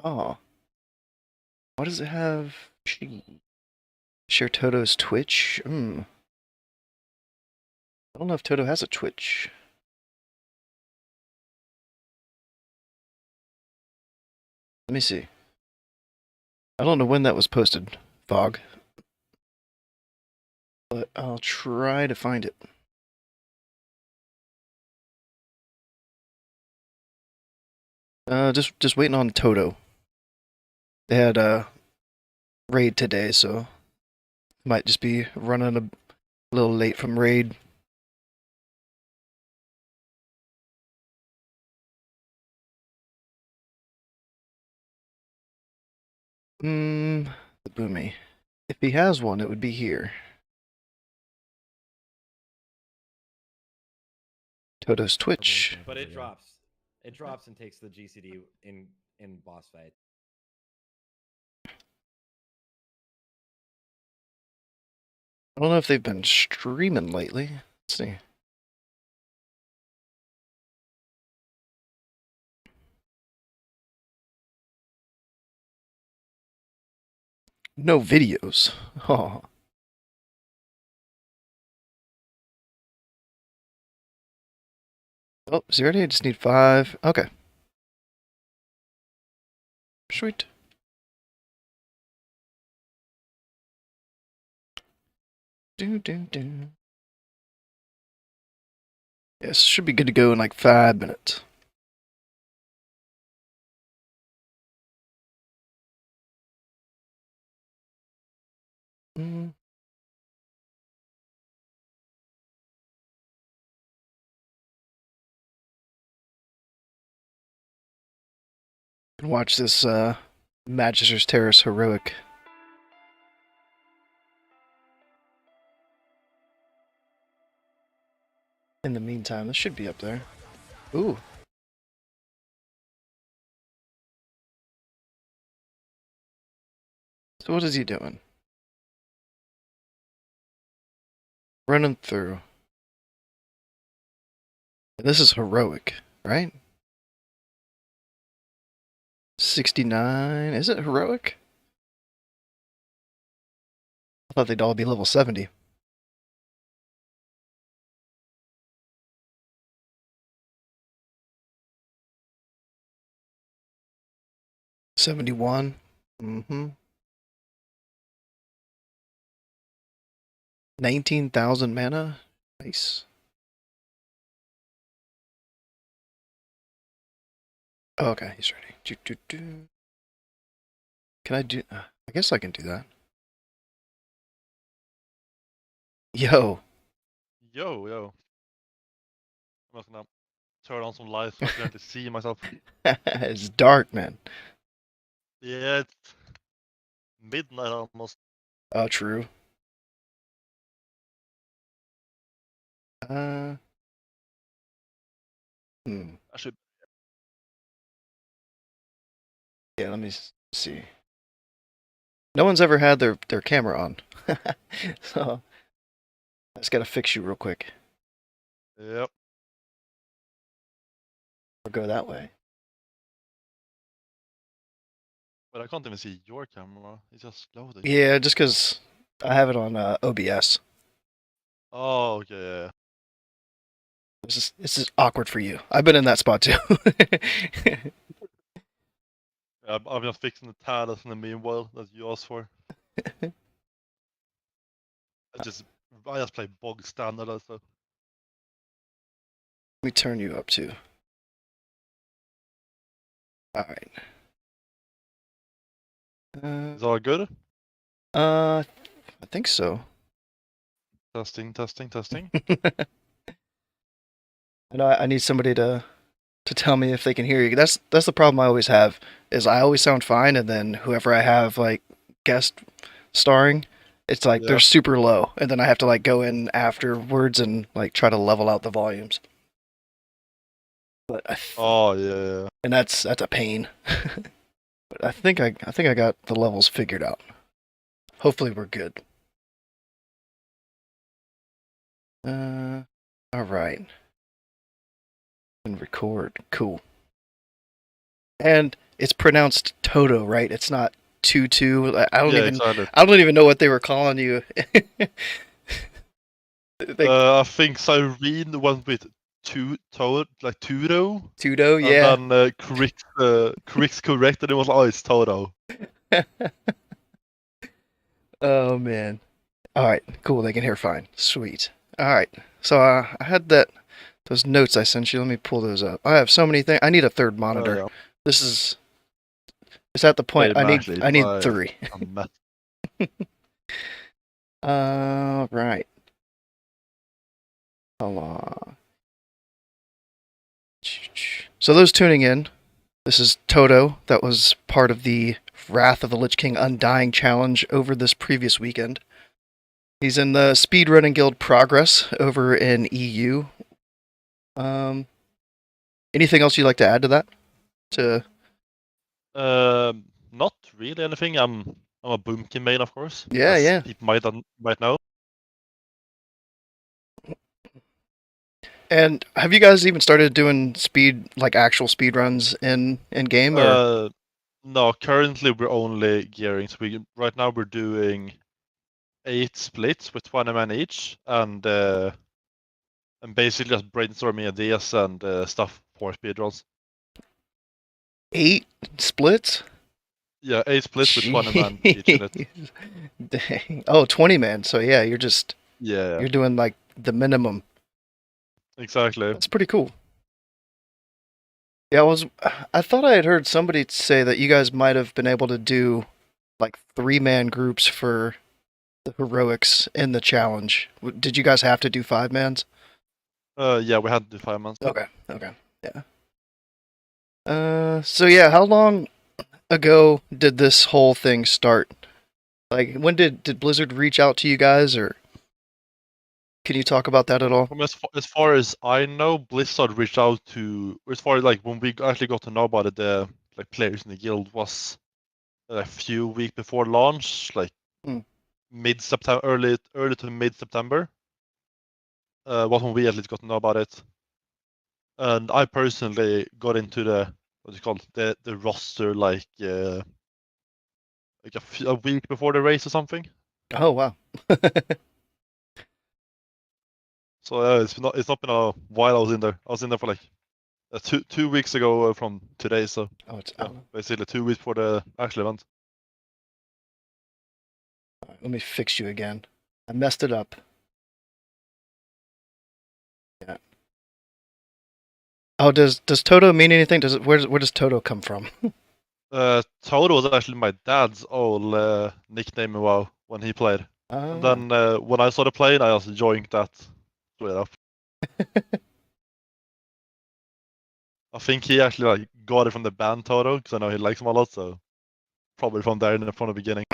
Oh, why does it have share Toto's Twitch? I don't know if Toto has a Twitch. Let me see. I don't know when that was posted, Fog, but I'll try to find it. Just waiting on Toto. They had a raid today, so might just be running a little late from raid. The Boomy. If he has one, it would be here. Toto's Twitch. But it drops. It drops and takes the GCD in boss fight. I don't know if they've been streaming lately. Let's see. No videos. Oh. Oh, is he ready? I just need 5. Okay. Sweet. Do. Yes, should be good to go in like 5 minutes. Watch this Magister's Terrace heroic. In the meantime, this should be up there. Ooh. So what is he doing? Running through. This is heroic, right? 69. Is it heroic? I thought they'd all be level 70. $71. 19,000 mana. Nice. Oh, okay, he's ready. Can I do... I guess I can do that. Yo. Yo. I'm just gonna turn on some lights so I can actually see myself. It's dark, man. Yeah, it's midnight almost. Oh, true. I should. Yeah, let me see. No one's ever had their camera on. So, I just gotta fix you real quick. Yep. Or go that way. But I can't even see your camera. It's just loading. Yeah, just because I have it on OBS. Oh, okay. Yeah. This is awkward for you. I've been in that spot too. I'm just fixing the TARDIS in the meanwhile that you asked for. I just play bog standard also. Let me turn you up too. Alright. Is all good? I think so. Testing. I know I need somebody to tell me if they can hear you. That's the problem I always have, is I always sound fine, and then whoever I have like guest starring, it's like they're super low, and then I have to like go in afterwards and like try to level out the volumes. But yeah. And that's a pain. But I think I got the levels figured out. Hopefully we're good. All right. And record. Cool. And it's pronounced Toto, right? It's not Tutu. I don't Yeah, even exactly. I don't even know what they were calling you. I think Cyrene went with like Tudo, Tudo, and yeah. then Crick's corrected. It was like, oh, it's Toto. Oh man. All right, cool. They can hear fine. Sweet. All right. So I had those notes I sent you. Let me pull those up. I have so many things. I need a third monitor. Yeah. This is it's at the point Same, actually. I need It's 3. a mess. Right. Hold on. So those tuning in, this is Toto. That was part of the Wrath of the Lich King Undying challenge over this previous weekend. He's in the Speedrunning Guild Progress over in EU. Anything else you'd like to add to that? Not really anything. I'm a Boomkin main, of course. Yeah, as yeah. people might know. And have you guys even started doing actual speed runs in game? Or No, currently we're only gearing. So right now we're doing 8 splits with 20 men each, and basically just brainstorming ideas and stuff for speedruns. 8 splits? Yeah, 8 splits with 20 men each in it. Jeez. Dang. Oh, 20 man. So yeah, you're Yeah, doing like the minimum. exactly. That's pretty cool. Yeah, I thought I had heard somebody say that you guys might have been able to do like 3-man groups for the heroics in the challenge. Did you guys have to do 5-mans? Yeah, we had to do 5 months. Okay. Yeah. So yeah, how long ago did this whole thing start? Like, when did Blizzard reach out to you guys, or can you talk about that at all? As far as I know, Blizzard reached out to, as far as like when we actually got to know about it, the like players in the guild was a few weeks before launch, like Hmm. mid-September, early to mid-September. Was when we at least got to know about it. And I personally got into the what's it called, the roster like a week before the race or something. Oh wow. So it's not been a while. I was in there. I was in there for like 2 weeks ago from today. So Oh, it's yeah, out. basically 2 weeks for the actual event. Alright, let me fix you again. I messed it up. Yeah. Oh, does Toto mean anything? Where does Toto come from? Toto was actually my dad's old nickname in WoW when he played. And Ah. then when I started playing, I also joined that straight up. I think he actually like got it from the band Toto because I know he likes him a lot. So probably from the beginning.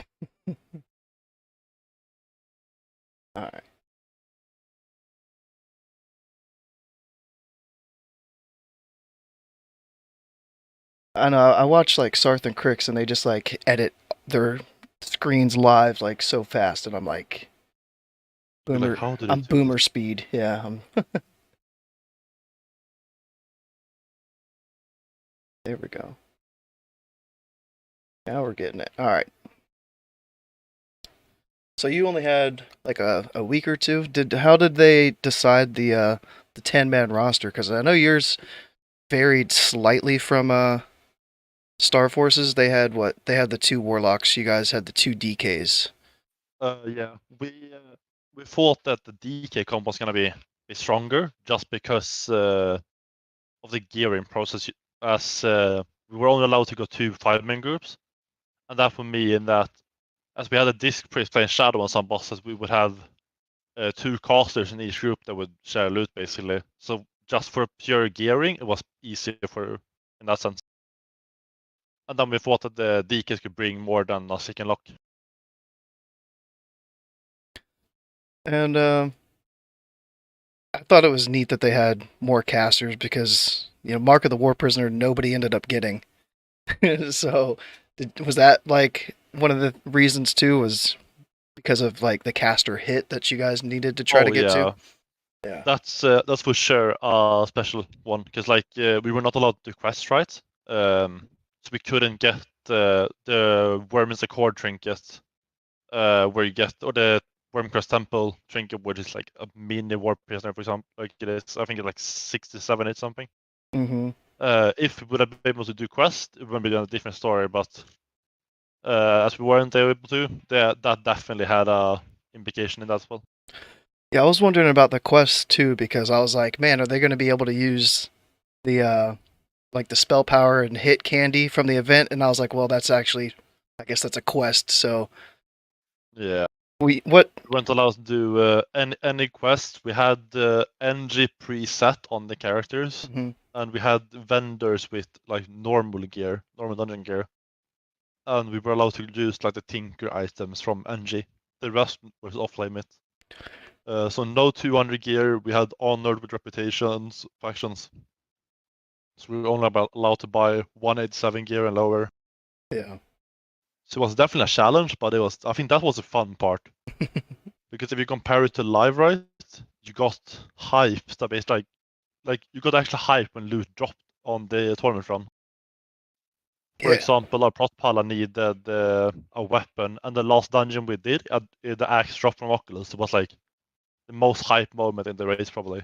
All right. I know. I watch like Sarth and Crix, and they just like edit their screens live like so fast, and I'm like, You're like, boomer. how do they I'm do boomer this? speed. Yeah. There we go. Now we're getting it. All right. So you only had like a week or two. How did they decide the 10-man roster? Because I know yours varied slightly from Star Forces. They had what? They had the 2 warlocks. You guys had the 2 DKs. Yeah, we thought that the DK comp was gonna be stronger just because of the gearing process, as we were only allowed to go 2 5-man groups, and that for me in that as we had a disc priest playing Shadow on some bosses, we would have 2 casters in each group that would share loot basically. So just for pure gearing, it was easier for in that sense. And then we thought that the DKs could bring more than a second lock. And I thought it was neat that they had more casters because Mark of the War Prisoner nobody ended up getting. So was that like one of the reasons too? Was because of like the caster hit that you guys needed to try to get to? Yeah. That's for sure a special one because like we were not allowed to quest, right? so we couldn't get the Worm's Accord trinket, where you get, or the Wormcrest Temple trinket, which is like a mini warp prisoner, for example. Like it is, I think it's like 67 or something. Mm-hmm. If we would have been able to do quest, it would have been a different story. But as we weren't able to, that definitely had a implication in that as well. Yeah, I was wondering about the quest too because I was like, man, are they going to be able to use the like the spell power and hit candy from the event? And I was like, well, that's actually, I guess that's a quest. So Yeah. we We weren't allowed to do any quest. We had NG preset on the characters, Mhm. and we had vendors with like normal gear, normal dungeon gear, and we were allowed to use like the Tinker items from NG. The rest was off limit. So no 200 gear. We had honored with reputations factions. So we were only allowed to buy 187 gear and lower. Yeah. So it was definitely a challenge, but I think that was the fun part. Because if you compare it to live, right, you got hype that is like you got actually hype when loot dropped on the tournament run. For Yeah. example, our Protpala needed a weapon, and the last dungeon we did, the axe drop from Oculus, was like the most hype moment in the race, probably.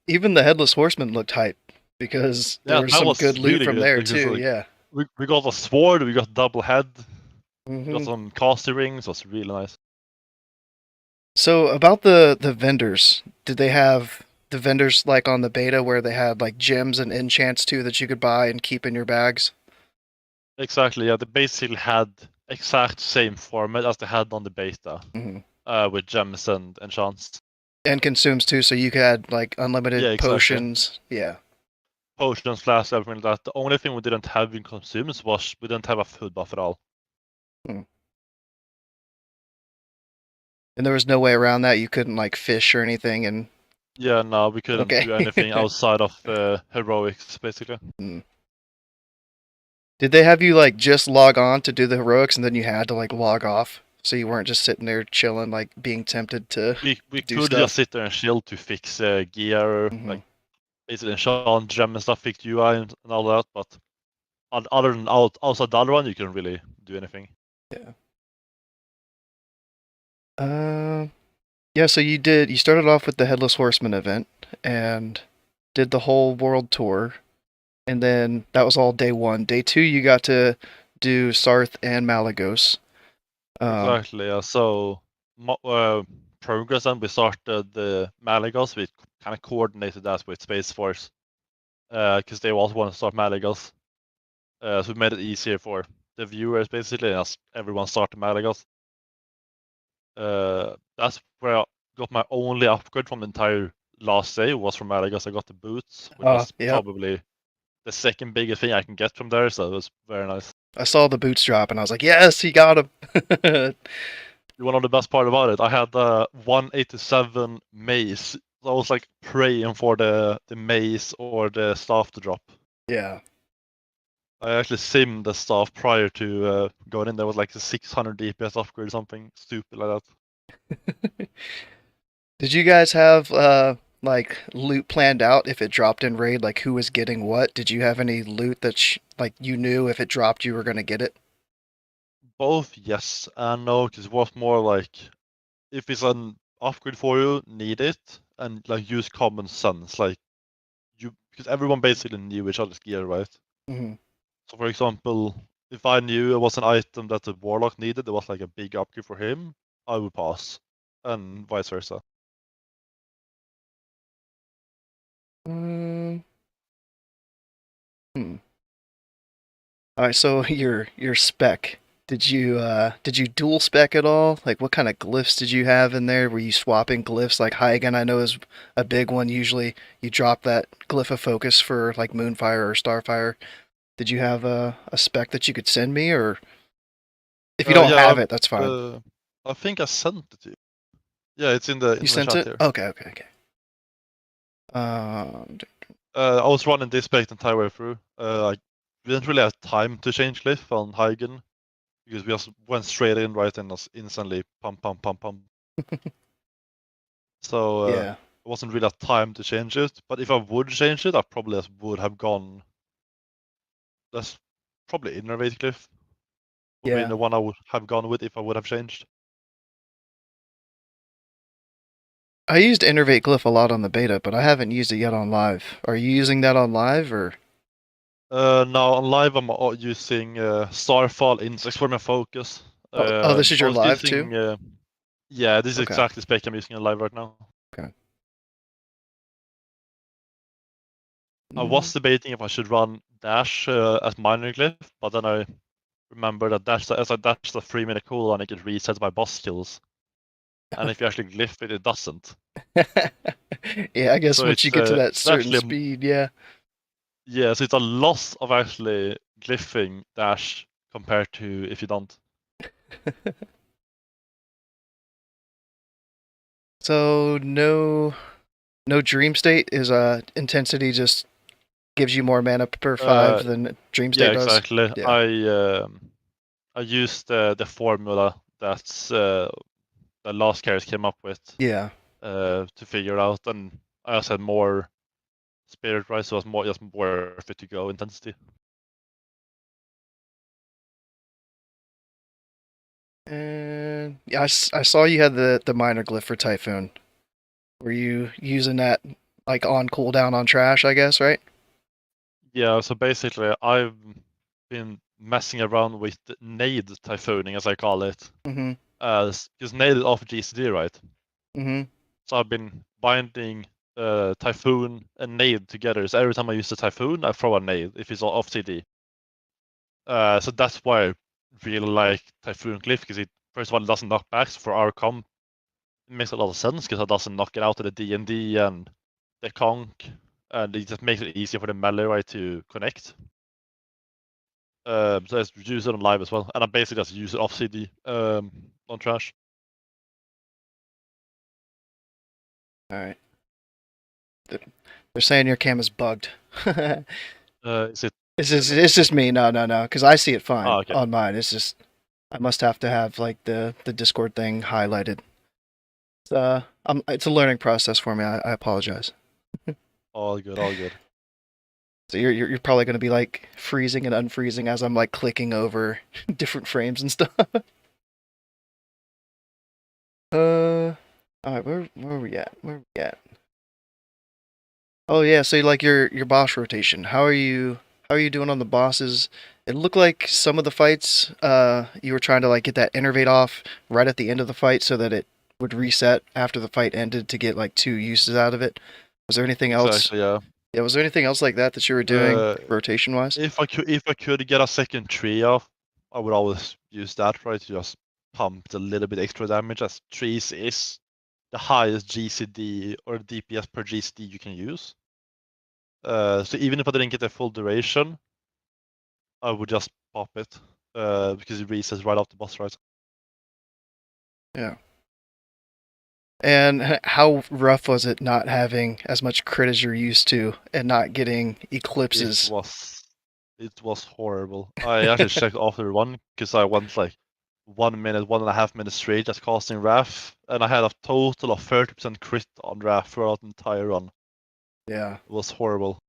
Even the headless horseman looked hype because there Yeah, was that some was good loot really from good there because too. like Yeah. we got a sword, we got double head, we got Hmm. some caster rings. It was really nice. So about the vendors, did they have the vendors like on the beta where they had like gems and enchants too that you could buy and keep in your bags? Exactly, yeah. They basically had exact same format as they had on the beta, Hmm. with gems and enchants. And consumes too, so you could add like Yeah, unlimited exactly. potions. Yeah. Potions, flash, everything like that. The only thing we didn't have in consumes was we didn't have a food buff at all. Hmm. And there was no way around that. You couldn't like fish or anything. And Yeah, no, we couldn't okay. do anything outside of heroics, basically. Hmm. Did they have you like just log on to do the heroics and then you had to like log off so you weren't just sitting there chilling like being tempted to We do could just stuff? sit there and chill to fix gear, Hmm. like basically enchant, gem and stuff, fix UI and all that. But other than outside that one, you couldn't really do anything. Yeah. Yeah, so you started off with the Headless Horseman event and did the whole world tour. And then that was all day one. Day two, you got to do Sarth and Malagos. Um, Exactly. Yeah. So progress, and we started the Malagos. We kind of coordinated that with Space Force, because they also want to start Malagos. So we made it easier for the viewers, basically, as everyone started Malagos. That's where I got my only upgrade from the entire last day was from Malagos. I got the boots, which was yep. probably the second biggest thing I can get from there. So it was very nice. I saw the boots drop and I was like, yes, he got him. One of the best part about it, I had the 187 mace. So I was like praying for the mace or the staff to drop. Yeah. I actually simmed the staff prior to going in. There was like a 600 DPS upgrade or something stupid like that. Did you guys have like loot planned out if it dropped in raid, like who was getting what? Did you have any loot that like you knew if it dropped you were gonna get it? Both yes and no, because it was more like if it's an upgrade for you, need it, and like use common sense. Like you, because everyone basically knew each other's gear, right? Hmm. So for example, if I knew it was an item that the warlock needed, it was like a big upgrade for him, I would pass, and vice versa. Hmm. All right, so your spec. Did you dual spec at all? Like what kind of glyphs did you have in there? Were you swapping glyphs? Like Heigen, I know is a big one. Usually you drop that glyph of focus for like Moonfire or Starfire. Did you have a spec that you could send me, or if you don't Yeah, have it, that's fine. I think I sent it to you. Yeah, it's in the You sent chat it? here. Okay, okay, okay. Um, I was running this spec the entire way through. We didn't really have time to change glyph on Heigen because we just went straight in right and just instantly pump, pump, pump, pump. So yeah. it wasn't really a time to change it. But if I would change it, I probably just would have gone That's probably innervate glyph. Would Yeah. be the one I would have gone with if I would have changed. I used Innervate Glyph a lot on the beta, but I haven't used it yet on live. Are you using that on live or? Now on live I'm using Starfall Insects for my focus. Oh, this is I your was live using too? yeah, this is Okay. exactly the spec I'm using in live right now. Okay. I was debating if I should run Dash as minor glyph, but then I remembered that Dash as I dash the 3-minute cooldown, it resets my boss skills. And if you actually glyph it, it doesn't. Yeah, I guess So once you it's get to that certain actually speed, yeah. yeah, so it's a loss of actually glyphing Dash compared to if you don't. So no dream state is intensity just gives you more mana per 5 than dream state Yeah, does. exactly. Yeah. I used the formula that's the last carriers came up with Yeah. to figure out, and I also had more spirit, right? So it was more just worth it to go intensity. And yeah, I saw you had the minor glyph for Typhoon. Were you using that like on cooldown on trash, I guess, right? Yeah, so basically I've been messing around with nade typhooning, as I call it, Mm-hmm. because nade is off GCD, right? Mm-hmm. So I've been binding typhoon and nade together. So every time I use the typhoon, I throw a nade if it's off CD. So that's why I really like Typhoon Glyph, because it first of all it doesn't knock back. So for our comp, it makes a lot of sense because it doesn't knock it out of the D&D and the conk, and it just makes it easier for the melee right to connect. So I just use it on live as well, and I basically just use it off CD on trash. All right. They're saying your cam is bugged. Is it? It's just me. No, no, no. Because I see it fine Oh, okay. on mine. It's just I must have to have like the Discord thing highlighted. It's a learning process for me. I apologize. All good, all good. So you're probably gonna be like freezing and unfreezing as I'm like clicking over different frames and stuff. All right, where are we at? Where are we at? Oh yeah, so like your boss rotation. How are you doing on the bosses? It looked like some of the fights, you were trying to like get that innervate off right at the end of the fight so that it would reset after the fight ended to get like 2 uses out of it. Was there anything else? Exactly, yeah. Yeah, was there anything else like that that you were doing Uh, rotation wise? if I could get a second tree off, I would always use that, right? To just pump a little bit extra damage, as trees is the highest GCD or DPS per GCD you can use. So even if I didn't get the full duration, I would just pop it because it resets right off the boss, right? Yeah. And how rough was it not having as much crit as you're used to and not getting It eclipses? was it was horrible. I actually checked after one because I went like 1 minute, 1.5 minutes straight just casting Wrath, and I had a total of 30% crit on Wrath throughout the entire run. Yeah. It was horrible.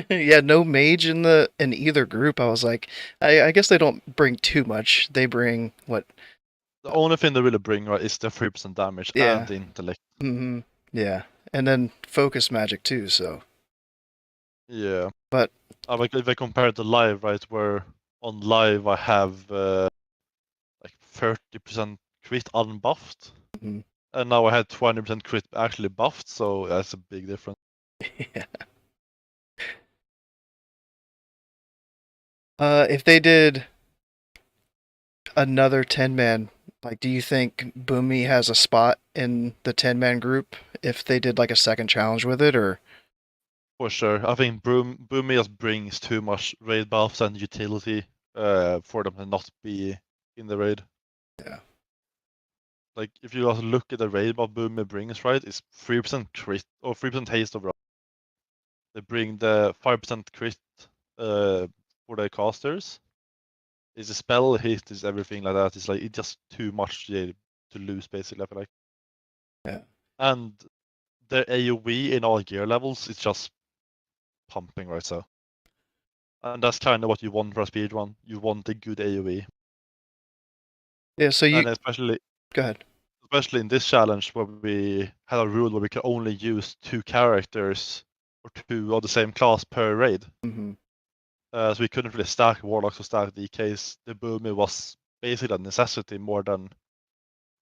Yeah, no mage in either group. I was like, I guess they don't bring too much. They bring what? The only thing they really bring right is the 3% damage and Yeah. the intellect. Mm-hmm. Yeah. And then focus magic too, so. Yeah. But If I compare it to live, right, where on live I have like 30% crit unbuffed, mhm. and now I had 20% crit actually buffed, so that's a big difference. Yeah. If they did another 10-man, like do you think Boomy has a spot in the 10-man group if they did like a second challenge with it or For sure. I think Boomy just brings too much raid buffs and utility for them to not be in the raid. yeah. Like if you just look at the raid buff Boomy brings, right, it's 3% crit or 3% haste overall. They bring the 5% crit for the casters. It's a spell hit, is everything like that. It's like it's just too much to lose basically, I feel like. Yeah. And the AoE in all gear levels is just pumping, right? So And that's kind of what you want for a speedrun. You want a good AoE. Yeah, so you And especially go ahead. in this challenge where we had a rule where we could only use 2 characters or 2 of the same class per raid. Hmm. So we couldn't really stack warlocks or stack DKs. The Boomy was basically a necessity more than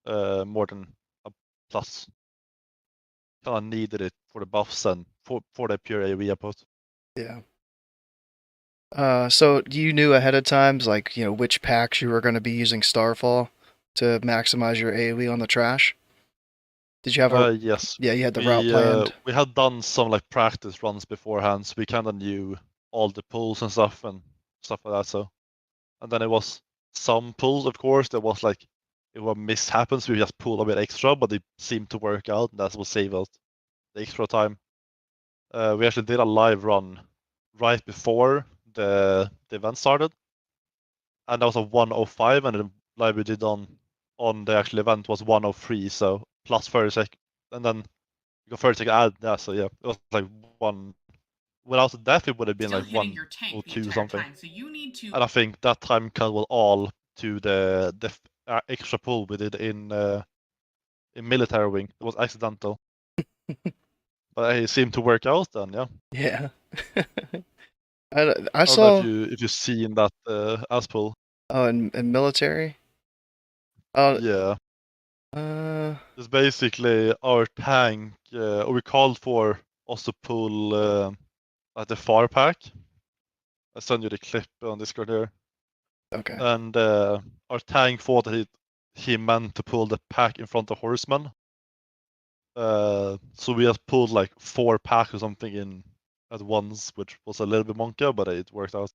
a plus. Kind of needed it for the buffs and for the pure AoE output. Yeah. So you knew ahead of times, like, which packs you were going to be using Starfall to maximize your AoE on the trash? Did you have Yes. yeah, you had the route planned? We had done some like practice runs beforehand, so we kind of knew all the pulls and stuff like that. So, and then it was some pulls, of course, there was like if a miss happens, we just pull a bit extra, but it seemed to work out, and that will save us the extra time. We actually did a live run right before the event started, and that was a 105, and the live we did on the actual event was 103, so plus 30 sec, and then you got 30 second add. Yeah, so yeah, it was like one. Without the death, it would have been Still like hitting your tank the 102 entire something. time. So you need to. And I think that time cut was all to the extra pull we did in military wing. It was accidental, but it seemed to work out. Then yeah. Yeah. I I don't know saw if you see in that as pull. oh in military. Oh, Yeah, uh, it's basically our tank. We called for us to pull at the far pack. I send you the clip on Discord here. okay. And our tank thought that he meant to pull the pack in front of horsemen. So we just pulled like 4 packs or something in at once, which was a little bit monkey, but it worked out.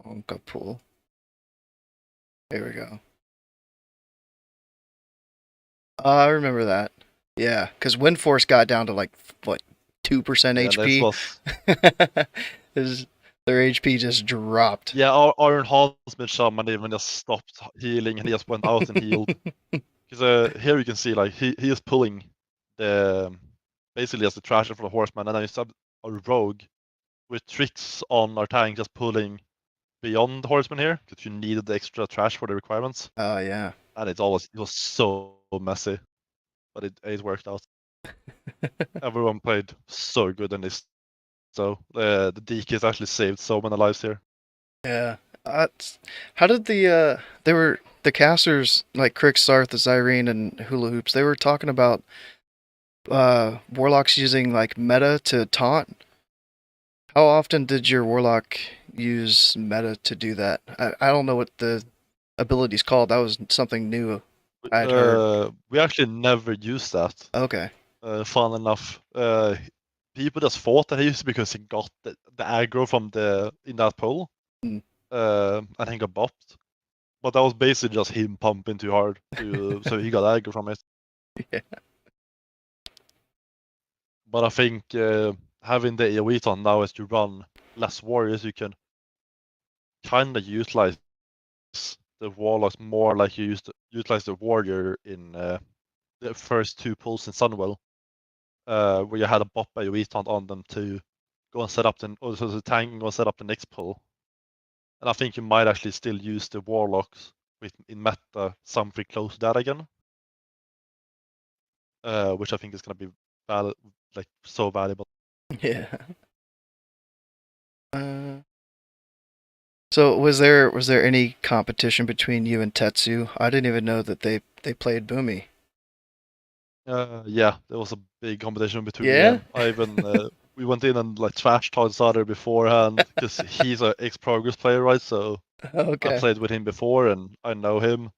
Onka pool. Here we go. I remember that. Yeah, because Wind Force got down to like what 2% Yeah, this HP. was Their HP just dropped. yeah. Our enhancement shaman even just stopped healing, and he just went out and healed. Because here you can see like he is pulling the basically as the trash for the horseman, and then you have a rogue with tricks on our tank just pulling beyond the horseman here because you needed the extra trash for the requirements, Oh yeah. and it was so messy, but it worked out. Everyone played so good in this, so the DKs actually saved so many lives here. Yeah. How did they were the casters like Crick, Sarth, the Zyrene, and Hula Hoops? They were talking about warlocks using like meta to taunt. How often did your warlock use meta to do that? I don't know what the ability's called. That was something new I'd heard. We actually never used that. Okay. Fun enough, people just thought that he used it because he got the aggro from in that poll, Mm. and he got bopped. But that was basically just him pumping too hard, so he got aggro from it. Yeah. But I think having the AoE taunt now as you run less warriors, you can kind of utilize the warlocks more like you used to utilize the warrior in the first 2 pulls in Sunwell, where you had a bop AoE taunt on them to go and set up the tank and go and set up the next pull. And I think you might actually still use the warlocks in meta something close to that again, which I think is going to be so valuable. Yeah. So was there any competition between you and Tetsu? I didn't even know that they played Boomy. Yeah, there was a big competition between me Yeah? and Ivan. We went in and like trash talked each other beforehand because he's an ex-progress player, right? So I Okay. played with him before and I know him.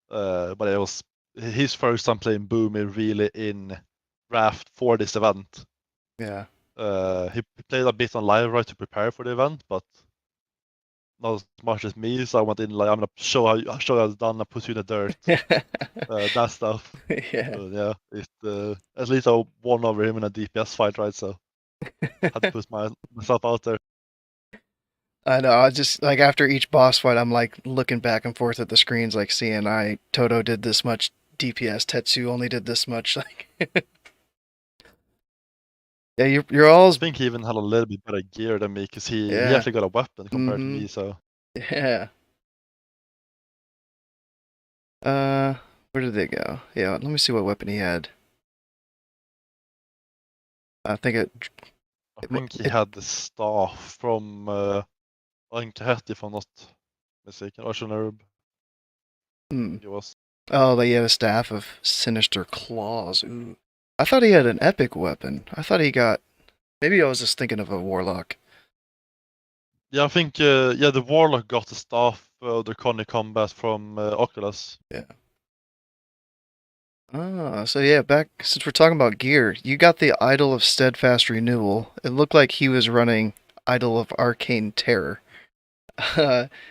But it was his first time playing Boomy really in Raft for this event. Yeah. He played a bit on live right to prepare for the event, but not as much as me. So I went in like I'm gonna show how it's done. I put you in the dirt, that stuff. Yeah. Yeah, at least I won over him in a DPS fight, right? So had to put myself out there. I know. I just like after each boss fight, I'm like looking back and forth at the screens, like seeing Toto did this much DPS. Tetsu only did this much. Like, yeah, you're all. I think he even had a little bit better gear than me because he Yeah. actually got a weapon compared to Mhm. me. So Yeah. Where did they go? Yeah, let me see what weapon he had. I think I think he it had the staff from Ankahet, if I'm not mistaken, or Herb. hmm. He was. Oh, but he had a staff of sinister claws. Ooh. I thought he had an epic weapon. I thought he got. Maybe I was just thinking of a warlock. Yeah, I think yeah, the warlock got the staff draconic combat from Oculus. Yeah. Ah, so yeah, back since we're talking about gear, you got the Idol of Steadfast Renewal. It looked like he was running Idol of Arcane Terror.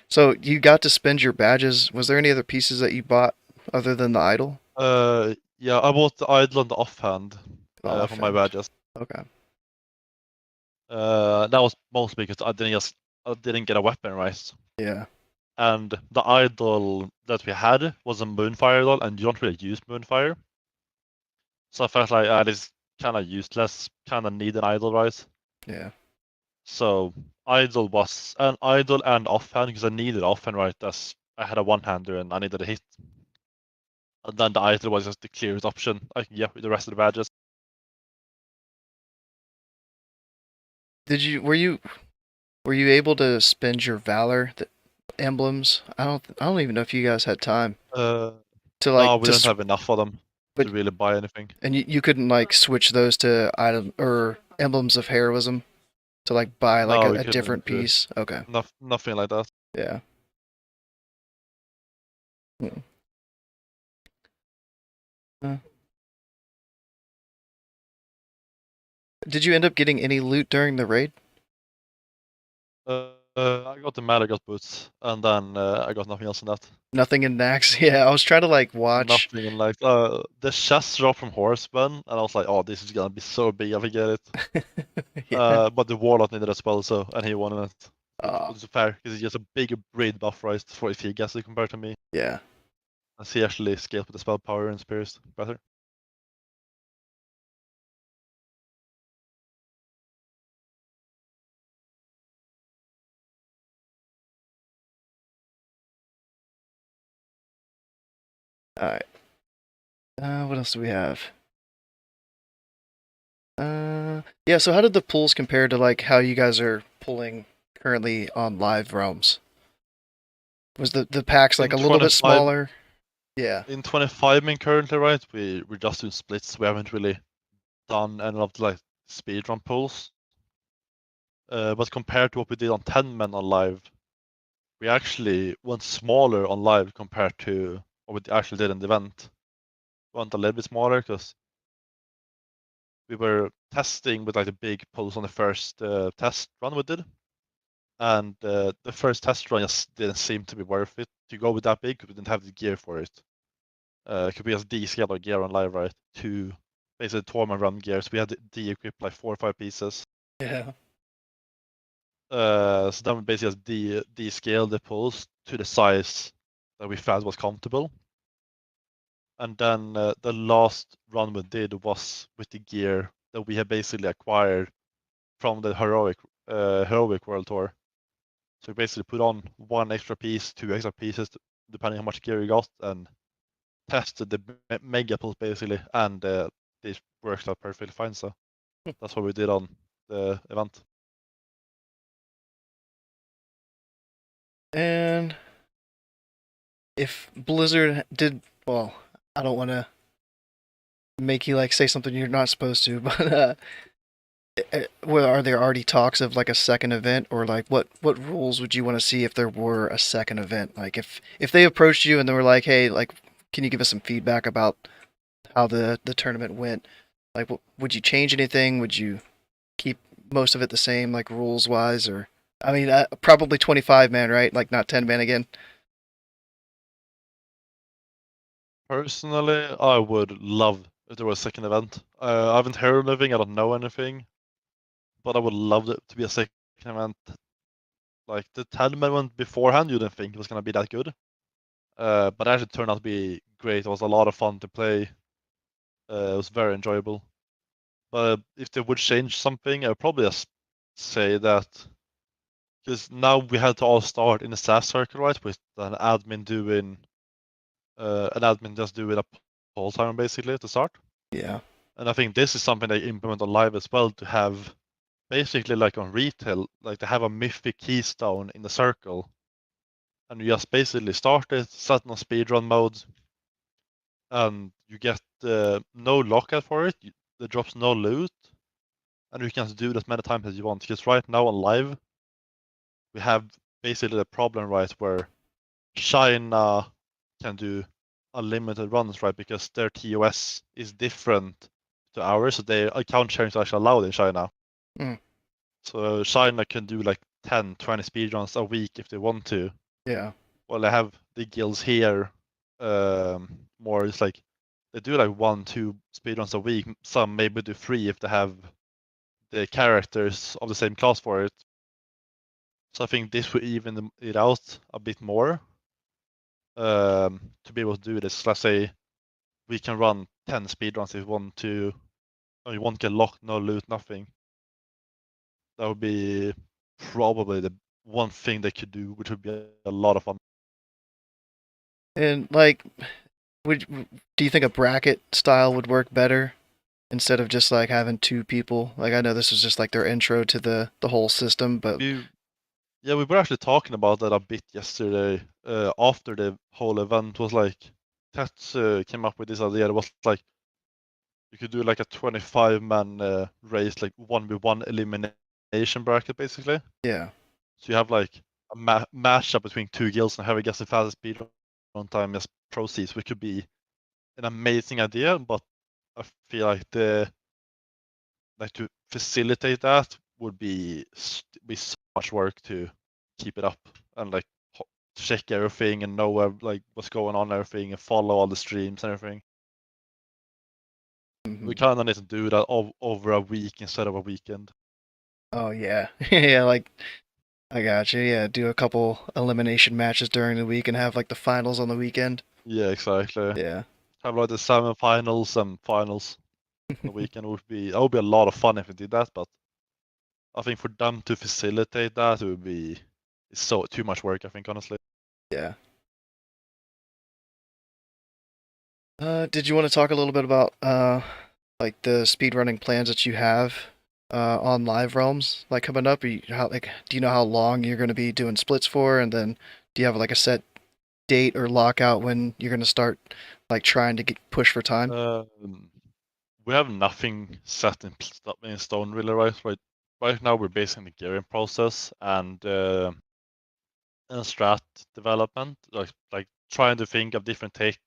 So you got to spend your badges. Was there any other pieces that you bought other than the idol? Yeah, I bought the idol and the offhand for my Offhand. badges. Okay. That was mostly because I didn't get a weapon right. Yeah. And the idol that we had was a Moonfire idol, and you don't really use Moonfire. So I felt like it is kind of useless, kind of need an idol, right? Yeah. So idol was an idol and offhand because I needed offhand, right? As I had a one-hander and I needed a hit. And then the idol was just the clearest option I can get with the rest of the badges. Were you able to spend your valor emblems? I don't even know if you guys had time to No, like we didn't have enough of them but to really buy anything. and you couldn't like switch those to item or emblems of heroism to like buy like No, we a different couldn't do piece. Okay. nothing like that. Yeah. Hmm. Uh, Did you end up getting any loot during the raid? I got the Malagot boots, and then I got nothing else in that. Nothing in Nax. Yeah, I was trying to like watch. Nothing in like the chest drop from Horseman, and I was like, oh, this is gonna be so big if I get it. Yeah. But the Warlock needed as well, so and he wanted it. Uh, It's fair because he's just a bigger raid buff, right? For if he gets it compared to me, yeah. as he actually scaled with the spell power and spears better. All right. What else do we have? Yeah. So how did the pools compare to like how you guys are pulling currently on live realms? Was the packs like In a little bit 25, smaller? Yeah. in 25 min currently, right? We're just doing splits. We haven't really done any of the like speedrun pulls. But compared to what we did on 10 men on live, we actually went smaller on live compared to what we actually did in the event. We went a little bit smaller because we were testing with like the big pulls on the first test run we did. And the first test run just didn't seem to be worth it to go with that big because we didn't have the gear for it. Could we just descale our gear on live, right? To basically tournament run gear. So we had to de-equip like 4 or 5 pieces. Yeah. So then we basically just descaled the pulls to the size that we felt was comfortable. And then the last run we did was with the gear that we had basically acquired from the heroic World Tour. So we basically put on 1 extra piece, 2 extra pieces, depending how much gear you got, and tested the mega pulse basically, and this worked out perfectly fine. So that's what we did on the event. And if Blizzard did, well, I don't want to make you like say something you're not supposed to, but well, are there already talks of like a second event, or like what rules would you want to see if there were a second event? Like if they approached you and they were like, hey, like, can you give us some feedback about how the tournament went? Like, would you change anything? Would you keep most of it the same, like rules wise, or I mean, probably 25 man, right? Like not 10 man again. Personally, I would love if there was a second event. I haven't heard anything, I don't know anything, but I would love it to be a second event. Like the 10 man one beforehand, you didn't think it was gonna be that good. but it actually turned out to be great. It was a lot of fun to play. It was very enjoyable. But if they would change something, I would probably just say that because now we had to all start in the staff circle, right, with an admin just doing a poll timer basically to start. Yeah. And I think this is something they implement on live as well to have basically like on retail, like they have a mythic keystone in the circle. And you just basically start it, set on speedrun mode, and you get no lockout for it. It drops no loot, and you can do it as many times as you want. Because right now on live, we have basically the problem, right, where China can do unlimited runs, right, because their TOS is different to ours, so their account sharing is actually allowed in China. Mm. So China can do like 10, 20 speedruns a week if they want to. Yeah. Well, they have the guilds here. More it's like they do like 1, 2 speedruns a week. Some maybe do 3 if they have the characters of the same class for it. So I think this will even it out a bit more. To be able to do this, let's say we can run 10 speedruns if we want to. Or you won't get locked, no loot, nothing. That would be probably the one thing they could do, which would be a lot of fun. And like, do you think a bracket style would work better instead of just like having two people? Like, I know this was just like their intro to the whole system, but Yeah, we were actually talking about that a bit yesterday. After the whole event was like, Tet came up with this idea. It was like you could do like a 25-man race, like 1v1 elimination bracket, basically. yeah. So you have like a matchup between two guilds, and whoever gets the fastest speed on time just proceeds, which could be an amazing idea. But I feel like to facilitate that would be so much work to keep it up and like check everything and know like what's going on and everything and follow all the streams and everything. Mhm. We kind of need to do that over a week instead of a weekend. Oh yeah, yeah. Like, I got you. Yeah, do a couple elimination matches during the week and have like the finals on the weekend. Yeah, exactly. Yeah. Have like the semi-finals and finals on the weekend would be a lot of fun if we did that. But I think for them to facilitate that, it would be so too much work. I think honestly. Yeah. Did you want to talk a little bit about like the speedrunning plans that you have on live realms like coming up? Do you know how long you're going to be doing splits for, and then do you have like a set date or lockout when you're going to start like trying to push for time? We have nothing set in stone really, right? Right now we're basically in the gearing process and strat development, like trying to think of different tech,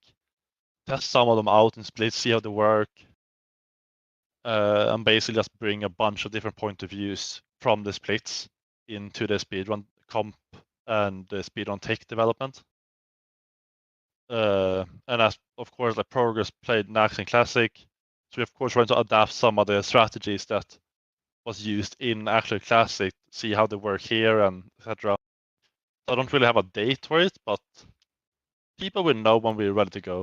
test some of them out in splits, see how they work, and basically just bring a bunch of different point of views from the splits into the speedrun comp and the speedrun tech development. And as of course, like progress played Nax and Classic, so we of course trying to adapt some of the strategies that was used in actual Classic, see how they work here and etc. I don't really have a date for it, but people will know when we're ready to go.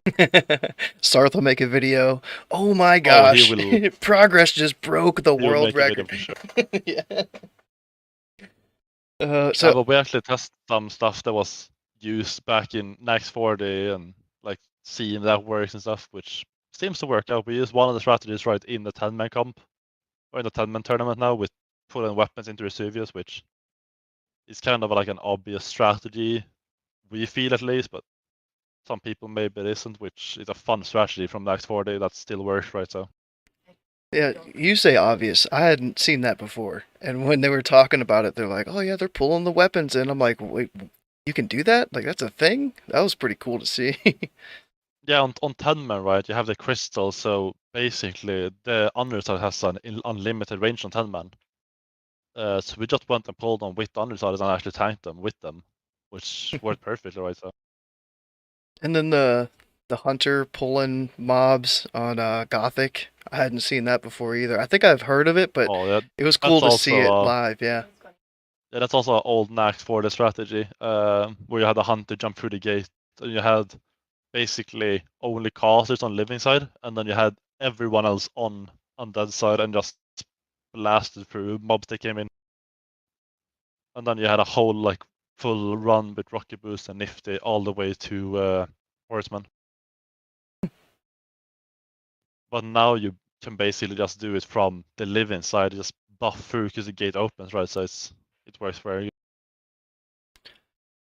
Sarth will make a video. Oh my Oh, he gosh! will. Progress just broke the He will world make a video record. for sure. Yeah. But we actually test some stuff that was used back in Nax 40 and like seeing that works and stuff, which seems to work out. We use one of the strategies right in the 10-man comp or in the 10-man tournament now with putting weapons into Vesuvius, which is kind of like an obvious strategy, we feel at least, but some people maybe it isn't, which is a fun strategy from Nax 40 that still works, right? So Yeah, you say obvious. I hadn't seen that before. And when they were talking about it, they're like, "Oh yeah, they're pulling the weapons in." I'm like, "Wait, you can do that? Like that's a thing?" That was pretty cool to see. yeah, on 10-man, right, you have the crystal, so basically the underside has an unlimited range on 10-man. So we just went and pulled them with the undersides and actually tanked them with them, which worked perfectly, right? So And then the hunter pulling mobs on Gothic. I hadn't seen that before either. I think I've heard of it, but yeah, it was cool that's to see also it live. Yeah. yeah, that's also an old Nax for the strategy, where you had a hunter jump through the gate So you had basically only casters on living side, and then you had everyone else on undead side and just blasted through mobs that came in. And then you had a whole like full run with rocket boost and nifty all the way to horseman. But now you can basically just do it from the living side, just buff through because the gate opens, right? So it works very good.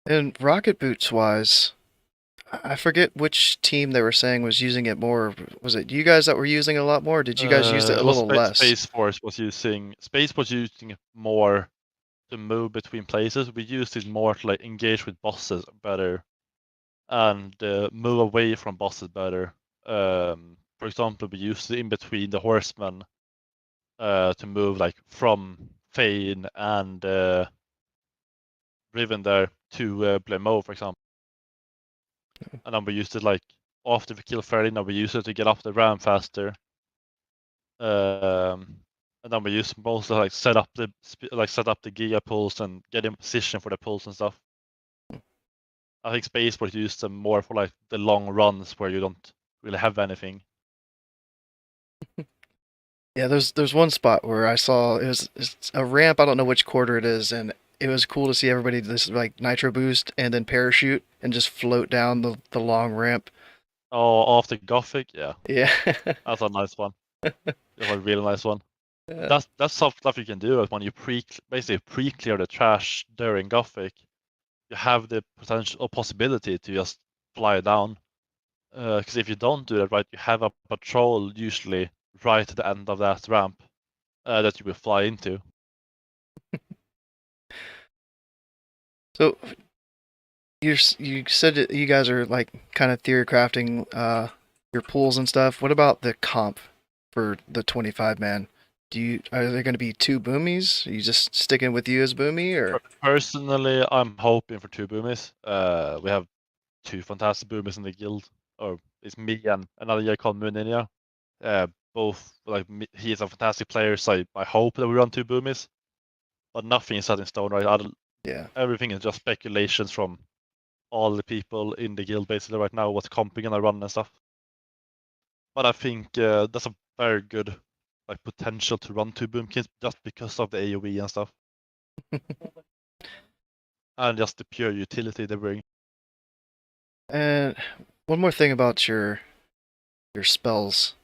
And rocket boots wise, I forget which team they were saying was using it more. Was it you guys that were using it a lot more? Or did you guys use it a Well, little less? Space Force was using it more to move between places. We used it more to like engage with bosses better and move away from bosses better. For example, we used it in between the horsemen to move like from Fane and Riven there to Blemo, for example. And then we used it like after we kill Ferlina, we used it to get up the ramp faster. And then we used mostly like set up the Giga pulls and get in position for the pulls and stuff. I think Spaceport used them more for like the long runs where you don't really have anything. Yeah, there's one spot where I saw it's a ramp. I don't know which quarter it is, and it was cool to see everybody this like nitro boost and then parachute and just float down the long ramp. Oh, after Gothic, yeah, Yeah. that's a nice one. That's a really nice one. Yeah. That's stuff you can do when you basically pre-clear the trash during Gothic. You have the potential or possibility to just fly down. Because if you don't do that right, you have a patrol usually right at the end of that ramp that you will fly into. So you said that you guys are like kind of theory crafting your pools and stuff. What about the comp for the 25 man? Are there going to be two boomies? Are you just sticking with you as boomy or? Personally, I'm hoping for two boomies. We have two fantastic boomies in the guild, or it's me and another guy called Moonkin. Both like he is a fantastic player, so I hope that we run two boomies, but nothing is set in stone, right? Yeah. Everything is just speculations from all the people in the guild basically right now, what's comping gonna run and stuff. But I think that's a very good like potential to run two boomkins just because of the AoE and stuff, and just the pure utility they bring. And one more thing about your spells.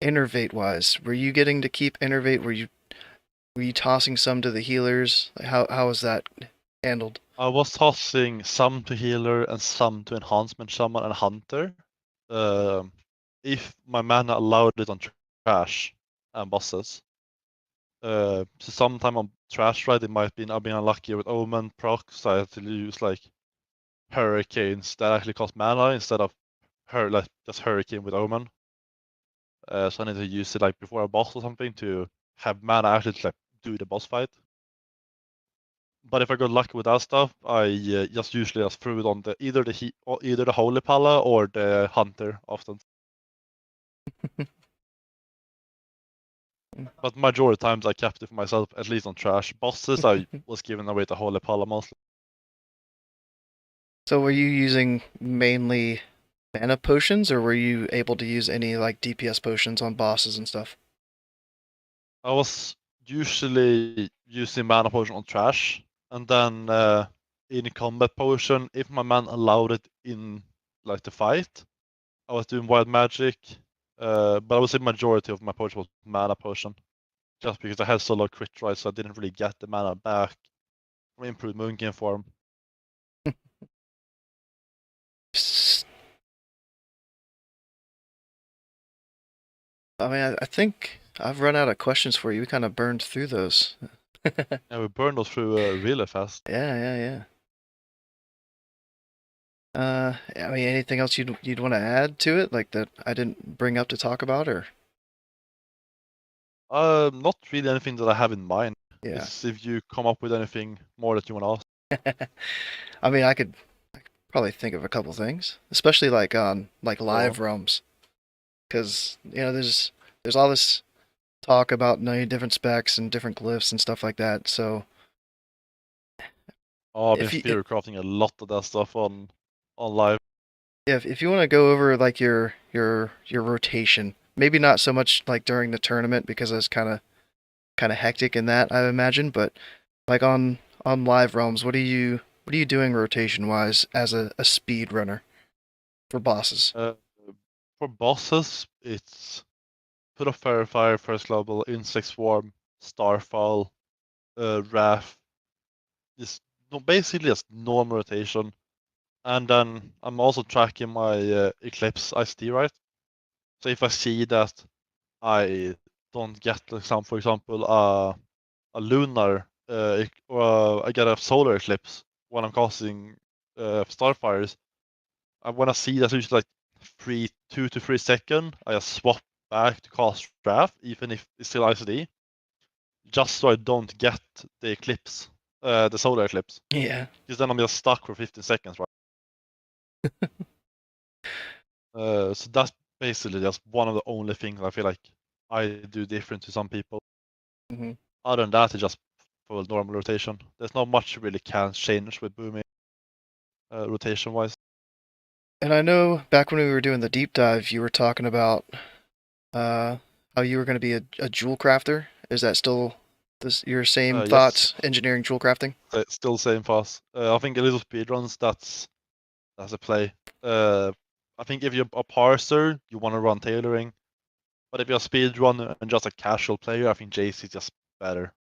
Innervate wise, were you getting to keep innervate? Were you tossing some to the healers? Like, how was that handled? I was tossing some to healer and some to enhancement shaman and hunter. If my mana allowed it on trash and bosses. So sometime on trash, right, I've been unlucky with omen procs. I had to use like hurricanes that actually cost mana instead of like just hurricane with omen. So I need to use it like before a boss or something to have mana actually to like do the boss fight. But if I got lucky with that stuff, I just usually just threw it on either the holy pala or the hunter often. But majority of times I kept it for myself, at least on trash. Bosses I was giving away to holy pala mostly. So were you using mainly mana potions, or were you able to use any like DPS potions on bosses and stuff? I was usually using mana potion on trash, and then in combat potion, if my man allowed it in like the fight, I was doing wild magic. But I would say majority of my potion was mana potion, just because I had so low crit rate, so I didn't really get the mana back from improved Moonkin form. I mean, I think I've run out of questions for you. We kind of burned through those. And we burned those through really fast. Yeah. I mean, anything else you'd want to add to it, like that I didn't bring up to talk about, or Not really anything that I have in mind. yeah. It's if you come up with anything more that you want to ask. I mean, I could probably think of a couple things, especially like on like Go live realms, because there's all this talk about different specs and different glyphs and stuff like that. So Oh, I've been if you theory crafting a lot of that stuff on on live. Yeah, if you want to go over like your rotation, maybe not so much like during the tournament because it's kind of hectic in that I imagine, but like on live realms, what are you doing rotation wise as a speed runner for bosses? For bosses, it's put a fairy fire, first level, insect swarm, starfall, wrath. Just basically just normal rotation. And then I'm also tracking my eclipse ICD, right? So if I see that I don't get, for example, a lunar or I get a solar eclipse when I'm casting starfires, and when I see that's usually like 2 to 3 seconds, I just swap back to cast wrath, even if it's still ICD, just so I don't get the eclipse, the solar eclipse, Yeah. because then I'm just stuck for 15 seconds, right? So that's basically just one of the only things I feel like I do different to some people. Hmm. Other than that, it's just full normal rotation. There's not much really can change with booming rotation wise. And I know back when we were doing the deep dive, you were talking about uh, how you were going to be a jewel crafter. Is that still your same Yes, thoughts? Engineering jewel crafting? still same fast. I think a little speedruns, that's a play. I think if you're a parser, you want to run tailoring. But if you're a speedrunner and just a casual player, I think JC is just better.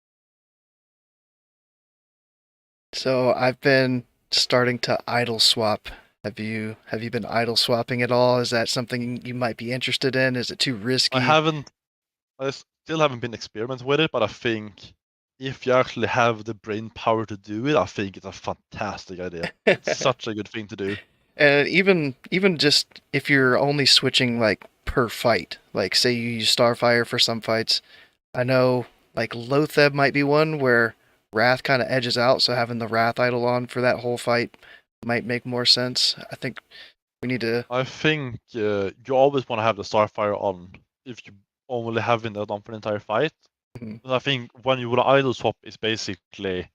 So I've been starting to idle swap. Have you been idle swapping at all? Is that something you might be interested in? Is it too I risky? haven't, I still haven't been experimenting with it, but I think if you actually have the brain power to do it, I think it's a fantastic idea. It's such a good thing to do. And even just if you're only switching like per fight, like say you use Starfire for some fights, I know like Lotheb might be one where Wrath kind of edges out, so having the Wrath idle on for that whole fight might make more sense. I think we need to. I think you always want to have the Starfire on if you only having that on for the entire fight. Mhm. But I think when you would idle swap, it's basically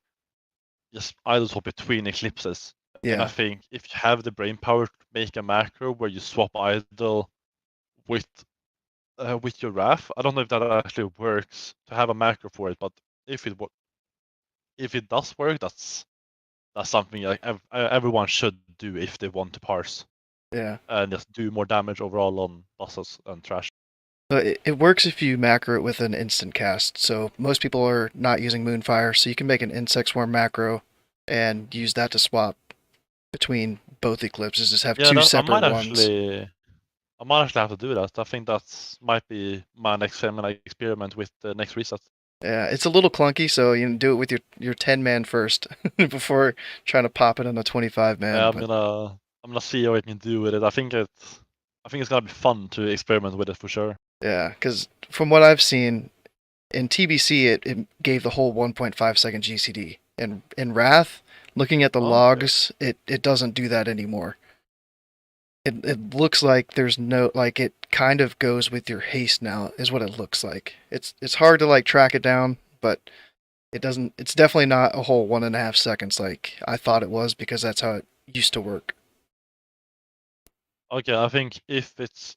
just idle swap between eclipses. And I Yeah, think if you have the brain power to make a macro where you swap idle with your Wrath, I don't know if that actually works to have a macro for it, but if it does work, that's something like everyone should do if they want to parse yeah. and just do more damage overall on bosses and trash. But it works if you macro it with an instant cast. So most people are not using Moonfire, so you can make an Insect Swarm macro and use that to swap between both eclipses. Just have Yeah, two that, separate ones. I might actually have to do that. I think that might be my next time when I experiment with the next reset. Yeah, it's a little clunky, so you can do it with your 10-man first before trying to pop it on a 25-man. Yeah, But I'm gonna see what I can do with it. I think it's gonna be fun to experiment with it for sure. yeah, because from what I've seen in TBC, it gave the whole 1.5 second GCD. And in Wrath, looking at the Okay. logs, it doesn't do that anymore. It looks like there's no like it kind of goes with your haste now is what it looks like. It's hard to like track it down, but it doesn't. It's definitely not a whole 1.5 seconds like I thought it was because that's how it used to work. Okay, I think if it's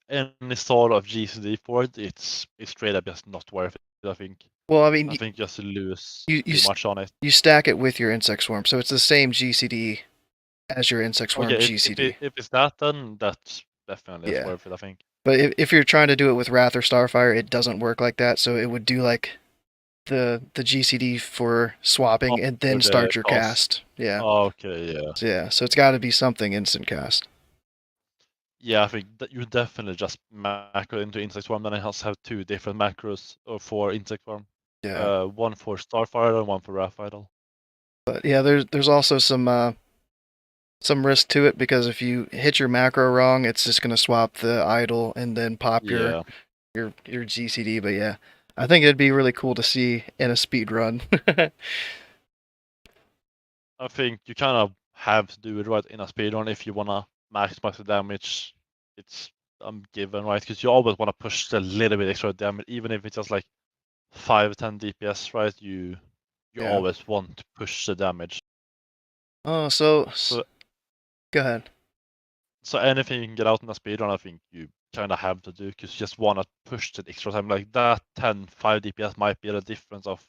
any sort of GCD for it, it's straight up just not worth it. Well, I mean, I think just to lose you too much on it. you stack it with your insect swarm, so it's the same GCD as your insect swarm Okay, GCD. if it's that, then that's definitely is Yeah, worth it. I think. but if you're trying to do it with Wrath or Starfire, it doesn't work like that. So it would do like the GCD for Oh, swapping and for then the start your cost. cast. Yeah, Okay, yeah. so yeah. So it's got to be something instant cast. Yeah, I think that you definitely just macro into insect swarm, then it has to have two different macros for insect swarm. Yeah, One for starfire and one for wrath idol. but yeah, there's also some risk to it because if you hit your macro wrong, it's just gonna swap the idle and then pop Yeah, your GCD. But yeah, I think it'd be really cool to see in a speed run. I think you kind of have to do it right in a speedrun if you wanna maximize the damage. It's given, right? Because you always want to push a little bit extra damage, even if it's just like 5-10 DPS, right? You Yeah. always want to push the damage. Oh, so So Go ahead. So anything you can get out in a speedrun, I think you kind of have to do because you just want to push the extra time. Like that 5 DPS might be the difference of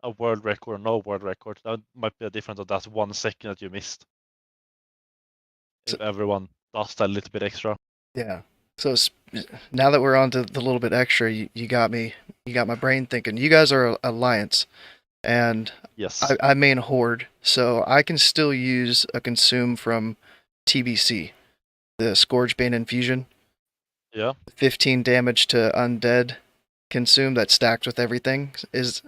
a world record or no world record. That might be a difference of that 1 second that you missed. So, If everyone does that little bit extra. yeah. So now that we're on to the little bit extra, you got me. You got my brain thinking. You guys are Alliance, and Yes. I main Horde, so I can still use a consume from TBC, the Scourge Bane Infusion. Yeah. 15 damage to undead consume that's stacked with everything. Is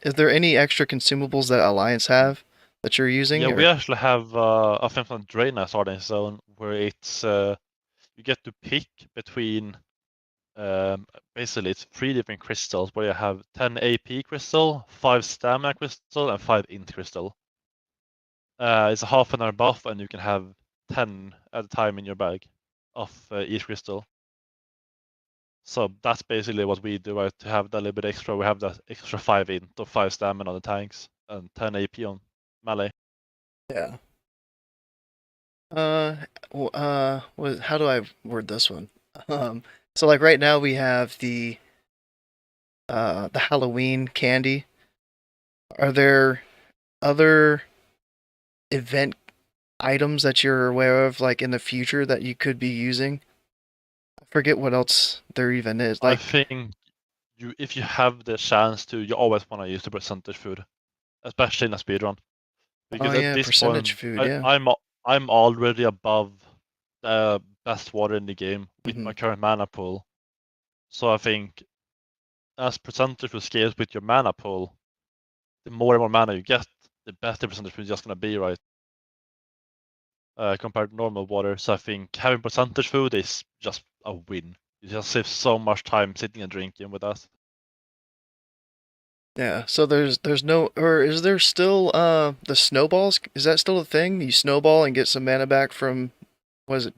there any extra consumables that Alliance have that you're using? Yeah, or? we actually have a thing from Drain starting zone where it's you get to pick between basically it's 3 different crystals where you have 10 AP crystal, 5 stamina crystal, and 5 int crystal. It's a half an hour buff, and you can have 10 at a time in your bag of each crystal. So that's basically what we do, right? To have that little bit extra, we have that extra 5 int or 5 stamina on the tanks and 10 AP on melee. Yeah. How do I word this one? So like right now we have the Halloween candy. Are there other event items that you're aware of, like in the future, that you could be using? I forget what else there even is. I Like, think if you have the chance to, you always want to use the percentage food, especially in a speedrun. oh Because at yeah, this percentage point, food. Yeah. I'm already above the best water in the game with Hmm. my current mana pool. So I think as percentage food scales with your mana pool, the more and more mana you get, the better percentage food is just gonna be, right? Compared to normal water. So I think having percentage food is just a win. You just save so much time sitting and drinking with that. Yeah. So there's no, or is there still the snowballs? Is that still a thing? You snowball and get some mana back from, what is it?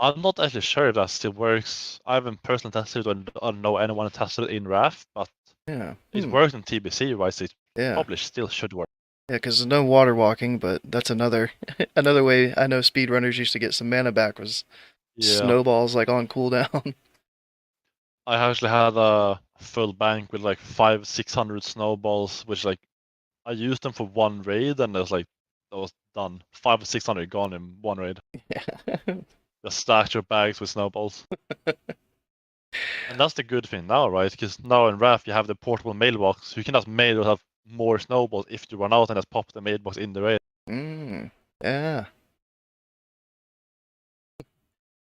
I'm not actually sure if that still works. I haven't personally tested it. I don't know anyone who tested it in RAF, but Yeah. it worked in TBC, right? So it Yeah. probably still should work. Yeah, because there's no water walking, but that's another another way I know speedrunners used to get some mana back was Yeah. snowballs like on cooldown. I actually had a full bank with like 500-600 snowballs, which like I used them for one raid and it was like that was done. 500-600 gone in one raid. Yeah. Just stacked your bags with snowballs. And that's the good thing now, right? Because now in RAF you have the portable mailbox. You can just mail yourself more snowballs if you run out and just pop the mailbox in the raid. Yeah.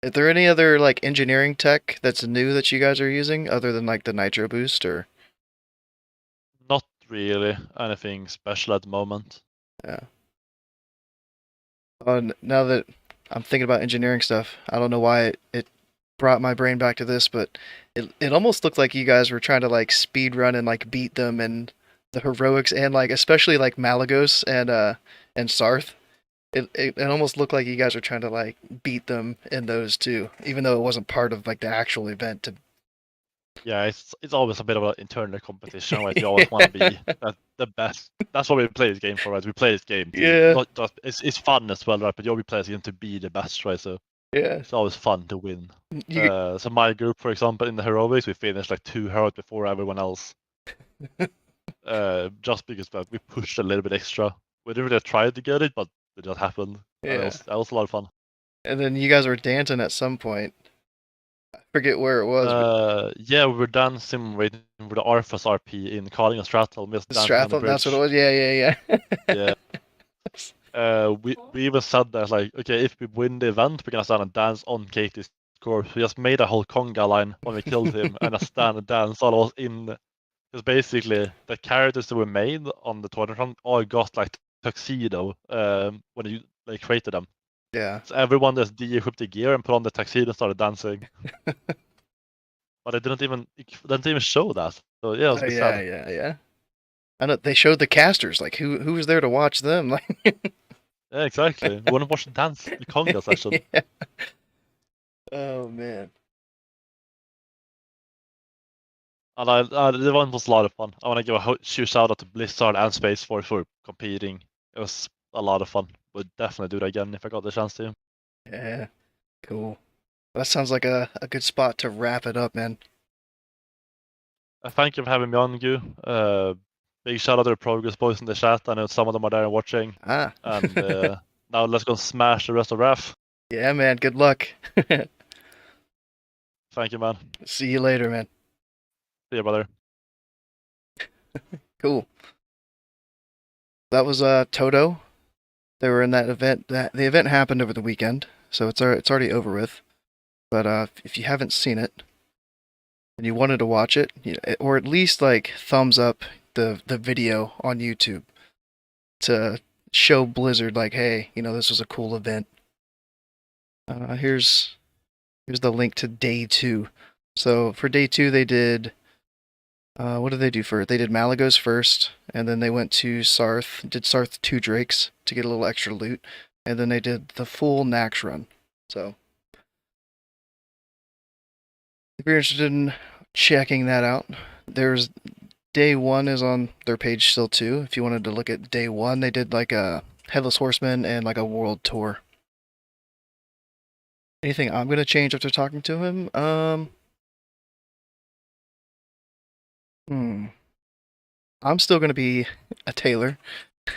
Is there any other like engineering tech that's new that you guys are using other than like the nitro boost or? Not really anything special at the moment. Yeah. Oh, now that I'm thinking about engineering stuff, I don't know why it brought my brain back to this, but it almost looked like you guys were trying to like speed run and like beat them and the heroics and like especially like Malagos and Sarth. It almost looked like you guys were trying to like beat them in those too, even though it wasn't part of like the actual event. To Yeah, it's always a bit of an internal competition, right? You always want to be the best. That's what we play this game for, right? We play this game to yeah, not just it's fun as well, right? But you always play this game to be the best, right? So yeah. it's always fun to win. You, So my group, for example, in the heroics, we finished like 2 heroics before everyone else. Just because we pushed a little bit extra. We didn't really try to get it, but it just happened, and yeah. that was a lot of fun. And then you guys were dancing at some point. I forget where it was, but Yeah, we were dancing waiting for the Arthas RP in Carling and Stratton. We was the dancing on the Strathlon, that's what it bridge. was. Yeah. Yeah. We even said that like, okay, if we win the event, we're gonna stand and dance on Katie's corpse. We just made a whole conga line when we killed him, and just stand and dance all of us in. Because basically the characters that were made on the tournament all got like tuxedo when you like created them. Yeah. So everyone just de-equipped the gear and put on the tuxedo and started dancing. But it didn't even show that. So yeah, it was a Oh bit yeah, sad. yeah. I know they showed the casters. Like who was there to watch them? Like Yeah, exactly. We want to watch the dance, the conga session. yeah. Oh man. And the one was a lot of fun. I want to give a huge shout out to Blizzard and Space Force for competing. It was a lot of fun would definitely do that again if I got the chance to. Yeah, cool. That sounds like a good spot to wrap it up, man. Thank you for having me on, Gu. Big shout out to the Progress boys in the chat. I know some of them are there watching. Ah. And now let's go smash the rest of RAF. Yeah, man. Good luck. Thank you, man. See you later, man. See you, brother. Cool. That was Toto. They were in that event. The event happened over the weekend, so it's already over with. But if you haven't seen it and you wanted to watch it, or at least like thumbs up the video on YouTube to show Blizzard like, hey, this was a cool event. Here's the link to day 2. So for day 2 they did. What did they do first? They did Malagos first, and then they went to Sarth, did Sarth 2 Drakes to get a little extra loot, and then they did the full Nax run. So, if you're interested in checking that out, there's day 1 is on their page still too. If you wanted to look at day 1, they did like a Headless Horseman and like a world tour. Anything I'm gonna change after talking to him? I'm still going to be a tailor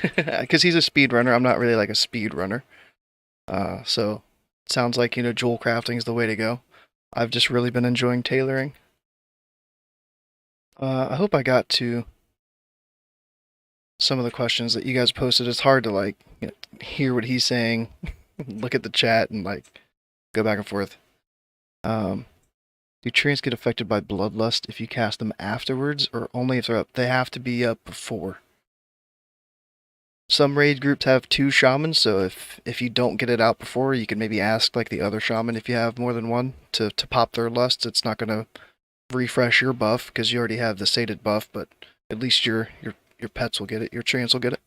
because he's a speedrunner. I'm not really like a speedrunner. So it sounds like, jewel crafting is the way to go. I've just really been enjoying tailoring. I hope I got to some of the questions that you guys posted. It's hard to like hear what he's saying, look at the chat, and like go back and forth. Do treants get affected by bloodlust if you cast them afterwards, or only if they're up? They have to be up before. Some raid groups have 2 shamans, so if you don't get it out before, you can maybe ask like the other shaman if you have more than one to pop their lust. It's not gonna refresh your buff because you already have the sated buff, but at least your pets will get it. Your treants will get it.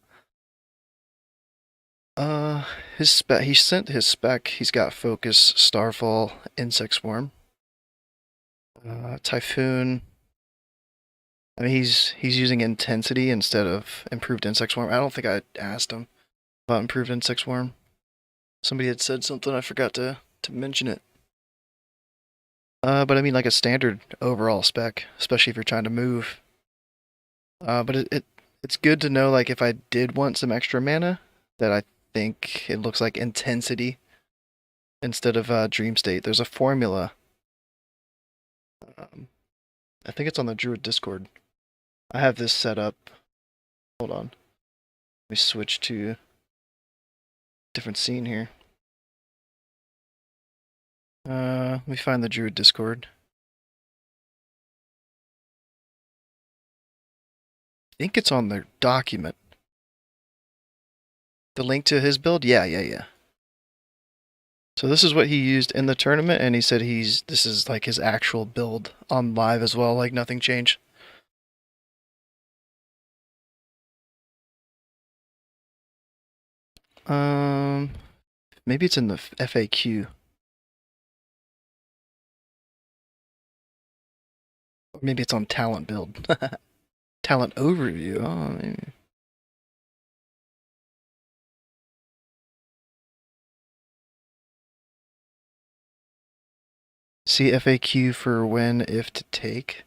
His spec. He sent his spec. He's got focus, starfall, insect swarm. Typhoon. I mean, he's using intensity instead of improved insect swarm. I don't think I asked him about improved insect swarm. Somebody had said something, I forgot to mention it. But I mean like a standard overall spec, especially if you're trying to move. But it's good to know like if I did want some extra mana, that I think it looks like intensity instead of dream state. There's a formula. I think it's on the Druid Discord. I have this set up. Hold on. Let me switch to different scene here. Let me find the Druid Discord. I think it's on their document. The link to his build? Yeah. So this is what he used in the tournament, and he said this is like his actual build on live as well, like nothing changed. Maybe it's in the FAQ. Or maybe it's on talent build. Talent overview. Oh, maybe. See FAQ for when, if to take.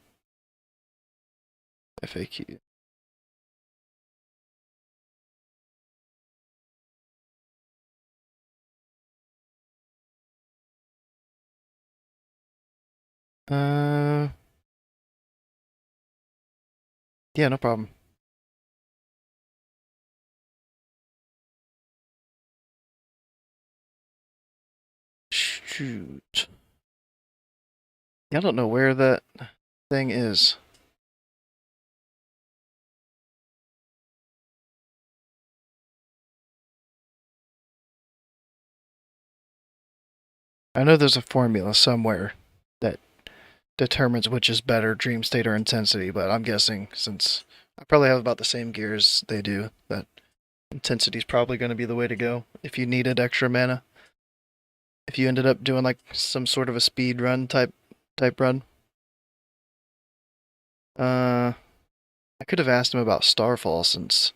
FAQ. Yeah, no problem. Shoot. Yeah, I don't know where that thing is. I know there's a formula somewhere that determines which is better, dream state or intensity, but I'm guessing since I probably have about the same gear as they do, that intensity is probably going to be the way to go if you needed extra mana. If you ended up doing like some sort of a speed run type run. I could have asked him about Starfall since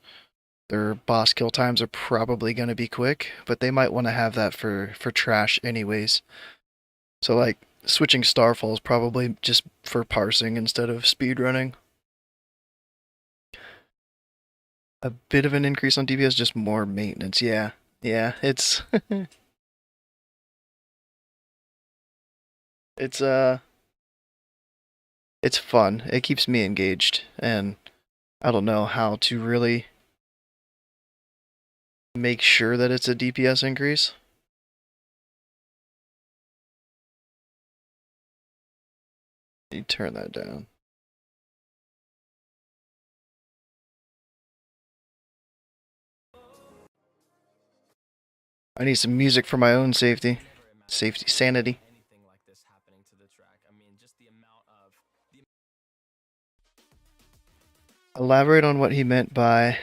their boss kill times are probably going to be quick, but they might want to have that for trash anyways. So like switching Starfall is probably just for parsing instead of speedrunning. A bit of an increase on DPS, just more maintenance. Yeah, it's it's it's fun. It keeps me engaged, and I don't know how to really make sure that it's a DPS increase. You turn that down. I need some music for my own safety. Sanity. Elaborate on what he meant by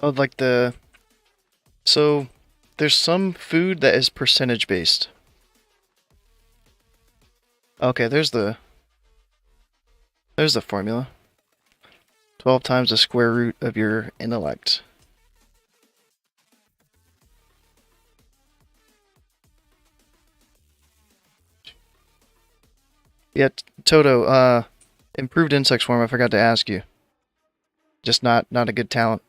like so there's some food that is percentage based. Okay, there's the formula. 12 times the square root of your intellect. Yeah, Toto, improved insect swarm, I forgot to ask you. Just not a good talent.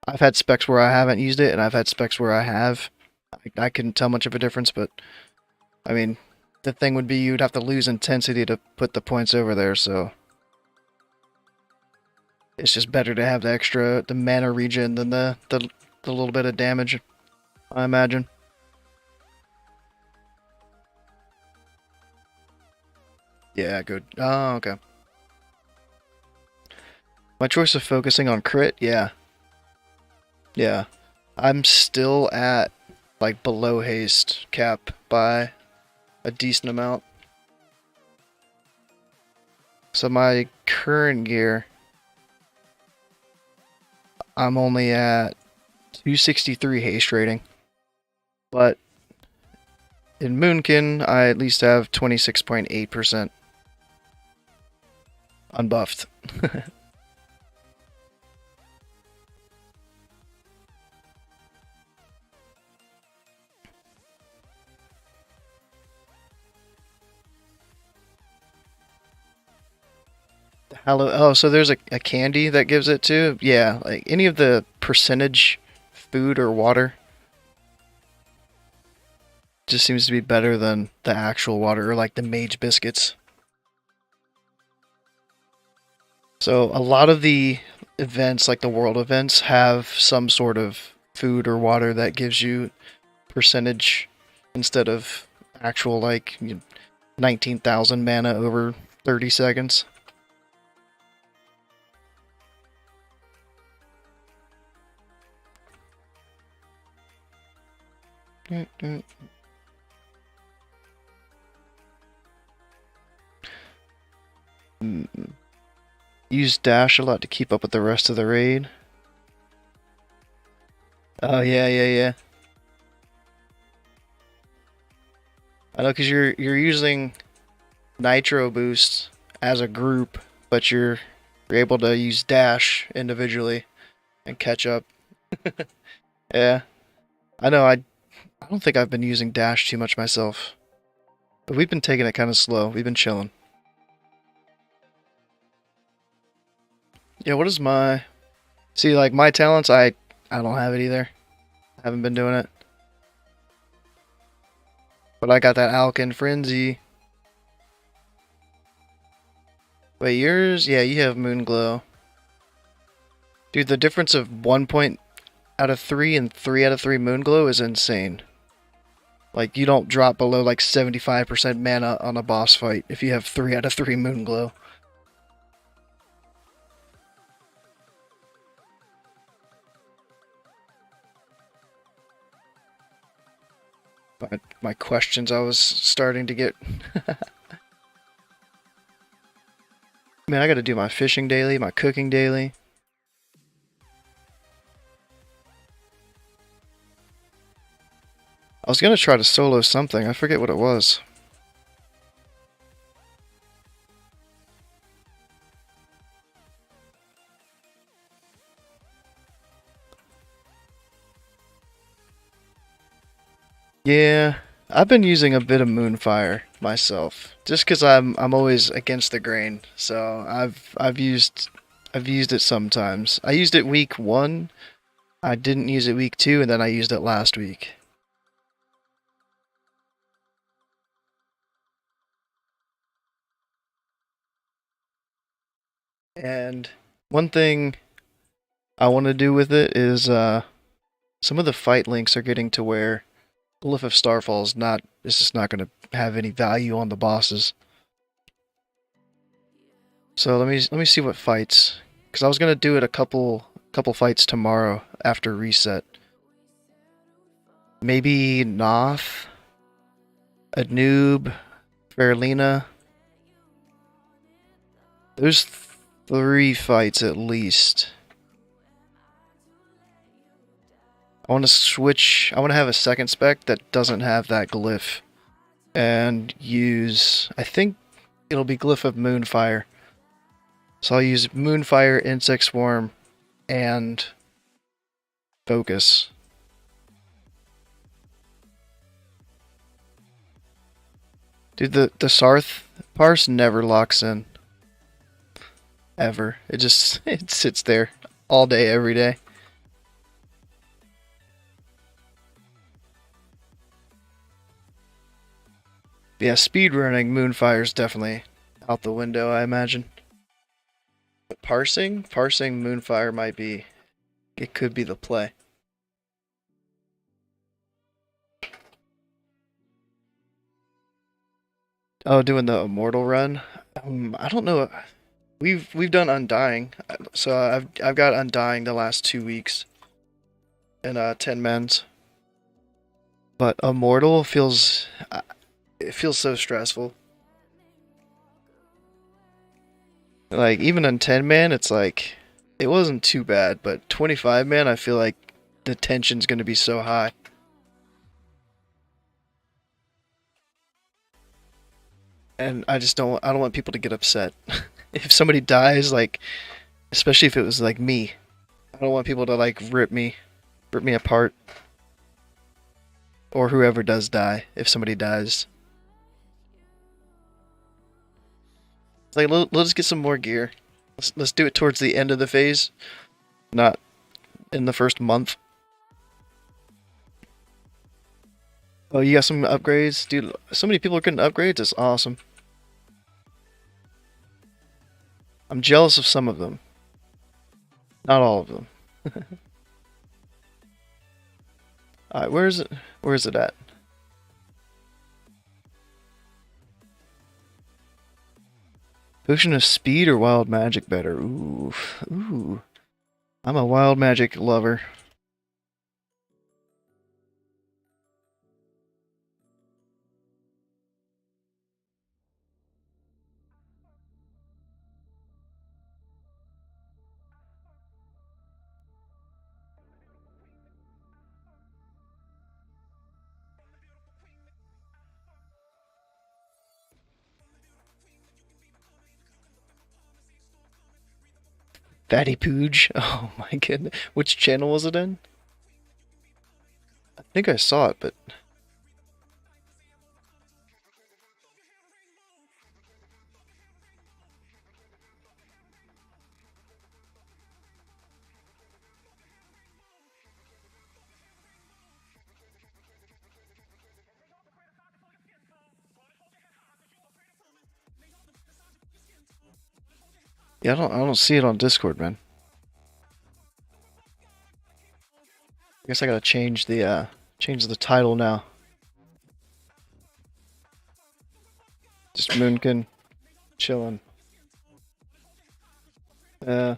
I've had specs where I haven't used it, and I've had specs where I have. I couldn't tell much of a difference, but I mean, the thing would be you'd have to lose intensity to put the points over there, so it's just better to have the mana regen than the little bit of damage, I imagine. Yeah, good. Oh, okay. My choice of focusing on crit, yeah. Yeah. I'm still at, like, below haste cap by a decent amount. So my current gear, I'm only at 263 haste rating. But in Moonkin, I at least have 26.8% unbuffed. Oh, so there's a candy that gives it too? Yeah, like any of the percentage food or water just seems to be better than the actual water, or like the mage biscuits. So a lot of the events, like the world events, have some sort of food or water that gives you percentage instead of actual, like, 19,000 mana over 30 seconds. Use dash a lot to keep up with the rest of the raid. Oh yeah. I know, because you're using nitro boost as a group, but you're able to use dash individually and catch up. Yeah, I know. I don't think I've been using dash too much myself, but we've been taking it kind of slow. We've been chilling. Yeah, what is my... See, like, my talents, I don't have it either. I haven't been doing it. But I got that Alkin Frenzy. Wait, yours? Yeah, you have Moonglow. Dude, the difference of 1 point out of 3 and 3 out of 3 Moonglow is insane. Like, you don't drop below, like, 75% mana on a boss fight if you have 3 out of 3 Moonglow. But my questions I was starting to get... Man, I gotta do my fishing daily, my cooking daily. I was gonna try to solo something, I forget what it was. Yeah, I've been using a bit of Moonfire myself, just because I'm always against the grain. So I've used it sometimes. I used it week 1. I didn't use it week 2, and then I used it last week. And one thing I want to do with it is some of the fight links are getting to where Glyph of Starfall is just not going to have any value on the bosses. So let me see what fights, because I was gonna do it a couple fights tomorrow after reset. Maybe Noth, a noob, Fairlina. There's 3 fights at least. I want to switch. I want to have a second spec that doesn't have that glyph, and use. I think it'll be Glyph of Moonfire. So I'll use Moonfire, Insect Swarm, and Focus. Dude, the Sarth parse never locks in. Ever. It just it sits there all day, every day. Yeah, speedrunning Moonfire's definitely out the window, I imagine. But parsing Moonfire might be, it could be the play. Oh, doing the Immortal run? I don't know. We've done Undying, so I've got Undying the last 2 weeks in 10 men's. But Immortal feels, it feels so stressful. Like even in 10 man, it's like it wasn't too bad, but 25 man, I feel like the tension's gonna be so high. And I don't want people to get upset. If somebody dies, like, especially if it was like me, I don't want people to like rip me apart, or whoever does die. If somebody dies, it's like let's get some more gear. Let's do it towards the end of the phase, not in the first month. Oh, you got some upgrades, dude. So many people are getting upgrades. It's awesome. I'm jealous of some of them, not all of them. Alright, where is it? Where is it at? Potion of speed or wild magic better? Ooh, ooh. I'm a wild magic lover. Fatty Pooge. Oh my goodness. Which channel was it in? I think I saw it, but yeah, I don't see it on Discord, man. I guess I gotta change the title now. Just Moonkin, chillin'. Uh,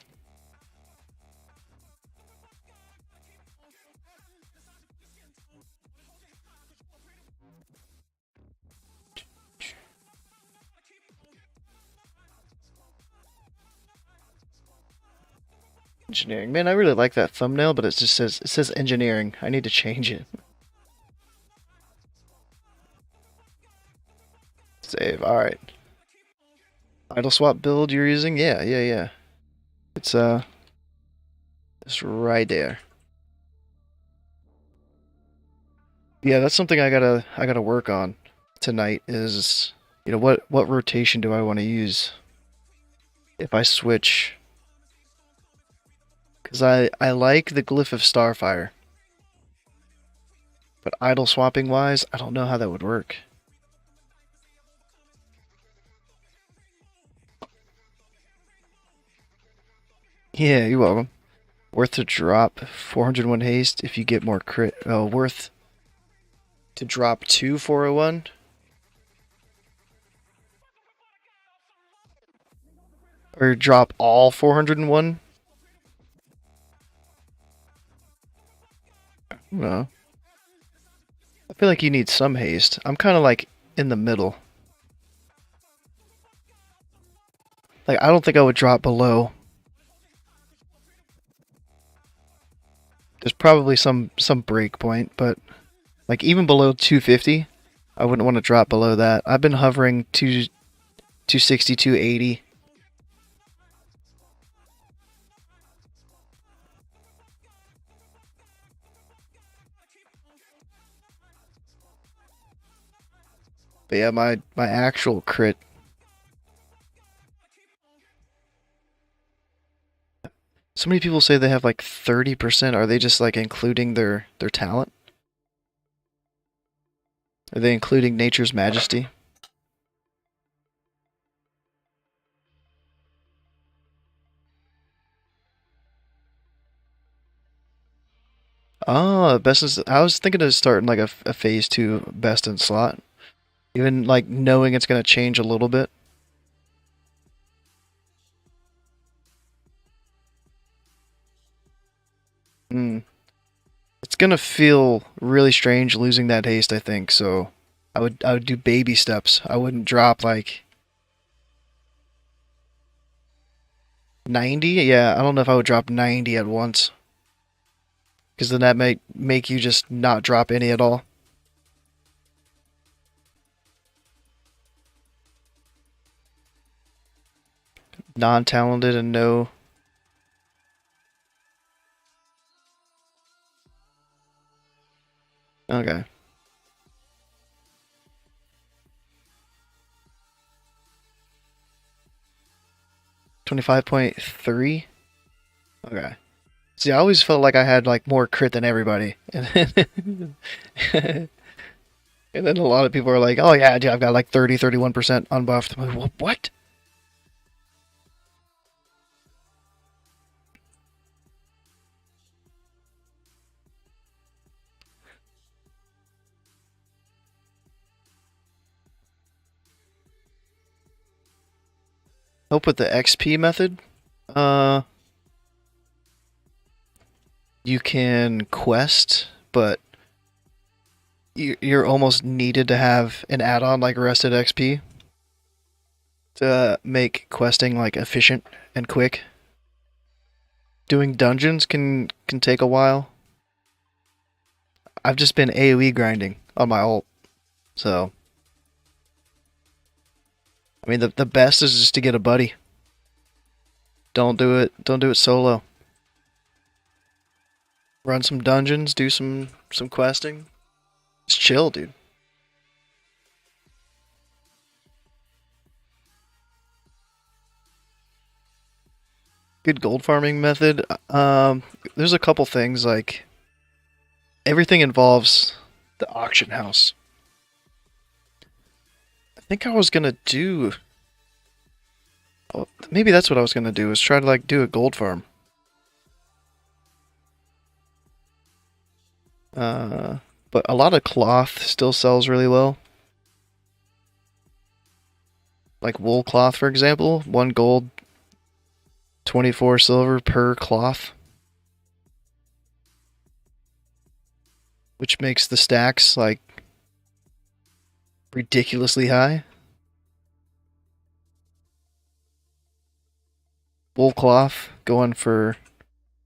engineering. Man, I really like that thumbnail, but it says engineering. I need to change it. Save. All right. Idle swap build you're using? Yeah, yeah, yeah. It's right there. Yeah, that's something I gotta work on tonight. Is what rotation do I want to use if I switch? Because I like the Glyph of Starfire, but idle swapping wise, I don't know how that would work. Yeah, you're welcome. Worth to drop 401 haste if you get more crit. Oh, worth to drop 2 401. Or drop all 401? No. I feel like you need some haste. I'm kind of like in the middle. Like, I don't think I would drop below. There's probably some break point, but like even below 250, I wouldn't want to drop below that. I've been hovering 260, 280. But yeah, my actual crit. So many people say they have like 30%. Are they just like including their talent? Are they including nature's majesty? Oh, best is. I was thinking of starting like a phase two best in slot, even like knowing it's gonna change a little bit. Hmm. It's gonna feel really strange losing that haste, I think. So I would do baby steps. I wouldn't drop like 90. Yeah, I don't know if I would drop 90 at once, because then that might make you just not drop any at all. Non-talented and no. Okay. 25.3. Okay. See, I always felt like I had like more crit than everybody, and then, and then a lot of people are like, "Oh yeah, dude, I've got like 30, 31% unbuffed." I'm like, what? Hope with the XP method, uh, you can quest, but you're almost needed to have an add-on like Arrested XP to make questing like efficient and quick. Doing dungeons can take a while. I've just been AoE grinding on my ult, so I mean the best is just to get a buddy. Don't do it solo. Run some dungeons, do some questing. Just chill, dude. Good gold farming method. There's a couple things like everything involves the auction house. I think I was gonna do. Oh, maybe that's what I was gonna do. Is try to like do a gold farm. But a lot of cloth still sells really well. Like wool cloth, for example, 1 gold, 24 silver per cloth, which makes the stacks like ridiculously high. Wool cloth going for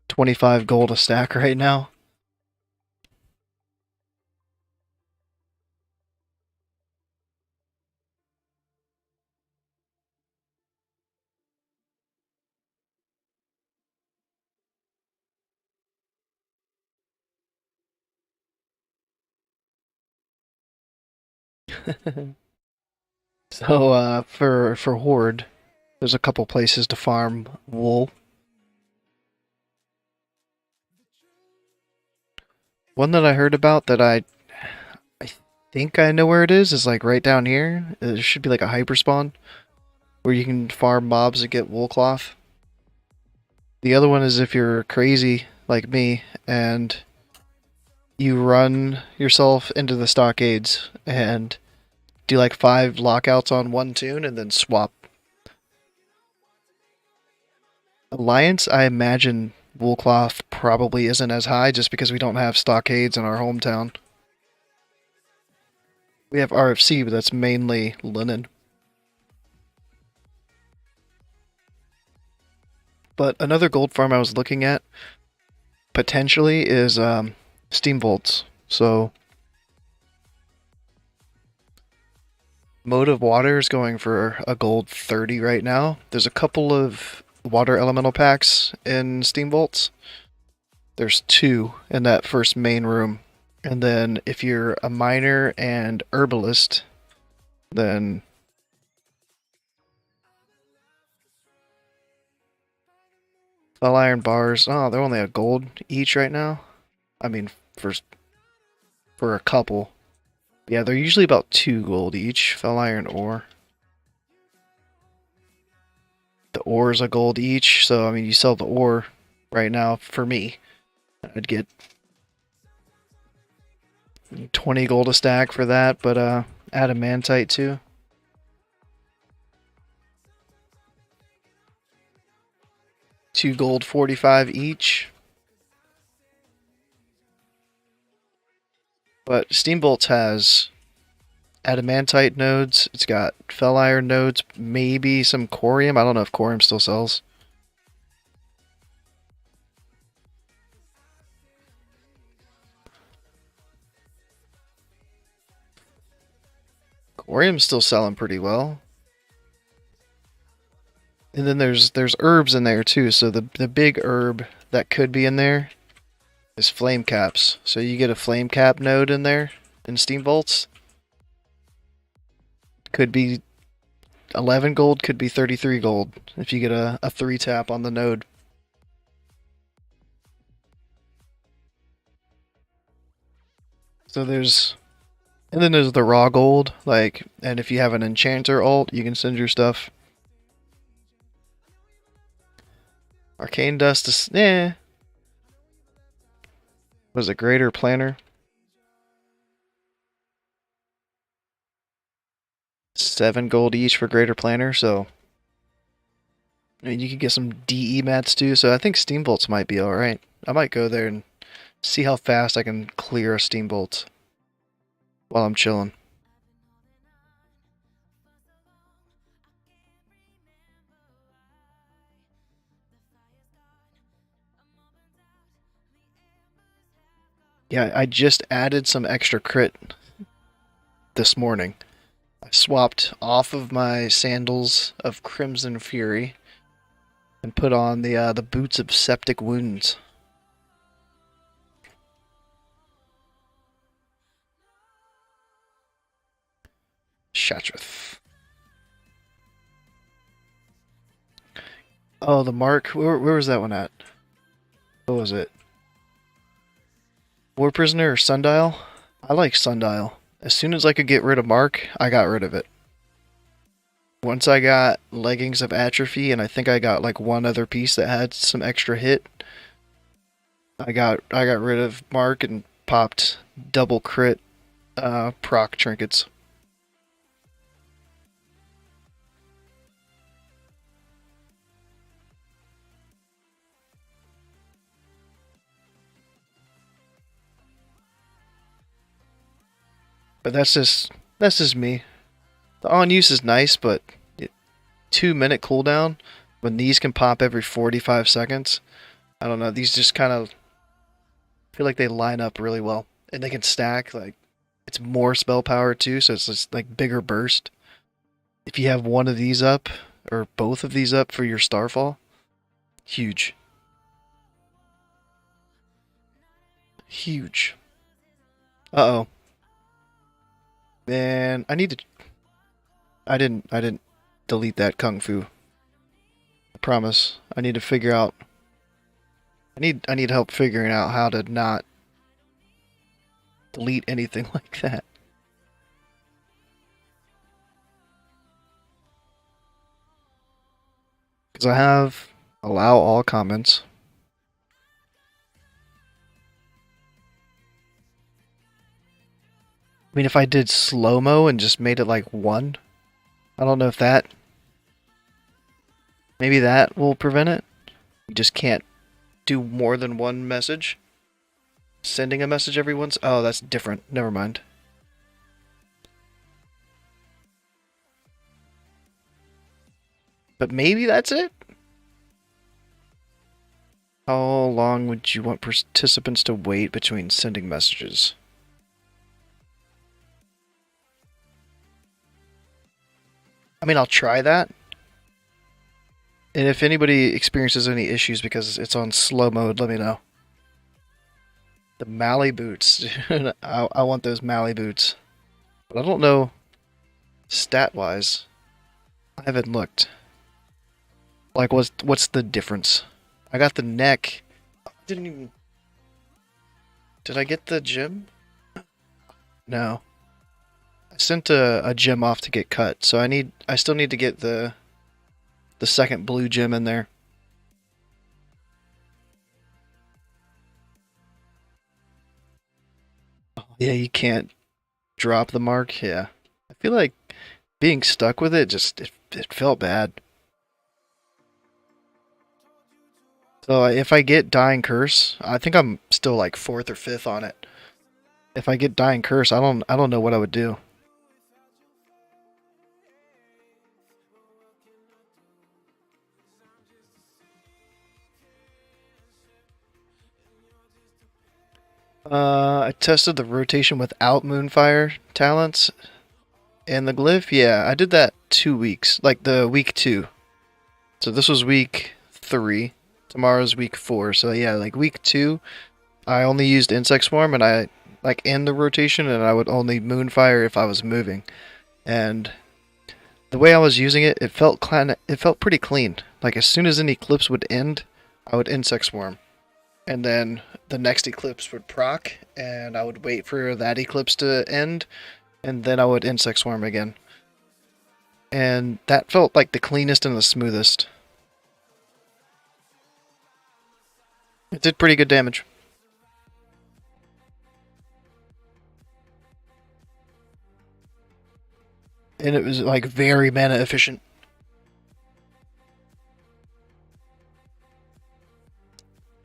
25 gold a stack right now. So for Horde, there's a couple places to farm wool. One that I heard about that I think I know where it is like right down here. There should be like a hyper spawn where you can farm mobs and get wool cloth. The other one is if you're crazy like me and you run yourself into the stockades and do like 5 lockouts on one tune and then swap. Alliance, I imagine wool cloth probably isn't as high just because we don't have stockades in our hometown. We have RFC, but that's mainly linen. But another gold farm I was looking at potentially is steam bolts. So Mode of Water is going for a gold 30 right now. There's a couple of water elemental packs in steam bolts. There's 2 in that first main room. And then if you're a miner and herbalist, then fell iron bars. Oh, they're only a gold each right now. I mean, for a couple. Yeah, they're usually about 2 gold each. Fell iron ore. The ore is a gold each, so I mean, you sell the ore right now for me. I'd get 20 gold a stack for that, but adamantite too. Two gold 45 each. But Steambolts has adamantite nodes. It's got fell iron nodes, maybe some corium. I don't know if corium still sells. Corium's still selling pretty well. And then there's herbs in there too. So the big herb that could be in there is flame caps. So you get a flame cap node in there in Steambolts. Could be 11 gold, could be 33 gold if you get a 3 tap on the node. So and then there's the raw gold, and if you have an enchanter ult, you can send your stuff. Arcane dust is, Was it greater planner? 7 gold each for greater planner, so I mean you could get some DE mats too, so I think Steambolts might be alright. I might go there and see how fast I can clear a Steambolt while I'm chilling. Yeah, I just added some extra crit this morning. I swapped off of my sandals of Crimson Fury and put on the boots of Septic Wounds. Shatrith. Oh, the mark. Where was that one at? What was it? War Prisoner or Sundial? I like Sundial. As soon as I could get rid of Mark, I got rid of it. Once I got Leggings of Atrophy, and I think I got like one other piece that had some extra hit, I got rid of Mark and popped double crit proc trinkets. But that's just me. The on use is nice, but 2-minute cooldown when these can pop every 45 seconds. I don't know. These just kind of feel like they line up really well, and they can stack. Like it's more spell power too, so it's just like bigger burst. If you have one of these up or both of these up for your Starfall, huge, huge. Uh oh. Man, I need to. I didn't delete that kung fu. I promise. I need to figure out. I need help figuring out how to not delete anything like that. Because I have allow all comments. I mean, if I did slow-mo and just made it like 1, I don't know if that... Maybe that will prevent it. You just can't do more than one message. Sending a message every once... Oh, that's different. Never mind. But maybe that's it? How long would you want participants to wait between sending messages? I mean, I'll try that. And if anybody experiences any issues because it's on slow mode, let me know. The Mally boots. I want those Mally boots. But I don't know stat-wise. I haven't looked. Like, what's the difference? I got the neck. I didn't even... Did I get the gem? No. I sent a gem off to get cut, so I still need to get the second blue gem in there. Oh, yeah, you can't drop the mark. Yeah. I feel like being stuck with it it felt bad. So if I get Dying Curse, I think I'm still like 4th or 5th on it. If I get Dying Curse, I don't know what I would do. I tested the rotation without Moonfire talents and the glyph. Yeah, I did that 2 weeks, like the week 2. So this was week 3. Tomorrow's week 4. So yeah, like week 2, I only used Insect Swarm and I like end the rotation, and I would only Moonfire if I was moving. And the way I was using it, it felt pretty clean. Like as soon as an eclipse would end, I would Insect Swarm. And then the next eclipse would proc, and I would wait for that eclipse to end, and then I would Insect Swarm again. And that felt like the cleanest and the smoothest. It did pretty good damage. And it was like very mana efficient.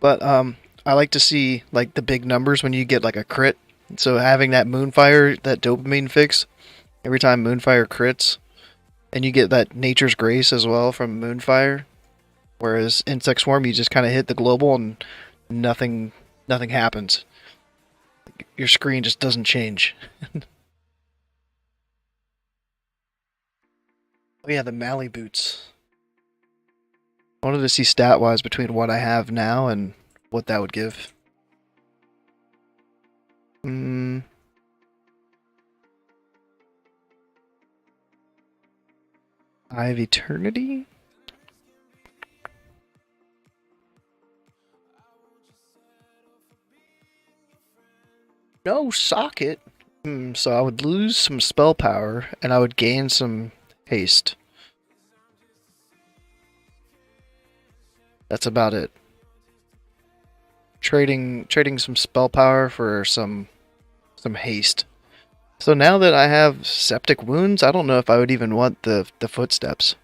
But I like to see like the big numbers when you get like a crit. So having that Moonfire, that dopamine fix, every time Moonfire crits, and you get that Nature's Grace as well from Moonfire. Whereas Insect Swarm, you just kind of hit the global and nothing happens. Your screen just doesn't change. Oh yeah, the Mally boots. I wanted to see stat-wise between what I have now and what that would give. Eye of Eternity? No socket. So I would lose some spell power and I would gain some haste. That's about it. Trading some spell power for some haste. So now that I have septic wounds, I don't know if I would even want the footsteps.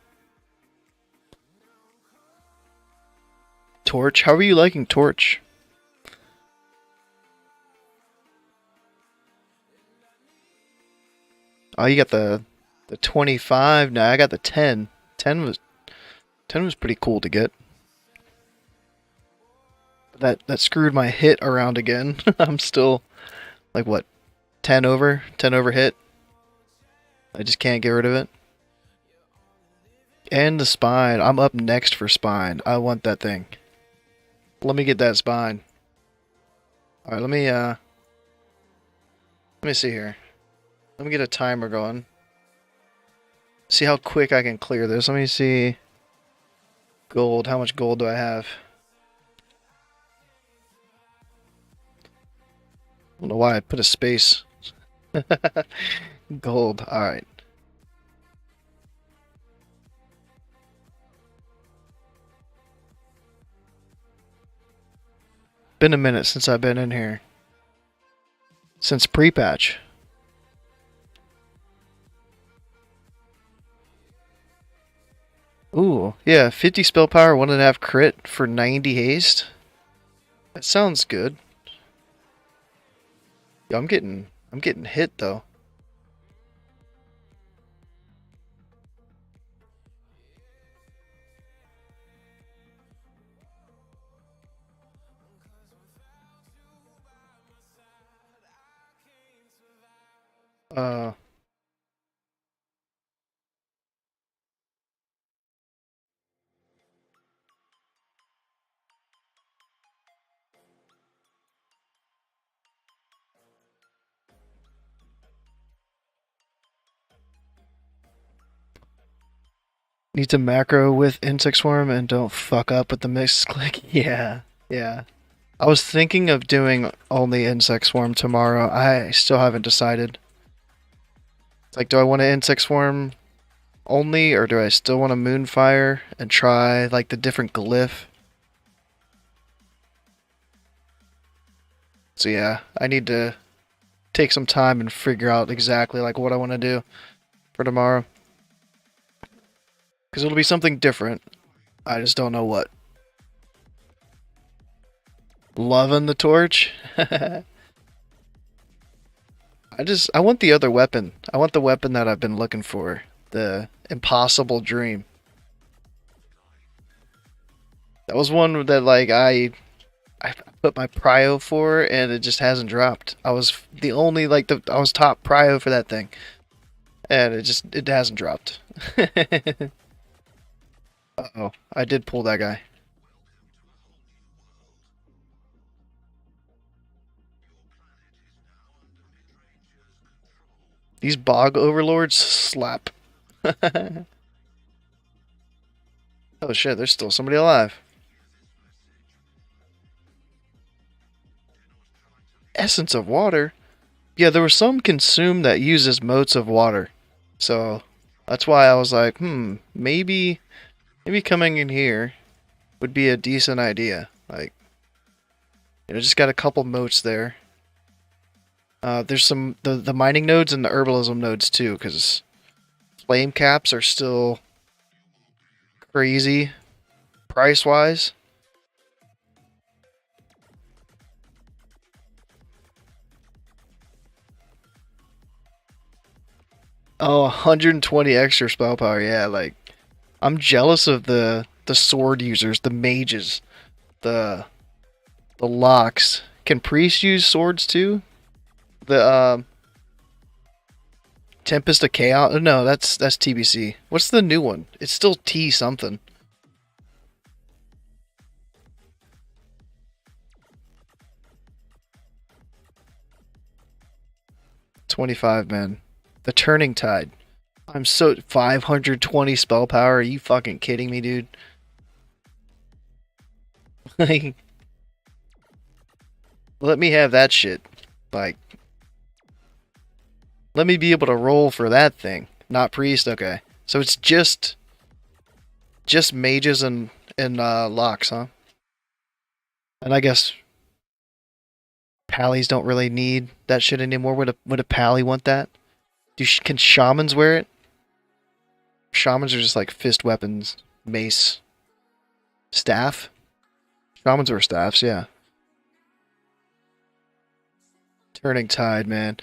Torch? How are you liking Torch? Oh, you got the 25. No, I got the 10. 10 was pretty cool to get. That screwed my hit around again. I'm still like what? 10 over hit. I just can't get rid of it. And the spine. I'm up next for spine. I want that thing. Let me get that spine. Alright, let me see here. Let me get a timer going. See how quick I can clear this. Let me see. Gold. How much gold do I have? I don't know why I put a space. Gold. Alright. Been a minute since I've been in here. Since pre-patch. Ooh, yeah, 50 spell power, 1.5 crit for 90 haste. That sounds good. Yo, I'm getting hit though. Uh Need to macro with insect swarm and don't fuck up with the mix click. Yeah, yeah. I was thinking of doing only insect swarm tomorrow. I still haven't decided. It's like, do I want to insect swarm only, or do I still want to moonfire and try like the different glyph? So yeah, I need to take some time and figure out exactly like what I want to do for tomorrow. Because it'll be something different. I just don't know what. Loving the torch. I want the other weapon. I want the weapon that I've been looking for. The impossible dream. That was one that like I put my prio for and it just hasn't dropped. I was the only like I was top prio for that thing. And it hasn't dropped. Uh-oh. I did pull that guy. These bog overlords slap. Oh shit, there's still somebody alive. Essence of water? Yeah, there was some consume that uses motes of water. So that's why I was like, maybe coming in here would be a decent idea. Like, just got a couple motes there. There's some the mining nodes and the herbalism nodes too, because flame caps are still crazy price wise. Oh, 120 extra spell power. Yeah, like I'm jealous of the sword users, the mages, the locks. Can priests use swords too? The Tempest of Chaos. No, that's TBC. What's the new one? It's still T something. $25, man. The Turning Tide. I'm so 520 spell power. Are you fucking kidding me, dude? Like, let me have that shit. Like, let me be able to roll for that thing. Not priest. Okay, so it's just mages and locks, huh? And I guess pallies don't really need that shit anymore. Would a pally want that? Can shamans wear it? Shamans are just like fist weapons, mace, staff. Shamans wear staffs, yeah. Turning Tide, man.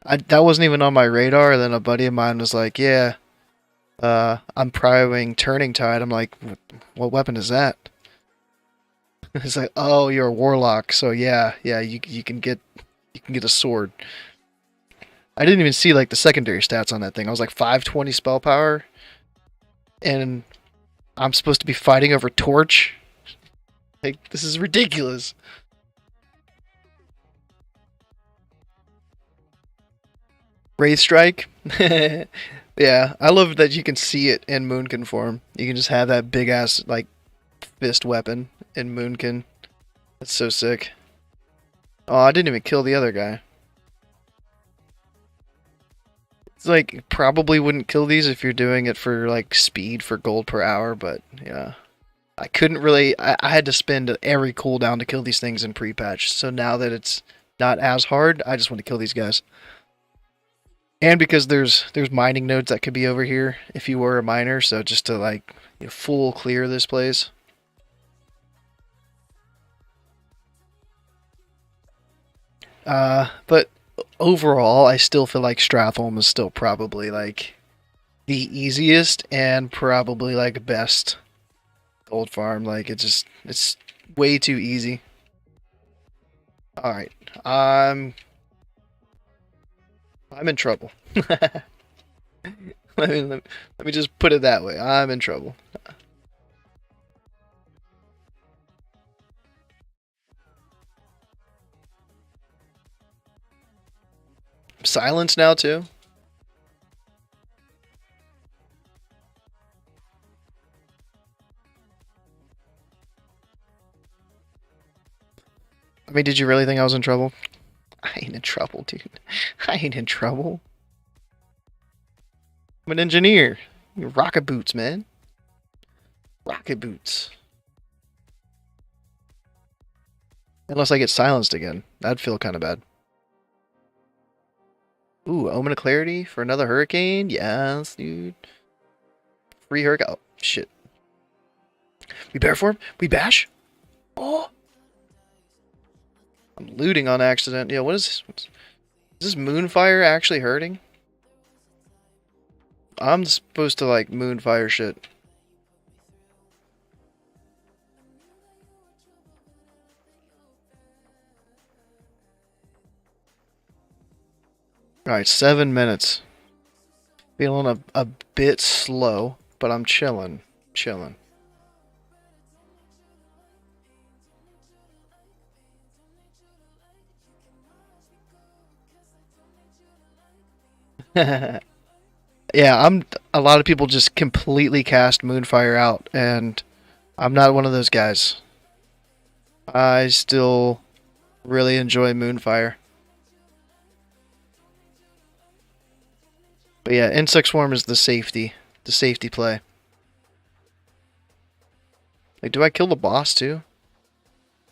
That wasn't even on my radar. And then a buddy of mine was like, "Yeah, I'm prioing Turning Tide." I'm like, "What weapon is that?" It's like, "Oh, you're a warlock, so yeah, you can get a sword." I didn't even see like the secondary stats on that thing. I was like 520 spell power, and I'm supposed to be fighting over torch. Like, this is ridiculous. Wraith Strike. Yeah, I love that you can see it in Moonkin form. You can just have that big ass like fist weapon in Moonkin. That's so sick. Oh, I didn't even kill the other guy. It's like probably wouldn't kill these if you're doing it for like speed for gold per hour, but yeah. I couldn't really I had to spend every cooldown to kill these things in pre-patch. So now that it's not as hard, I just want to kill these guys. And because there's mining nodes that could be over here if you were a miner, so just to like full clear this place. But overall, I still feel like Stratholm is still probably like the easiest and probably like best gold farm. Like it's way too easy. All right, I'm in trouble. let me just put it that way. I'm in trouble. Silence now too. I mean, did you really think I was in trouble? I ain't in trouble, dude. I ain't in trouble. I'm an engineer. Rocket boots, man. Rocket boots. Unless I get silenced again. That'd feel kind of bad. Ooh, Omen of Clarity for another Hurricane? Yes, dude. Free Hurricane. Oh, shit. We bear form? We bash? Oh! I'm looting on accident. Yeah, what is this? Is this Moonfire actually hurting? I'm supposed to like Moonfire shit. Alright, 7 minutes. Feeling a bit slow, but I'm chilling. Chilling. Yeah, a lot of people just completely cast Moonfire out, and I'm not one of those guys. I still really enjoy Moonfire. But yeah, Insect Swarm is the safety play. Like, do I kill the boss too?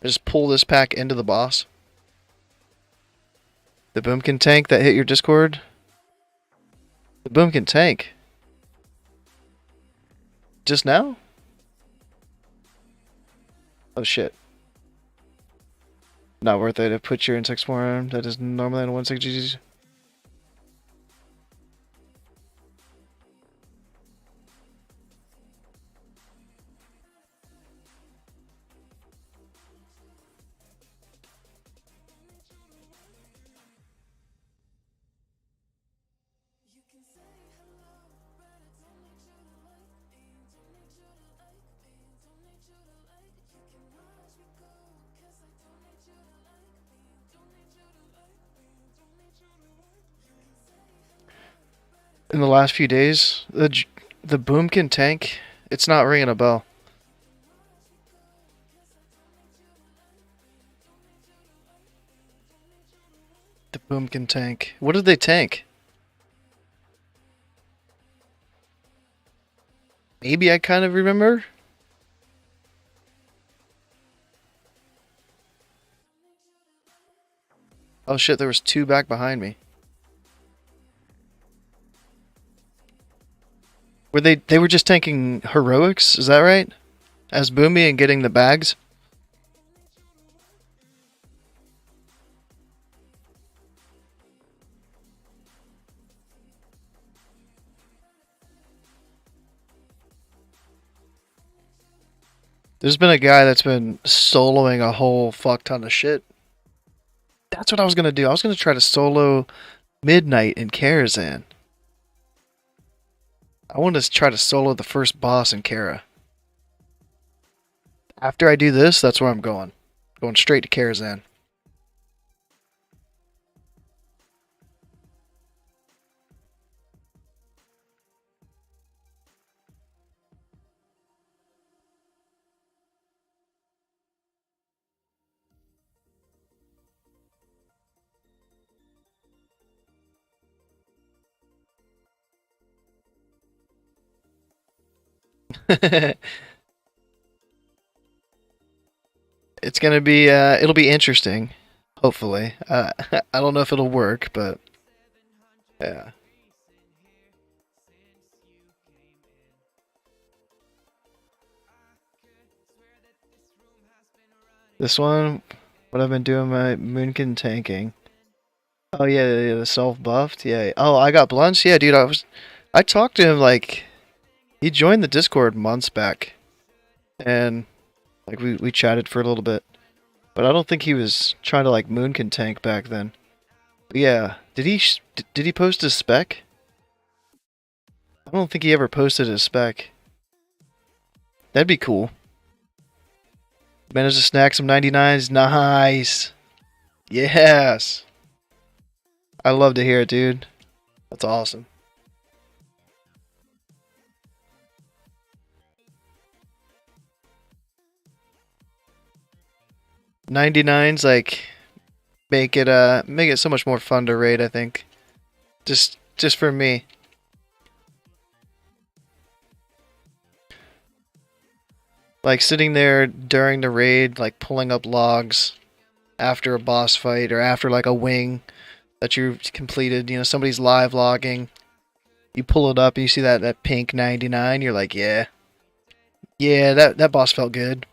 I just pull this pack into the boss? The Boomkin tank that hit your Discord? The Boomkin tank? Just now? Oh shit. Not worth it to put your Insect Swarm that is normally on 1/6 GG's. In the last few days, the Boomkin tank, it's not ringing a bell. The Boomkin tank. What did they tank? Maybe I kind of remember. Oh shit, there was 2 back behind me. Were they were just tanking heroics, is that right? As Boomy and getting the bags? There's been a guy that's been soloing a whole fuck ton of shit. That's what I was gonna do. I was gonna try to solo Midnight in Karazhan. I want to try to solo the first boss in Kara. After I do this, that's where I'm going. Going straight to Karazhan. It's gonna be it'll be interesting. Hopefully, I don't know if it'll work, but yeah. This one, what I've been doing my Moonkin tanking. Oh yeah, the self buffed. Yeah. Oh, I got blunts. Yeah, dude. I talked to him like he joined the Discord months back, and like we chatted for a little bit. But I don't think he was trying to like Moonkin tank back then. But yeah, did he post his spec? I don't think he ever posted his spec. That'd be cool. Managed to snack some 99s. Nice. Yes. I love to hear it, dude. That's awesome. 99s like make it so much more fun to raid, I think. Just for me. Like sitting there during the raid, like pulling up logs after a boss fight or after like a wing that you've completed, somebody's live logging. You pull it up and you see that pink 99, you're like, yeah. Yeah, that boss felt good.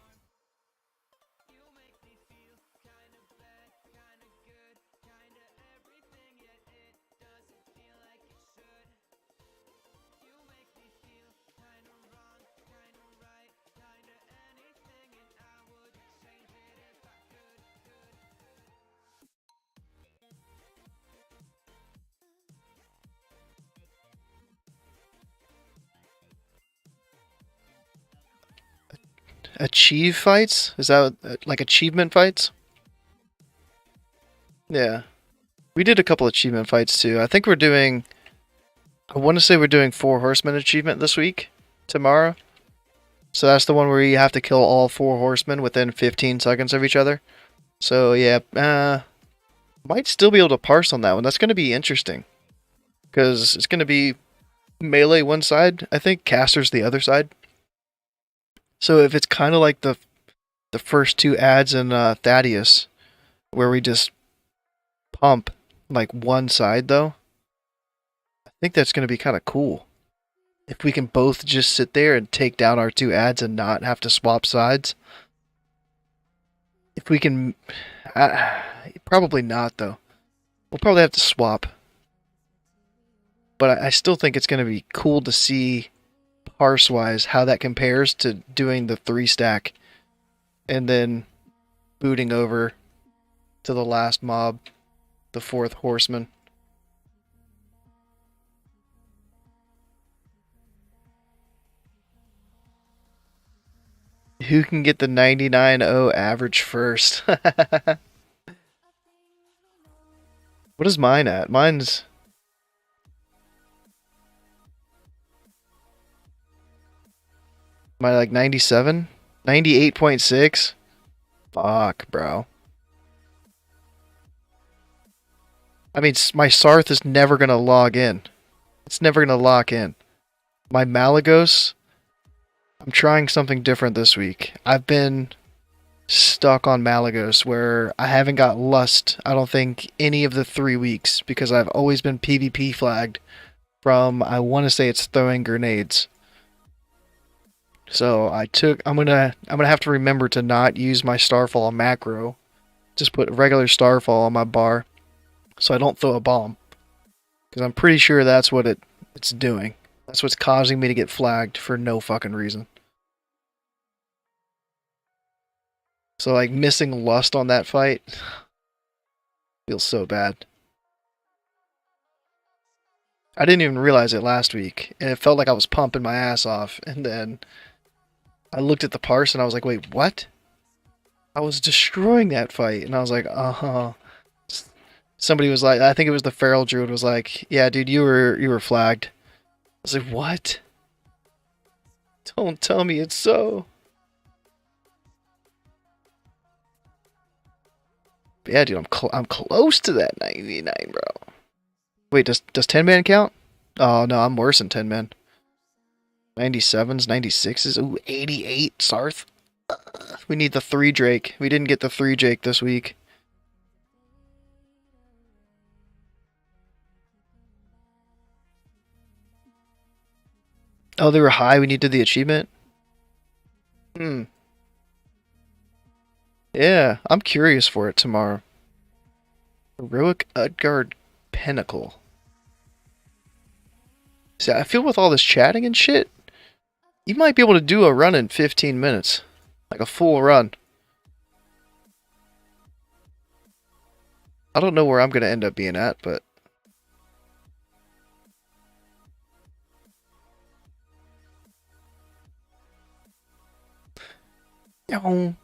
Achieve fights? Is that like achievement fights? Yeah. We did a couple achievement fights too. I want to say we're doing 4 horsemen achievement this week, tomorrow. So that's the one where you have to kill all 4 horsemen within 15 seconds of each other. So yeah, might still be able to parse on that one. That's going to be interesting. Because it's going to be melee one side, I think, casters the other side. So if it's kind of like the first 2 ads in Thaddeus, where we just pump like one side though, I think that's going to be kind of cool. If we can both just sit there and take down our 2 ads and not have to swap sides. If we can, probably not though. We'll probably have to swap. But I still think it's going to be cool to see parse-wise how that compares to doing the 3 stack and then booting over to the last mob, the 4th horseman. Who can get the 99.0 average first? What is mine at? Mine's... Am I like 97? 98.6? Fuck, bro. I mean, my Sarth is never going to log in. It's never going to lock in. My Malagos, I'm trying something different this week. I've been stuck on Malagos where I haven't got Lust, I don't think, any of the 3 weeks because I've always been PvP flagged from, I want to say it's throwing grenades. So I'm gonna have to remember to not use my Starfall macro. Just put regular Starfall on my bar so I don't throw a bomb. Because I'm pretty sure that's what it's doing. That's what's causing me to get flagged for no fucking reason. So like missing Lust on that fight feels so bad. I didn't even realize it last week, and it felt like I was pumping my ass off, and then I looked at the parse and I was like, wait, what? I was destroying that fight, and I was like, uh-huh. Somebody was like, I think it was the Feral Druid was like, yeah, dude, you were flagged. I was like, what? Don't tell me it's so. But yeah, dude, I'm close to that 99, bro. Wait, does 10 man count? Oh no, I'm worse than 10 man. 97s, 96s. Ooh, 88 Sarth. We need the 3 Drake. We didn't get the 3 Drake this week. Oh, they were high when you did the achievement? Hmm. Yeah, I'm curious for it tomorrow. Heroic Utgard Pinnacle. See, I feel with all this chatting and shit, you might be able to do a run in 15 minutes. Like a full run. I don't know where I'm going to end up being at, but... Yo.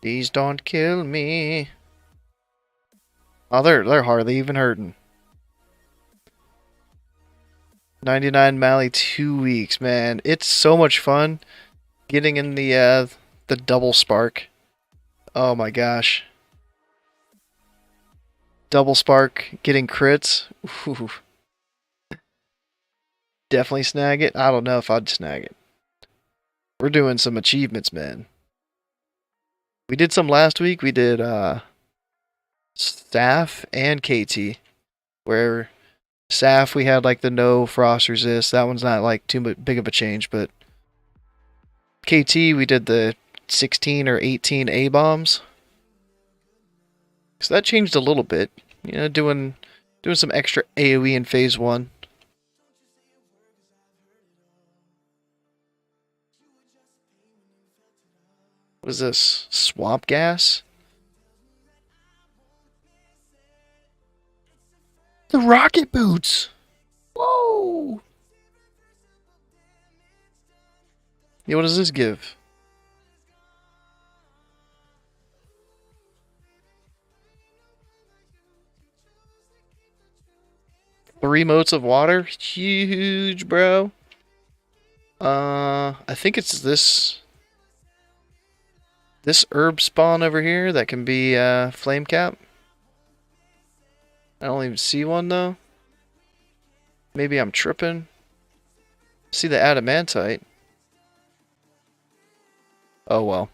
Please don't kill me. Oh, they're hardly even hurting. 99 Mally 2 weeks, man. It's so much fun getting in the double spark. Oh my gosh. Double spark, getting crits. Ooh. Definitely snag it. I don't know if I'd snag it. We're doing some achievements, man. We did some last week. We did Staff and KT. Where Staff we had like the no frost resist. That one's not like too big of a change, but KT we did the 16 or 18 A bombs. So that changed a little bit. You know, doing some extra AoE in phase 1. What is this? Swamp gas? The rocket boots! Whoa! Yeah, what does this give? Three motes of water? Huge, bro. I think it's this herb spawn over here that can be flame cap. I don't even see one though. Maybe I'm tripping. See the adamantite. Oh well.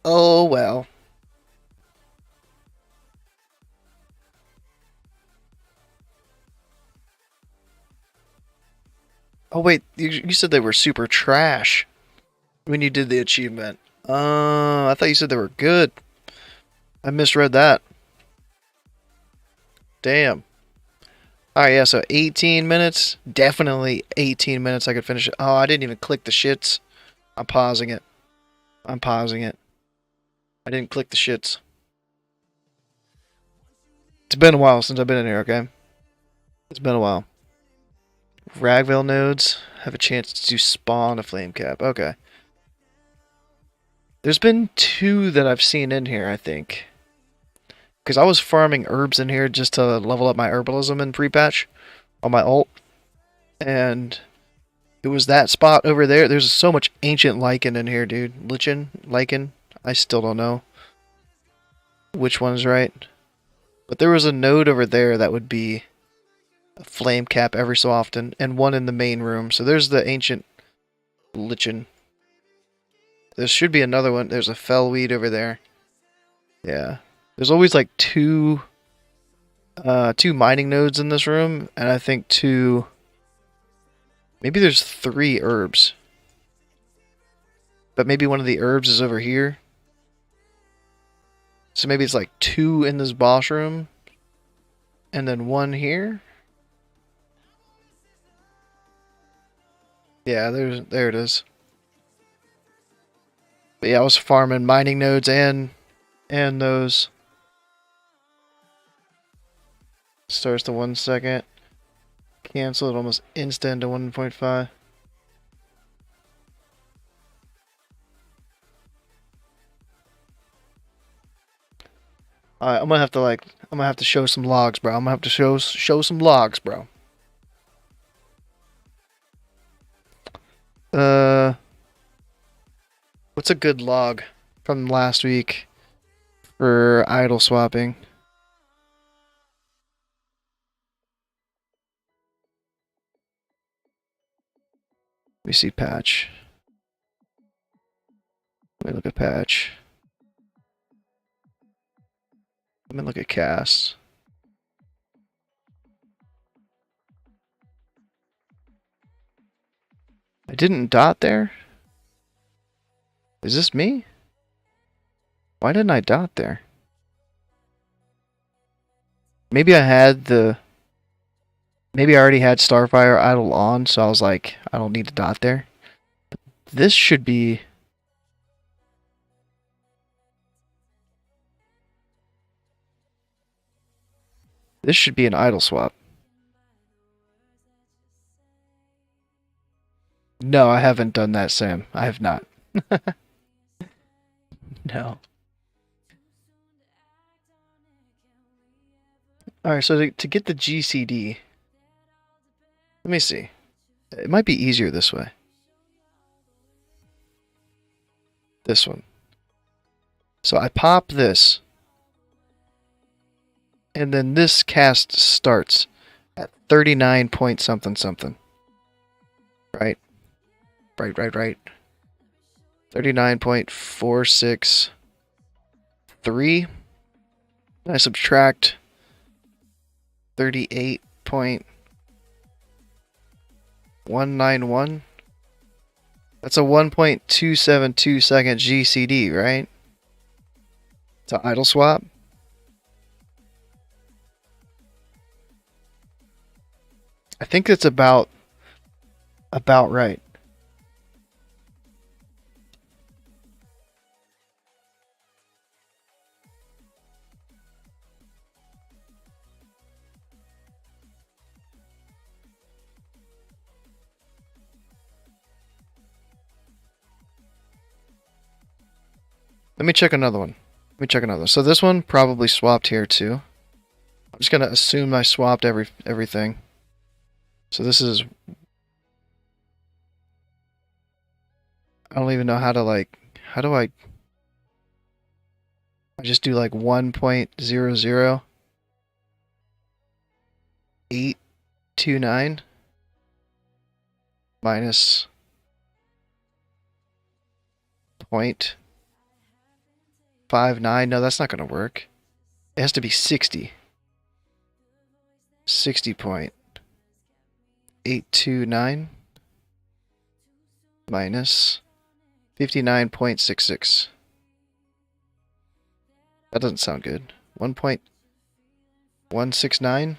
Oh well. Oh wait, you said they were super trash when you did the achievement. I thought you said they were good. I misread that. Damn. Alright, yeah, so 18 minutes. Definitely 18 minutes I could finish it. Oh, I didn't even click the shits. I'm pausing it. I'm pausing it. I didn't click the shits. It's been a while since I've been in here, okay? It's been a while. Ragville nodes have a chance to spawn a flame cap. Okay. There's been 2 that I've seen in here, I think. Because I was farming herbs in here just to level up my herbalism in pre-patch on my ult. And it was that spot over there. There's so much ancient lichen in here, dude. Lichen? I still don't know which one's right. But there was a node over there that would be a flame cap every so often, and one in the main room. So there's the ancient lichen. There should be another one. There's a fellweed over there. Yeah. There's always like two mining nodes in this room, and I think 2... Maybe there's 3 herbs. But maybe one of the herbs is over here. So maybe it's like 2 in this boss room, and then 1 here. Yeah, there it is. But yeah, I was farming mining nodes and those. Starts to 1 second. Cancel it almost instant to 1.5. Alright, I'm gonna have to show some logs, bro. I'm gonna have to show some logs, bro. What's a good log from last week for idle swapping? Let me see patch. Let me look at patch. Let me look at cast. I didn't dot there? Is this me? Why didn't I dot there? Maybe I had the... Maybe I already had Starfire idle on, so I was like, I don't need to dot there. But this should be... This should be an idle swap. No, I haven't done that, Sam. I have not. No. Alright, so to get the GCD... Let me see. It might be easier this way. This one. So I pop this. And then this cast starts at 39 point something something. Right? Right. 39.463. And I subtract 38.191. That's a 1.272 second GCD, right? To idle swap. I think it's about right. Let me check another one. So this one probably swapped here too. I'm just gonna assume I swapped everything. So this is... I don't even know how to like... How do I just do like 1.00829 minus 0.59. No, that's not going to work. It has to be 60. 60.829 minus 59.66. That doesn't sound good. 1.169.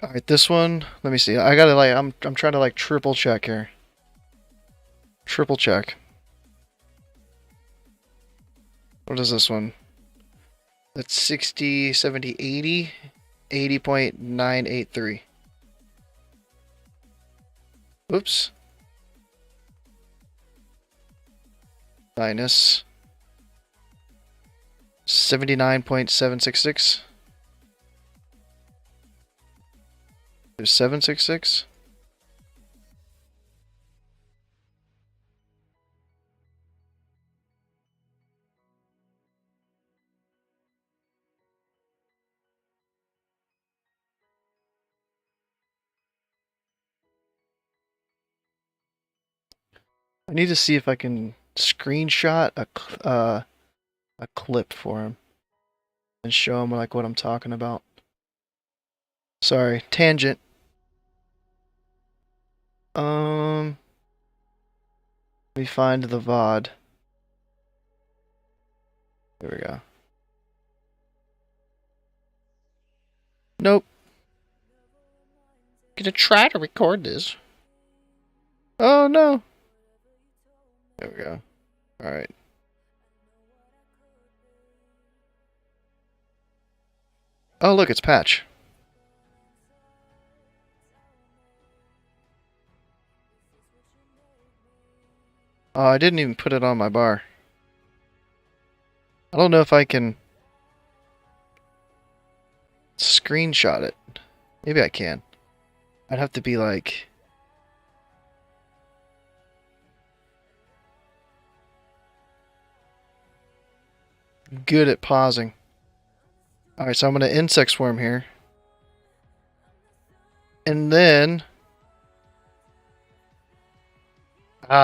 All right, this one. Let me see. I gotta like. I'm trying to like triple check here. Triple check. What is this one? That's 60, 70, 80. 80.983. Oops. Minus 79.766. There's 766. I need to see if I can screenshot a clip for him and show him like what I'm talking about. Sorry, tangent. Let me find the VOD. There we go. gonna try to record this. Oh no. There we go. Alright. Oh look, it's Patch. Oh, I didn't even put it on my bar. I don't know if I can screenshot it. Maybe I can. I'd have to be like... good at pausing. Alright, so I'm going to insect swarm here. And then...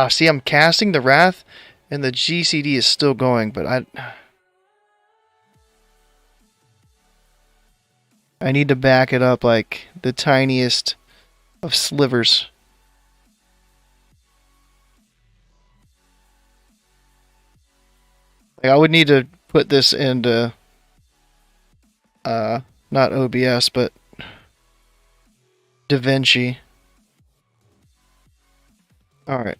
see, I'm casting the Wrath, and the GCD is still going, but I need to back it up like the tiniest of slivers. Like, I would need to put this into, not OBS, but DaVinci. Alright.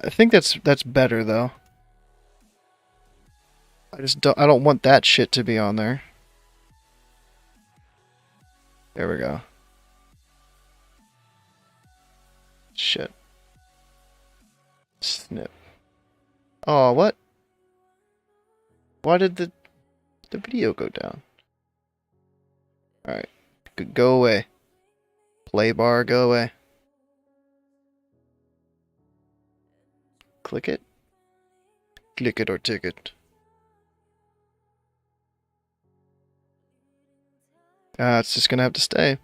I think that's better though. I don't want that shit to be on there. There we go. Shit. Snip. Oh, what? Why did the video go down? Alright. Go away. Play bar, go away. Click it. Click it or ticket. It's just gonna have to stay.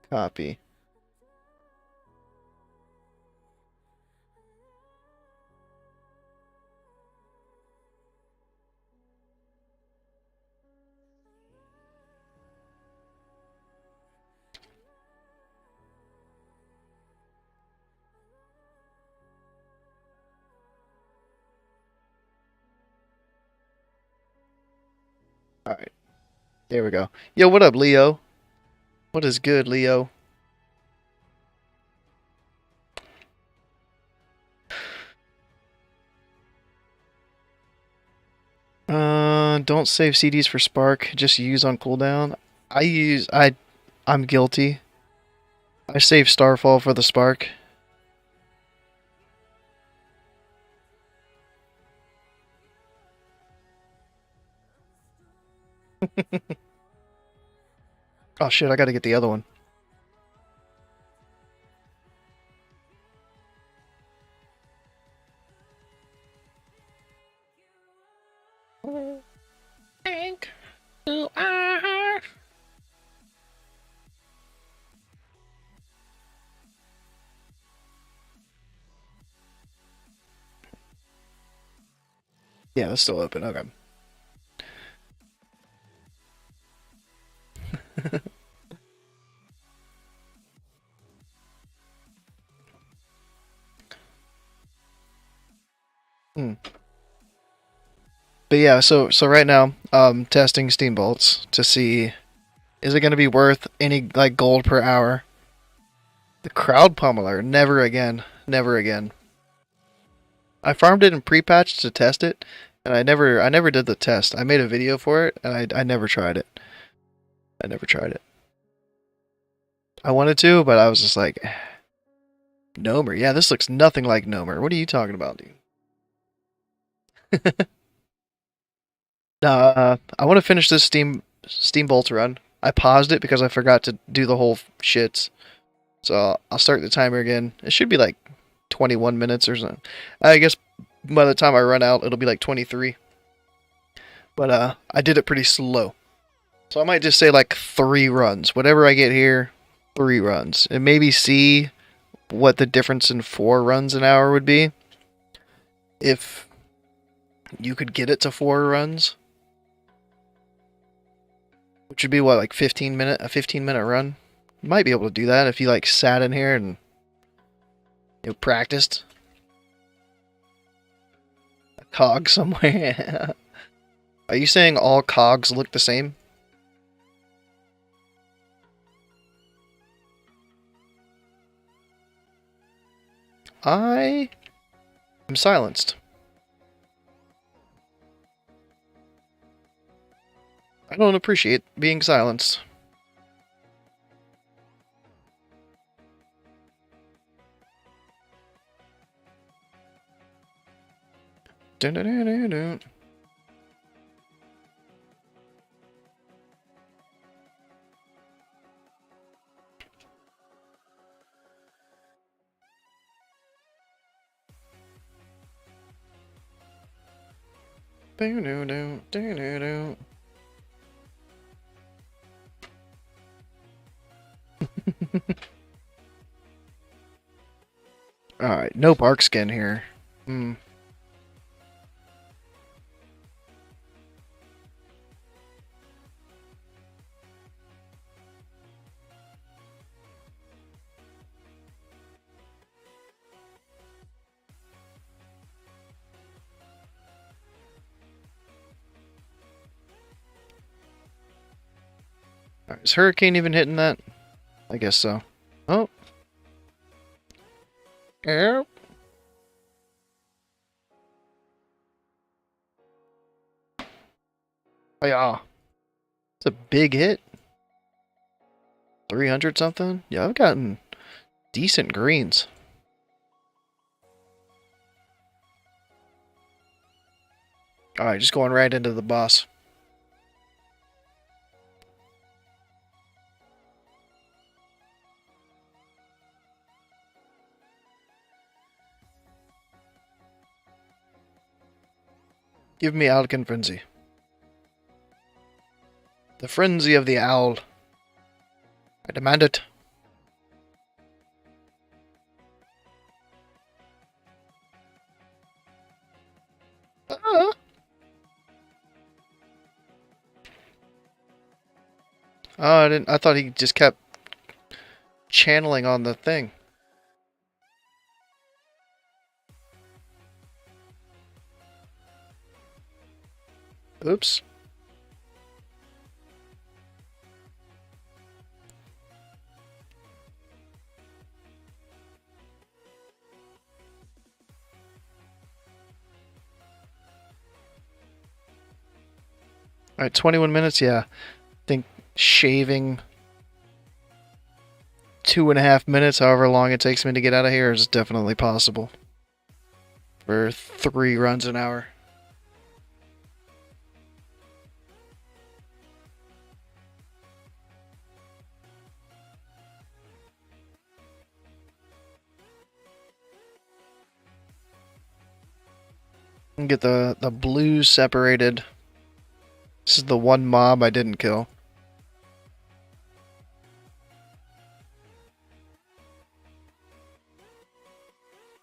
Copy. Alright. There we go. Yo, what up, Leo? What is good, Leo? Don't save CDs for Spark. Just use on cooldown. I'm guilty. I save Starfall for the Spark. Oh shit, I gotta get the other one. Thank you are. Yeah, that's still open. Okay. But yeah, so right now, testing Steam Bolts to see, is it going to be worth any like gold per hour? The Crowd Pummeler, never again, never again. I farmed it in pre-patch to test it, and I never did the test. I made a video for it, and I never tried it. I never tried it. I wanted to, but I was just like, Gnomer. Yeah, this looks nothing like Gnomer. What are you talking about, dude? I want to finish this Steam Bolt run. I paused it because I forgot to do the whole shits. So I'll start the timer again. It should be like 21 minutes or something. I guess by the time I run out, it'll be like 23. But I did it pretty slow. So I might just say like 3 runs. Whatever I get here, 3 runs. And maybe see what the difference in 4 runs an hour would be. If you could get it to 4 runs. Which would be what, like a 15-minute run? You might be able to do that if you like sat in here and practiced. A cog somewhere. Are you saying all cogs look the same? I am silenced. I don't appreciate being silenced. Dun, dun, dun, dun, dun. Dun, dun, dun, dun, dun, dun. Alright, no bark skin here. Hmm. Alright, is Hurricane even hitting that? I guess so. Oh. Yep. Oh, yeah. It's a big hit. 300 something? Yeah, I've gotten decent greens. Alright, just going right into the boss. Give me Alkin Frenzy. The frenzy of the owl. I demand it. Ah. Oh, I didn't. I thought he just kept channeling on the thing. Oops. Alright, 21 minutes, yeah. I think shaving 2.5 minutes, however long it takes me to get out of here, is definitely possible. For 3 runs an hour. And get the blues separated. This is the one mob I didn't kill.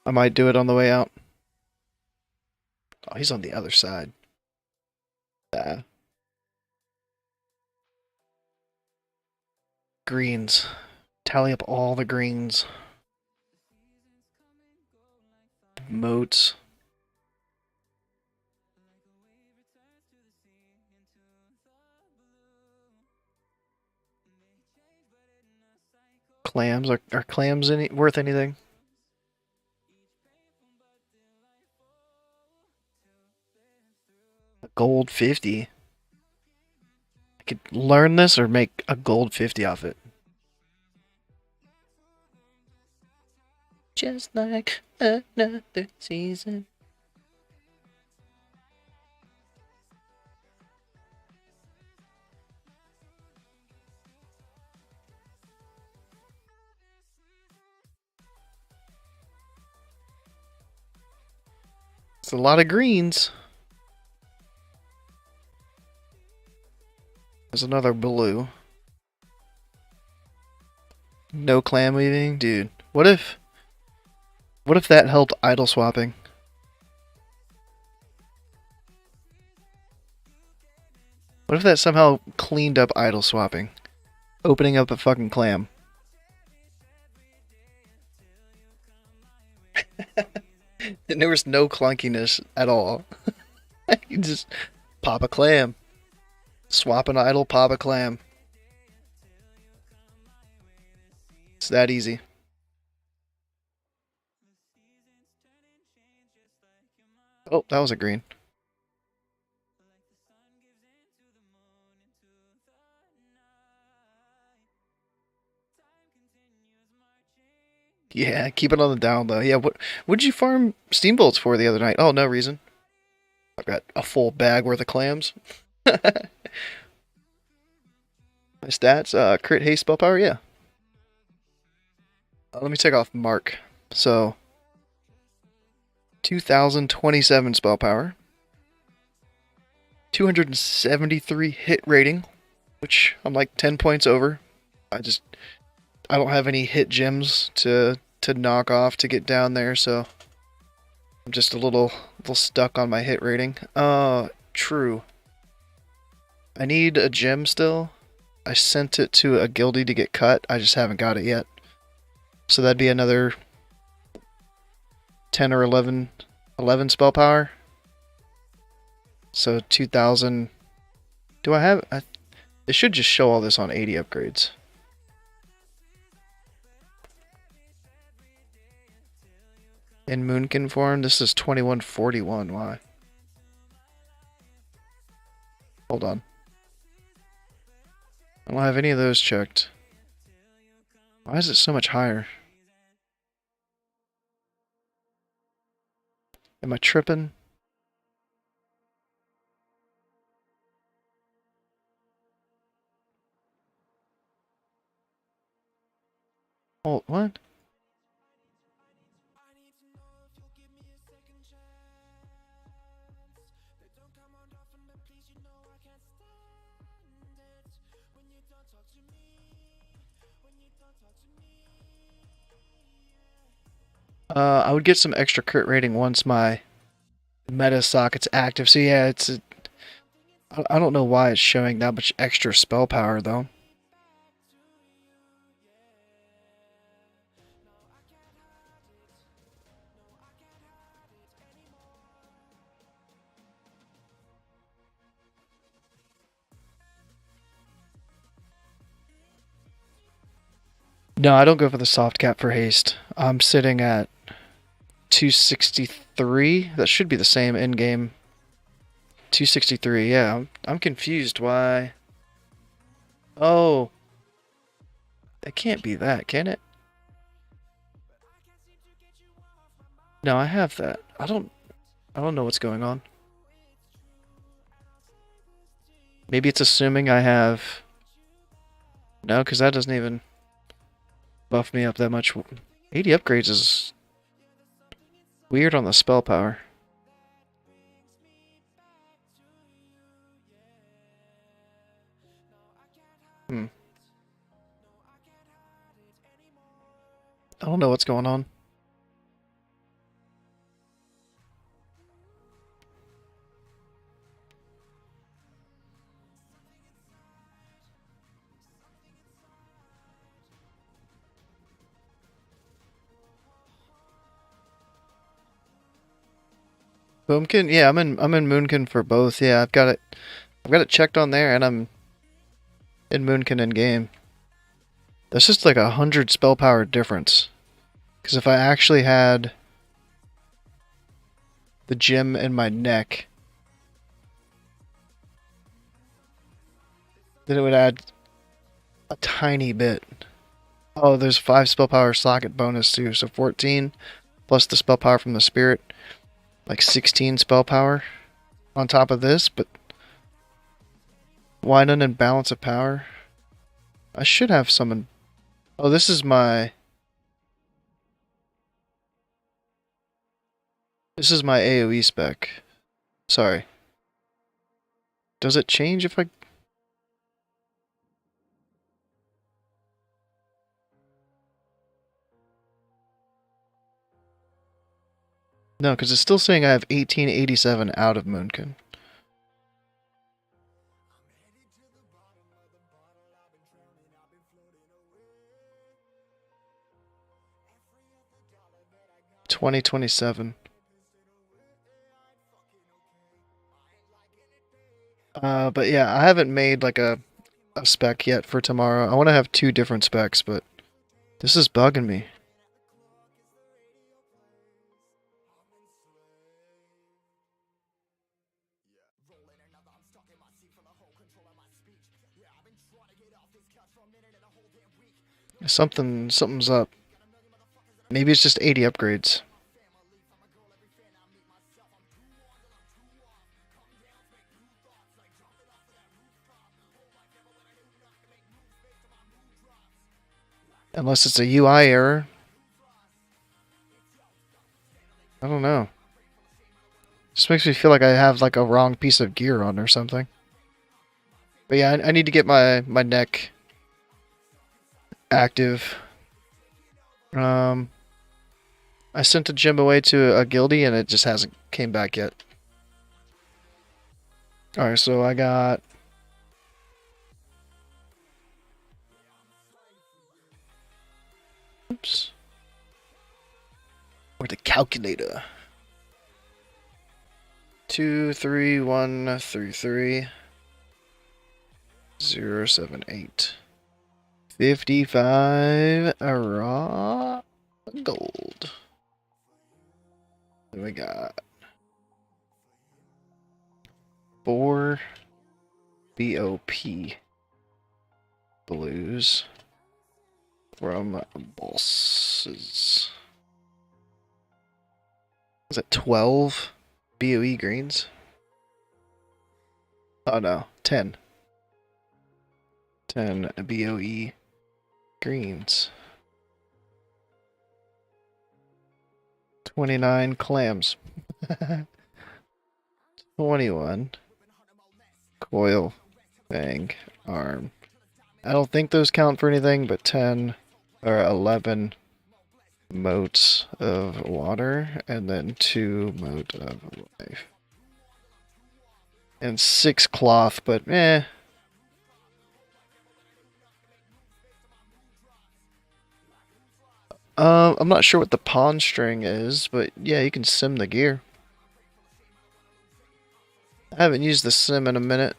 I might do it on the way out. Oh, he's on the other side. Greens. Tally up all the greens. Moats. Clams. Are clams worth anything? A gold 50. I could learn this or make a gold 50 off it. Just like another season. It's a lot of greens. There's another blue. No clam weaving? Dude, what if that helped idle swapping? What if that somehow cleaned up idle swapping? Opening up a fucking clam. And there was no clunkiness at all. You just Pop a clam. Swap an idle, pop a clam. It's that easy. Oh, that was a green. Yeah, keep it on the down low. Yeah, what'd you farm steambolts for the other night? Oh, no reason. I've got a full bag worth of clams. My stats, crit haste spell power, yeah. Let me take off Mark. So, 2027 spell power. 273 hit rating, which I'm like 10 points over. I don't have any hit gems to knock off to get down there, so I'm just a little stuck on my hit rating. True. I need a gem still. I sent it to a guildie to get cut. I just haven't got it yet. So that'd be another 10 or 11 spell power. So 2000. Do I have... it should just show all this on 80 upgrades. In Moonkin form, this is 2141. Why? Hold on. I don't have any of those checked. Why is it so much higher? Am I tripping? Oh, what? I would get some extra crit rating once my meta socket's active. So yeah, I don't know why it's showing that much extra spell power though. No, I don't go for the soft cap for haste. I'm sitting at 263. That should be the same in game. 263. Yeah, I'm confused. Why? Oh, it can't be that, can it? No, I have that. I don't know what's going on. Maybe it's assuming I have. No, because that doesn't even buff me up that much. 80 upgrades is weird on the spell power. I don't know what's going on. Boomkin? Yeah, I'm in Moonkin for both. Yeah, I've got it checked on there, and I'm in Moonkin in game. That's just like 100 spell power difference. Because if I actually had the gem in my neck, then it would add a tiny bit. Oh, there's 5 spell power socket bonus too, so 14 plus the spell power from the spirit, like 16 spell power on top of this. But widen and balance of power. I should have some. Oh, this is my AoE spec. Sorry. Does it change if I... No, because it's still saying I have 1887 out of Moonkin. $20.27. But yeah, I haven't made like a spec yet for tomorrow. I want to have 2 different specs, but this is bugging me. Something's up. Maybe it's just 80 upgrades. Unless it's a UI error. I don't know. Just makes me feel like I have like a wrong piece of gear on or something. But yeah, I need to get my neck active. I sent a gem away to a guildie and it just hasn't came back yet. Alright, so I got... Oops. Where's the calculator? 2, 3, 1, 3, 3. 0, 7, 8. 55 raw gold. Then we got 4 BOP blues from bosses. Is that 12 BOE greens? Oh no, 10. 10 BOE greens. 29 clams. 21 coil fang arm. I don't think those count for anything, but 10 or 11 motes of water and then 2 mote of life. And 6 cloth, but eh. I'm not sure what the pawn string is, but yeah, you can sim the gear. I haven't used the sim in a minute.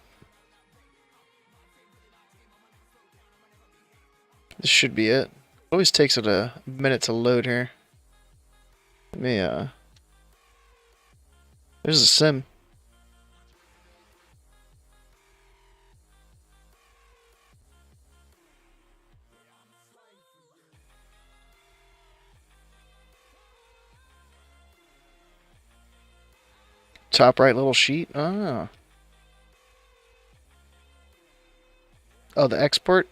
This should be it. It always takes it a minute to load here. Let me, there's a sim. Top right little sheet. Ah. Oh, the export?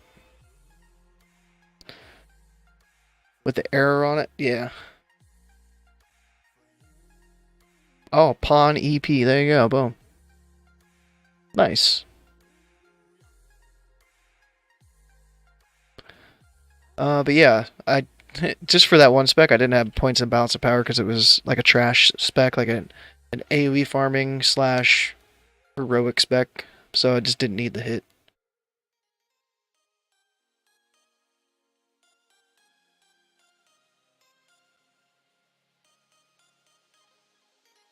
With the error on it? Yeah. Oh, pawn EP. There you go. Boom. Nice. But yeah, I just for that one spec, I didn't have points and balance of power because it was like a trash spec, like an AoE farming slash heroic spec. So I just didn't need the hit.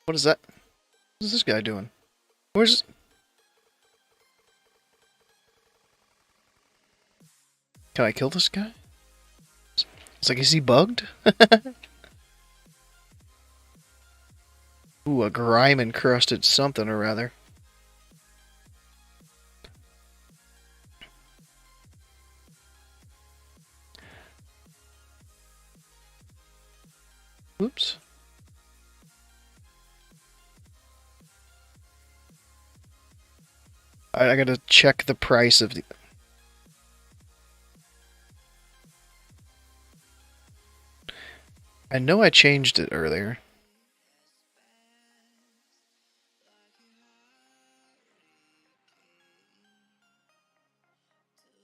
What is that? What is this guy doing? Where's... Can I kill this guy? It's like, is he bugged? Ooh, a grime encrusted something or rather. Oops. Alright, I gotta check the price of the... I know I changed it earlier.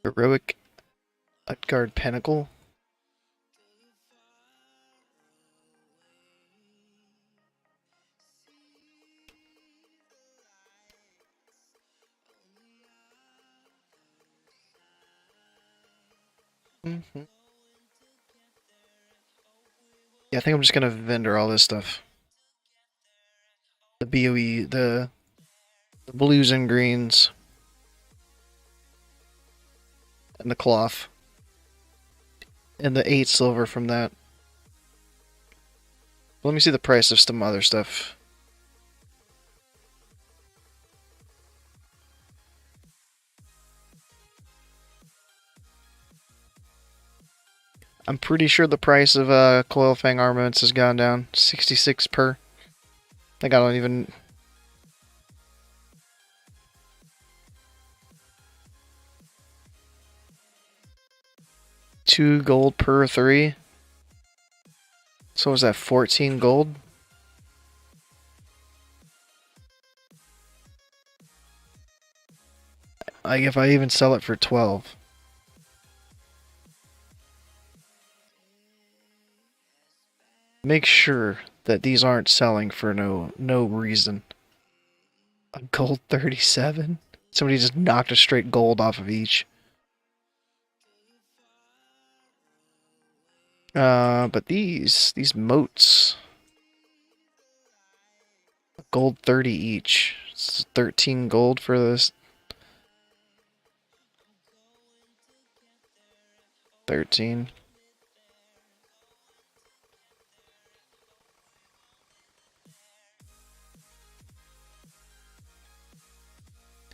Heroic Utgard Pinnacle. Mm-hmm. Yeah, I think I'm just gonna vendor all this stuff. The BOE, the The blues and greens. And the cloth. And the 8 silver from that. Let me see the price of some other stuff. I'm pretty sure the price of Coil Fang armaments has gone down. 66 per. I don't even... $2 gold per 3. So was that 14 gold? Like if I even sell it for 12. Make sure that these aren't selling for no reason. A gold 37? Somebody just knocked a straight gold off of each. But these moats. Gold 30 each. It's 13 gold for this. 13.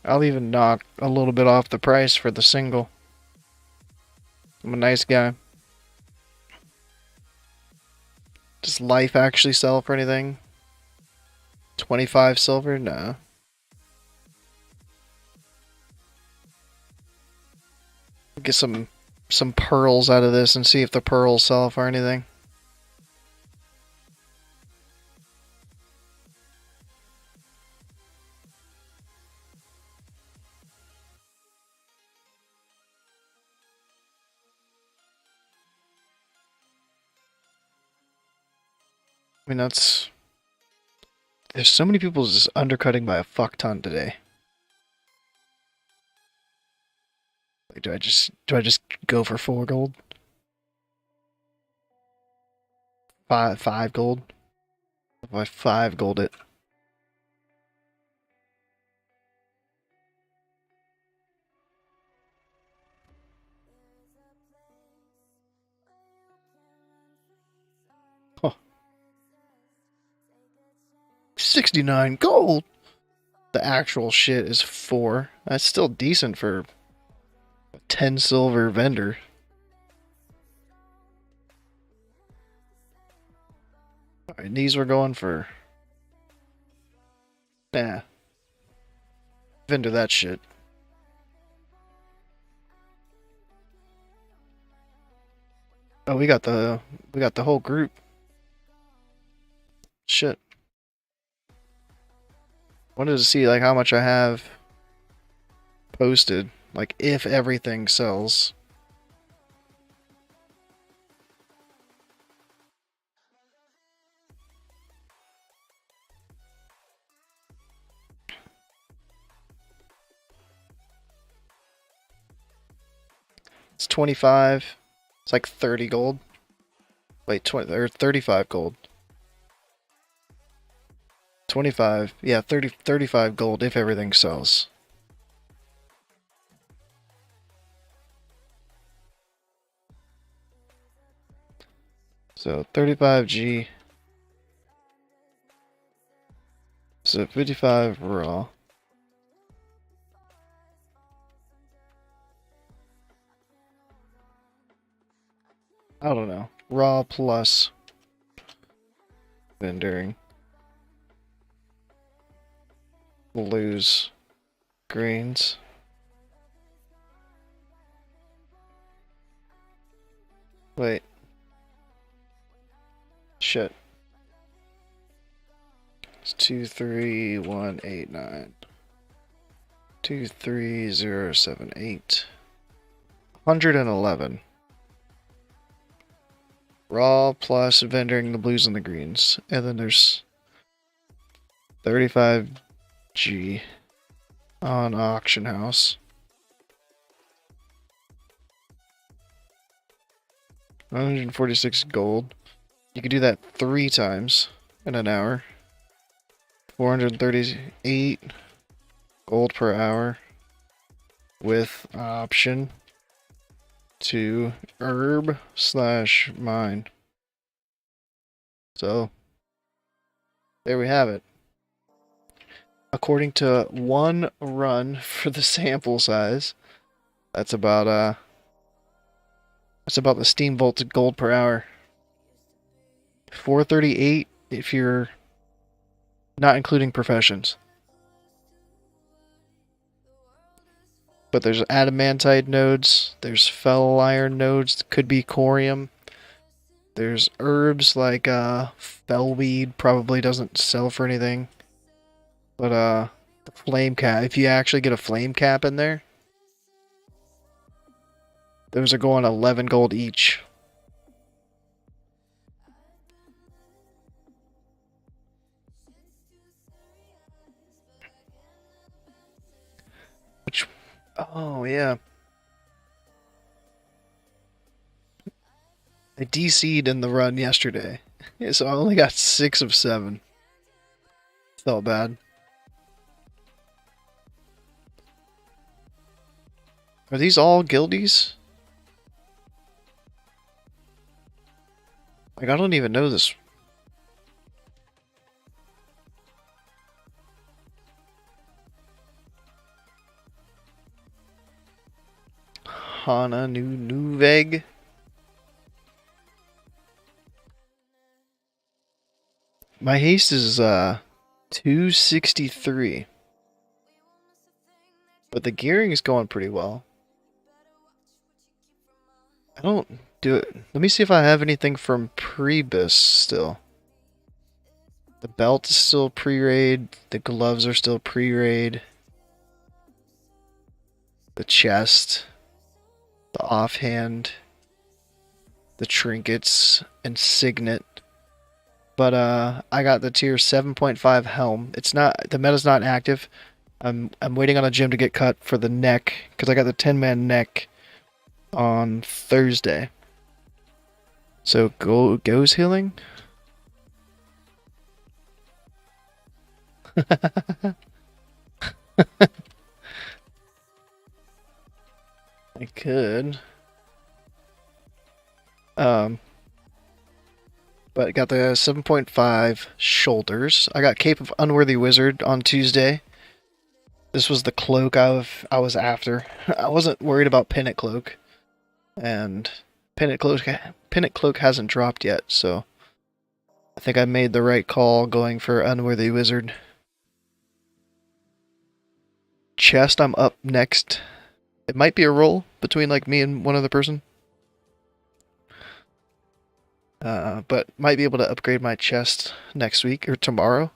I'll even knock a little bit off the price for the single. I'm a nice guy. Does life actually sell for anything? 25 silver? Nah. Get some pearls out of this and see if the pearls sell for anything. I mean, that's... There's so many people just undercutting by a fuck ton today. Like, do I just go for 4 gold? 5 gold? If I 5 gold it. Huh. 69 gold! The actual shit is 4. That's still decent for a 10 silver vendor. Alright, these we're going for... Nah. Vendor that shit. Oh, we got the whole group. Shit. Wanted to see like how much I have posted, like if everything sells. It's 25. It's like 30 gold. Wait, 20 or 35 gold. 25. Yeah, 35 gold if everything sells. So 35G. So 55 raw. I don't know. Raw plus vendoring. Blues. Greens. Wait. Shit. It's 23,189. 23078. 111. Raw plus vendoring the blues and the greens. And then there's 35G on auction house. 146 gold. You could do that 3 times in an hour. 438. gold per hour with option to herb/mine. So there we have it. According to one run for the sample size, that's about the steam vaulted gold per hour. 438 if you're not including professions. But there's adamantite nodes, there's fel iron nodes, could be corium. There's herbs like felweed, probably doesn't sell for anything. But the flame cap, if you actually get a flame cap in there, those are going 11 gold each. Which, oh yeah. I DC'd in the run yesterday, so I only got 6 of 7. Felt bad. Are these all guildies? Like, I don't even know this. Hana Nuveg. My haste is 263. But the gearing is going pretty well. I don't do it. Let me see if I have anything from Prebus still. The belt is still pre-raid. The gloves are still pre-raid. The chest. The offhand. The trinkets and signet. But I got the tier 7.5 helm. It's not, the meta's not active. I'm waiting on a gym to get cut for the neck because I got the 10-man neck on Thursday. So goes healing. I could. But got the 7.5 shoulders. I got Cape of Unworthy Wizard on Tuesday. This was the cloak I was after. I wasn't worried about Pennant Cloak. And Pennant Cloak hasn't dropped yet, so I think I made the right call going for Unworthy Wizard. Chest, I'm up next. It might be a roll between like me and one other person. But might be able to upgrade my chest next week or tomorrow.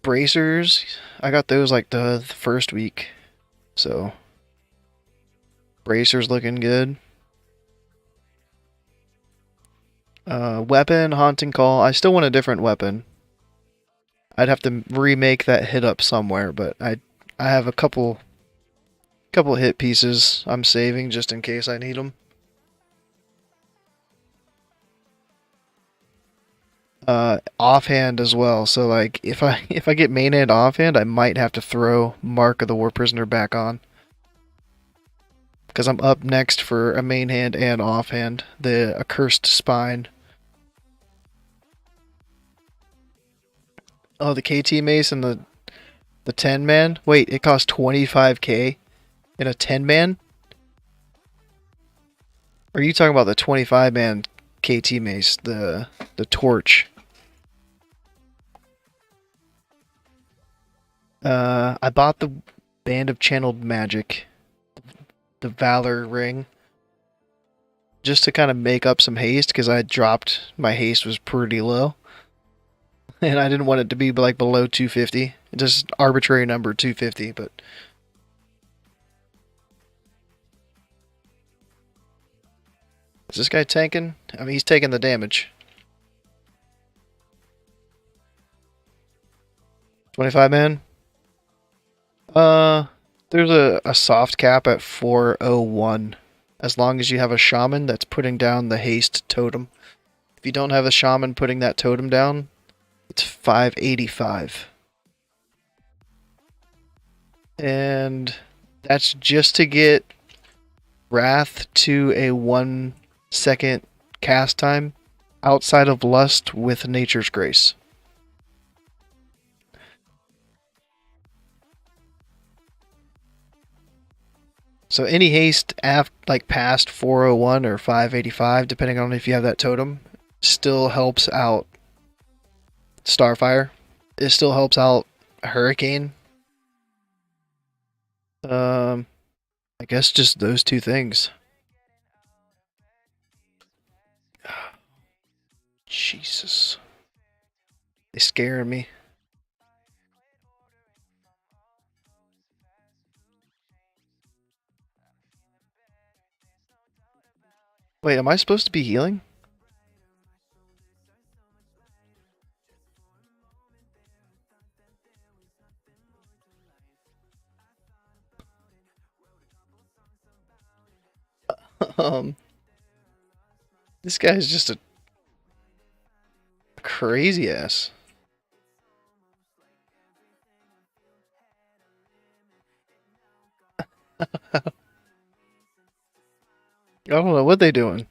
Bracers, I got those like the first week. So bracers looking good. Weapon, Haunting Call. I still want a different weapon. I'd have to remake that hit up somewhere, but I have a couple hit pieces I'm saving just in case I need them. Offhand as well. So like if I get main hand offhand, I might have to throw Mark of the War Prisoner back on. Because I'm up next for a main hand and offhand. The Accursed Spine. Oh, the KT Mace and the 10-man? Wait, it costs 25k in a 10-man? Or are you talking about the 25-man KT Mace, the torch? I bought the Band of Channeled Magic, the Valor Ring, just to kind of make up some haste, because I dropped, my haste was pretty low. And I didn't want it to be like below 250. Just arbitrary number 250, but... Is this guy tanking? I mean, he's taking the damage. 25 man? There's a soft cap at 401. As long as you have a shaman that's putting down the haste totem. If you don't have a shaman putting that totem down, it's 585. And that's just to get Wrath to a 1 second cast time outside of Lust with Nature's Grace. So any haste like past 401 or 585, depending on if you have that totem, still helps out Starfire. It still helps out Hurricane. I guess just those two things. Jesus. They scare me. Wait, am I supposed to be healing? This guy's just a crazy ass. I don't know what they doing.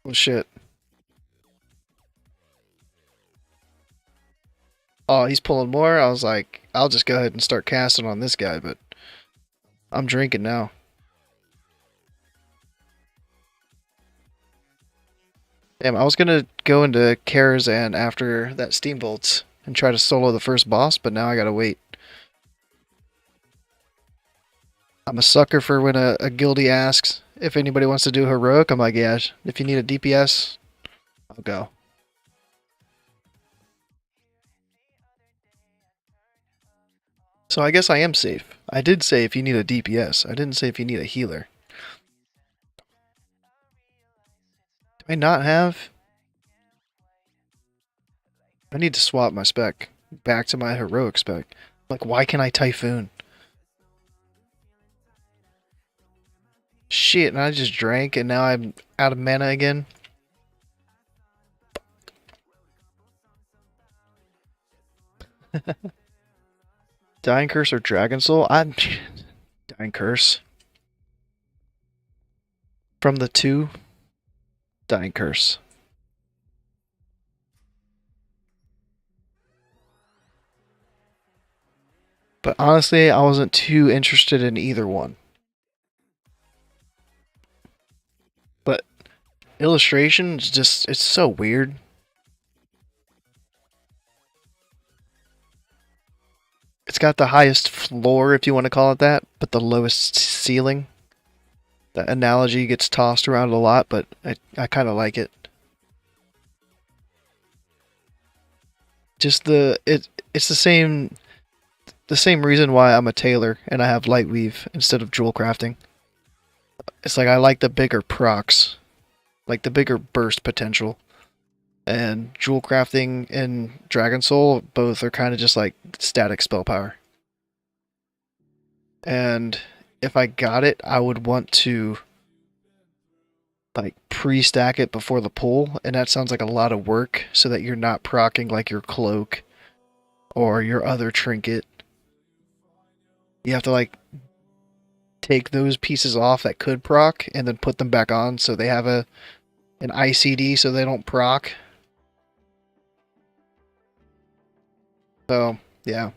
Oh shit. Oh, he's pulling more. I was like, I'll just go ahead and start casting on this guy, but I'm drinking now. Damn, I was gonna go into Karazhan after that Steambolts and try to solo the first boss, but now I gotta wait. I'm a sucker for when a guildie asks if anybody wants to do heroic. I'm like, yeah, if you need a DPS, I'll go. So I guess I am safe. I did say if you need a DPS. I didn't say if you need a healer. Do I not have? I need to swap my spec back to my heroic spec. Like, why can I Typhoon? Shit, and I just drank and now I'm out of mana again. Dying Curse or Dragon Soul? I'm Dying Curse. From the two, Dying Curse. But honestly, I wasn't too interested in either one. But illustration is just, it's so weird. It's got the highest floor, if you want to call it that, but the lowest ceiling. That analogy gets tossed around a lot, but I kind of like it. Just it's the same reason why I'm a tailor and I have light weave instead of jewel crafting. It's like I like the bigger procs, like the bigger burst potential. And jewel crafting and Dragon Soul both are kind of just like static spell power. And if I got it, I would want to like pre-stack it before the pull, and that sounds like a lot of work so that you're not proccing like your cloak or your other trinket. You have to like take those pieces off that could proc and then put them back on so they have an ICD so they don't proc. So, yeah.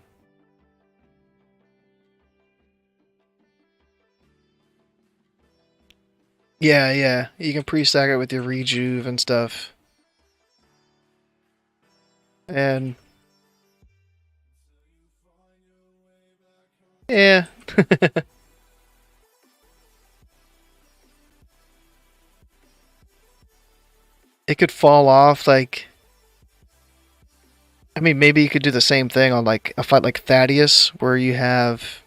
Yeah, yeah. You can pre-stack it with your rejuve and stuff. And yeah. It could fall off like I mean, maybe you could do the same thing on like a fight like Thaddeus, where you have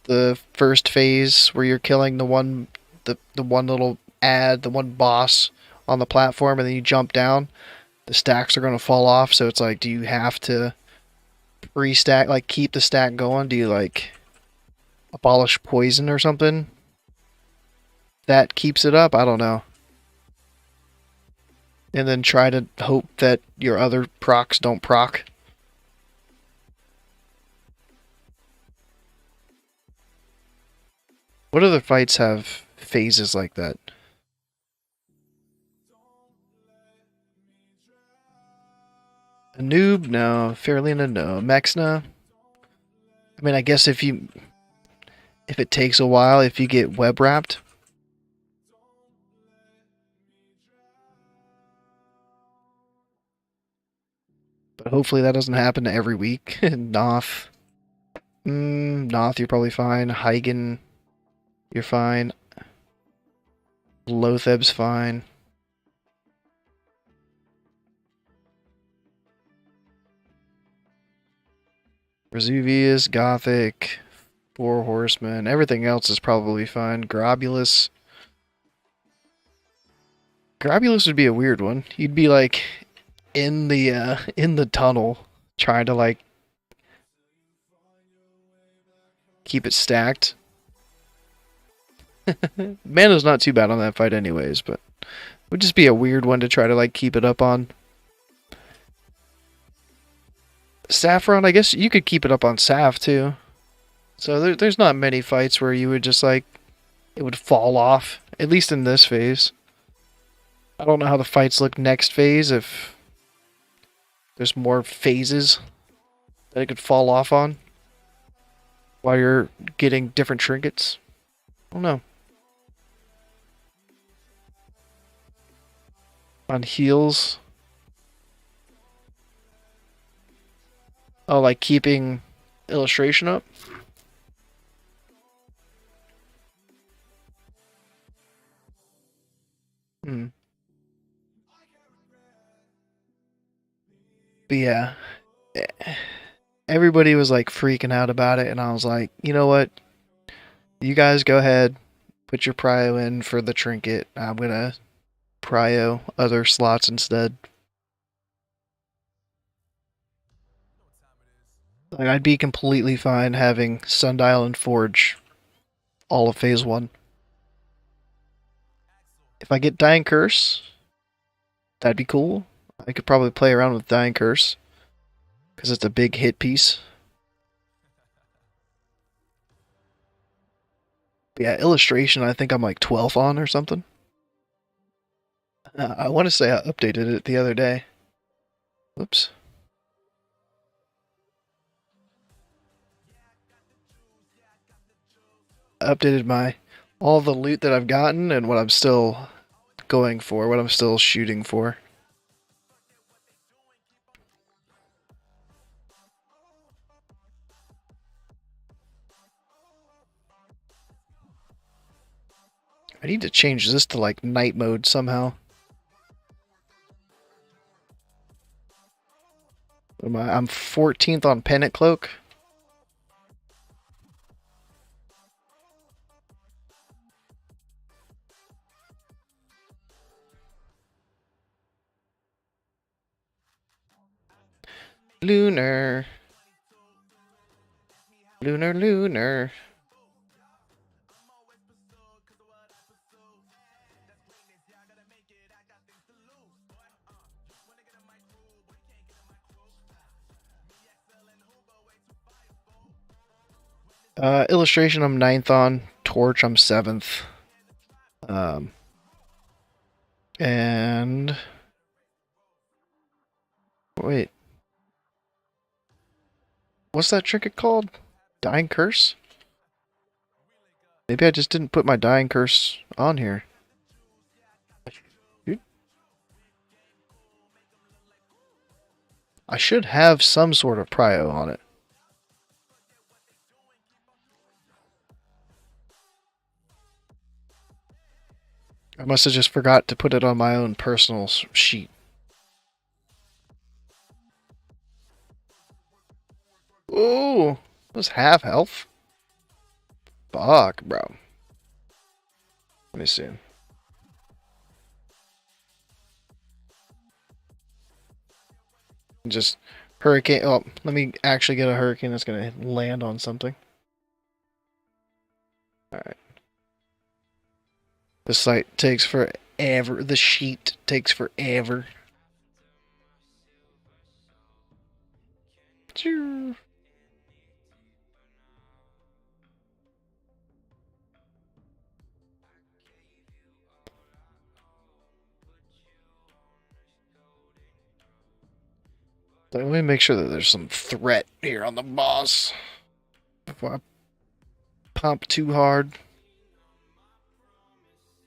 the first phase where you're killing the one little the one boss on the platform, and then you jump down. The stacks are gonna fall off, so it's like, do you have to pre-stack, like keep the stack going? Do you like abolish poison or something that keeps it up? I don't know. and then try to hope that your other procs don't proc. What other fights have phases like that? A noob? No. Fairlina? No. Mexna? I mean, I guess if it takes a while, if you get web wrapped. But hopefully that doesn't happen every week. Noth. Noth, you're probably fine. Heigen, you're fine. Lotheb's fine. Vesuvius, Gothic, Four Horsemen. Everything else is probably fine. Grobulus. Grobulus would be a weird one. You'd be like in the tunnel trying to like keep it stacked. Mana's not too bad on that fight anyways, but it would just be a weird one to try to like keep it up on. Saffron, I guess you could keep it up on Saf too. So there's not many fights where you would just like it would fall off, at least in this phase. I don't know how the fights look next phase, if there's more phases that it could fall off on while you're getting different trinkets. I don't know. On heals. Oh, like keeping illustration up? Hmm. But yeah, everybody was like freaking out about it, and I was like, you know what? You guys go ahead, put your prio in for the trinket. I'm gonna prio other slots instead. Like, I'd be completely fine having Sundial and Forge all of phase 1. If I get Dying Curse, that'd be cool. I could probably play around with Dying Curse, because it's a big hit piece. But yeah, illustration, I think I'm like 12th on or something. I want to say I updated it the other day. Whoops. I updated all the loot that I've gotten and what I'm still going for, what I'm still shooting for. I need to change this to like night mode somehow. I'm 14th on Pennant Cloak. Lunar. Lunar, lunar. Illustration I'm 9th on. Torch I'm 7th. And wait. What's that trinket called? Dying Curse? Maybe I just didn't put my Dying Curse on here. I should have some sort of prio on it. I must have just forgot to put it on my own personal sheet. Ooh, it was half health. Fuck, bro. Let me see. Just hurricane. Oh, let me actually get a hurricane that's gonna land on something. Alright. This site takes forever. The sheet takes forever. Choo. Let me make sure that there's some threat here on the boss before I pump too hard.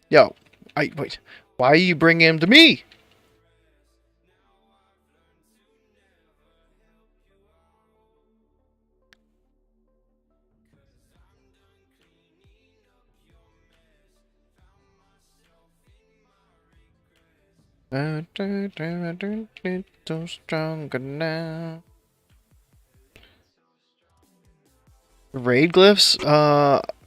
Yo, wait. Why you bring him to me? So stronger now. Raid glyphs?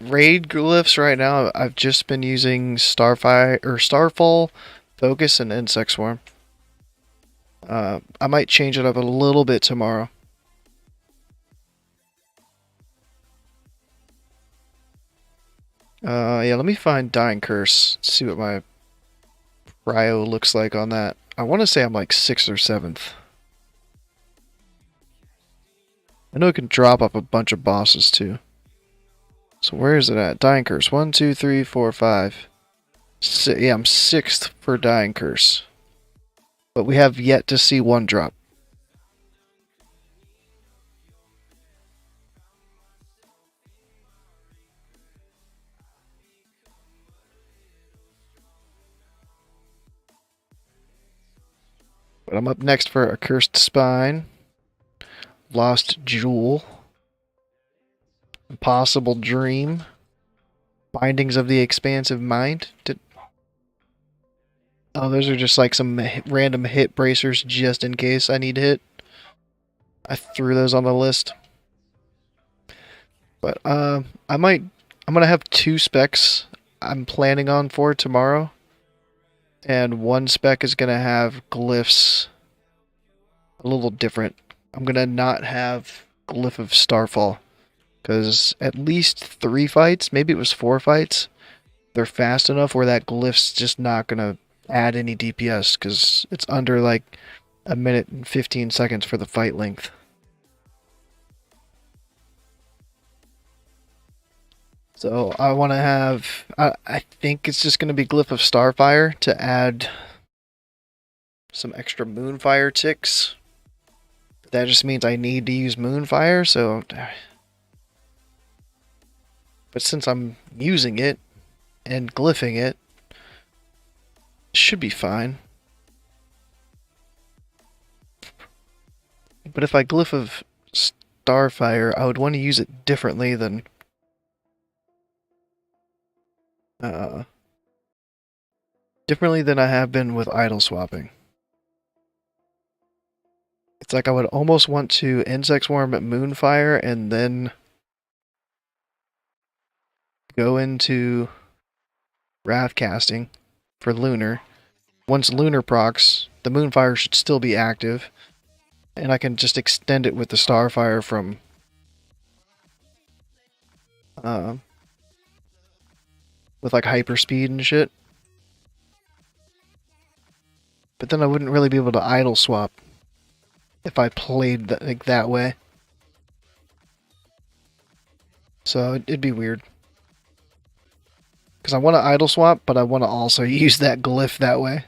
Raid glyphs right now, I've just been using Starfall, Focus, and Insect Swarm. I might change it up a little bit tomorrow. Yeah, let me find Dying Curse. See what my Ryo looks like on that. I want to say I'm like 6th or 7th. I know it can drop up a bunch of bosses too. So where is it at? Dying Curse. 1, 2, 3, 4, 5. Yeah, I'm 6th for Dying Curse. But we have yet to see one drop. But I'm up next for Accursed Spine, Lost Jewel, Impossible Dream, Bindings of the Expansive Mind. Oh, those are just like some random hit bracers just in case I need to hit. I threw those on the list. But I'm gonna have 2 specs I'm planning on for tomorrow. And 1 spec is gonna have glyphs a little different. I'm gonna not have Glyph of Starfall. Because at least 3 fights, maybe it was 4 fights, they're fast enough where that glyph's just not gonna add any DPS. Because it's under like 1 minute and 15 seconds for the fight length. So I want to have, I think it's just going to be Glyph of Starfire to add some extra Moonfire ticks. That just means I need to use Moonfire, so... But since I'm using it and glyphing it, it should be fine. But if I Glyph of Starfire, I would want to use it differently than... differently than I have been with idle swapping. It's like I would almost want to Insect Swarm at Moonfire and then go into Wrath Casting for Lunar. Once Lunar procs, the Moonfire should still be active, and I can just extend it with the Starfire from with like hyperspeed and shit. But then I wouldn't really be able to idle swap if I played that way. So it'd be weird. Because I want to idle swap, but I want to also use that glyph that way.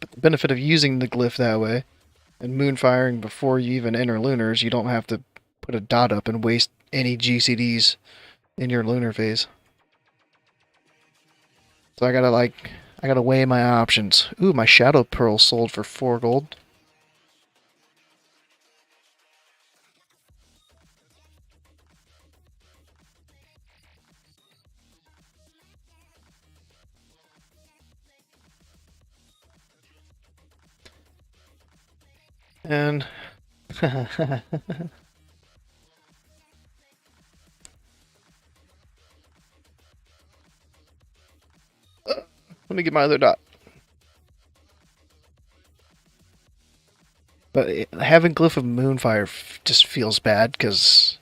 But the benefit of using the glyph that way and moonfiring before you even enter lunars, you don't have to put a dot up and waste any GCDs in your lunar phase. So I gotta weigh my options. Ooh, my Shadow Pearl sold for 4 gold. And let me get my other dot. But having Glyph of Moonfire just feels bad because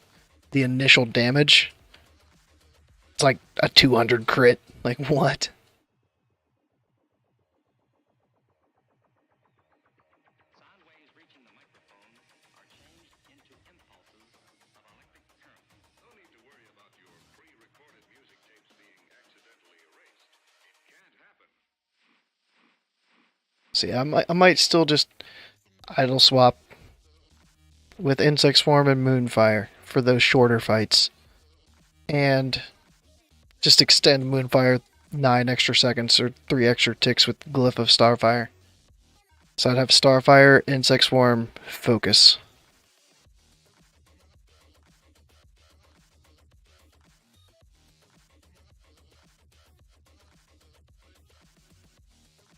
the initial damage, it's like a 200 crit Like what? See, I might still just idle swap with Insect Swarm and Moonfire for those shorter fights. And just extend Moonfire 9 extra seconds or 3 extra ticks with Glyph of Starfire. So I'd have Starfire, Insect Swarm, Focus.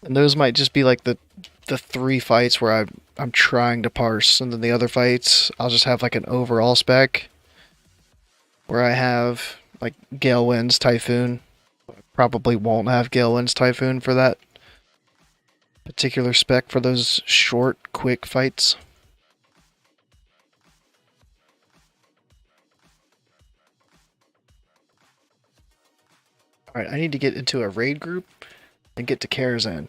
And those might just be like the 3 fights where I'm trying to parse, and then the other fights I'll just have like an overall spec where I have like Gale Winds, Typhoon. Probably won't have Gale Winds, Typhoon for that particular spec for those short, quick fights. Alright, I need to get into a raid group and get to Karazhan.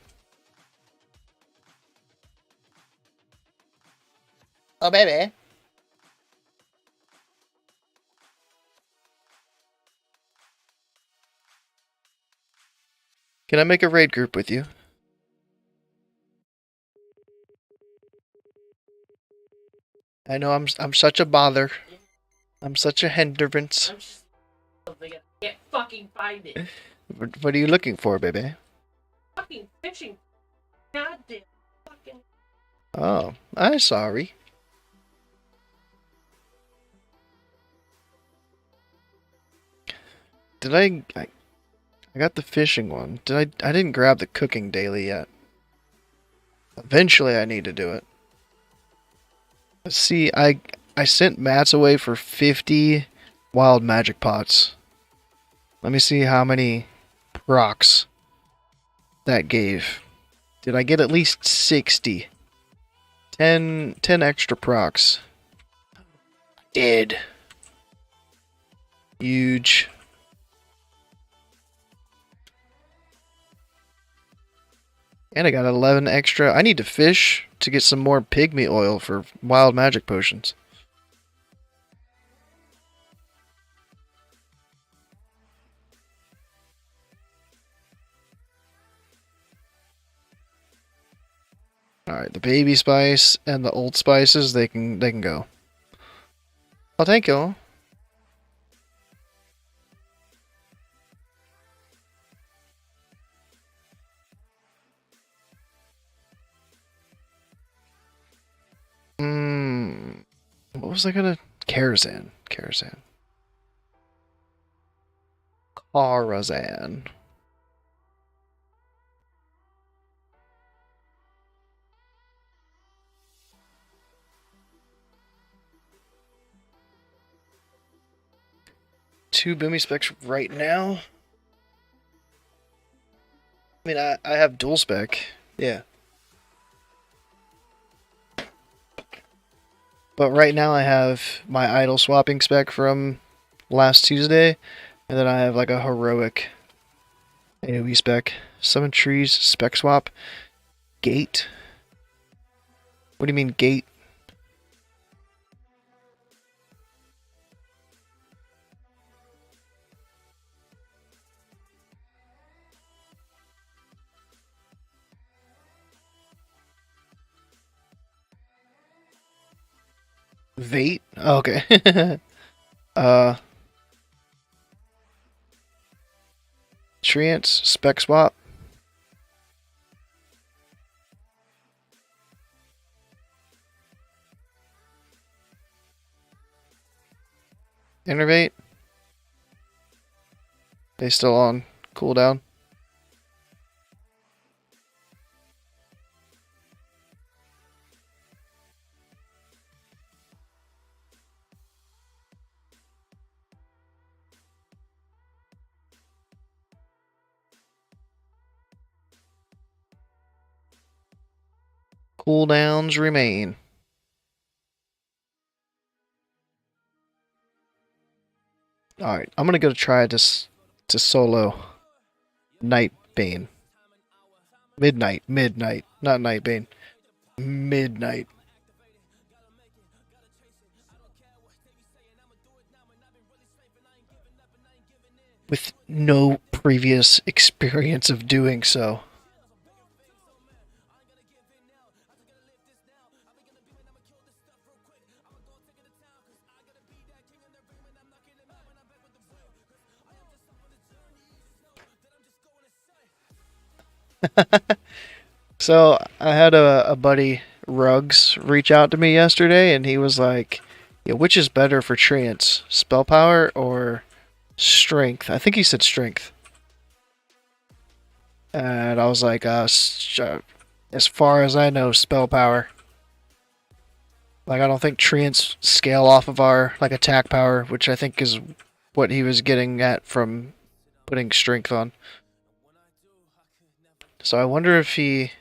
Oh, baby. Can I make a raid group with you? I know I'm such a bother. I'm such a hindrance. I'm just something I can't fucking find it. What are you looking for, baby? Fucking fishing. Goddamn fucking. Oh, I'm sorry. Did I got the fishing one. I didn't grab the cooking daily yet. Eventually I need to do it. Let's see, I sent mats away for 50 wild magic pots. Let me see how many procs that gave. Did I get at least 60? 10 extra procs. Did. Huge. And I got 11 extra. I need to fish to get some more pygmy oil for wild magic potions. Alright, the baby spice and the old spices, they can go. Oh, thank you. What was I gonna... Karazhan. Karazhan. 2 boomy specs right now. I mean, I have dual spec. Yeah. But right now I have my idle swapping spec from last Tuesday, and then I have like a heroic AoE spec. Summon trees, spec swap. Gate? What do you mean gate? Vate? Oh, okay. Treants, spec swap. Innervate. They still on cooldown. Cooldowns remain. Alright, I'm gonna go try to solo Night Bane. Midnight, not Night Bane. Midnight. With no previous experience of doing so. So I had a buddy, Ruggs, reach out to me yesterday, and he was like, yeah, which is better for treants, spell power or strength? I think he said strength. And I was like, as far as I know, spell power. Like, I don't think treants scale off of our like attack power, which I think is what he was getting at from putting strength on. So I wonder if he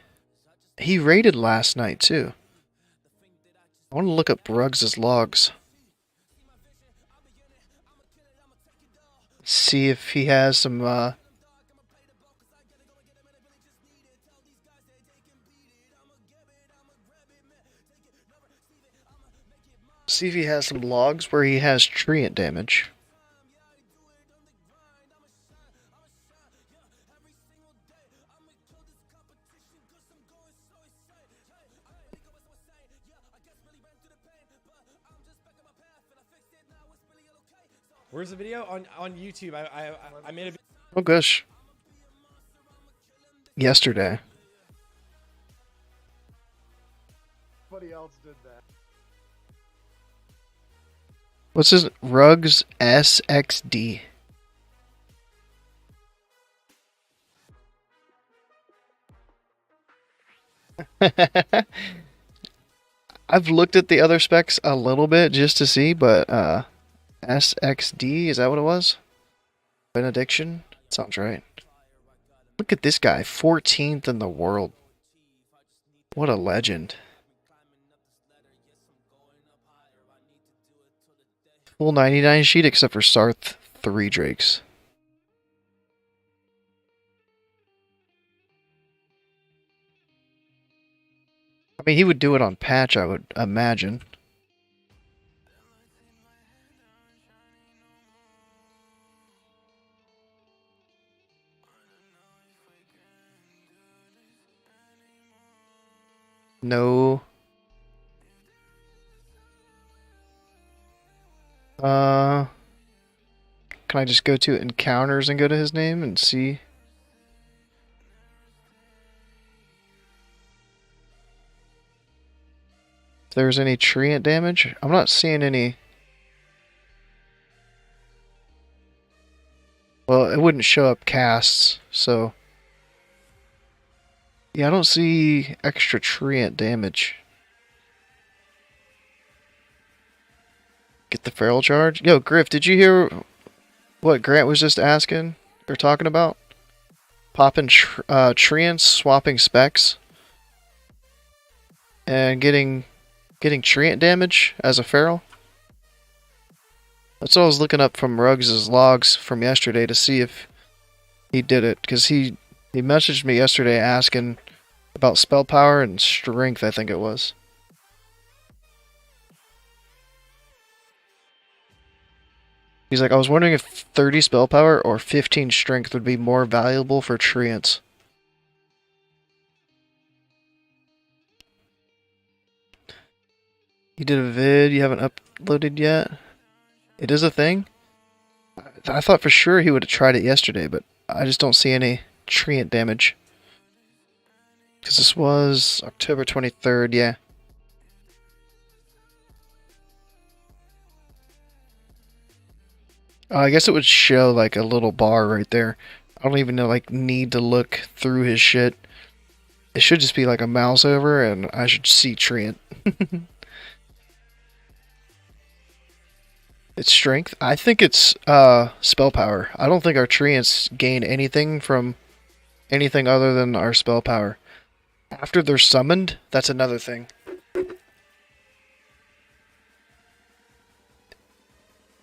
raided last night too. I want to look up Ruggs' logs. See if he has some see if he has some logs where he has treant damage. Where's the video on YouTube? I made a. Oh gosh. Yesterday. Somebody else did that. What's his Ruggs SXD? I've looked at the other specs a little bit just to see, but SXD, is that what it was? Benediction? Sounds right. Look at this guy, 14th in the world. What a legend. Full 99 sheet except for Sarth 3 Drakes. I mean, he would do it on patch, I would imagine. No. Can I just go to encounters and go to his name and see? If there's any treant damage? I'm not seeing any. Well, it wouldn't show up casts, so. Yeah, I don't see extra treant damage. Get the feral charge? Yo, Griff, did you hear what Grant was just asking or talking about? Popping treants, swapping specs, and getting treant damage as a feral? That's what I was looking up from Ruggs' logs from yesterday to see if he did it, because he messaged me yesterday asking about spell power and strength, I think it was. He's like, I was wondering if 30 spell power or 15 strength would be more valuable for treants. You did a vid you haven't uploaded yet? It is a thing? I thought for sure he would have tried it yesterday, but I just don't see any treant damage. Because this was October 23rd, yeah. I guess it would show like a little bar right there. I don't even know, like, need to look through his shit. It should just be like a mouse over and I should see treant. It's strength. I think it's spell power. I don't think our treants gain anything from anything other than our spell power. After they're summoned, that's another thing.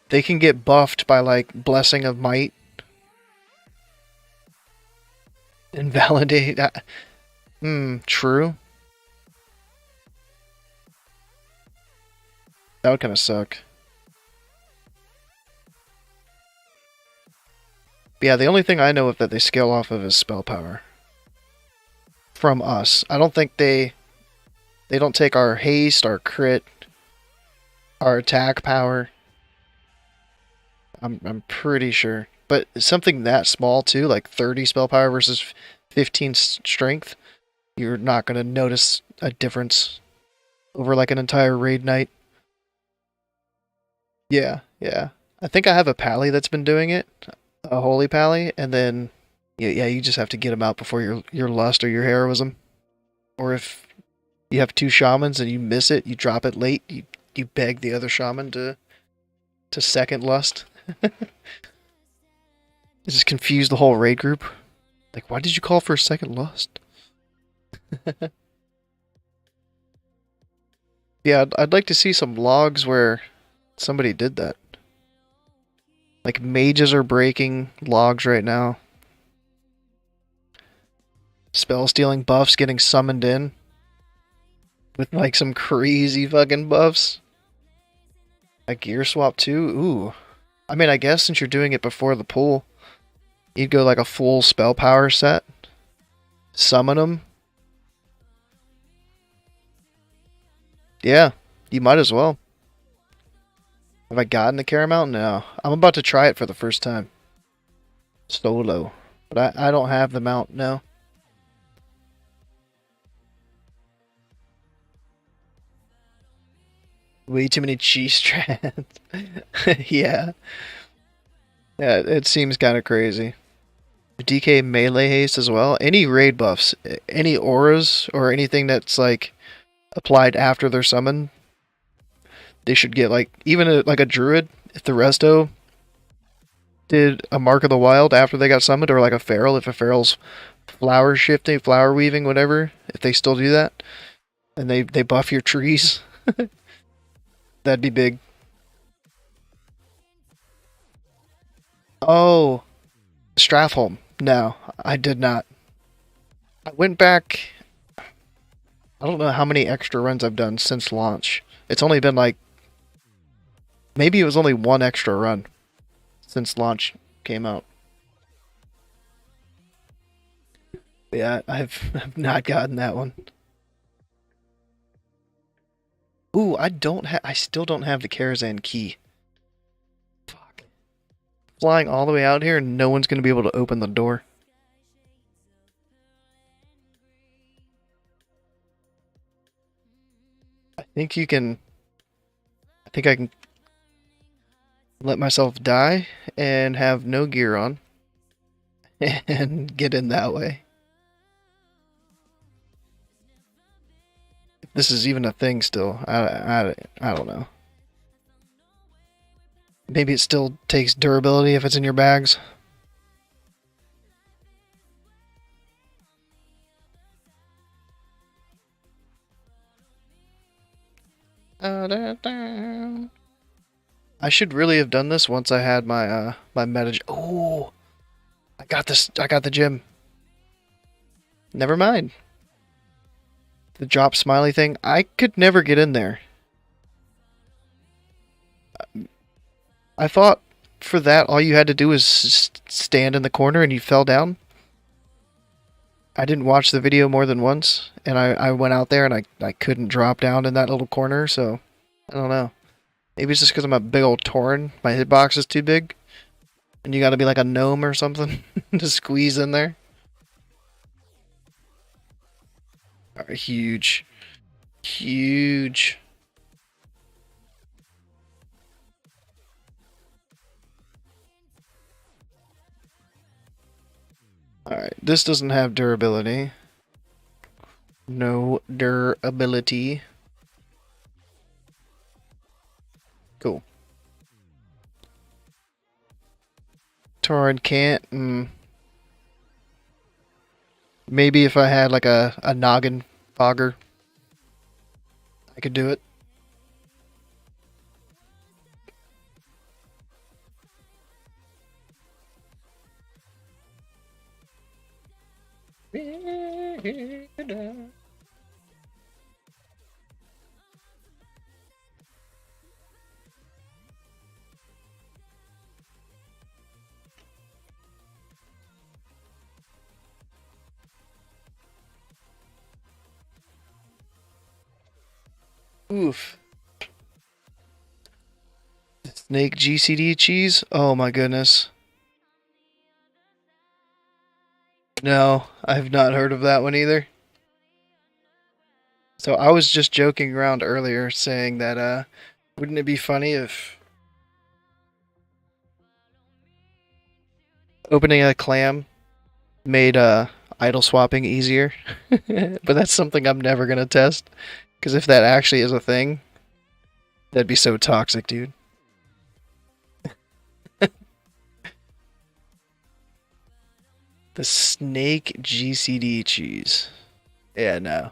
They can get buffed by like Blessing of Might. Invalidate. True. That would kind of suck. But yeah, the only thing I know of that they scale off of is spell power. From us. I don't think they don't take our haste, our crit, our attack power. I'm pretty sure. But something that small too, like 30 spell power versus 15 strength, you're not going to notice a difference over like an entire raid night. Yeah, yeah. I think I have a pally that's been doing it, a holy pally, and then yeah, you just have to get them out before your lust or your heroism. Or if you have two shamans and you miss it, you drop it late, you beg the other shaman to second lust. It just confused the whole raid group. Like, why did you call for a second lust? Yeah, I'd like to see some logs where somebody did that. Like, mages are breaking logs right now. Spell stealing buffs getting summoned in. With, like, some crazy fucking buffs. A gear swap too? Ooh. I mean, I guess since you're doing it before the pool, you'd go like a full spell power set. Summon them. Yeah, you might as well. Have I gotten the Caramount? No. I'm about to try it for the first time. Solo. But I don't have the mount, no. Way too many cheese strats. Yeah. Yeah, it seems kind of crazy. DK melee haste as well. Any raid buffs, any auras, or anything that's like applied after they're summoned, they should get like even like a druid. If the resto did a Mark of the Wild after they got summoned, or like a feral, if a feral's flower shifting, flower weaving, whatever, if they still do that, and they buff your trees, that'd be big. Oh, Strathholm. No, I did not. I went back. I don't know how many extra runs I've done since launch. It's only been like, maybe it was only one extra run since launch came out. But yeah, I've not gotten that one. Ooh, I still don't have the Karazhan key. Fuck. Flying all the way out here and no one's gonna be able to open the door. I think I can let myself die and have no gear on and get in that way. If this is even a thing still, I don't know. Maybe it still takes durability if it's in your bags. I should really have done this once I had my my meta. Oh, I got this. I got the gym. Never mind. The drop smiley thing. I could never get in there. I thought for that all you had to do was stand in the corner and you fell down. I didn't watch the video more than once, and I went out there and I couldn't drop down in that little corner, so I don't know. Maybe it's just because I'm a big old Tauren. My hitbox is too big. And you gotta be like a gnome or something to squeeze in there. Alright, huge. Huge. Alright, this doesn't have durability. No durability. Cool. Tauren can't. Maybe if I had like a noggin fogger, I could do it. Oof. Snake GCD cheese? Oh my goodness. No, I've not heard of that one either. So I was just joking around earlier saying that wouldn't it be funny if opening a clam made idle swapping easier? But that's something I'm never gonna test. Because if that actually is a thing, that'd be so toxic, dude. The snake GCD cheese. Yeah, no.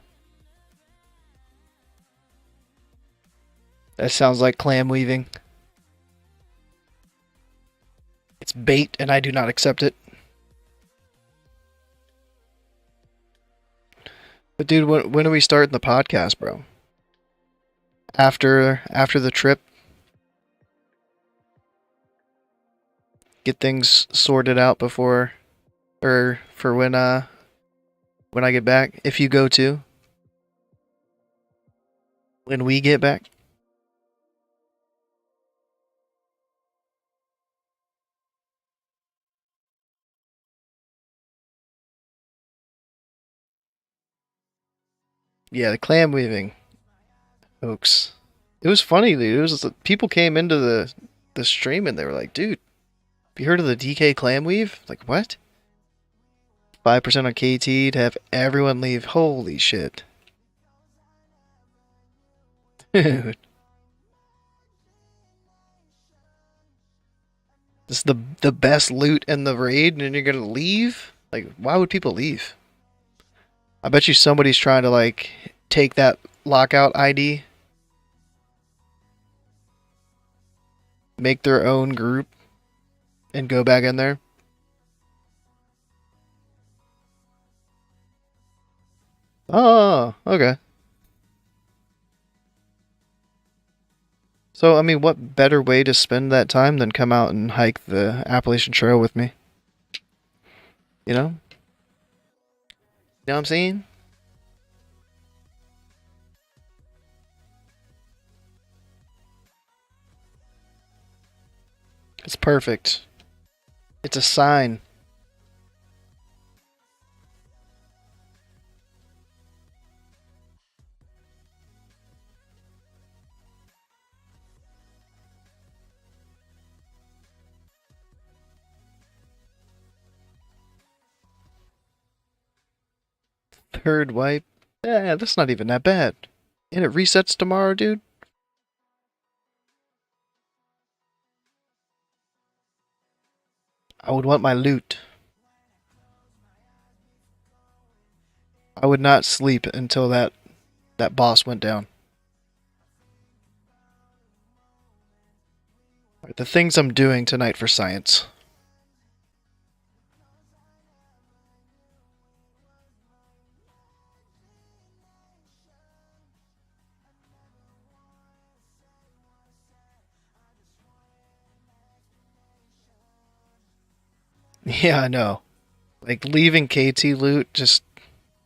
That sounds like clam weaving. It's bait, and I do not accept it. But dude, when are we starting the podcast, bro? After the trip? Get things sorted out before, or for when I get back. If you go to. When we get back. Yeah, the clam weaving hoax. It was funny, dude. It was people came into the stream and they were like, "Dude, have you heard of the DK clam weave?" Like, what? 5% on KT to have everyone leave. Holy shit. Dude. This is the best loot in the raid and you're gonna leave? Like, why would people leave? I bet you somebody's trying to like take that lockout ID, make their own group, and go back in there. Oh, okay. So, I mean, what better way to spend that time than come out and hike the Appalachian Trail with me? You know? You know what I'm saying? It's perfect. It's a sign. Third wipe. Yeah, that's not even that bad. And it resets tomorrow, dude. I would want my loot. I would not sleep until that boss went down. Alright, the things I'm doing tonight for science. Yeah, I know. Like leaving KT loot just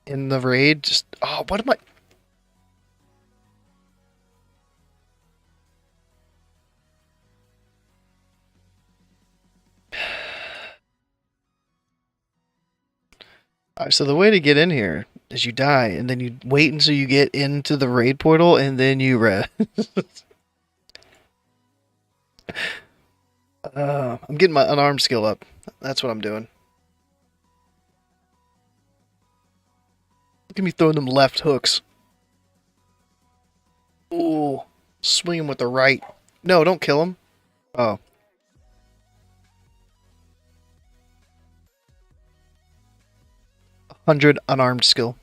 in the raid, just oh, what am I? Alright, so the way to get in here is you die, and then you wait until you get into the raid portal, and then you rest. I'm getting my unarmed skill up. That's what I'm doing. Look at me throwing them left hooks. Ooh, swing him with the right. No, don't kill him. Oh. $100 unarmed skill.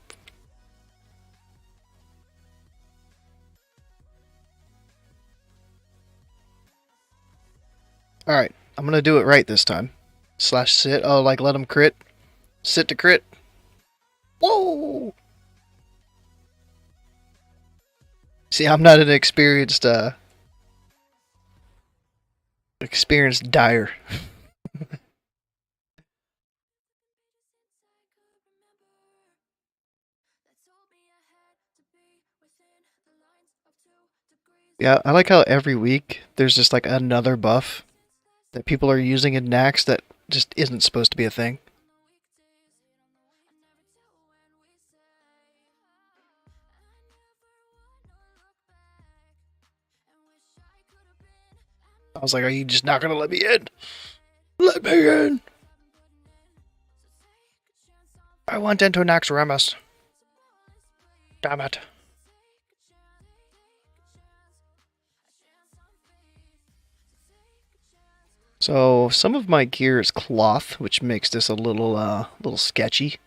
Alright, I'm gonna do it right this time. Slash sit. Oh, like let him crit. Sit to crit. Whoa! See, I'm not an experienced dyer. Yeah, I like how every week there's just like another buff that people are using in Nax that just isn't supposed to be a thing. I was like, are you just not gonna let me in? Let me in! I want into Nax Remus. Damn it. So some of my gear is cloth, which makes this a little sketchy.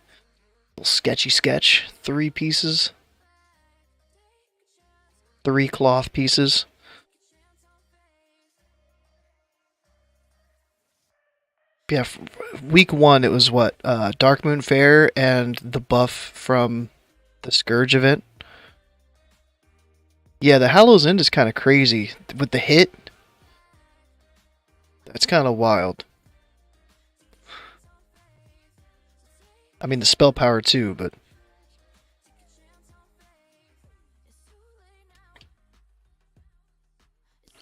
Little sketchy sketch. 3 pieces. 3 cloth pieces. Yeah, week 1 it was what? Dark Moon Fair and the buff from the Scourge event. Yeah, the Hallows End is kind of crazy. With the hit, that's kind of wild. I mean, the spell power too, but...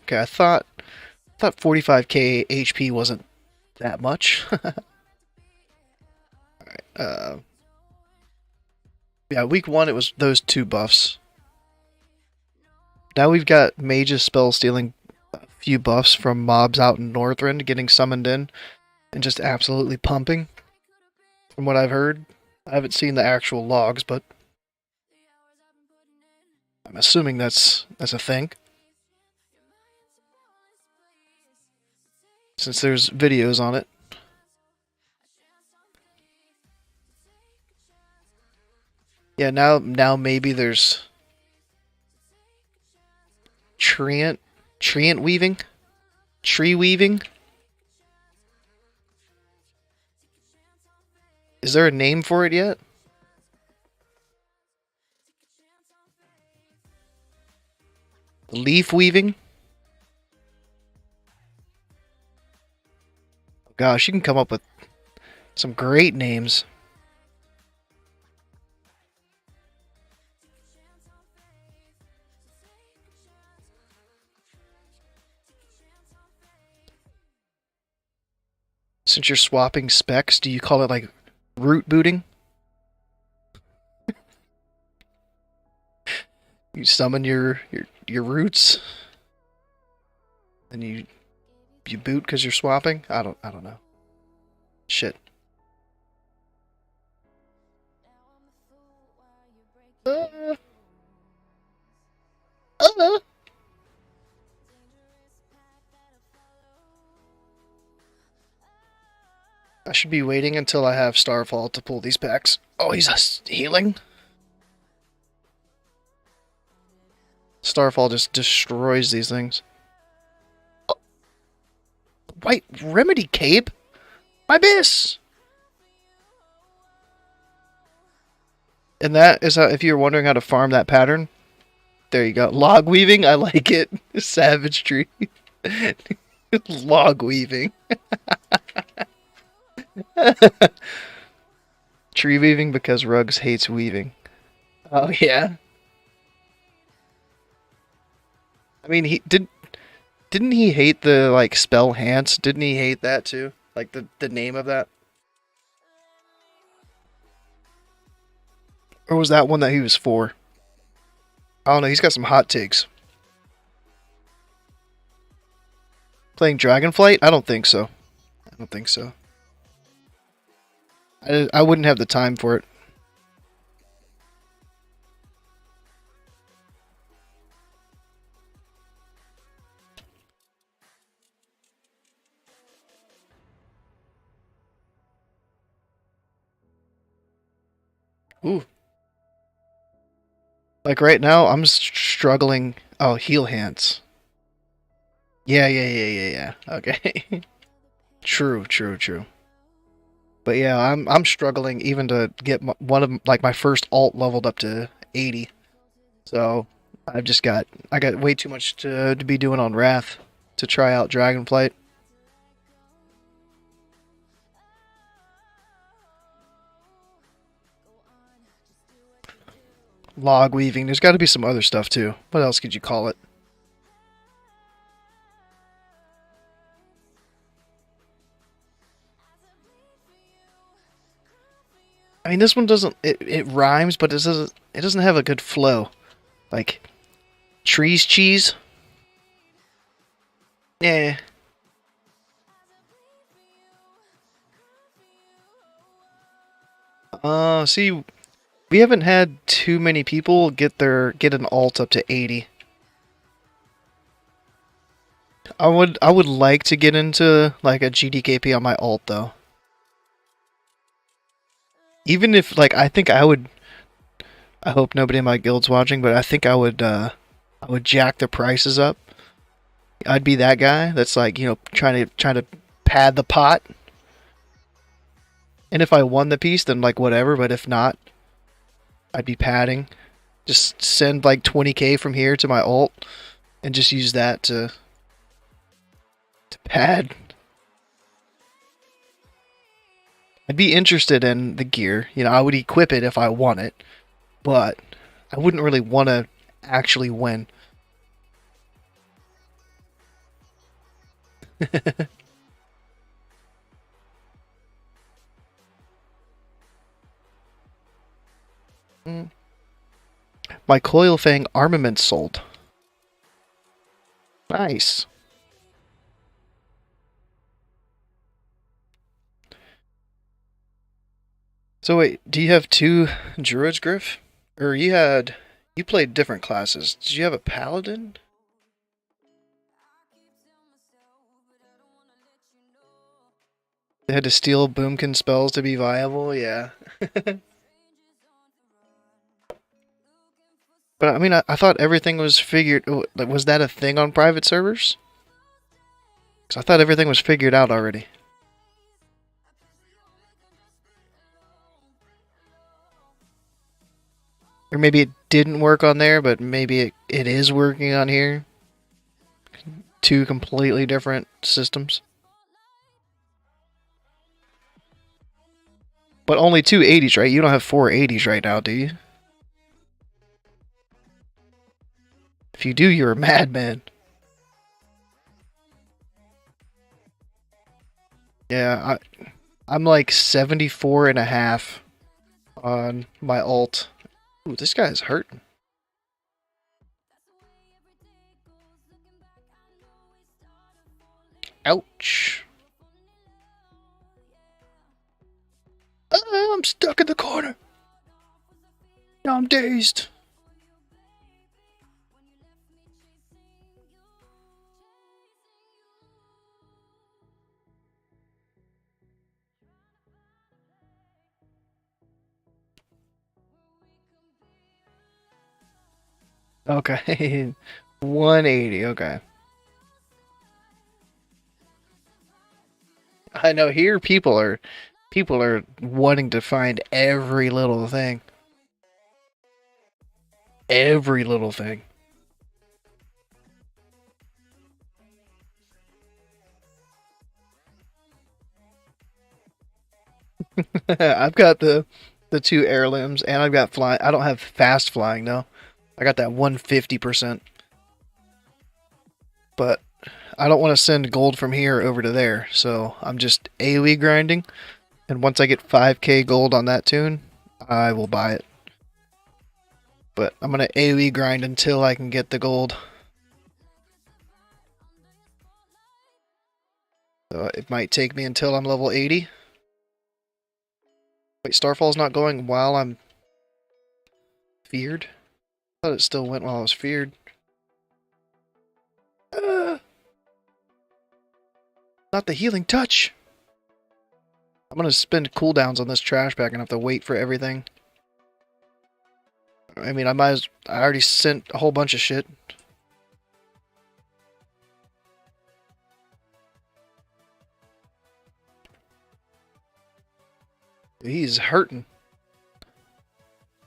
Okay, I thought 45k HP wasn't that much. Alright, yeah, week 1 it was those 2 buffs. Now we've got mages spell stealing a few buffs from mobs out in Northrend getting summoned in and just absolutely pumping. From what I've heard. I haven't seen the actual logs, but I'm assuming that's a thing. Since there's videos on it. Yeah, now maybe there's treant weaving? Tree weaving? Is there a name for it yet? Leaf weaving? Gosh, you can come up with some great names. Since you're swapping specs, do you call it like root booting? You summon your roots, and you boot because you're swapping. I don't know. Shit. I should be waiting until I have Starfall to pull these packs. Oh, he's healing? Starfall just destroys these things. Oh. White Remedy Cape? My miss! And that is how, if you're wondering how to farm that pattern, there you go. Log weaving, I like it. Savage tree. Log weaving. Tree weaving because Rugs hates weaving. Oh yeah. I mean, didn't he hate the like spell Hance? Didn't he hate that too? Like the name of that? Or was that one that he was for? I don't know, he's got some hot takes. Playing Dragonflight? I don't think so. I don't think so. I wouldn't have the time for it. Ooh. Like right now, I'm struggling. Oh, heal hands. Yeah. Okay. True. But yeah, I'm struggling even to get one of like my first alt leveled up to 80. So I got way too much to be doing on Wrath to try out Dragonflight. Log weaving. There's got to be some other stuff too. What else could you call it? I mean, this one doesn't. It rhymes, but it doesn't have a good flow. Like trees cheese. Yeah. See, we haven't had too many people get an alt up to 80. I would like to get into like a GDKP on my alt though. Even if like I think I would. I hope nobody in my guild's watching, but I think I would jack the prices up. I'd be that guy that's like, you know, trying to pad the pot. And if I won the piece, then like whatever, but if not, I'd be padding. Just send like 20k from here to my alt and just use that to pad. I'd be interested in the gear. You know, I would equip it if I want it, but I wouldn't really want to actually win. My Coil Fang armament sold. Nice. So wait, do you have two druids, Griff? Or you played different classes. Did you have a paladin? They had to steal Boomkin spells to be viable, yeah. But I mean, I thought everything was figured. Like, was that a thing on private servers? Because I thought everything was figured out already. Or maybe it didn't work on there, but maybe it is working on here. Two completely different systems. But only two 80s, right? You don't have four 80s right now, do you? If you do, you're a madman. Yeah, I'm like 74 and a half on my alt. Ooh, this guy's hurting. Ouch. I'm stuck in the corner. Now I'm dazed. Okay. 180, okay. I know here people are wanting to find every little thing. Every little thing. I've got the two air limbs and I've got flying. I don't have fast flying though. I got that 150%. But I don't want to send gold from here over to there, so I'm just AoE grinding. And once I get 5k gold on that tune, I will buy it. But I'm going to AoE grind until I can get the gold. So it might take me until I'm level 80. Wait, Starfall's not going while I'm feared? I thought it still went while I was feared. Not the healing touch! I'm gonna spend cooldowns on this trash bag and have to wait for everything. I mean, I already sent a whole bunch of shit. He's hurting.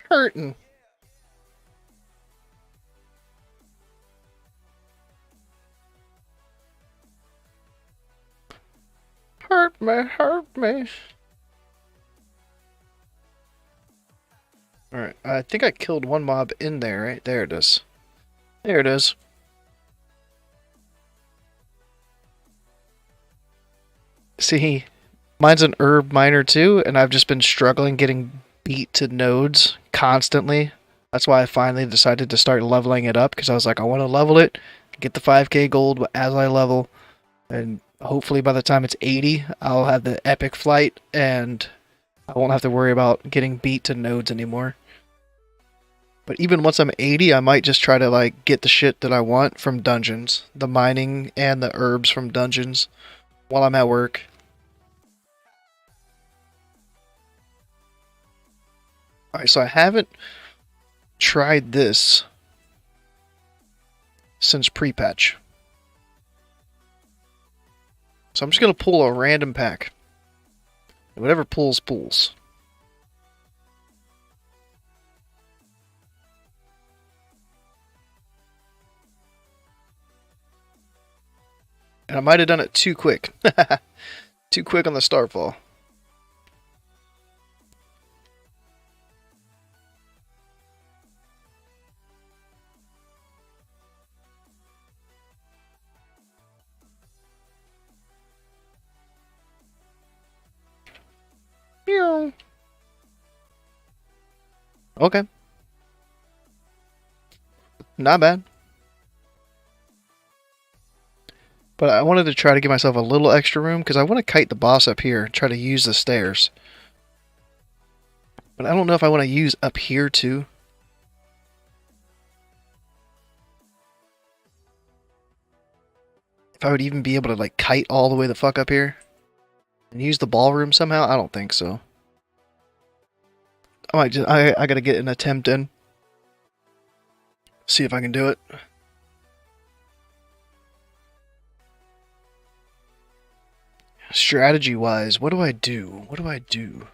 Hurting. Hurt me, hurt me. Alright, I think I killed one mob in there, right? There it is. There it is. See, mine's an herb miner too, and I've just been struggling getting beat to nodes constantly. That's why I finally decided to start leveling it up, because I was like, I want to level it, get the 5k gold as I level, and hopefully by the time it's 80, I'll have the epic flight, and I won't have to worry about getting beat to nodes anymore. But even once I'm 80, I might just try to like get the shit that I want from dungeons. The mining and the herbs from dungeons while I'm at work. Alright, so I haven't tried this since pre-patch. So I'm just going to pull a random pack. Whatever pulls, pulls. And I might have done it too quick. Too quick on the starfall. Okay. Not bad. But I wanted to try to give myself a little extra room, because I want to kite the boss up here and try to use the stairs. But I don't know if I want to use up here too. If I would even be able to like kite all the way the fuck up here and use the ballroom somehow, I don't think so. I might just, I gotta get an attempt in. See if I can do it. Strategy wise, what do I do? What do I do?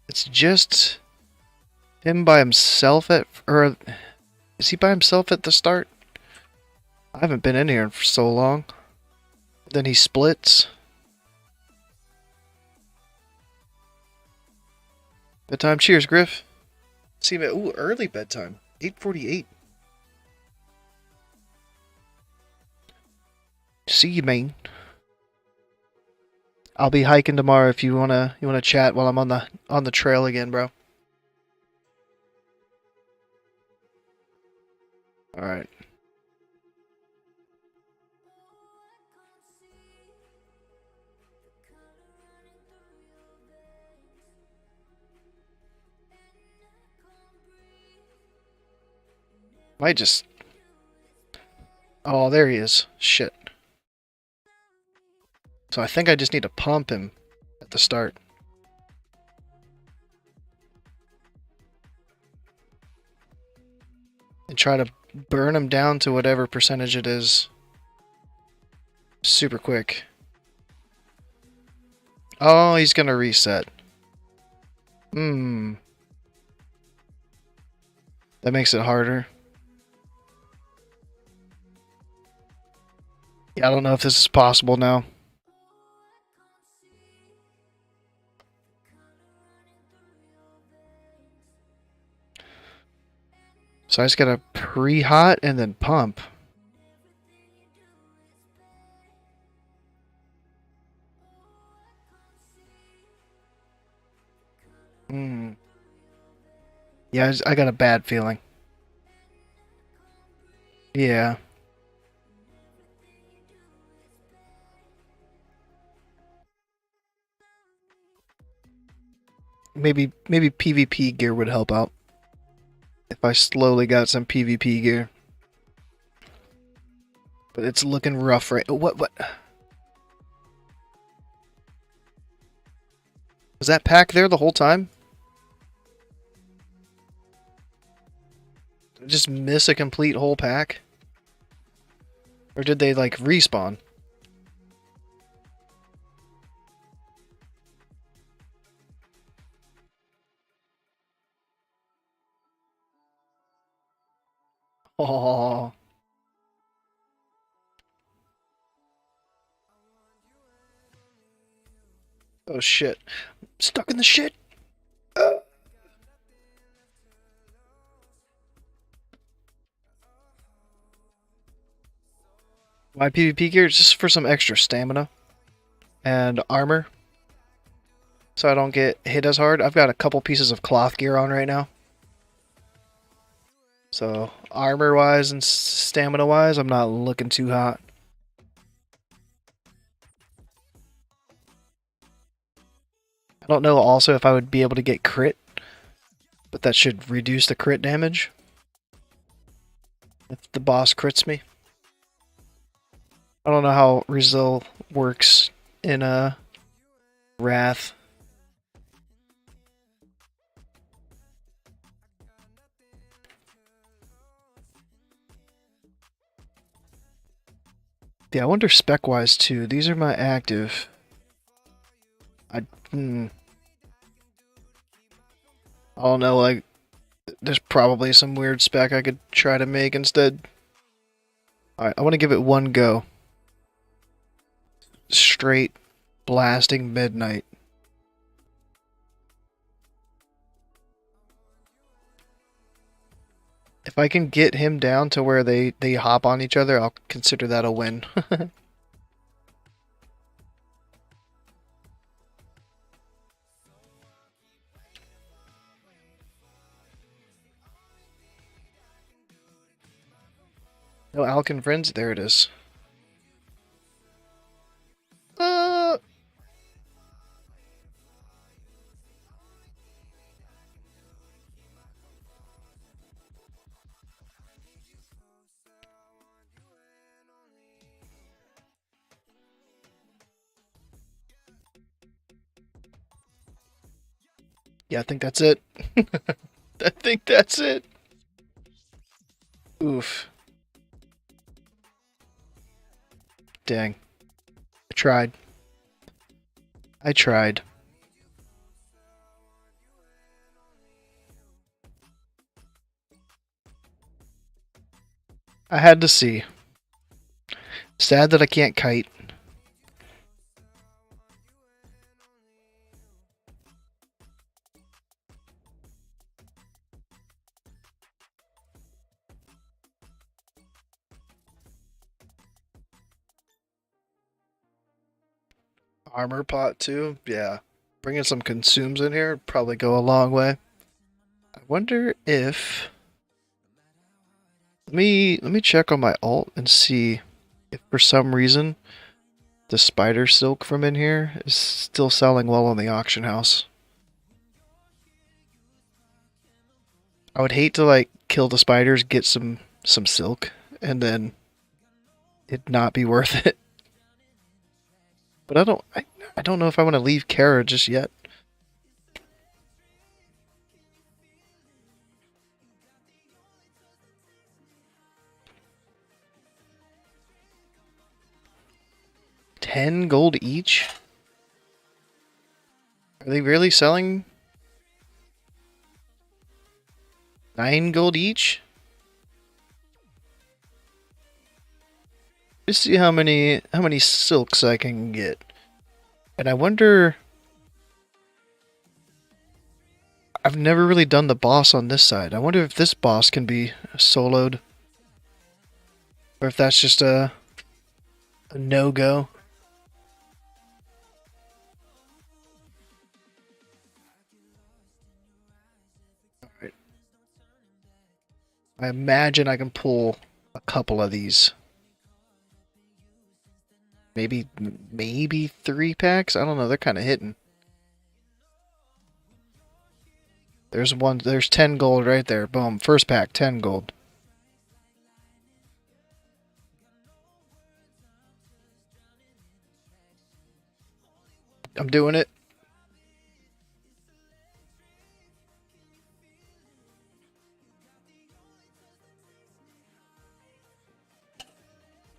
It's just him by himself at, or is he by himself at the start? I haven't been in here for so long. Then he splits. Bedtime. Cheers, Griff. See, ooh, early bedtime. 8:48. See you, man. I'll be hiking tomorrow if you wanna chat while I'm on the trail again, bro. All right. Might just. Oh, there he is. Shit. So I think I just need to pump him at the start. And try to burn him down to whatever percentage it is. Super quick. Oh, he's gonna reset. That makes it harder. Yeah, I don't know if this is possible now. So I just gotta pre-hot and then pump. Yeah, I got a bad feeling. Yeah. Maybe PvP gear would help out. If I slowly got some PvP gear. But it's looking rough right. What? Was that pack there the whole time? Did I just miss a complete whole pack? Or did they, like, respawn? Oh. Oh shit. Stuck in the shit. My PvP gear is just for some extra stamina and armor, so I don't get hit as hard. I've got a couple pieces of cloth gear on right now. So armor-wise and stamina-wise, I'm not looking too hot. I don't know also if I would be able to get crit, but that should reduce the crit damage if the boss crits me. I don't know how Resil works in Wrath. Yeah, I wonder spec-wise too. These are my active. I don't know, like, there's probably some weird spec I could try to make instead. Alright, I want to give it one go. Straight blasting midnight. If I can get him down to where they hop on each other, I'll consider that a win. No Alkin friends? There it is. Yeah, I think that's it. I think that's it. Oof. Dang. I tried. I tried. I had to see. Sad that I can't kite. Armor pot too? Yeah. Bringing some consumes in here would probably go a long way. I wonder if... Let me check on my alt and see if for some reason the spider silk from in here is still selling well in the auction house. I would hate to like kill the spiders, get some silk, and then it not be worth it. But I don't know if I want to leave Kara just yet. $10 each? Are they really selling $9 each? Let's see how many silks I can get. And I wonder... I've never really done the boss on this side. I wonder if this boss can be soloed. Or if that's just a no-go. Alright. I imagine I can pull a couple of these. Maybe 3 packs? I don't know, they're kind of hitting. There's 10 gold right there. Boom. First pack, 10 gold. I'm doing it.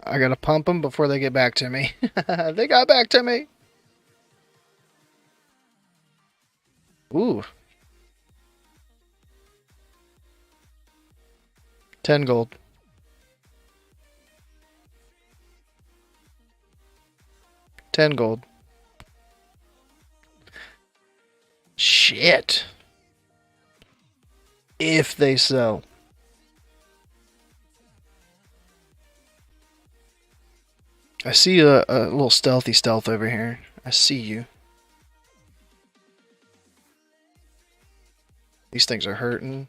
I gotta pump them before they get back to me. They got back to me. Ooh. 10 gold. $10 gold. Shit. If they sell. I see a little stealth over here. I see you. These things are hurting.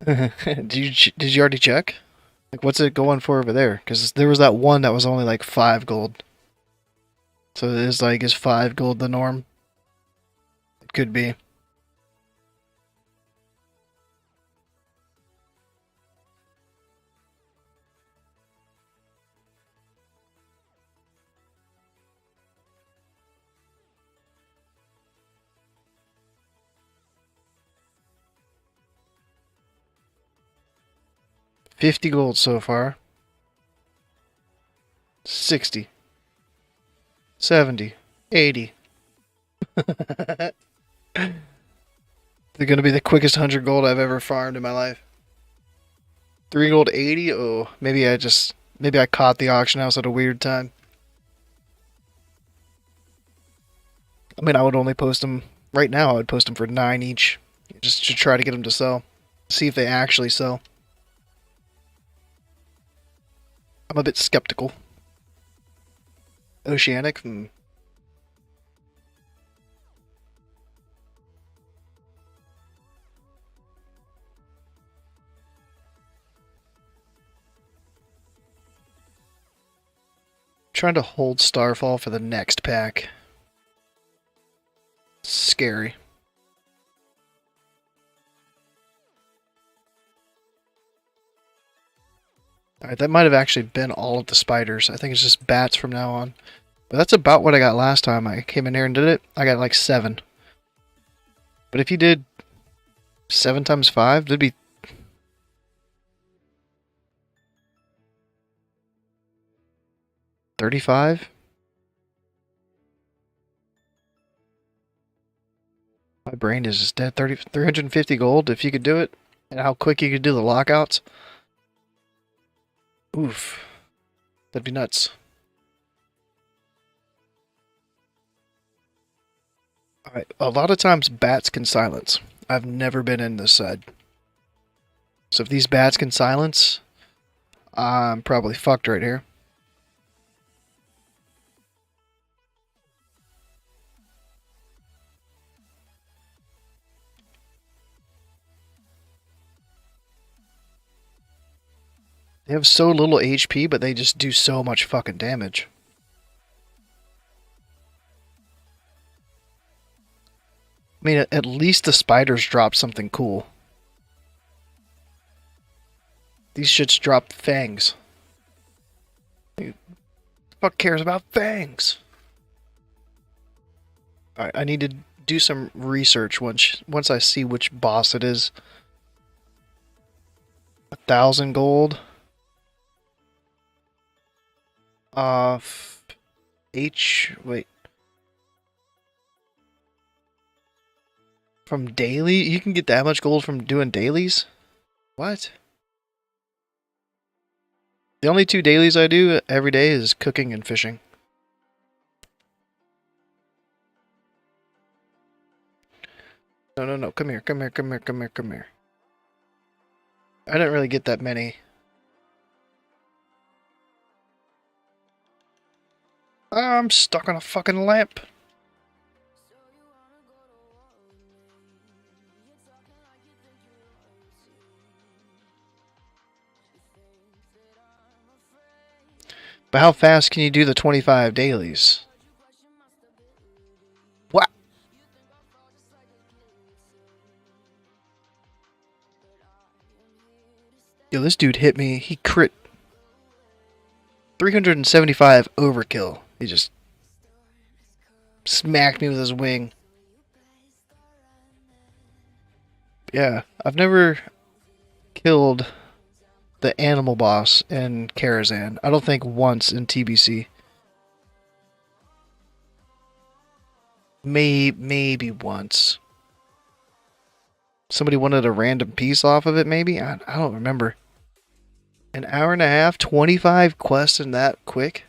Did you already check? Like, what's it going for over there? Because there was that one that was only like 5 gold. So it is like, is 5 gold the norm? It could be. $50 so far. 60. 70. 80. They're gonna be the quickest 100 gold I've ever farmed in my life. 3 gold 80? Oh, maybe I caught the auction house at a weird time. I mean, I would only post them right now. I would post them for 9 each, just to try to get them to sell. See if they actually sell. I'm a bit skeptical. Oceanic? Trying to hold Starfall for the next pack. Scary. Alright, that might have actually been all of the spiders. I think it's just bats from now on. But that's about what I got last time I came in here and did it. I got like 7. But if you did 7 times 5, that'd be 35. My brain is just dead. 350 gold if you could do it. And how quick you could do the lockouts. Oof. That'd be nuts. Alright, a lot of times bats can silence. I've never been in this side. So if these bats can silence, I'm probably fucked right here. They have so little HP, but they just do so much fucking damage. I mean, at least the spiders drop something cool. These shits drop fangs. Who the fuck cares about fangs? Alright, I need to do some research once I see which boss it is. 1,000 gold. Wait. From daily? You can get that much gold from doing dailies? What? The only 2 dailies I do every day is cooking and fishing. No. Come here. I didn't really get that many. I'm stuck on a fucking lamp. But how fast can you do the 25 dailies? What? Yo, this dude hit me. He crit 375 overkill. He just smacked me with his wing. Yeah, I've never killed the animal boss in Karazhan. I don't think once in TBC. Maybe once. Somebody wanted a random piece off of it, maybe? I don't remember. An hour and a half? 25 quests in that quick?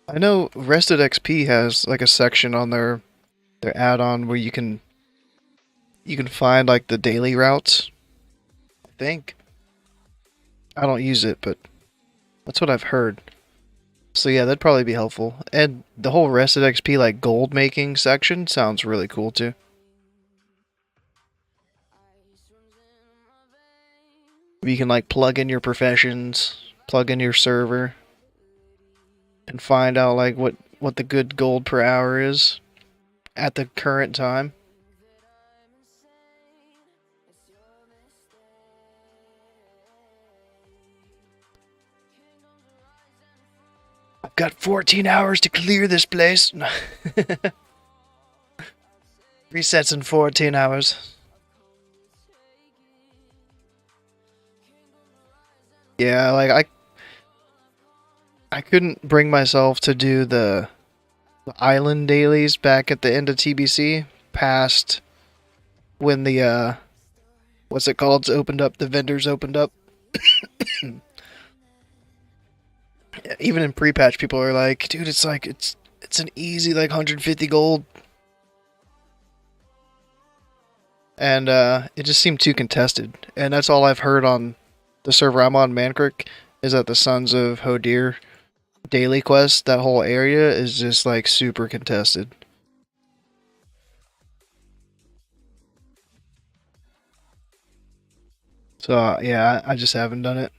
I know Rested XP has like a section on their add-on where you can find like the daily routes. I think. I don't use it, but that's what I've heard. So yeah, that'd probably be helpful. And the whole Rested XP like gold making section sounds really cool too. You can like plug in your professions, plug in your server, and find out like what the good gold per hour is at the current time. I've got 14 hours to clear this place. Resets in 14 hours. Yeah, like I couldn't bring myself to do the island dailies back at the end of TBC past when the what's it called? It's opened up, the vendors opened up. Even in pre-patch, people are like, dude, it's like it's an easy like 150 gold. And it just seemed too contested. And that's all I've heard on the server I'm on, Mancrick, is that the Sons of Hodir daily quest, that whole area is just like super contested. So yeah, I just haven't done it.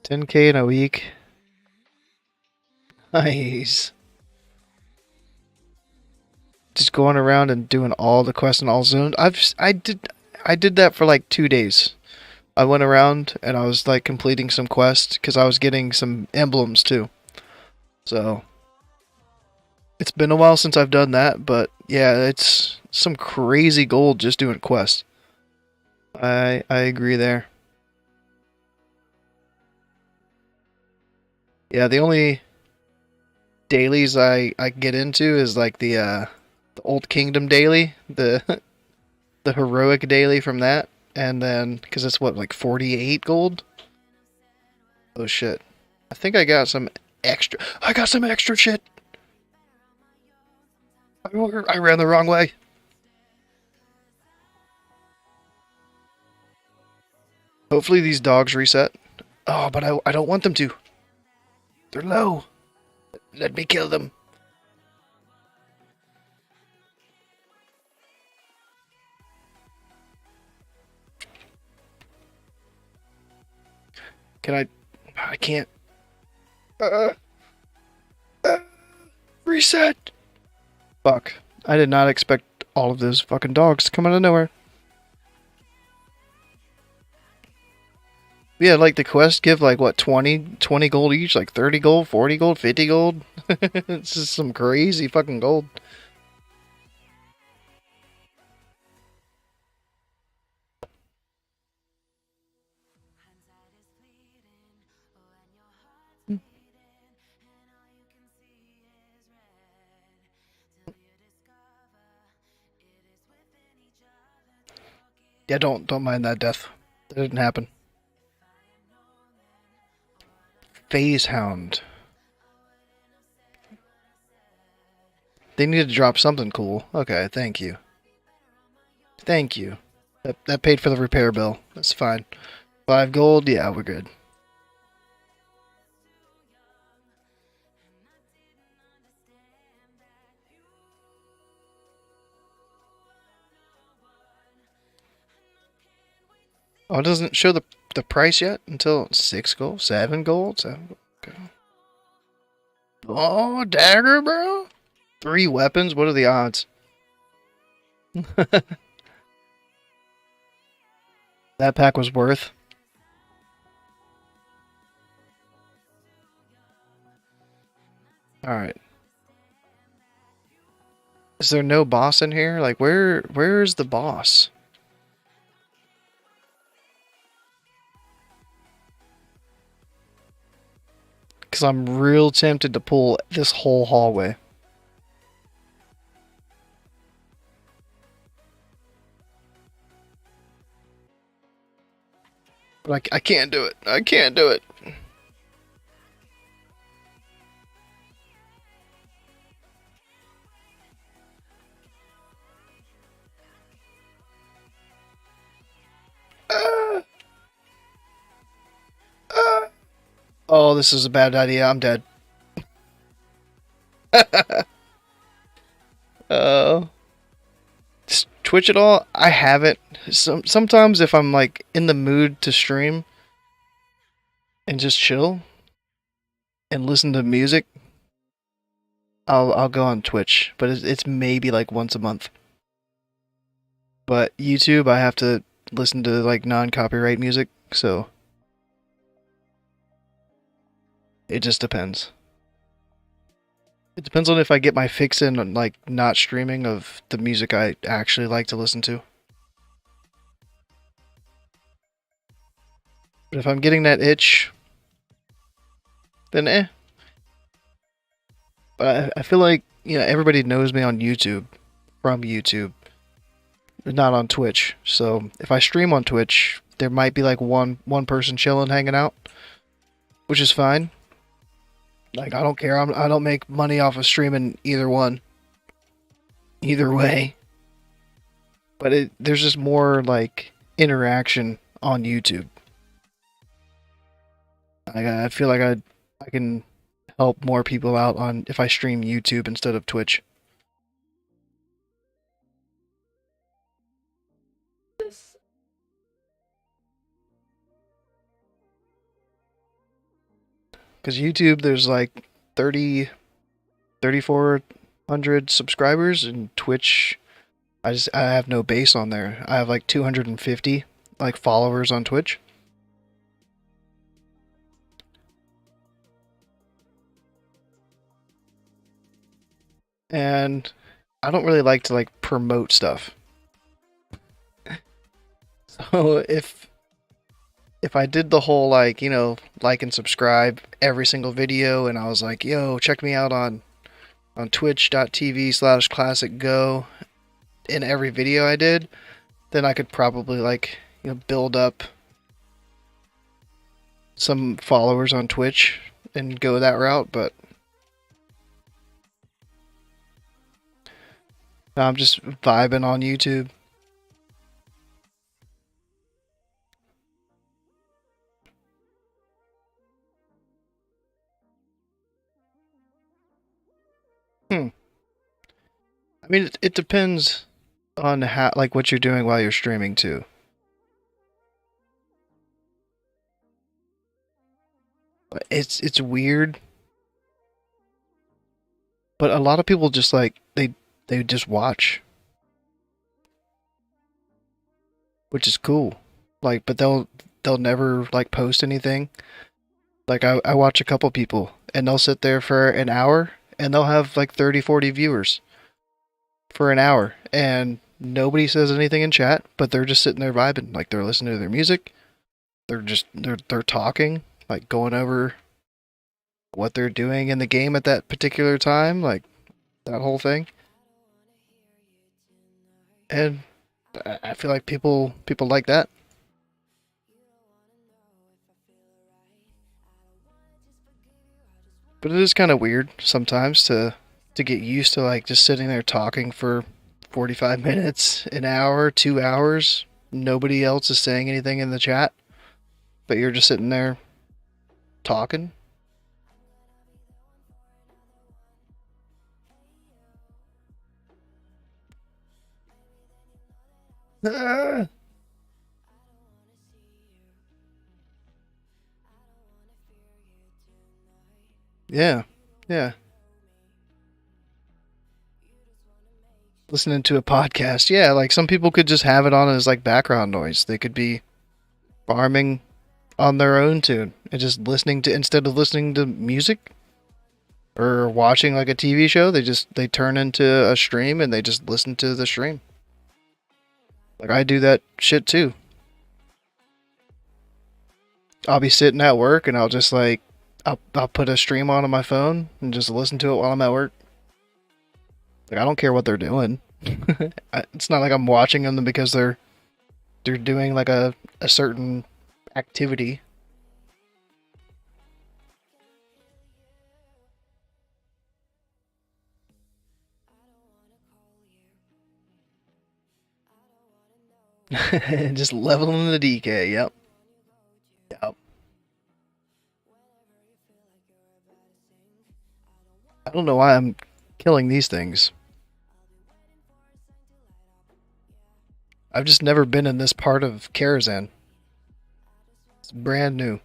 10k in a week. Nice. Just going around and doing all the quests in all zones. I did that for like 2 days. I went around and I was like completing some quests because I was getting some emblems too. So it's been a while since I've done that, but yeah, it's some crazy gold just doing quests. I agree there. Yeah, the only dailies I get into is like the Old Kingdom daily, the the heroic daily from that, and then because it's what, like 48 gold. Oh shit! I think I got some extra. I got some extra shit. I ran the wrong way. Hopefully these dogs reset. Oh, but I don't want them to. They're low. Let me kill them. Can I? I can't. Reset. Fuck. I did not expect all of those fucking dogs to come out of nowhere. Yeah, like the quest give like what, 20 gold each, like 30 gold, 40 gold, 50 gold. It's just some crazy fucking gold. Yeah, don't mind that death. That didn't happen. Phase Hound. They need to drop something cool. Okay, thank you. Thank you. That paid for the repair bill. That's fine. 5 gold, yeah, we're good. Oh, it doesn't show the price yet until 6 gold, 7 gold, 7 gold. Oh, dagger, bro. 3 weapons. What are the odds? That pack was worth. All right. Is there no boss in here? Like, where's the boss? Because I'm real tempted to pull this whole hallway. But I can't do it. I can't do it. Ah! Ah! Oh, this is a bad idea. I'm dead. Oh. Twitch at all? I haven't. Sometimes if I'm like in the mood to stream and just chill and listen to music, I'll go on Twitch, but it's maybe like once a month. But YouTube, I have to listen to like non-copyright music, so it just depends. It depends on if I get my fix in on like not streaming of the music I actually like to listen to. But if I'm getting that itch, then eh. But I feel like, you know, everybody knows me on YouTube, from YouTube, not on Twitch. So if I stream on Twitch, there might be like one person chilling, hanging out, which is fine. Like, I don't care. I don't make money off of streaming either one. Either way. But there's just more like interaction on YouTube. I feel like I can help more people out on if I stream YouTube instead of Twitch. This Because YouTube, there's like 3,400 subscribers, and Twitch, I have no base on there. I have like 250 like followers on Twitch. And I don't really like to like promote stuff. So if I did the whole like, you know, like and subscribe every single video, and I was like, yo, check me out on twitch.tv/classicgo in every video I did, then I could probably like, you know, build up some followers on Twitch and go that route, but now I'm just vibing on YouTube. I mean, it depends on how, like, what you're doing while you're streaming too. It's weird, but a lot of people just like they just watch, which is cool. Like, but they'll never like post anything. Like I watch a couple people and they'll sit there for an hour and they'll have like 30, 40 viewers for an hour and nobody says anything in chat, but they're just sitting there vibing. Like, they're listening to their music. They're talking, like going over what they're doing in the game at that particular time, like that whole thing. And I feel like people like that. But it is kind of weird sometimes to get used to like just sitting there talking for 45 minutes, an hour, 2 hours. Nobody else is saying anything in the chat, but you're just sitting there talking. Ah. Yeah. Yeah. Listening to a podcast. Yeah, like some people could just have it on as like background noise. They could be farming on their own tune and just listening to, instead of listening to music or watching like a TV show, they turn into a stream and they just listen to the stream. Like I do that shit too. I'll be sitting at work and I'll just like I'll put a stream on my phone and just listen to it while I'm at work. Like I don't care what they're doing. It's not like I'm watching them because they're doing like a certain activity. Just leveling the DK. Yep. Yep. I don't know why I'm killing these things. I've just never been in this part of Karazhan. It's brand new.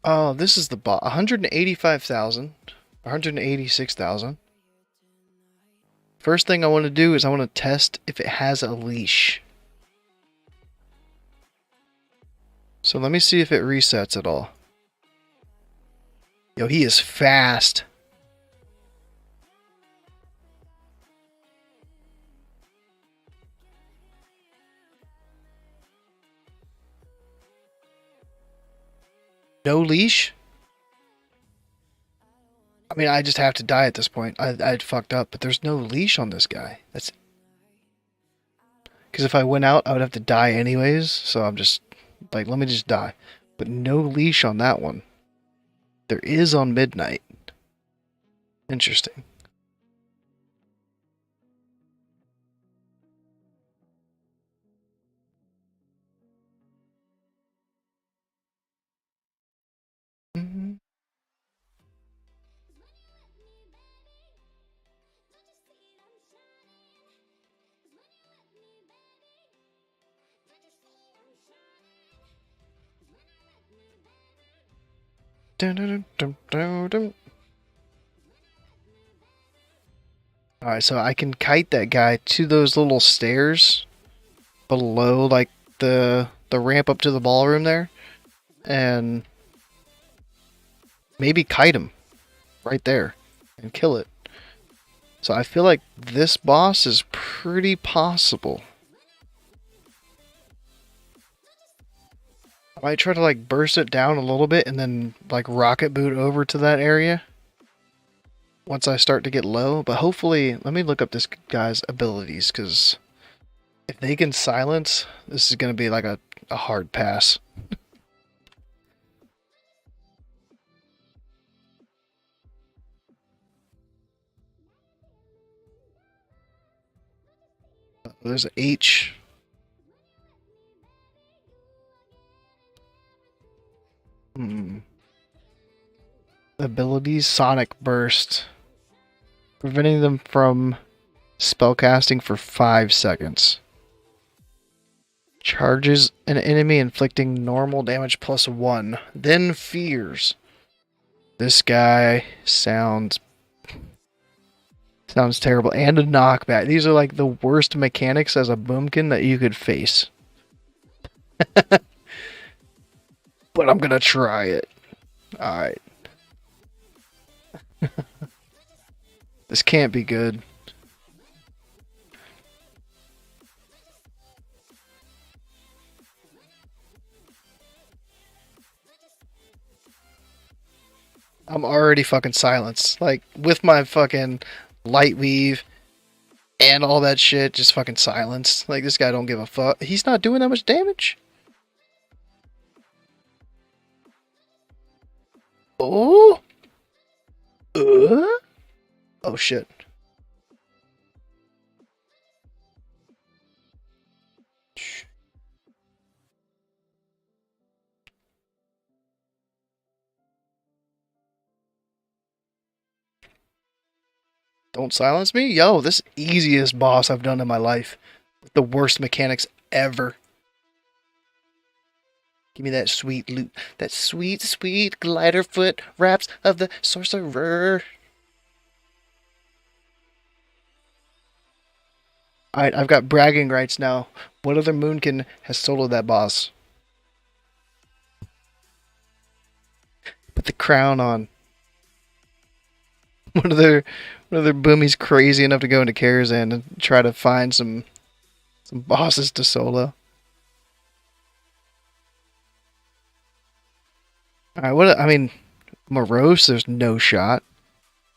Oh, this is the bot. 185,000. 186,000. First thing I want to do is I want to test if it has a leash. So let me see if it resets at all. Yo, he is fast. No leash? I mean, I just have to die at this point. I'd fucked up, but there's no leash on this guy. That's... Because if I went out, I would have to die anyways. So I'm just... Like, let me just die. But no leash on that one. There is on Midnight. Interesting. Mhm. Dun, dun, dun, dun, dun. Alright, so I can kite that guy to those little stairs below, like, the ramp up to the ballroom there. And maybe kite him right there and kill it. So I feel like this boss is pretty possible. I might try to like burst it down a little bit and then like rocket boot over to that area once I start to get low. But hopefully, let me look up this guy's abilities, because if they can silence, this is going to be like a hard pass. There's an H. Abilities, Sonic Burst. Preventing them from spellcasting for 5 seconds. Charges an enemy, inflicting normal damage +1. Then fears. This guy sounds terrible. And a knockback. These are like the worst mechanics as a Boomkin that you could face. But I'm gonna try it. Alright. This can't be good. I'm already fucking silenced. Like, with my fucking light weave and all that shit, just fucking silenced. Like, this guy don't give a fuck. He's not doing that much damage. Oh? Oh, shit. Don't silence me? Yo, this easiest boss I've done in my life. The worst mechanics ever. Give me that sweet loot. That sweet, sweet glider foot wraps of the sorcerer. Alright, I've got bragging rights now. What other Moonkin has soloed that boss? Put the crown on. What other boomies crazy enough to go into Karazhan and try to find some bosses to solo? Alright, I mean, Morose, there's no shot.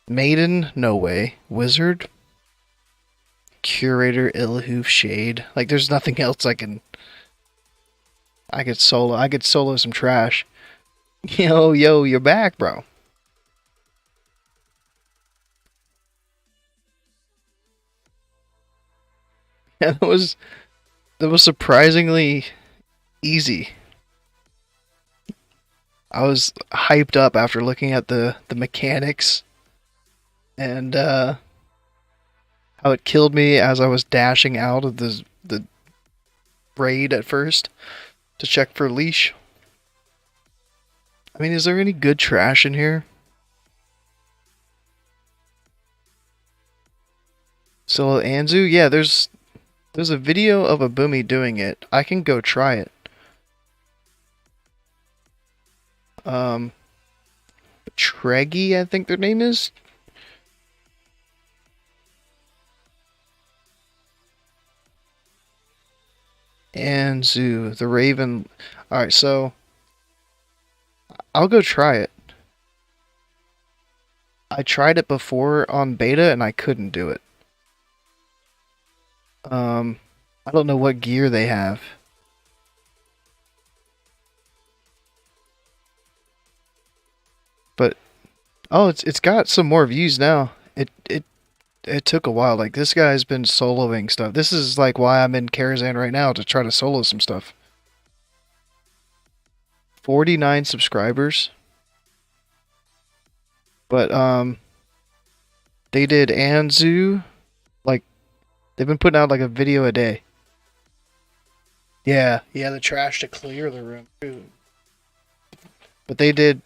Maiden, no way. Wizard, Curator, Illhoof, Shade. Like, there's nothing else I could solo. I could solo some trash. Yo, you're back, bro. Yeah, that was surprisingly easy. I was hyped up after looking at the mechanics and how it killed me as I was dashing out of the raid at first to check for leash. I mean, is there any good trash in here? Solo Anzu? Yeah, there's a video of a boomy doing it. I can go try it. Treggy, I think their name is. Anzu, the Raven. Alright, so I'll go try it. I tried it before on beta and I couldn't do it. I don't know what gear they have. But oh, it's got some more views now. It took a while. Like, this guy's been soloing stuff. This is like why I'm in Karazhan right now, to try to solo some stuff. 49 subscribers. But they did Anzu, like, they've been putting out like a video a day. Yeah, the trash to clear the room too. But they did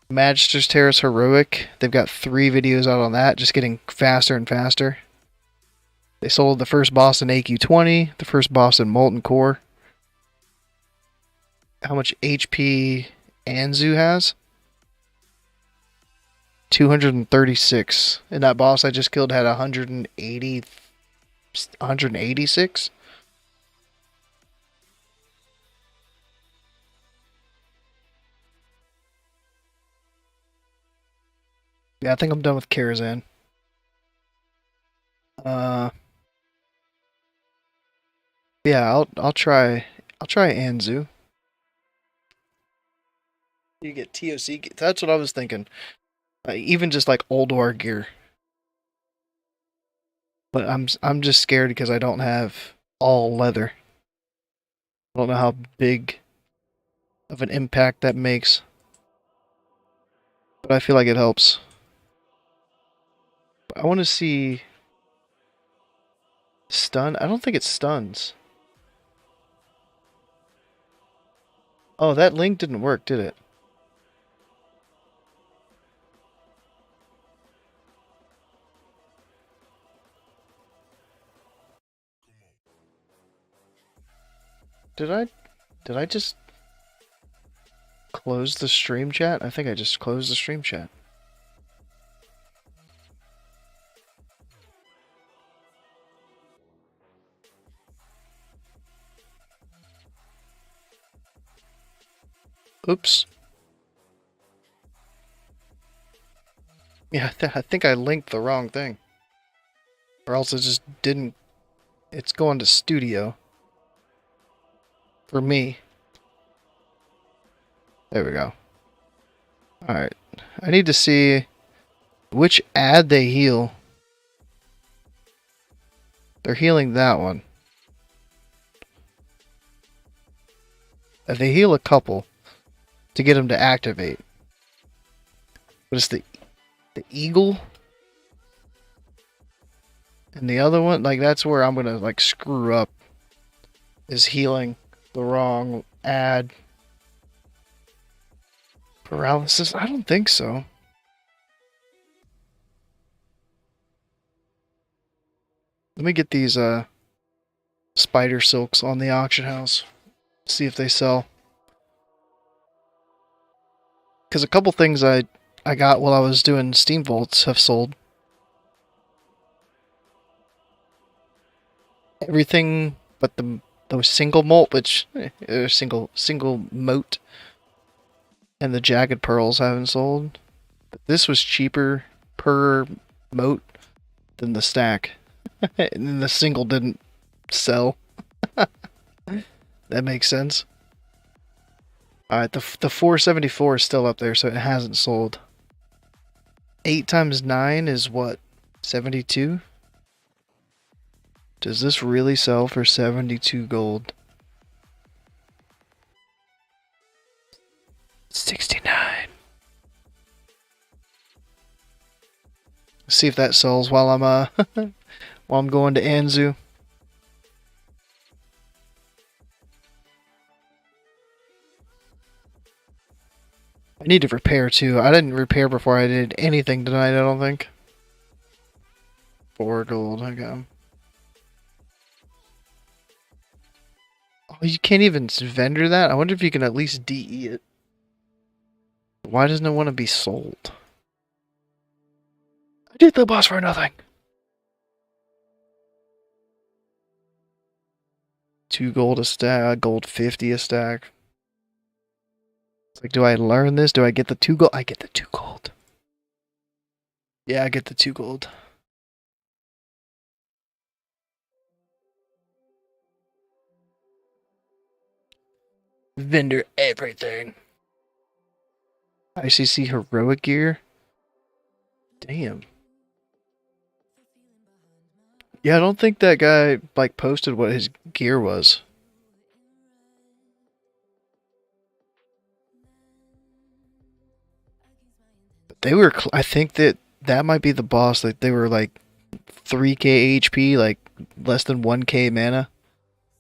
Magister's Terrace Heroic. They've got 3 videos out on that, just getting faster and faster. They sold the first boss in AQ20, the first boss in Molten Core. How much HP Anzu has? 236. And that boss I just killed had 186. Yeah, I think I'm done with Karazhan. Yeah, I'll try Anzu. You get TOC. That's what I was thinking. Even just like old war gear. But I'm just scared because I don't have all leather. I don't know how big of an impact that makes. But I feel like it helps. But I want to see stun. I don't think it stuns. Oh, that link didn't work, did it? Did I just close the stream chat? I think I just closed the stream chat. Oops. Yeah, I think I linked the wrong thing. Or else it just didn't... It's going to studio. For me. There we go. Alright. I need to see which ad they heal. They're healing that one. They heal a couple to get them to activate. But it's the eagle. And the other one, like that's where I'm gonna like screw up. Is healing the wrong ad. Paralysis? I don't think so. Let me get these spider silks on the auction house. See if they sell. Because a couple things I got while I was doing Steam Vaults have sold. Everything but those single molt, which single moat, and the jagged pearls haven't sold. But this was cheaper per moat than the stack, and then the single didn't sell. That makes sense. Alright, the 474 is still up there, so it hasn't sold. 8 times 9 is what? 72? Does this really sell for 72 gold? 69. Let's see if that sells while I'm while I'm going to Anzu. I need to repair too. I didn't repair before I did anything tonight, I don't think. 4 gold, okay. Oh, you can't even vendor that? I wonder if you can at least DE it. Why doesn't it want to be sold? I did the boss for nothing. 2 gold a stack, gold 50 a stack. It's like, do I learn this? Do I get the 2 gold? I get the 2 gold. Yeah, I get the 2 gold. Vendor everything. ICC heroic gear? Damn. Yeah, I don't think that guy like posted what his gear was. But they were, I think that might be the boss. Like they were like 3k HP, like less than 1k mana.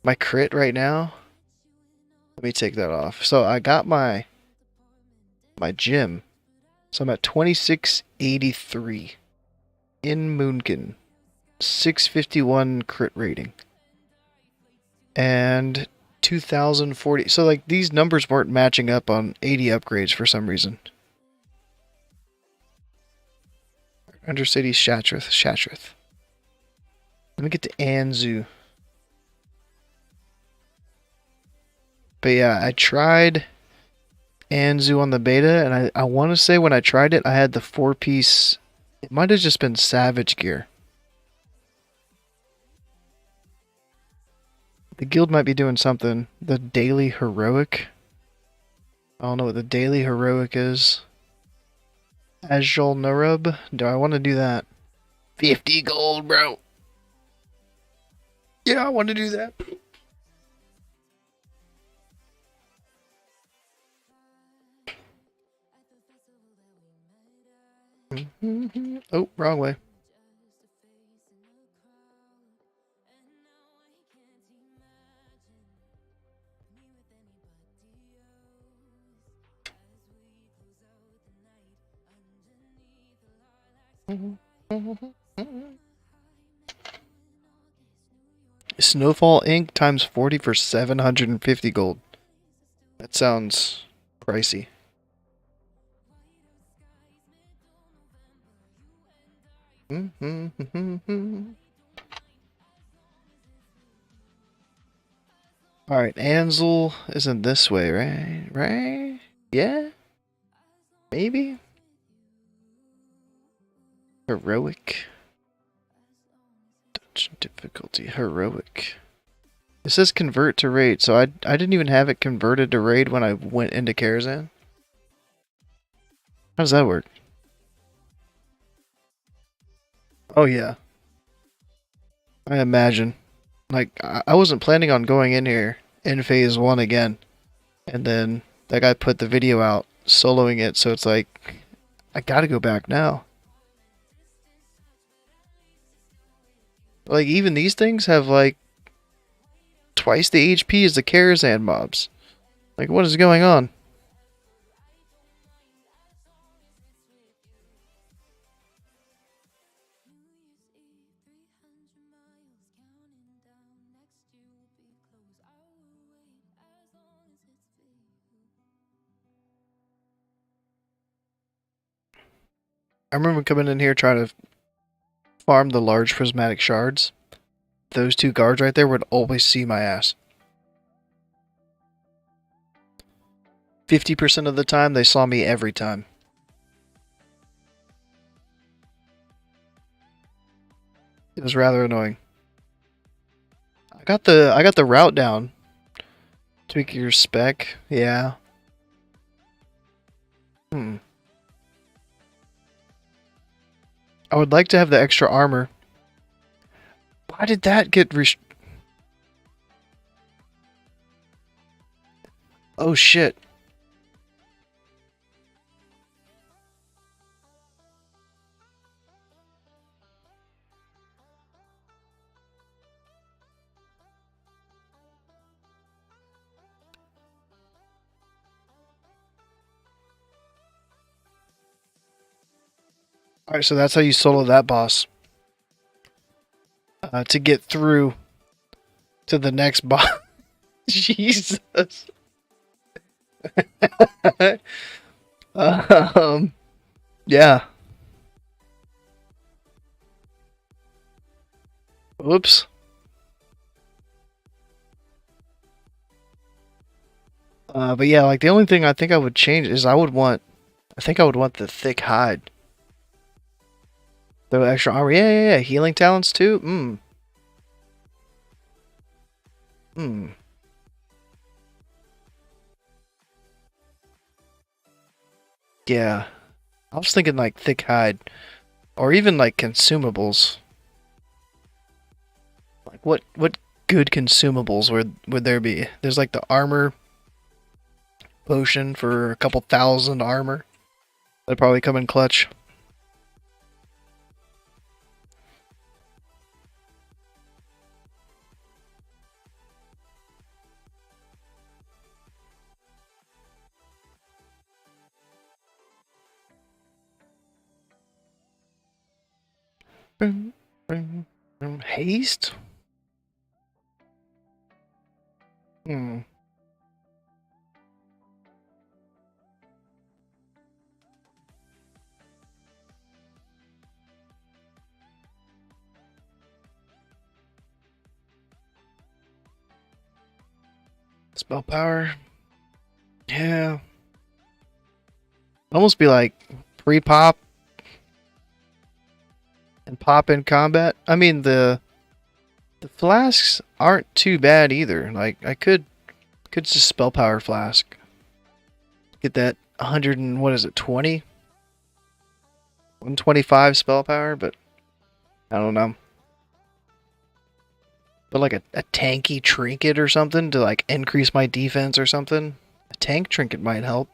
My crit right now. Let me take that off. So I got my gym. So I'm at 2683 in Moonkin. 651 crit rating. And 2040. So like these numbers weren't matching up on 80 upgrades for some reason. Undercity Shatrith. Let me get to Anzu. But yeah, I tried Anzu on the beta, and I want to say when I tried it, I had the 4-piece. It might have just been Savage gear. The guild might be doing something. The Daily Heroic. I don't know what the Daily Heroic is. Azul Nurub. Do I want to do that? 50 gold, bro. Yeah, I want to do that. Oh, wrong way. Snowfall ink times 40 for 750 gold. That sounds pricey. Alright, Ansel isn't this way, right? Right? Yeah? Maybe? Heroic. Dungeon difficulty. Heroic. It says convert to raid, so I didn't even have it converted to raid when I went into Karazhan. How does that work? Oh yeah. I imagine. Like, I wasn't planning on going in here in phase 1 again. And then that guy put the video out soloing it, so it's like, I gotta go back now. Like, even these things have, like, twice the HP as the Karazhan mobs. Like, what is going on? I remember coming in here trying to farm the large prismatic shards. Those two guards right there would always see my ass. 50% of the time, they saw me every time. It was rather annoying. I got the route down. Tweak your spec, yeah. I would like to have the extra armor. Why did that get Oh shit. Alright, so that's how you solo that boss. To get through to the next boss. Jesus. Yeah. Whoops. But yeah, like the only thing I think I would change is I think I would want the thick hide. The extra armor. Yeah. Healing talents too? Yeah. I was thinking like thick hide. Or even like consumables. Like what good consumables would there be? There's like the armor potion for a couple thousand armor. That'd probably come in clutch. Haste? Spell power. Yeah. Almost be like pre-pop and pop in combat. I mean the flasks aren't too bad either. Like I could just spell power flask. Get that 100 and what is it, 20? 125 spell power, but I don't know. But like a tanky trinket or something to like increase my defense or something. A tank trinket might help.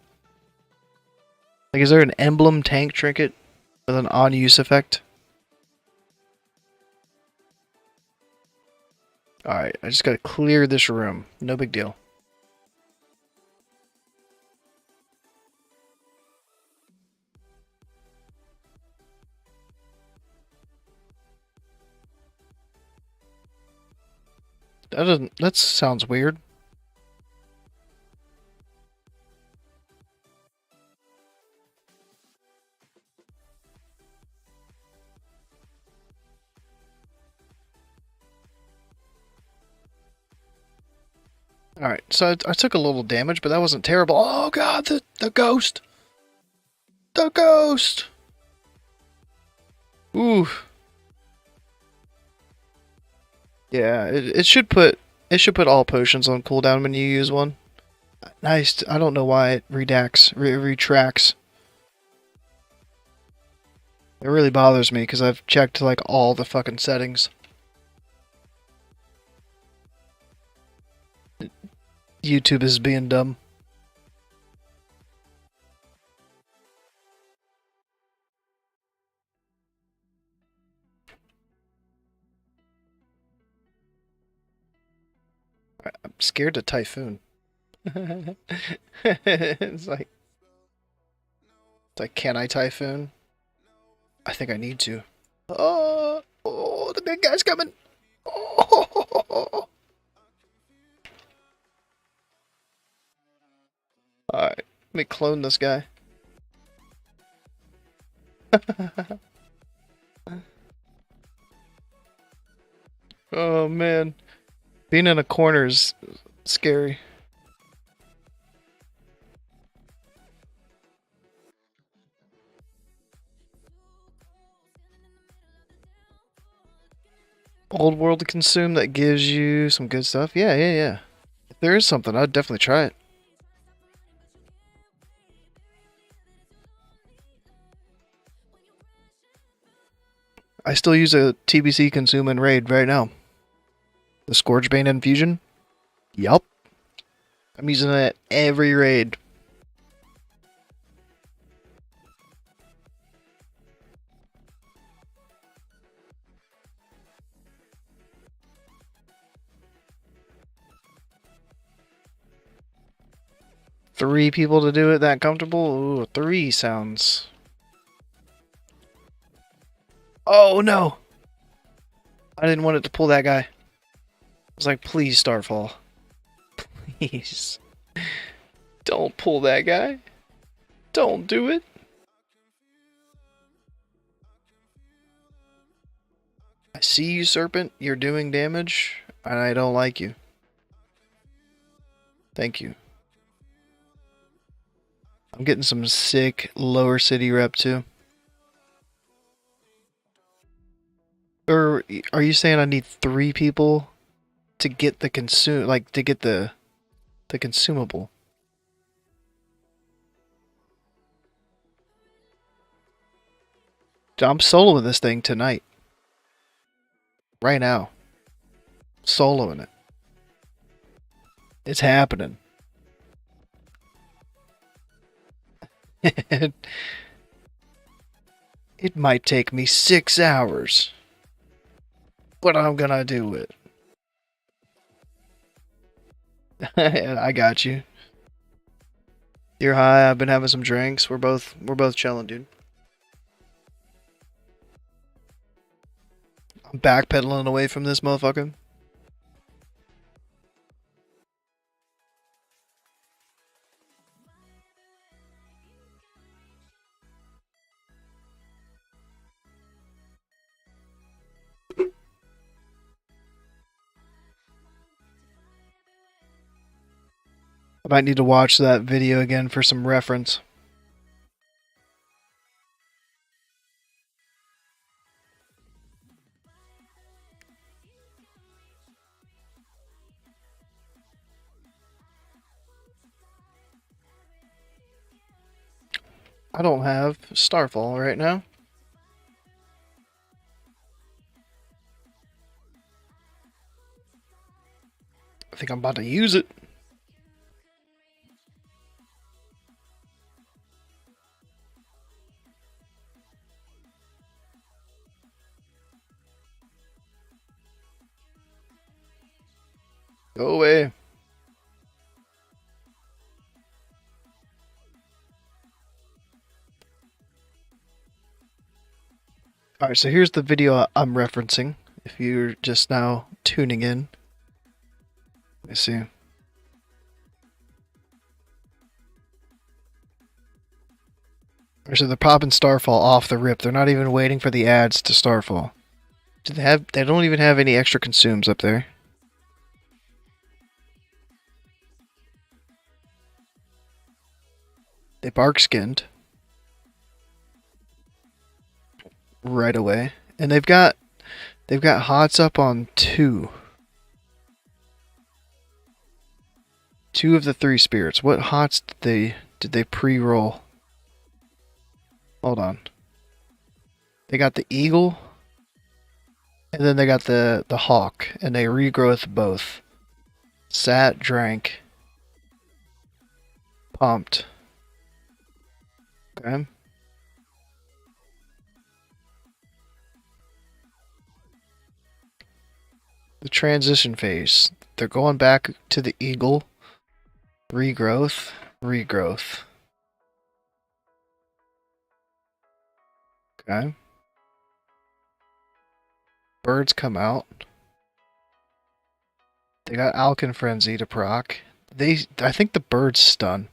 Like, is there an emblem tank trinket with an on-use effect? Alright, I just gotta clear this room. No big deal. That sounds weird. Alright, so I took a little damage, but that wasn't terrible. Oh god, the ghost! The ghost! Ooh. Yeah, it should put all potions on cooldown when you use one. Nice. I don't know why it retracts. It really bothers me because I've checked like all the fucking settings. YouTube is being dumb. scared to typhoon. It's like, can I typhoon? I think I need to. Oh, the big guy's coming. Oh. Alright, let me clone this guy. Oh man, being in a corner is scary. Old world to consume that gives you some good stuff. Yeah. If there is something, I'd definitely try it. I still use a TBC consume and raid right now. The Scourgebane Infusion? Yup. I'm using it at every raid. Three people to do it that comfortable? Ooh, 3 sounds... Oh no! I didn't want it to pull that guy. I was like, please, Starfall. Please. Don't pull that guy. Don't do it. I see you, Serpent. You're doing damage, and I don't like you. Thank you. I'm getting some sick lower city rep too. Or are you saying I need 3 people to get the to get the consumable? I'm soloing this thing tonight. Right now. Soloing it. It's happening. It might take me 6 hours. But I'm gonna do it. I got you. You're high, I've been having some drinks. We're both chilling, dude. I'm backpedaling away from this motherfucker. I might need to watch that video again for some reference. I don't have Starfall right now. I think I'm about to use it. Go away. Alright, so here's the video I'm referencing, if you're just now tuning in. Let me see. So they're popping Starfall off the rip. They're not even waiting for the ads to Starfall. They don't even have any extra consumes up there. They bark skinned right away, and they've got hots up on 2. 2 of the 3 spirits. What hots did they pre-roll? Hold on. They got the eagle, and then they got the hawk, and they regrowth both. Sat, drank, pumped. Okay. The transition phase. they're going back to the eagle. Regrowth. Regrowth. Okay. Birds come out. They got Alkin Frenzy to proc. I think the birds stun.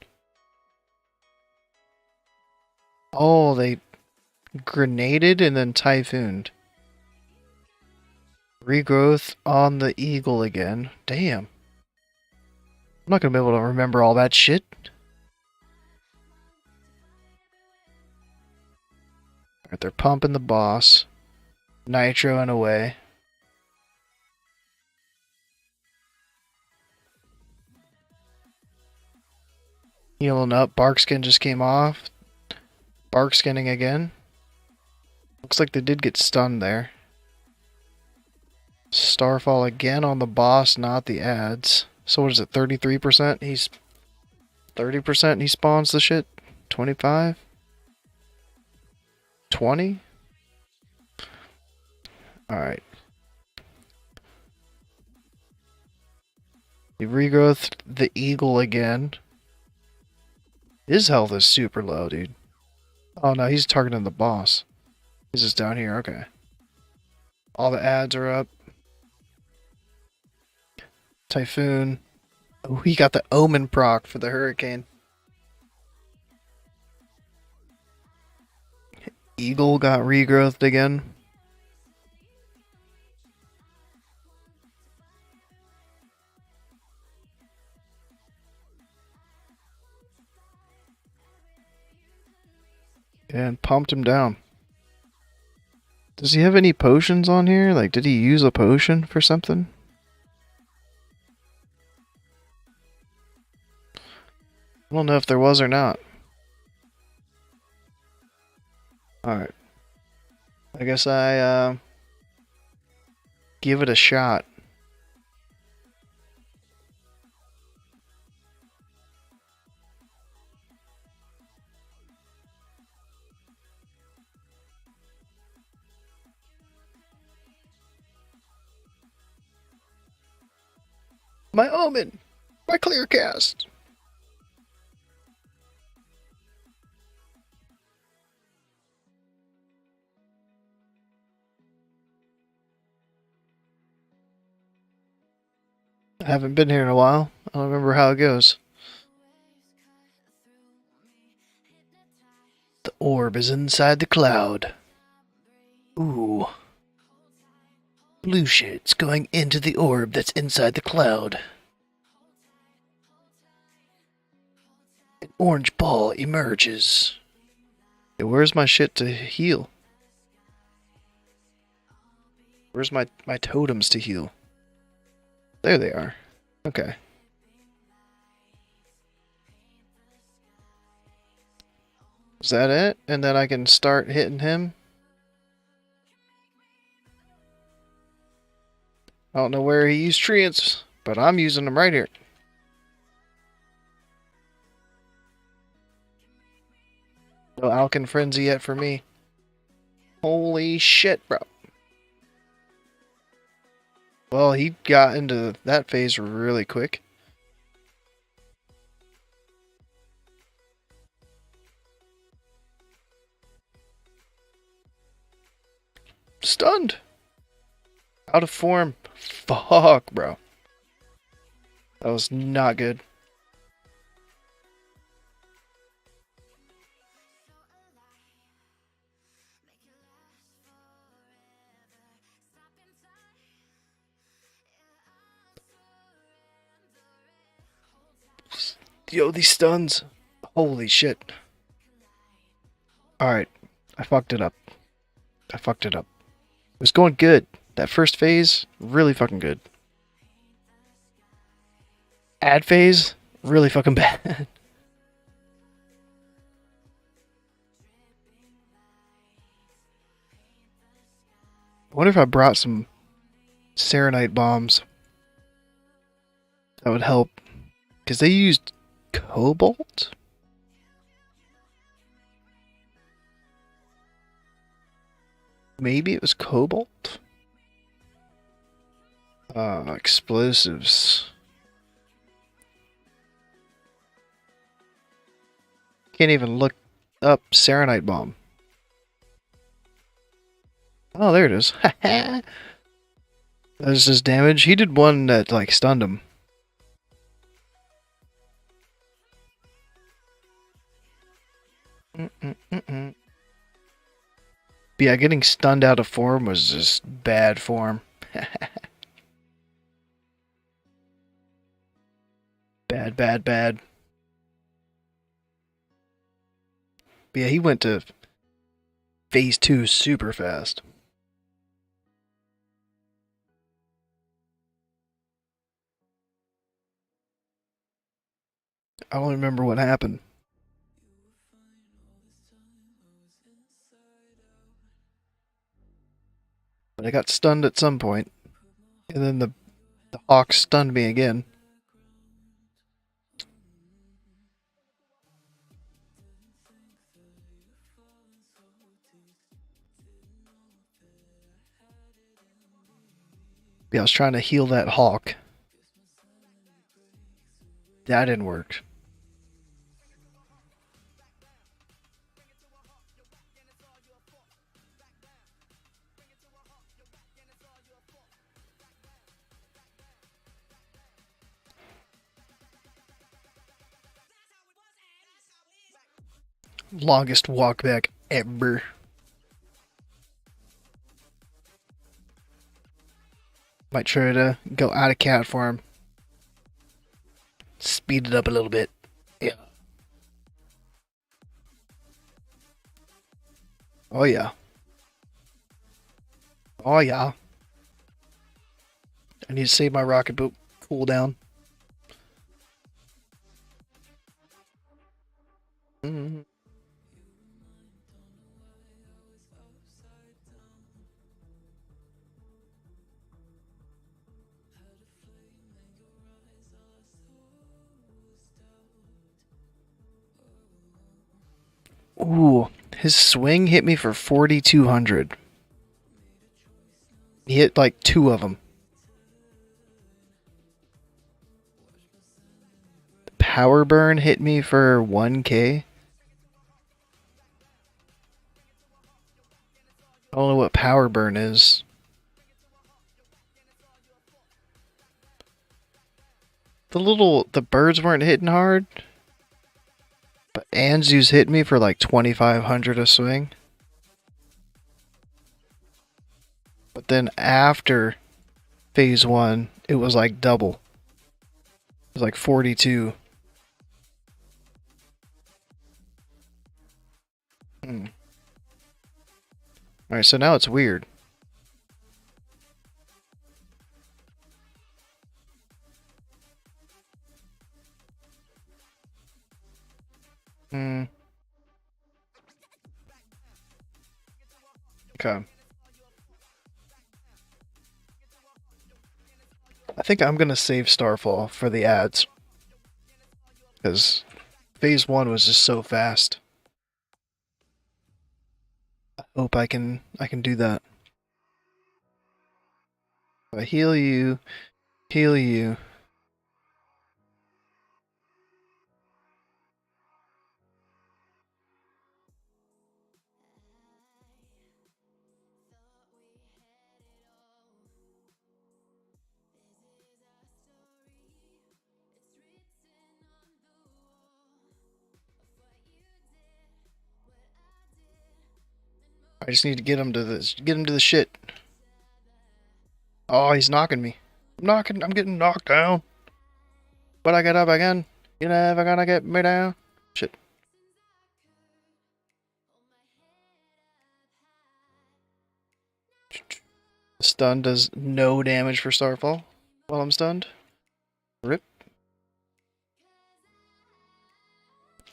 Oh, they grenaded and then typhooned. Regrowth on the eagle again. Damn. I'm not gonna be able to remember all that shit. Alright, they're pumping the boss. Nitro and away. Healing up. Barkskin just came off. Barkskinning again. Looks like they did get stunned there. Starfall again on the boss, not the ads. So what is it, 33%? He's 30% he spawns the shit? 25? 20? Alright. He regrowth the eagle again. His health is super low, dude. Oh no, he's targeting the boss. He's just down here, okay. All the ads are up. Typhoon. Oh, he got the Omen proc for the Hurricane. Eagle got regrowthed again. And pumped him down. Does he have any potions on here? Like, did he use a potion for something? I don't know if there was or not. Alright. I guess I, give it a shot. My Omen! My clear cast! I haven't been here in a while. I don't remember how it goes. The orb is inside the cloud. Ooh. Blue shit's going into the orb that's inside the cloud. An orange ball emerges. Hey, where's my shit to heal? Where's my totems to heal? There they are. Okay. Is that it? And then I can start hitting him? I don't know where he used treants, but I'm using them right here. No Alkin Frenzy yet for me. Holy shit, bro. Well, he got into that phase really quick. Stunned. Out of form. Fuck, bro. That was not good. Yo, these stuns. Holy shit. Alright. I fucked it up. It was going good. That first phase, really fucking good. Ad phase, really fucking bad. I wonder if I brought some Serenite bombs. That would help. Because they used Cobalt? Maybe it was Cobalt? Explosives. Can't even look up Serenite Bomb. Oh, there it is. That's his damage. He did one that, like, stunned him. But yeah, getting stunned out of form was just bad form. Bad, bad, bad. But yeah, he went to phase 2 super fast. I don't remember what happened. But I got stunned at some point, and then the hawk stunned me again. Yeah, I was trying to heal that hawk. That didn't work. Longest walk back ever. Might try to go out of cat form. Speed it up a little bit. Yeah. Oh yeah. Oh yeah. I need to save my rocket boot cooldown. Ooh, his swing hit me for 4,200. He hit like 2 of them. Power burn hit me for 1K. I don't know what power burn is. The birds weren't hitting hard. But Anzu's hit me for like 2,500 a swing. But then after phase 1, it was like double. It was like 42. Alright, so now it's weird. Okay. I think I'm gonna save Starfall for the ads. Because phase 1 was just so fast. I hope I can do that. I heal you. Heal you. I just need to get him to this. Get him to the shit. Oh, he's knocking me. I'm getting knocked down. But I get up again. You're never gonna get me down. Shit. Stun does no damage for Starfall while I'm stunned. Rip.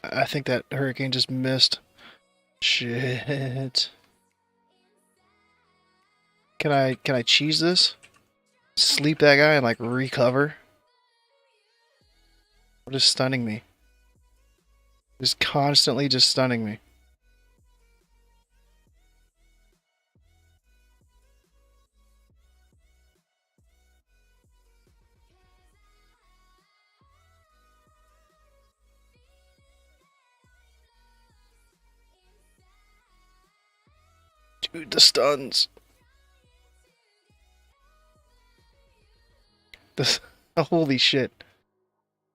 I think that hurricane just missed. Shit. Can I cheese this? Sleep that guy and like recover? Or just stunning me? Just constantly just stunning me. Dude, the stuns. This, holy shit.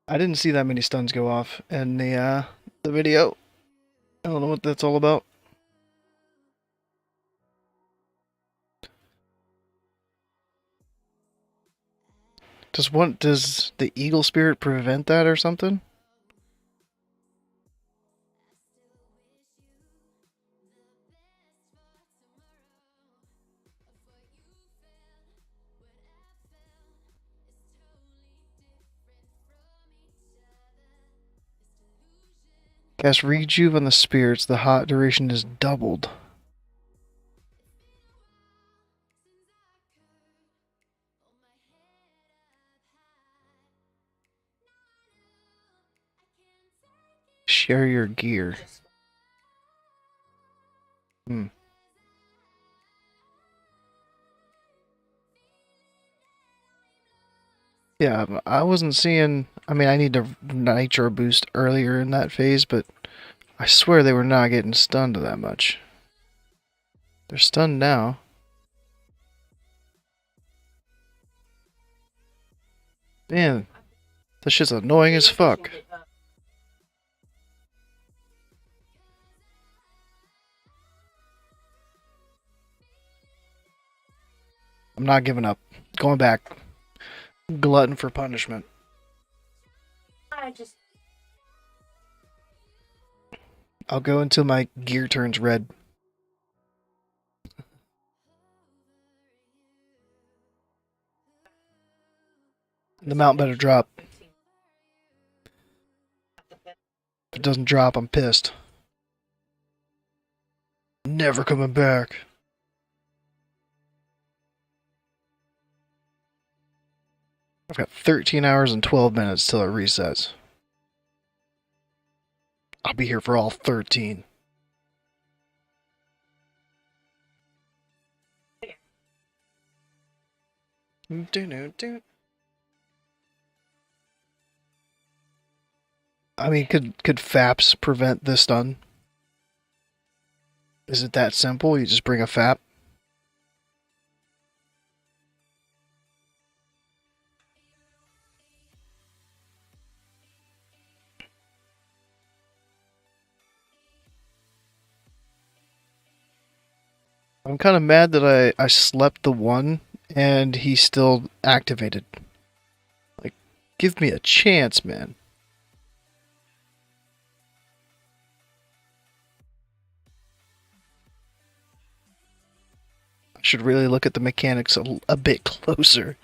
I didn't see that many stuns go off in the video. I don't know what that's all about. Does the eagle spirit prevent that or something? Cast Rejuve on the spirits, the hot duration is doubled. Share your gear. Hmm. Yeah, I wasn't seeing... I mean, I need to nitro boost earlier in that phase, but I swear they were not getting stunned that much. They're stunned now. Man, this shit's annoying as fuck. I'm not giving up. Going back. Glutton for punishment. I'll go until my gear turns red. The mount better drop. If it doesn't drop, I'm pissed. Never coming back. I've got 13 hours and 12 minutes till it resets. I'll be here for all 13. I mean, could FAPS prevent this stun? Is it that simple? You just bring a FAP? I'm kind of mad that I slept the one and he still activated. Like, give me a chance, man. I should really look at the mechanics a bit closer.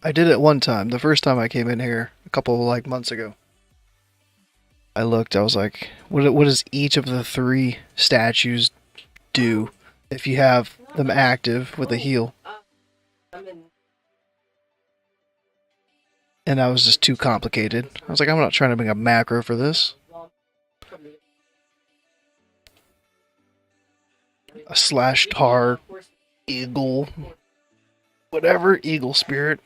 I did it one time, the first time I came in here, a couple like months ago. I looked, I was like, what does each of the 3 statues do if you have them active with a heal? And that was just too complicated. I was like, I'm not trying to make a macro for this. A slash tar, eagle, whatever, eagle spirit.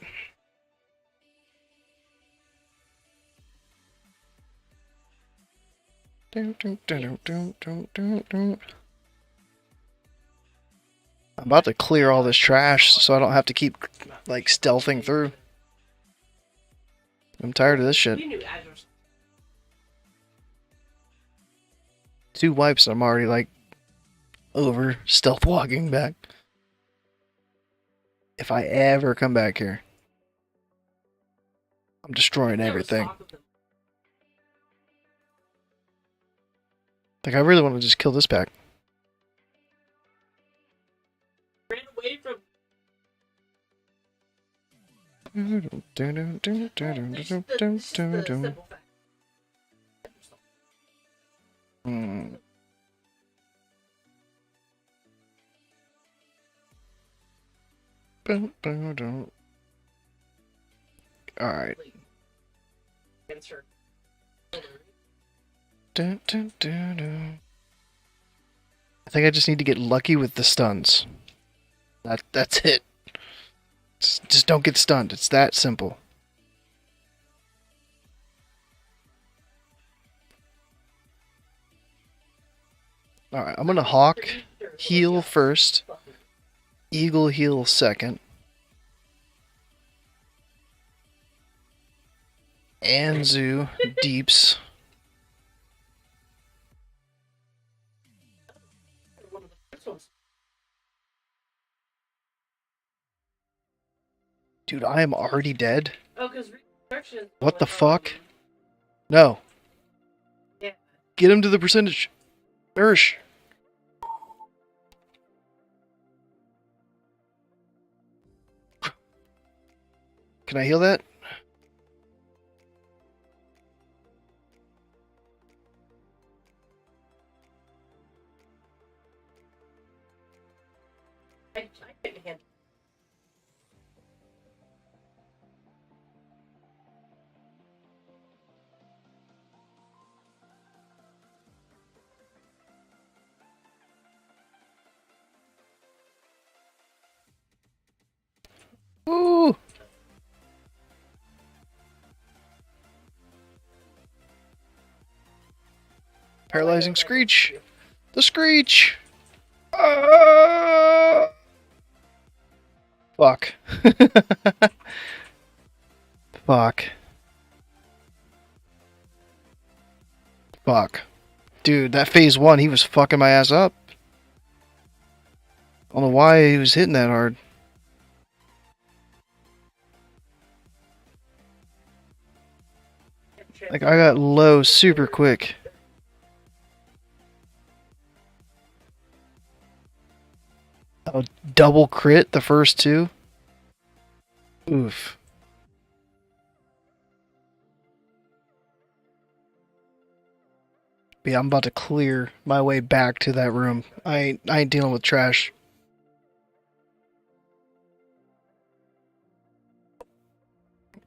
I'm about to clear all this trash so I don't have to keep like stealthing through. I'm tired of this shit. 2 wipes and I'm already like over stealth walking back. If I ever come back here, I'm destroying everything. Like, I really want to just kill this pack. Ran away from. Alright. I think I just need to get lucky with the stuns. That's it. Just don't get stunned. It's that simple. Alright, I'm gonna Hawk heal first. Eagle heal second. Anzu deeps. Dude, I am already dead. Oh, because reconstruction. What the fuck? No. Yeah. Get him to the percentage. Nourish. Can I heal that? I couldn't handle. Ooh. Paralyzing Screech. The Screech. Ah! Fuck. Fuck. Fuck. Dude, that phase 1, he was fucking my ass up. I don't know why he was hitting that hard. Like, I got low super quick. Oh, double crit the first two? Oof. But yeah, I'm about to clear my way back to that room. I ain't dealing with trash.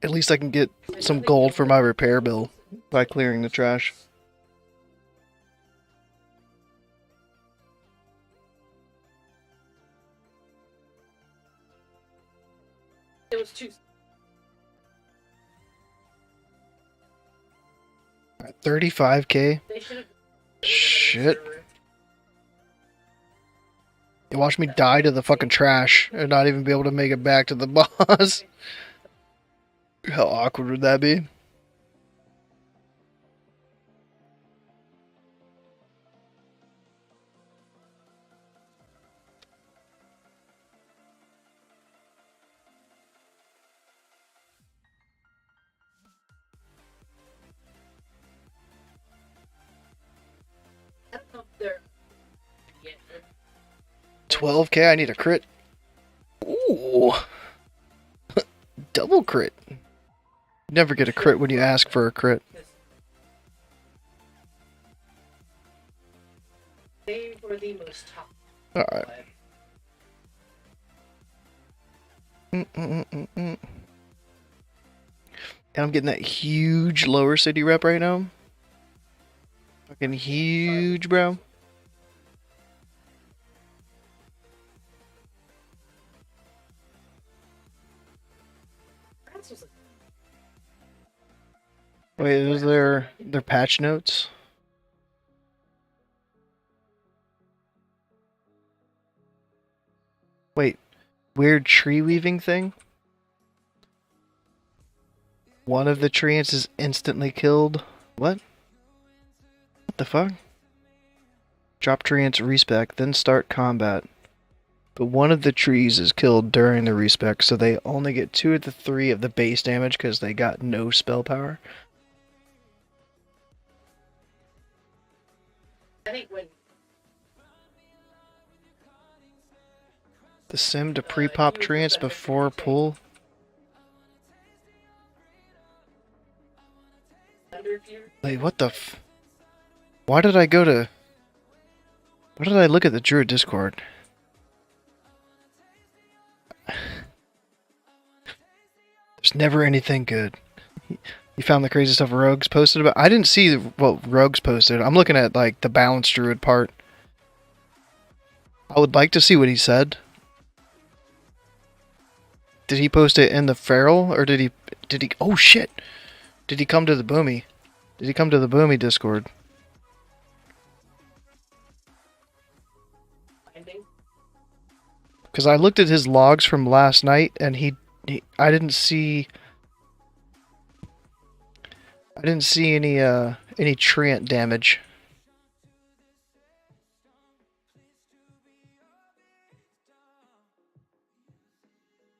At least I can get some gold for my repair bill by clearing the trash. It was too. Alright, 35k. They should have. Shit. You watch me die to the fucking trash and not even be able to make it back to the boss. How awkward would that be? I don't know if they're. Yeah. 12k, I need a crit. Ooh. Double crit. Never get a crit when you ask for a crit. They were the most top. Alright. And I'm getting that huge lower city rep right now. Fucking huge, bro. France was like, Wait, is there their patch notes? Wait, weird tree weaving thing? One of the treants is instantly killed. What? What the fuck? Drop treants respec, then start combat. But one of the trees is killed during the respec, so they only get 2 of the 3 of the base damage because they got no spell power. I think when The sim to pre-pop treants before pull. Wait, what the f... Why did I go to... Why did I look at the Druid Discord? There's never anything good. You found the crazy stuff Rogues posted about? I didn't see what Rogues posted. I'm looking at, like, the balanced Druid part. I would like to see what he said. Did he post it in the Feral, or did he... Oh, shit! Did he come to the Boomy? Did he come to the Boomy Discord? Because I looked at his logs from last night, and I didn't see any treant damage.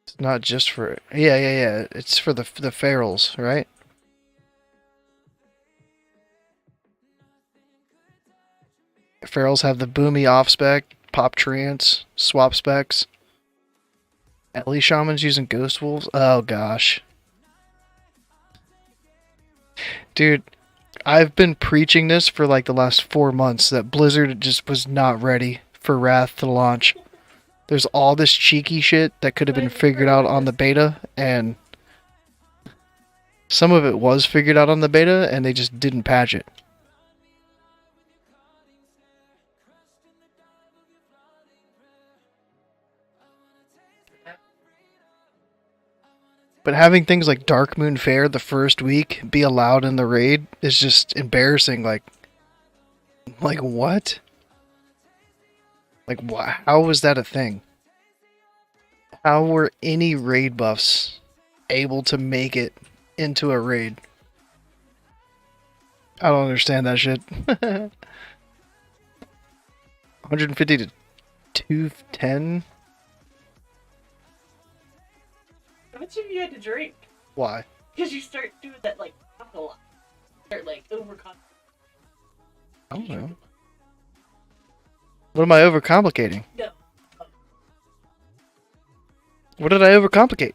It's not just for yeah. It's for the ferals, right? Ferals have the boomy off spec, pop treants, swap specs. Ellie shamans using ghost wolves. Oh gosh, dude. I've been preaching this for like the last 4 months that Blizzard just was not ready for Wrath to launch. There's all this cheeky shit that could have been figured out on the beta, and some of it was figured out on the beta, and they just didn't patch it. But having things like Dark Moon Fair the first week be allowed in the raid is just embarrassing. Like what? Like, how was that a thing? How were any raid buffs able to make it into a raid? I don't understand that shit. 150 to 210? How much have you had to drink? Why? Because you start doing that, like, a lot. Start, like, overcomplicating. I don't know. What am I overcomplicating? No. What did I overcomplicate?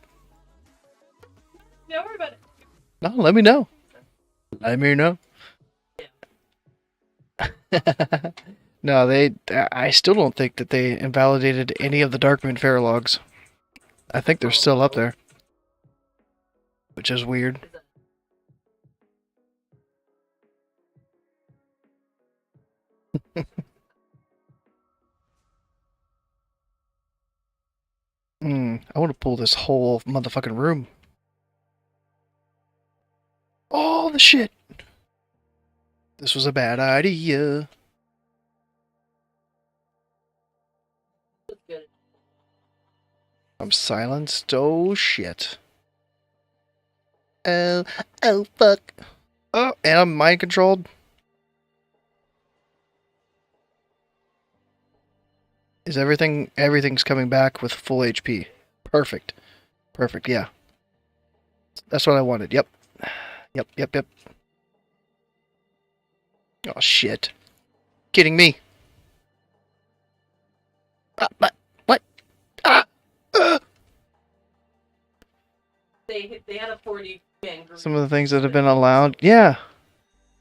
Don't worry about it. No, let me know. Let me know. No, I still don't think that they invalidated any of the Darkmoon Fair logs. I think they're still up there. Which is weird. I want to pull this whole motherfucking room. Oh, the shit! This was a bad idea. That's good. I'm silenced. Oh, shit. Oh, fuck. Oh, and I'm mind controlled. Is everything's coming back with full HP. Perfect. Perfect, yeah. That's what I wanted. Yep. Yep. Oh, shit. Kidding me. What? They had a 40-man group. Some of the things that have been allowed. Yeah.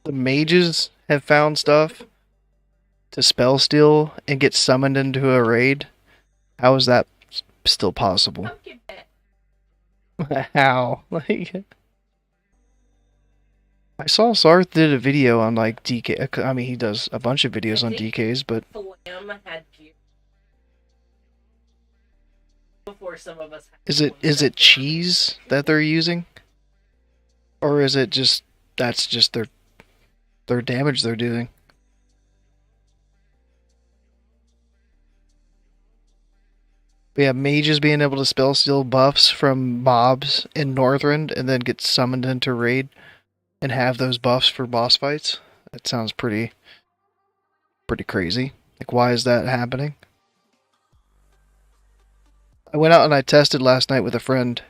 The mages have found stuff to spell steal and get summoned into a raid. How is that still possible? Pumpkin patch. How? Like, I saw Sarth did a video on like DK. I mean, he does a bunch of videos on DKs, but Flam had gear before some of us. is it cheese that they're using, or is it just that's just their damage they're doing? We have mages being able to spell steal buffs from mobs in Northrend and then get summoned into raid and have those buffs for boss fights. That sounds pretty crazy. Like, why is that happening? I went out and I tested last night with a friend.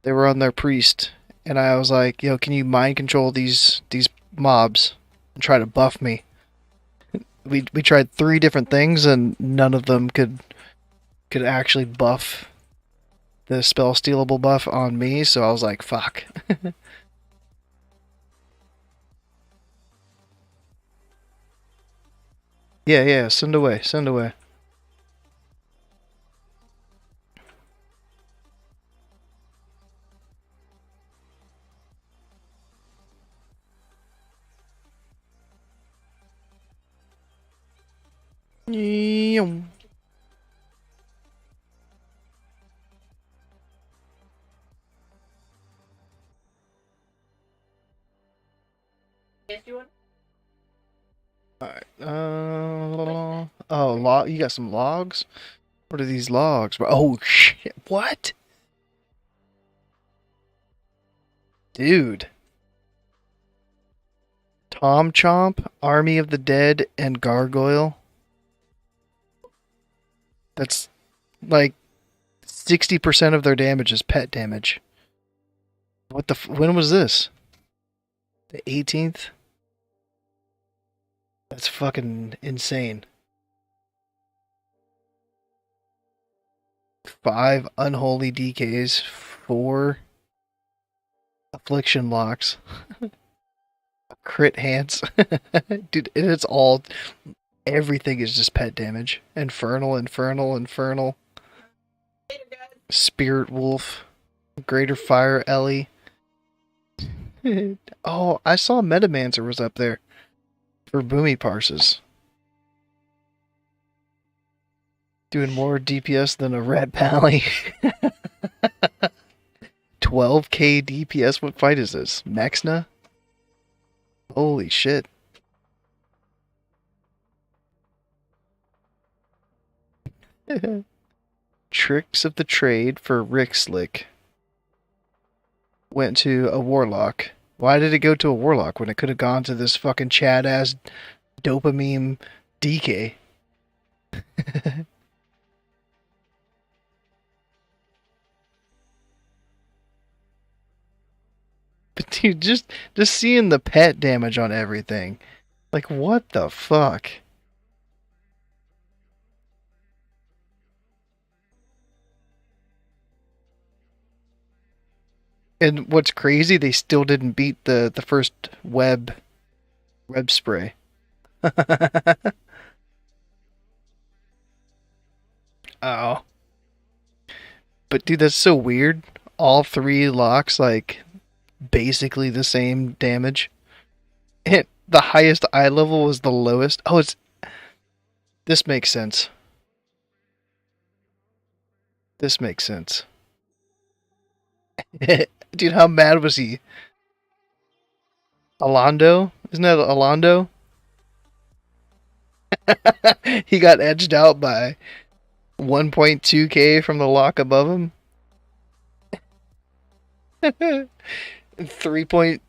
They were on their priest, and I was like, "Yo, can you mind control these mobs and try to buff me?" We tried 3 different things, and none of them could actually buff the spell stealable buff on me. So I was like, "Fuck." Yeah. Send away. Yum. Yes, you want? Alright. Oh, you got some logs? What are these logs? Oh shit! What? Dude. Tom Chomp, Army of the Dead, and Gargoyle. That's like 60% of their damage is pet damage. What the? When was this? The 18th? That's fucking insane. 5 unholy DKs, 4 affliction locks, crit hands. Dude, it's all. Everything is just pet damage. Infernal, infernal, infernal. Later, guys. Spirit Wolf, Greater Fire Ellie. Oh, I saw Metamancer was up there for Boomy Parses. Doing more DPS than a Red Pally. 12k DPS? What fight is this? Mexna? Holy shit. Tricks of the Trade for Rickslick went to a Warlock. Why did it go to a Warlock when it could have gone to this fucking Chad ass dopamine DK? But dude, just seeing the pet damage on everything. Like, what the fuck? And what's crazy, they still didn't beat the first web spray. Oh. But dude, that's so weird. All 3 locks, like, basically the same damage. And the highest eye level was the lowest. Oh, this makes sense. This makes sense. Dude, how mad was he? Alondo? Isn't that Alondo? He got edged out by 1.2k from the lock above him. 3 point...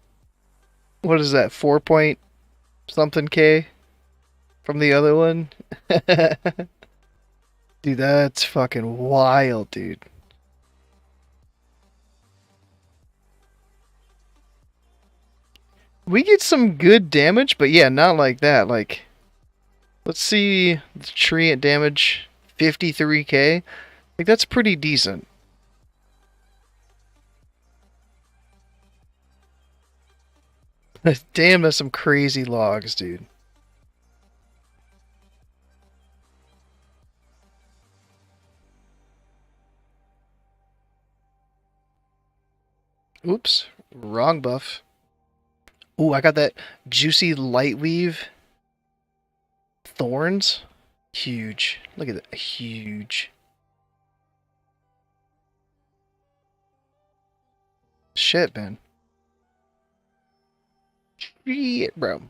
What is that? 4 point something k from the other one? Dude, that's fucking wild, dude. We get some good damage, but yeah, not like that. Like, let's see the treant damage, 53k. Like, that's pretty decent. Damn, that's some crazy logs, dude. Oops, wrong buff. Ooh, I got that juicy light weave. Thorns. Huge. Look at that. Huge. Shit, man. Shit, bro.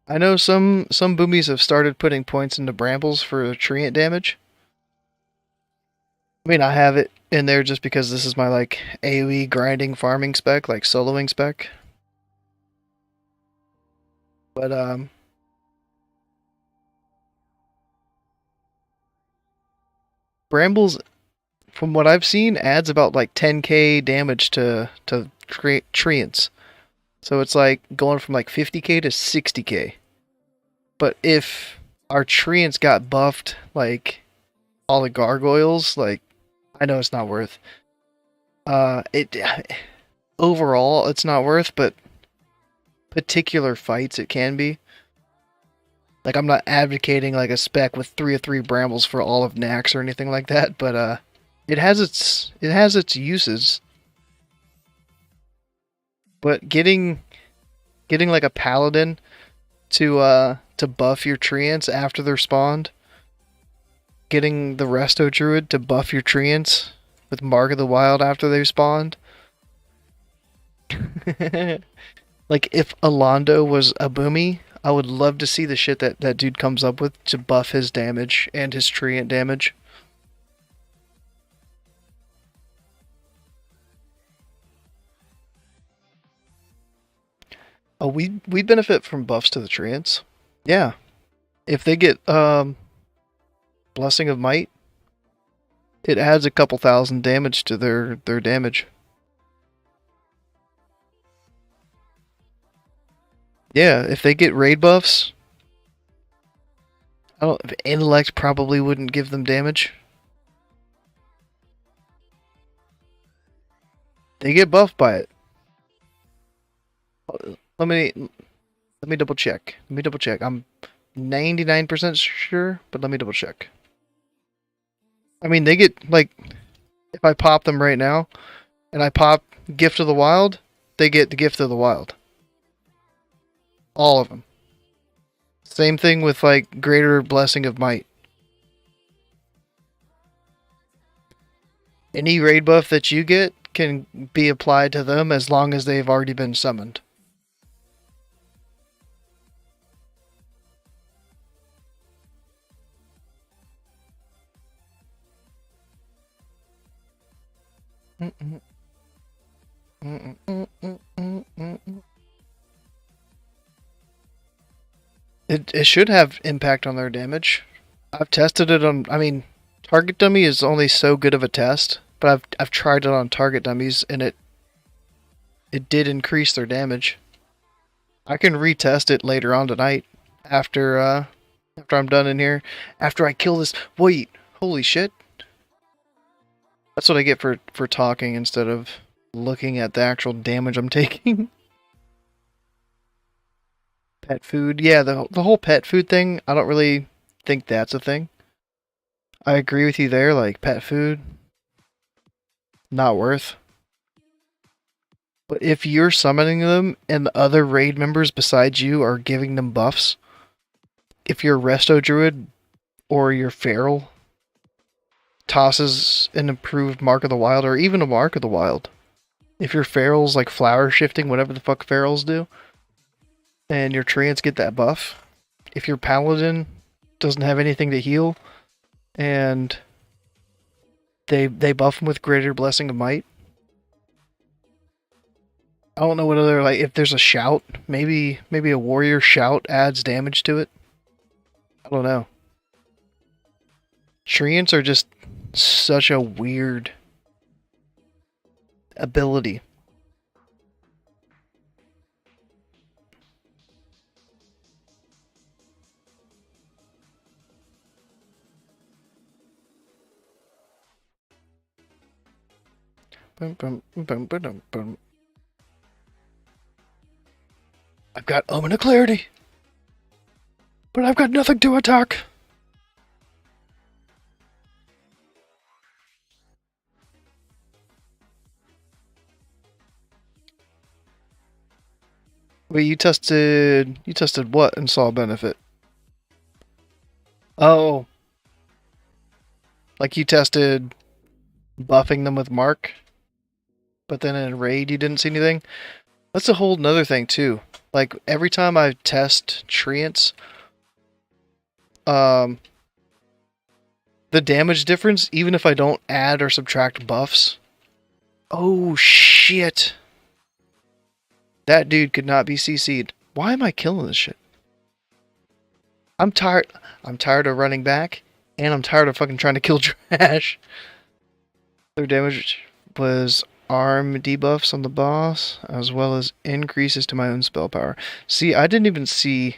I know some boomies have started putting points into brambles for treant damage. I mean, I have it in there just because this is my, like, AoE grinding farming spec, like, soloing spec. But, Brambles, from what I've seen, adds about, like, 10k damage to treants. So it's, like, going from, like, 50k to 60k. But if our treants got buffed, like, all the gargoyles, like, I know it's not worth. Overall, it's not worth, but particular fights it can be. Like, I'm not advocating like a spec with 3 of 3 brambles for all of Nax or anything like that, but it has its uses. But getting like a paladin to buff your treants after they're spawned. Getting the Resto Druid to buff your treants with Mark of the Wild after they've spawned. Like if Alondo was a Boomy, I would love to see the shit that that dude comes up with to buff his damage and his treant damage. Oh, we benefit from buffs to the treants. Yeah. If they get Blessing of Might, it adds a couple thousand damage to their damage. Yeah, if they get raid buffs, I don't. Intellect probably wouldn't give them damage. They get buffed by it. Let me double check. Let me double check. I'm 99% sure, but let me double check. I mean, they get like if I pop them right now, and I pop Gift of the Wild, they get the Gift of the Wild. All of them. Same thing with like Greater Blessing of Might. Any raid buff that you get can be applied to them as long as they've already been summoned. It should have impact on their damage. I've tested it on. I mean, target dummy is only so good of a test, but I've tried it on target dummies and it did increase their damage. I can retest it later on tonight after after I'm done in here. After I kill this. Wait, holy shit! That's what I get for talking instead of looking at the actual damage I'm taking. Pet food, yeah, the whole pet food thing. I don't really think that's a thing. I agree with you there. Like pet food, not worth. But if you're summoning them and the other raid members besides you are giving them buffs, if your resto druid or your feral tosses an improved Mark of the Wild or even a Mark of the Wild, if your feral's like flower shifting, whatever the fuck ferals do, and your treants get that buff, if your paladin doesn't have anything to heal and they buff them with Greater Blessing of Might. I don't know what other, like, if there's a shout, maybe a warrior shout adds damage to it. I don't know. Treants are just such a weird ability. Boom, boom, boom, boom, boom. I've got Omen of Clarity, but I've got nothing to attack. Wait, you tested what and saw a benefit? Oh, like you tested buffing them with Mark, but then in raid you didn't see anything? That's a whole nother thing too. Like every time I test treants, the damage difference, even if I don't add or subtract buffs. Oh shit. That dude could not be CC'd. Why am I killing this shit? I'm tired of running back, and I'm tired of fucking trying to kill trash. Their damage was arm debuffs on the boss, as well as increases to my own spell power. See, I didn't even see,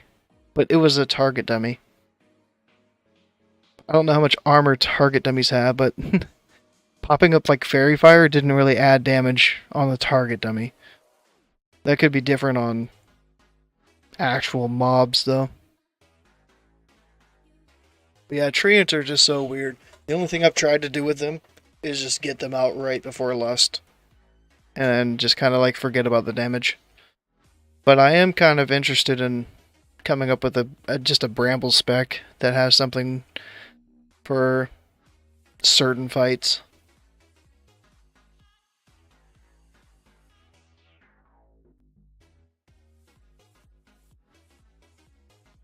but it was a target dummy. I don't know how much armor target dummies have, but popping up like Fairy Fire didn't really add damage on the target dummy. That could be different on actual mobs, though. But yeah, treants are just so weird. The only thing I've tried to do with them is just get them out right before Lust. And just kind of like forget about the damage. But I am kind of interested in coming up with just a Bramble spec that has something for certain fights.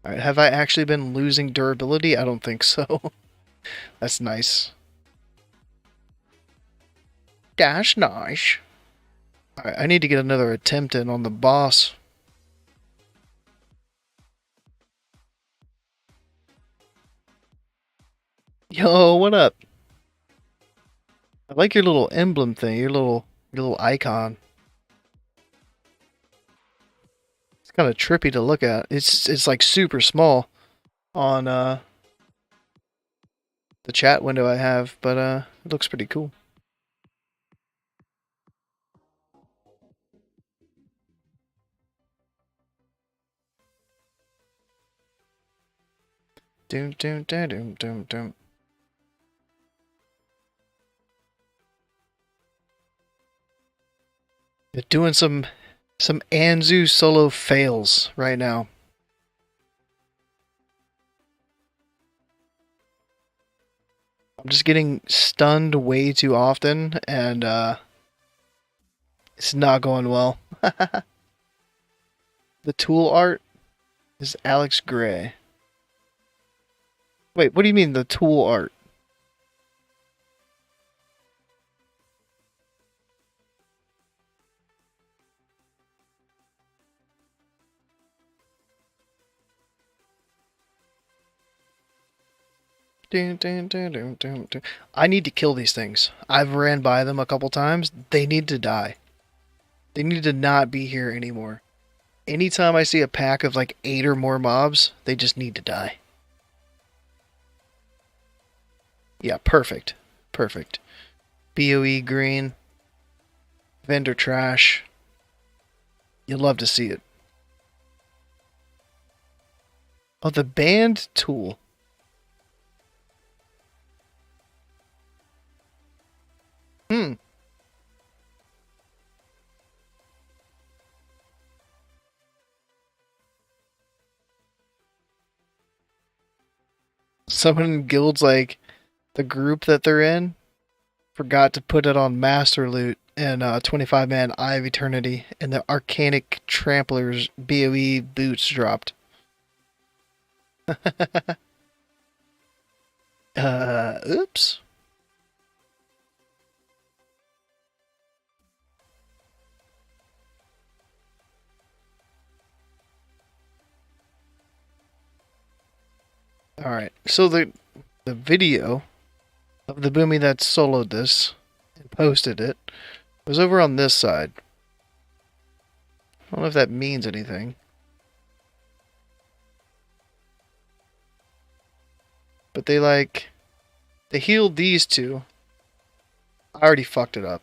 Alright, have I actually been losing durability? I don't think so. That's nice. That's nice. Alright, I need to get another attempt in on the boss. Yo, what up? I like your little emblem thing, your little icon. It's kind of trippy to look at. It's like super small on the chat window I have, but it looks pretty cool. Doom doom doom doom doom doom. They're doing some Anzu solo fails right now. I'm just getting stunned way too often, and it's not going well. The tool art is Alex Gray. Wait, what do you mean the tool art? I need to kill these things. I've ran by them a couple times. They need to die. They need to not be here anymore. Anytime I see a pack of like 8 or more mobs, they just need to die. Yeah, perfect. Perfect. BOE green. Vendor trash. You'd love to see it. Oh, the band tool. Hmm. Someone in guilds like the group that they're in forgot to put it on Master Loot and 25-man Eye of Eternity, and the Arcanic Trampler's BOE boots dropped. Oops. Alright, so the video of the Boomy that soloed this and posted it was over on this side. I don't know if that means anything. But they healed these two. I already fucked it up.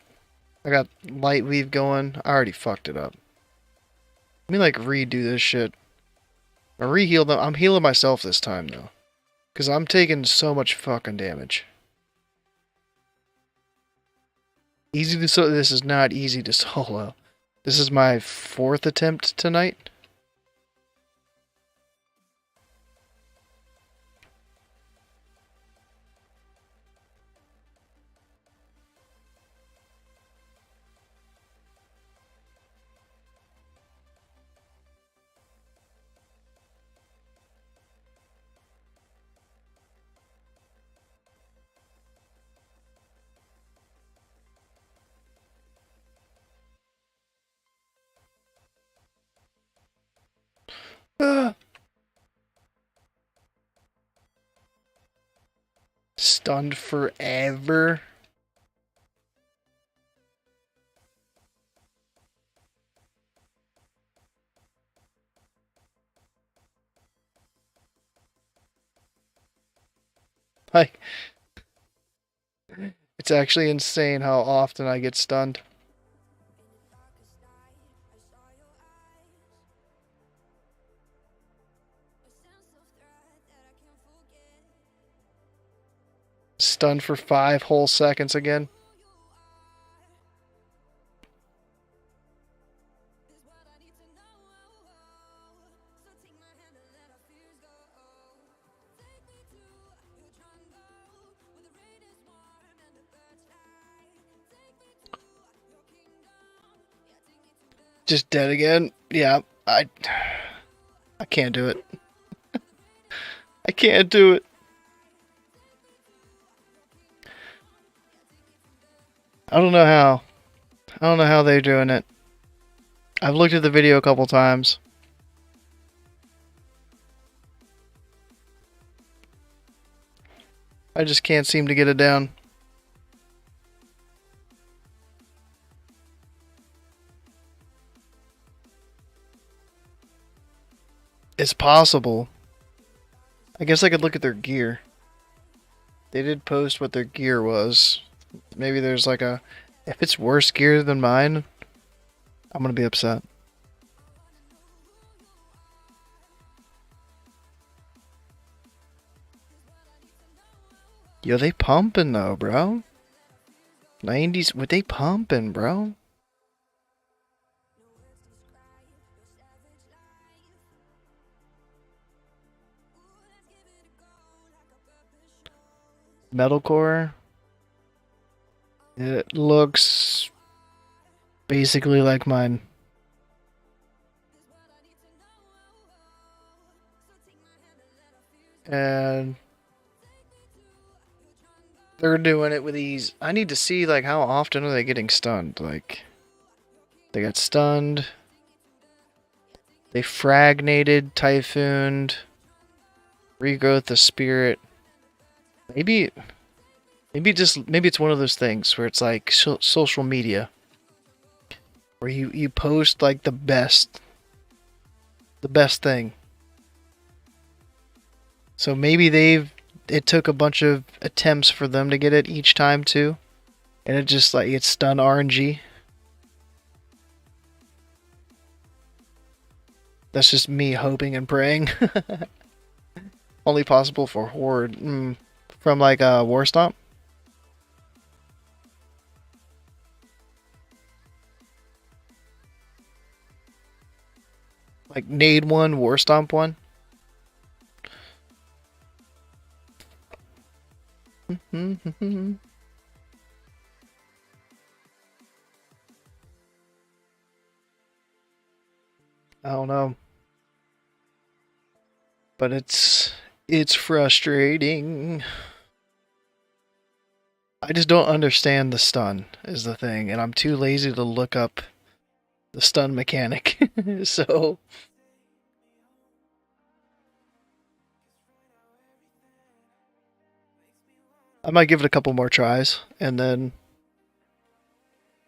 I got light weave going. I already fucked it up. Let me like redo this shit. I re-heal them. I'm healing myself this time though. Because I'm taking so much fucking damage. Easy to solo. This is not easy to solo. This is my 4th attempt tonight. Stunned forever. Like, it's actually insane how often I get stunned. Stunned for 5 whole seconds again. Just dead again. Yeah, I can't do it. I can't do it. I don't know how. I don't know how they're doing it. I've looked at the video a couple times. I just can't seem to get it down. It's possible. I guess I could look at their gear. They did post what their gear was. Maybe there's like a... If it's worse gear than mine, I'm gonna be upset. Yo, they pumping though, bro. 90s, what they pumping, bro? Metalcore. It looks basically like mine. And they're doing it with these. I need to see like how often are they getting stunned? Like they got stunned. They fragnated, typhooned, regrowth of spirit. Maybe it's one of those things where it's like social media, where you post like the best thing. So maybe it took a bunch of attempts for them to get it each time too, and it just like it's stun RNG. That's just me hoping and praying. Only possible for Horde. From like War Stomp. Like Nade 1, War Stomp 1. I don't know. But it's frustrating. I just don't understand the stun is the thing, and I'm too lazy to look up the stun mechanic. So I might give it a couple more tries, and then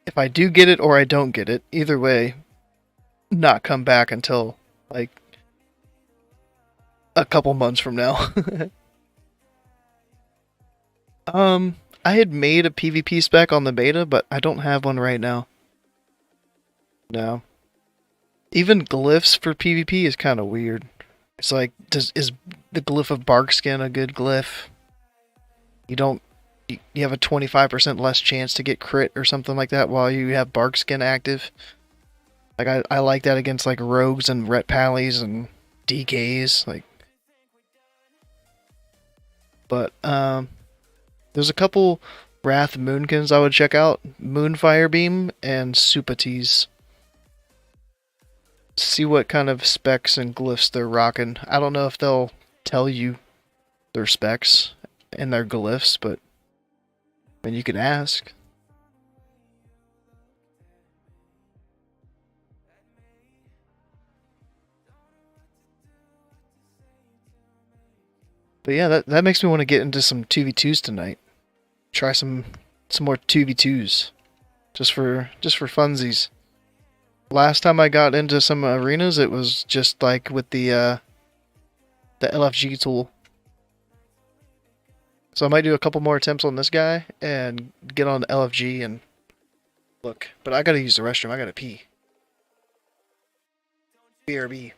if I do get it or I don't get it, either way, not come back until like a couple months from now. I had made a PvP spec on the beta, but I don't have one right now. No. Even glyphs for PvP is kind of weird. It's like, is the glyph of Barkskin a good glyph? You have a 25% less chance to get crit or something like that while you have Barkskin active. Like I like that against like rogues and ret pallies and DKs, like. But there's a couple Wrath Moonkins I would check out. Moonfire Beam and Supatees. See what kind of specs and glyphs they're rocking. I don't know if they'll tell you their specs and their glyphs, but I mean, you can ask. But yeah, that makes me want to get into some 2v2s tonight. Try some more 2v2s. Just for funsies. Last time I got into some arenas, it was just like with the LFG tool. So I might do a couple more attempts on this guy and get on the LFG and look. But I gotta use the restroom. I gotta pee. BRB.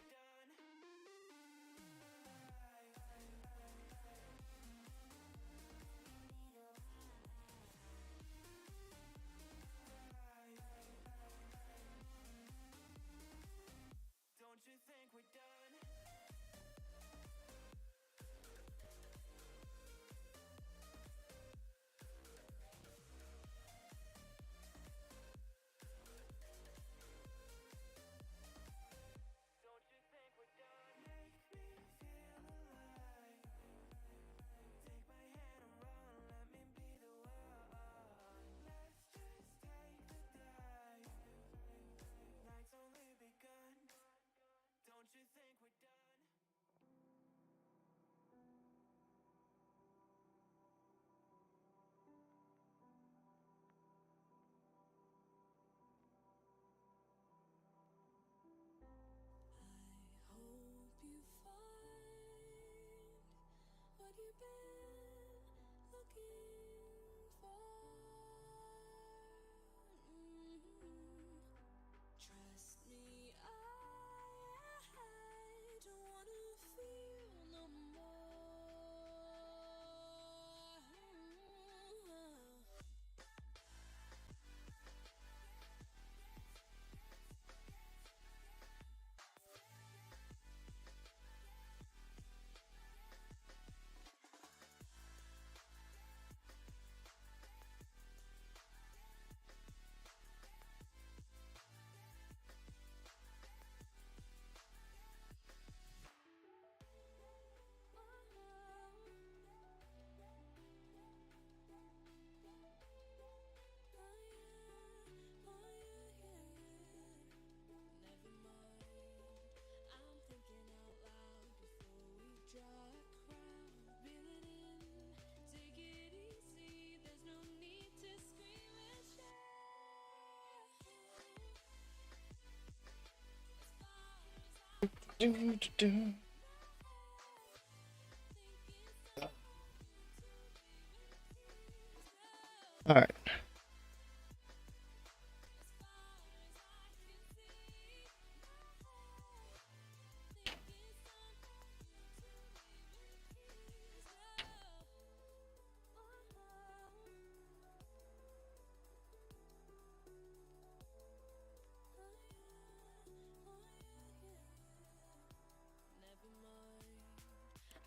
All right.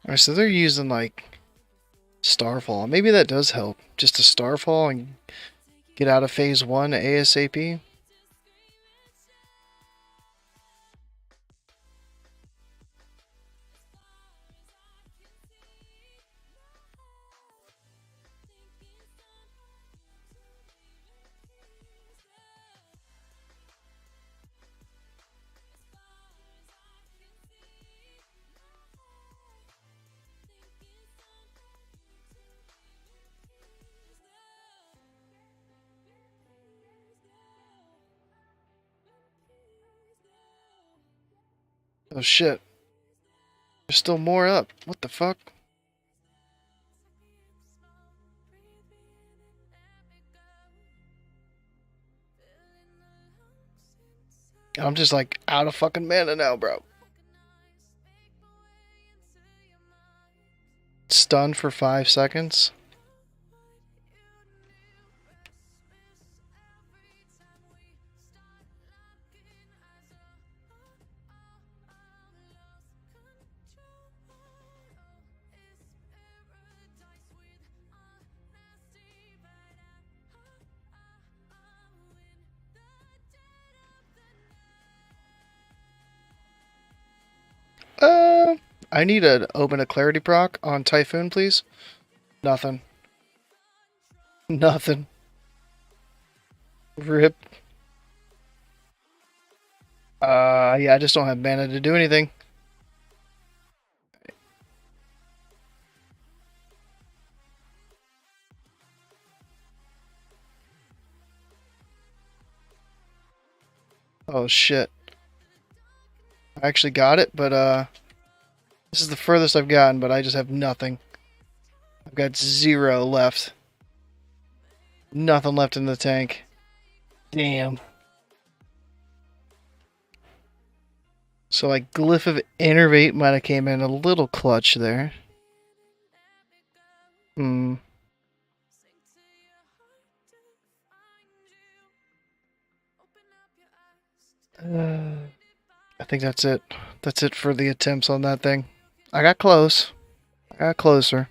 Alright, so they're using like Starfall. Maybe that does help. Just to Starfall and get out of phase 1 ASAP. Oh shit. There's still more up. What the fuck? I'm just like out of fucking mana now, bro. Stun for 5 seconds. I need to open a clarity proc on Typhoon, please. Nothing. Nothing. Rip. Yeah, I just don't have mana to do anything. Oh shit. I actually got it, but this is the furthest I've gotten, but I just have nothing. I've got 0 left. Nothing left in the tank. Damn. So like Glyph of Innervate might have came in a little clutch there. Hmm. I think that's it. That's it for the attempts on that thing. I got close. I got closer.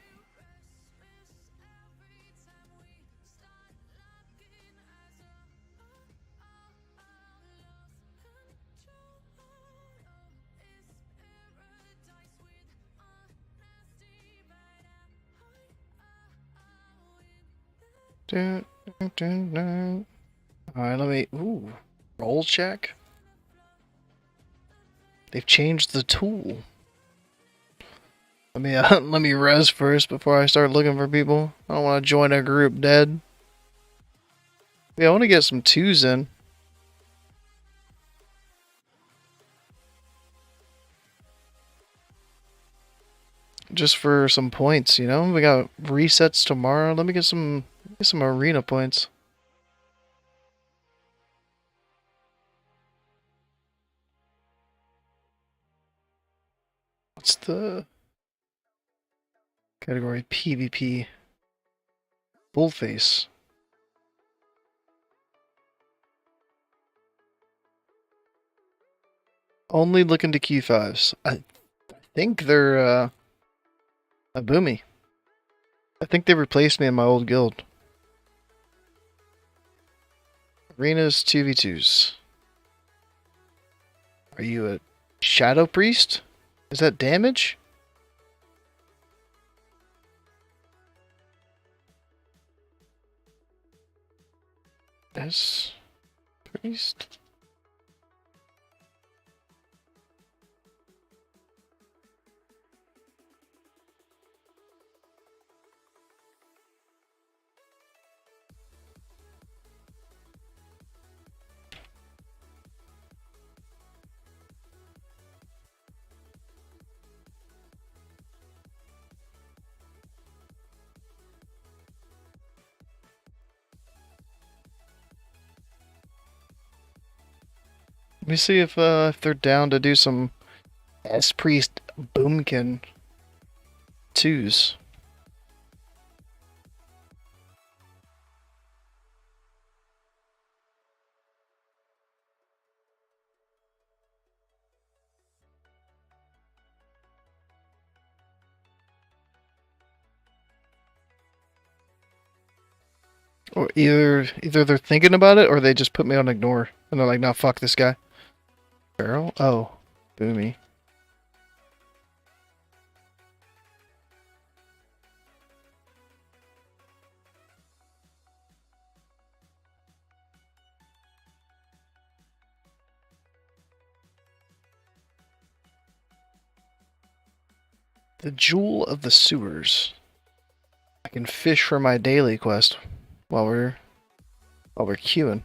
Alright, let me... Ooh. Roll check? They've changed the tool. Let me let me res first before I start looking for people. I don't want to join a group dead. Yeah, I want to get some 2s in. Just for some points, you know? We got resets tomorrow. Let me get some arena points. What's the category? PvP. Bullface. Only looking to Q5s. I think they're a boomy. I think they replaced me in my old guild. Arenas 2v2s. Are you a Shadow Priest? Is that damage? Yes. Priest. Let me see if they're down to do some S Priest Boomkin 2s. Or either they're thinking about it or they just put me on ignore and they're like, "No, fuck this guy." Barrel? Oh, Boomy. The Jewel of the Sewers. I can fish for my daily quest while we're queuing.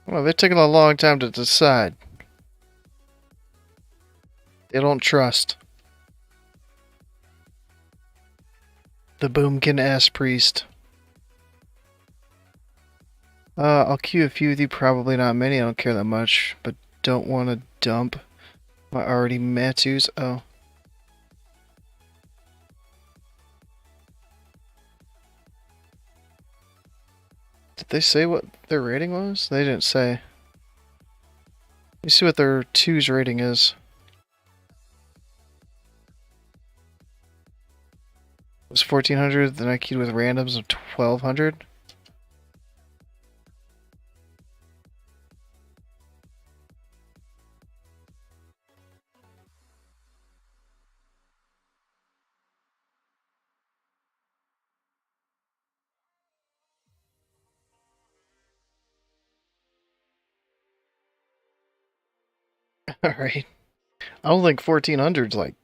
Well, they're taking a long time to decide. They don't trust. The Boomkin ass priest. I'll queue a few with you, probably not many, I don't care that much, but don't want to dump my already Matus. Oh. Did they say what their rating was? They didn't say. Let me see what their 2's rating is. It was 1400, then I queued with randoms of 1200. Alright. I don't think 1400's like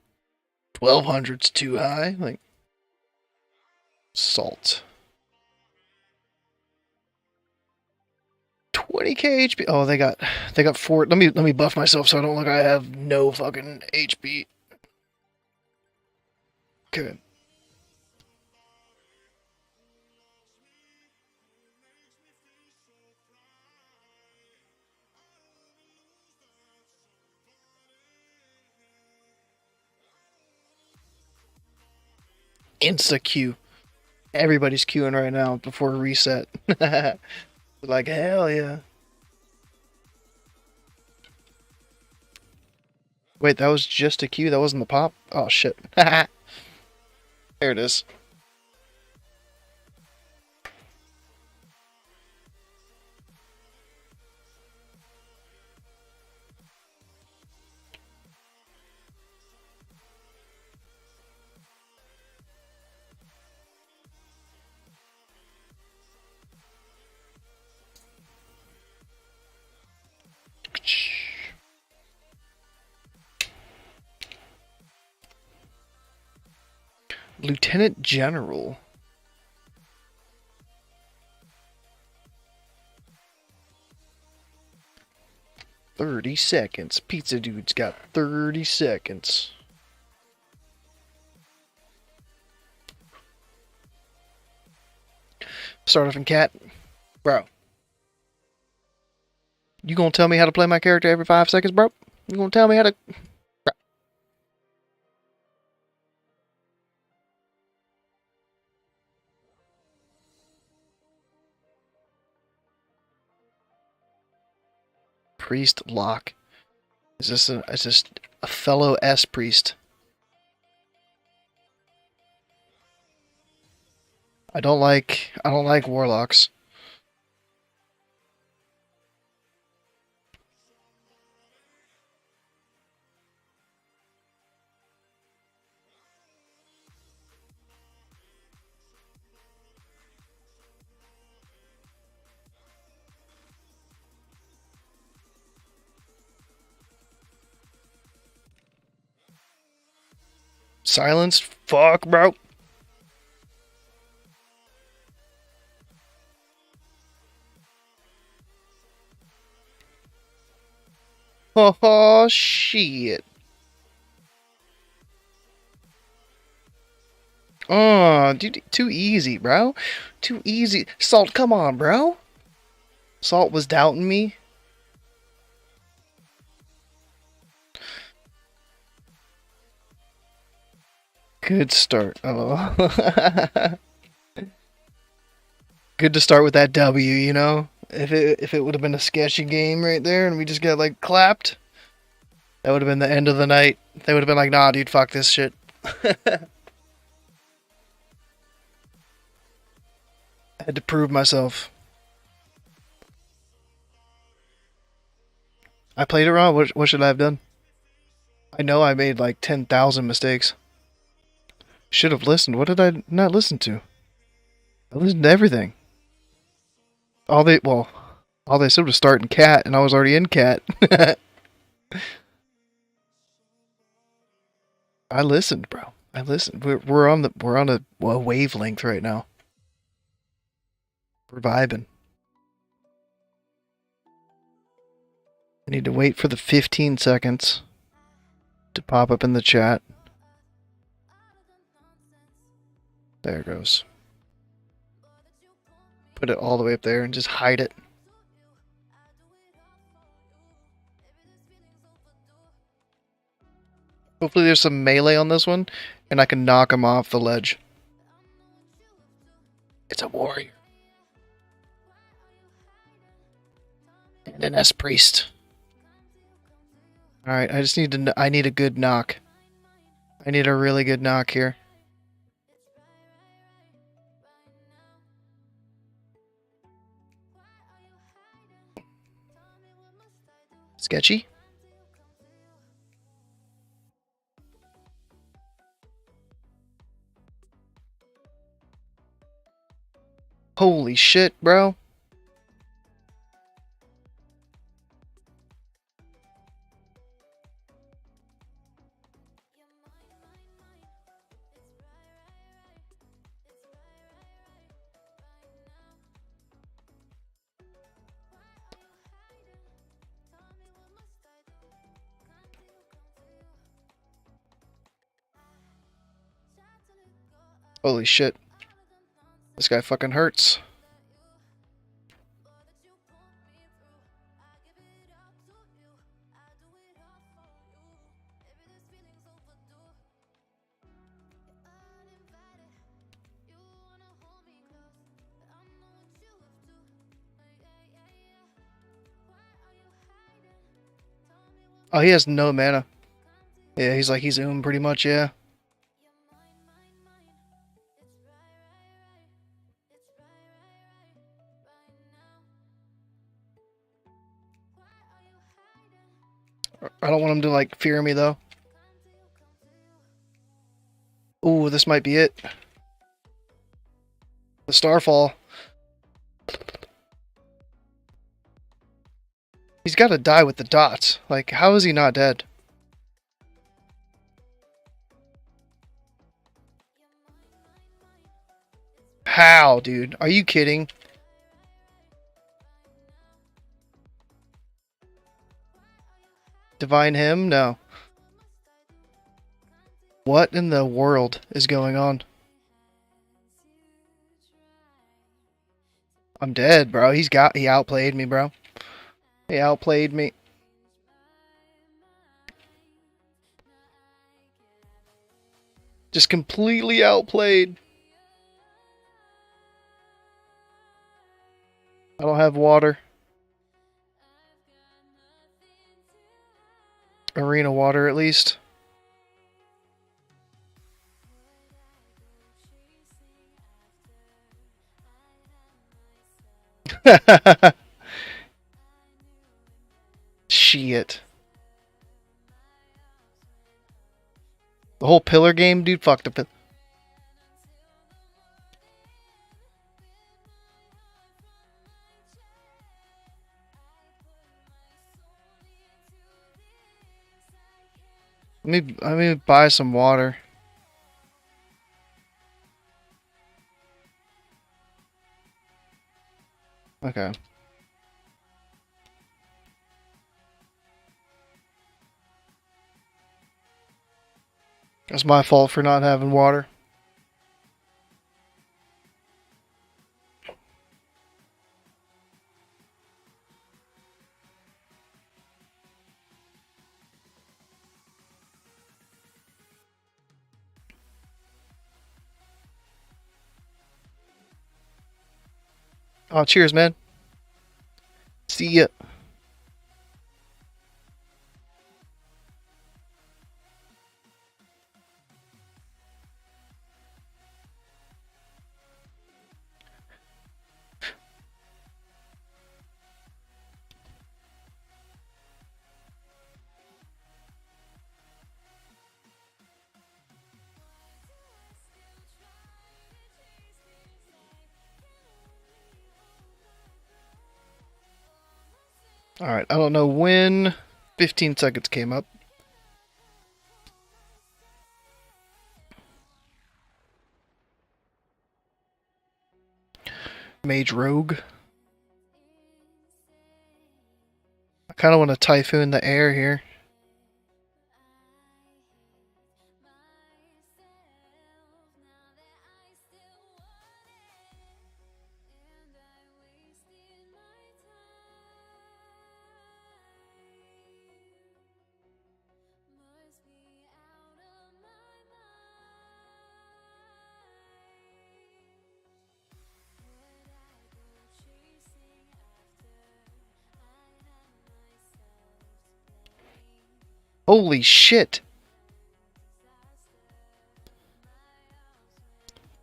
1200's too high. Like salt. 20k HP. Oh, they got 4. Let me buff myself so I don't look like I have no fucking HP. Okay. Insta queue. Everybody's queuing right now before reset. Like, hell yeah. Wait, that was just a queue? That wasn't the pop? Oh, shit. There it is. Lieutenant General. "30 seconds. Pizza Dude's got 30 seconds. Start off in cat. Bro. You gonna tell me how to play my character every 5 seconds, bro? You gonna tell me how to... Bro. Priest lock. Is this a fellow S priest? I don't like warlocks. Silence? Fuck, bro. Oh, shit. Oh, dude, too easy, bro. Too easy. Salt, come on, bro. Salt was doubting me. Good start. Oh. Good to start with that W, you know? If it would have been a sketchy game right there and we just got like clapped, that would have been the end of the night. They would have been like, nah, dude, fuck this shit. I had to prove myself. I played it wrong. What should I have done? I know I made like 10,000 mistakes. Should have listened. What did I not listen to? I listened to everything. All they said was start in cat, and I was already in cat. I listened, bro. I listened. We're on a wavelength right now. We're vibing. I need to wait for the 15 seconds to pop up in the chat. There it goes. Put it all the way up there and just hide it. Hopefully there's some melee on this one, and I can knock him off the ledge. It's a warrior. And an S-priest. Alright, I need a good knock. I need a really good knock here. Sketchy? Holy shit, bro. Holy shit. This guy fucking hurts. Oh, he has no mana. Yeah, he's pretty much, yeah. I don't want him to, like, fear me, though. Ooh, this might be it. The Starfall. He's got to die with the dots. Like, how is he not dead? How, dude? Are you kidding? Divine him? No. What in the world is going on? I'm dead, bro. He outplayed me, bro. He outplayed me. Just completely outplayed. I don't have water. Arena water, at least. Shit. The whole pillar game, dude, fuck the pillar. Let me buy some water. Okay. It's my fault for not having water. Oh, cheers, man. See ya. Alright, I don't know when 15 seconds came up. Mage Rogue. I kind of want to typhoon the air here. Holy shit!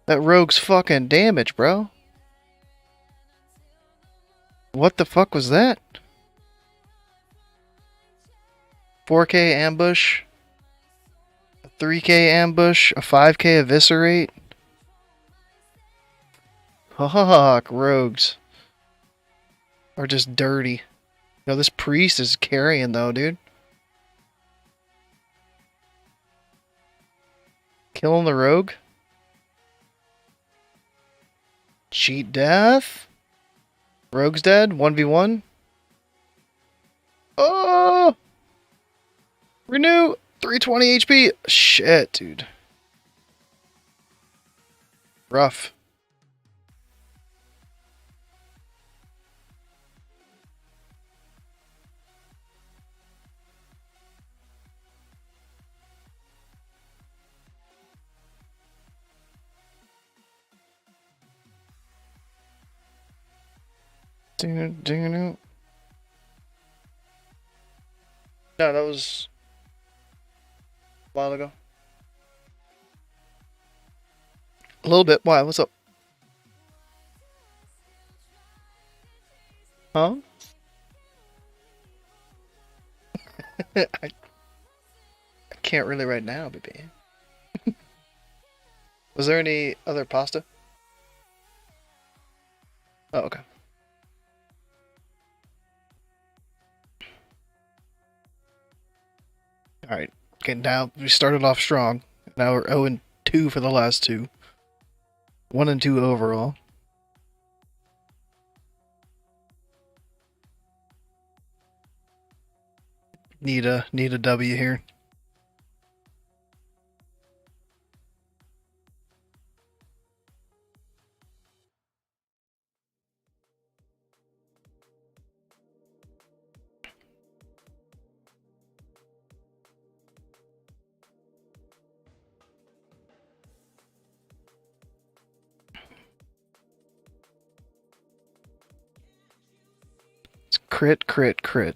That rogue's fucking damage, bro. What the fuck was that? 4K ambush, a 3K ambush, a 5K eviscerate. Fuck, rogues are just dirty. Yo, this priest is carrying though, dude. Killing the rogue. Cheat death. Rogue's dead. 1v1. Oh! Renew! 320 HP! Shit, dude. Rough. No, that was a while ago. A little bit. Why? What's up? Huh? I can't really right now, baby. Was there any other pasta? Oh, okay. Alright. Okay, now we started off strong. Now we're 0-2 for the last two. 1-2 overall. Need a W here. It's crit, crit, crit.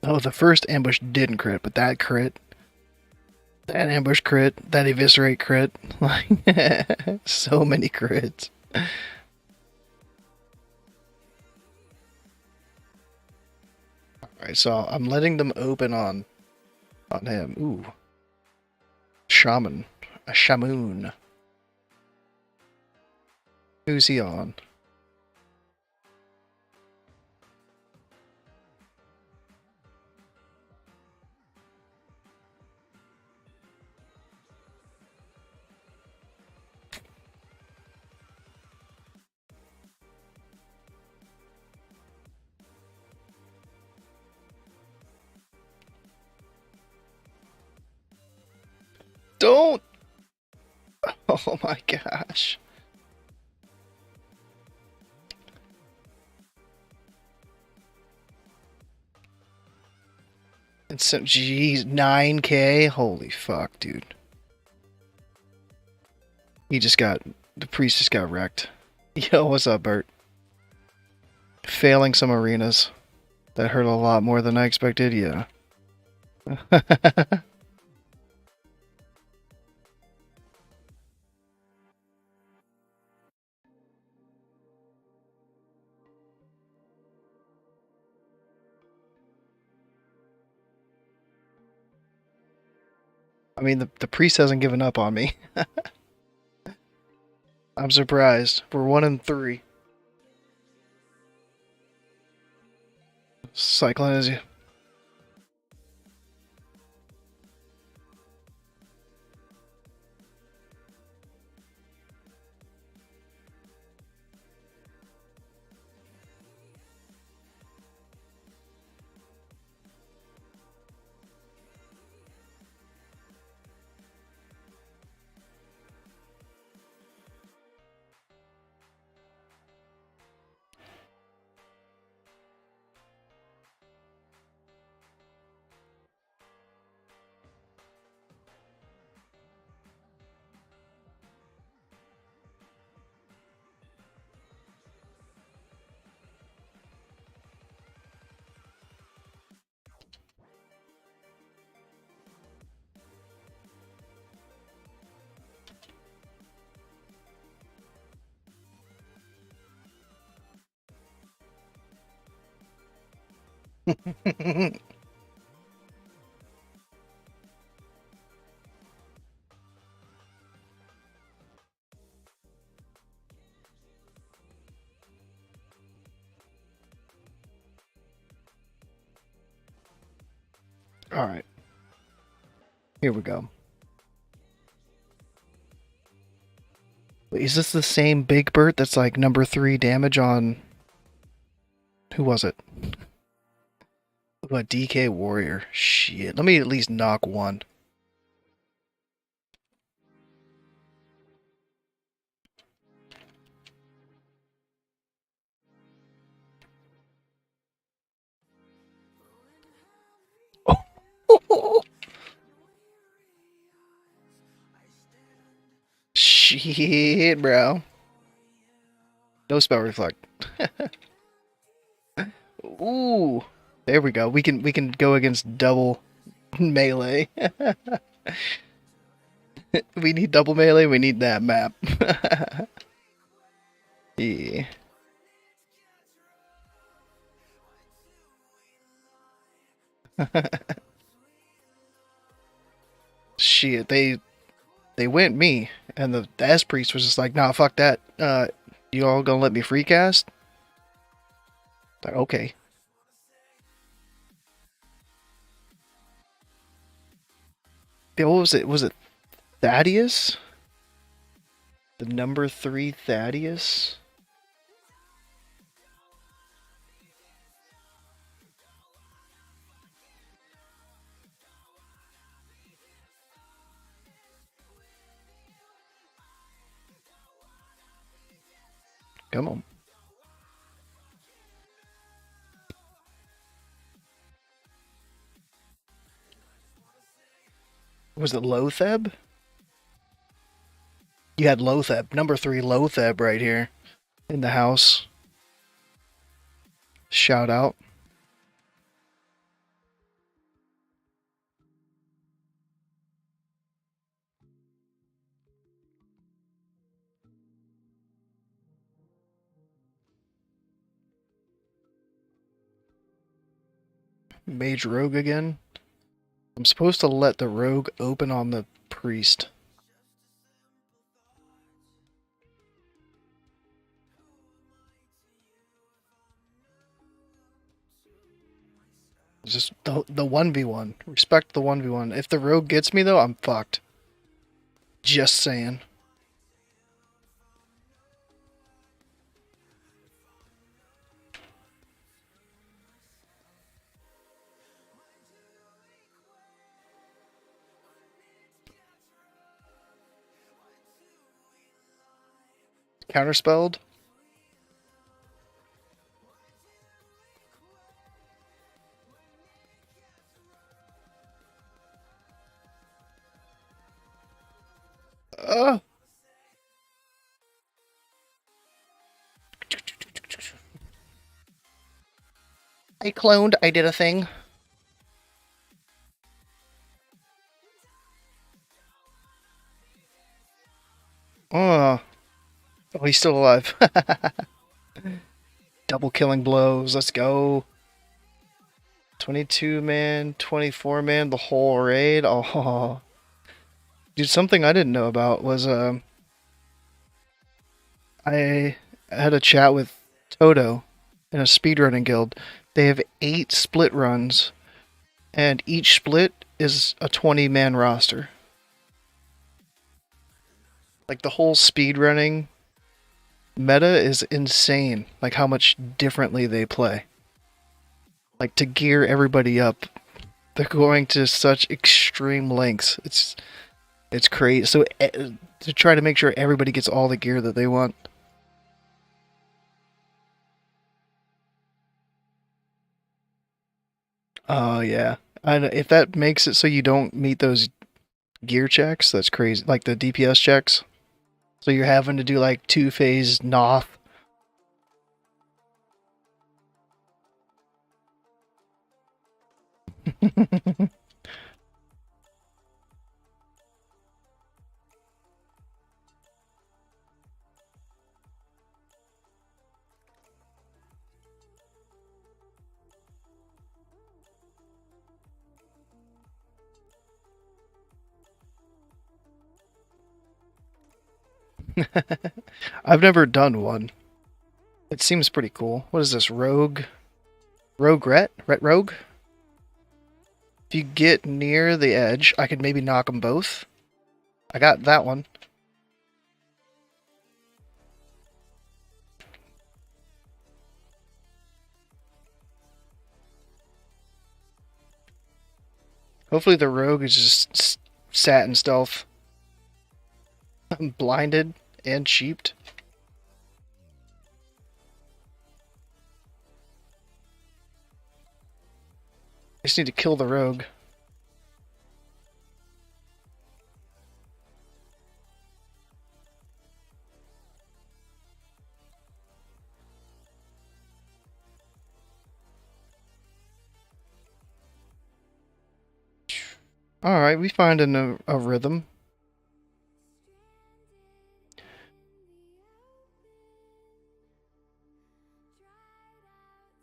Oh, the first ambush didn't crit, but that crit. That ambush crit. That eviscerate crit. Like, so many crits. Alright, so I'm letting them open on him. Ooh. Shaman. A shamoon. Who's he on? Don't! Oh my gosh. And so, geez, 9K? Holy fuck, dude. The priest just got wrecked. Yo, what's up, Bert? Failing some arenas. That hurt a lot more than I expected, yeah. I mean, the priest hasn't given up on me. I'm surprised. We're 1-3. Cyclone is you. Alright. Here we go. Wait, is this the same Big Bert that's like number 3 damage on... Who was it? What, DK Warrior? Shit. Let me at least knock one. Oh. Shit, bro. No spell reflect. Ooh. There we go. We can go against double melee. We need double melee, we need that map. Yeah. Shit, they went me, and the ass priest was just like, nah, fuck that. You all gonna let me free cast? Like, okay. Yeah, what was it? Was it Thaddeus? The number 3 Thaddeus? Come on. Was it Lotheb? You had Lotheb. Number 3 Lotheb right here. In the house. Shout out. Mage Rogue again. I'm supposed to let the Rogue open on the Priest. Just the 1v1. Respect the 1v1. If the Rogue gets me, though, I'm fucked. Just saying. Counterspelled. I cloned. I did a thing. Oh, oh, he's still alive. Double killing blows. Let's go. 22 man, 24 man, the whole raid. Oh, dude, something I didn't know about was I had a chat with Toto in a speedrunning guild. They have 8 split runs, and each split is a 20-man roster. Like the whole speedrunning meta is insane. Like how much differently they play. Like to gear everybody up, they're going to such extreme lengths. It's crazy. So to try to make sure everybody gets all the gear that they want. Oh yeah. If that makes it so you don't meet those gear checks, that's crazy. Like the DPS checks. So you're having to do like 2-phase Noth. I've never done one. It seems pretty cool. What is this? Rogue? Rogue-ret? Ret-rogue? If you get near the edge, I could maybe knock them both. I got that one. Hopefully the rogue is just sat in stealth. I'm blinded and cheaped. I just need to kill the rogue. Alright, we find a rhythm.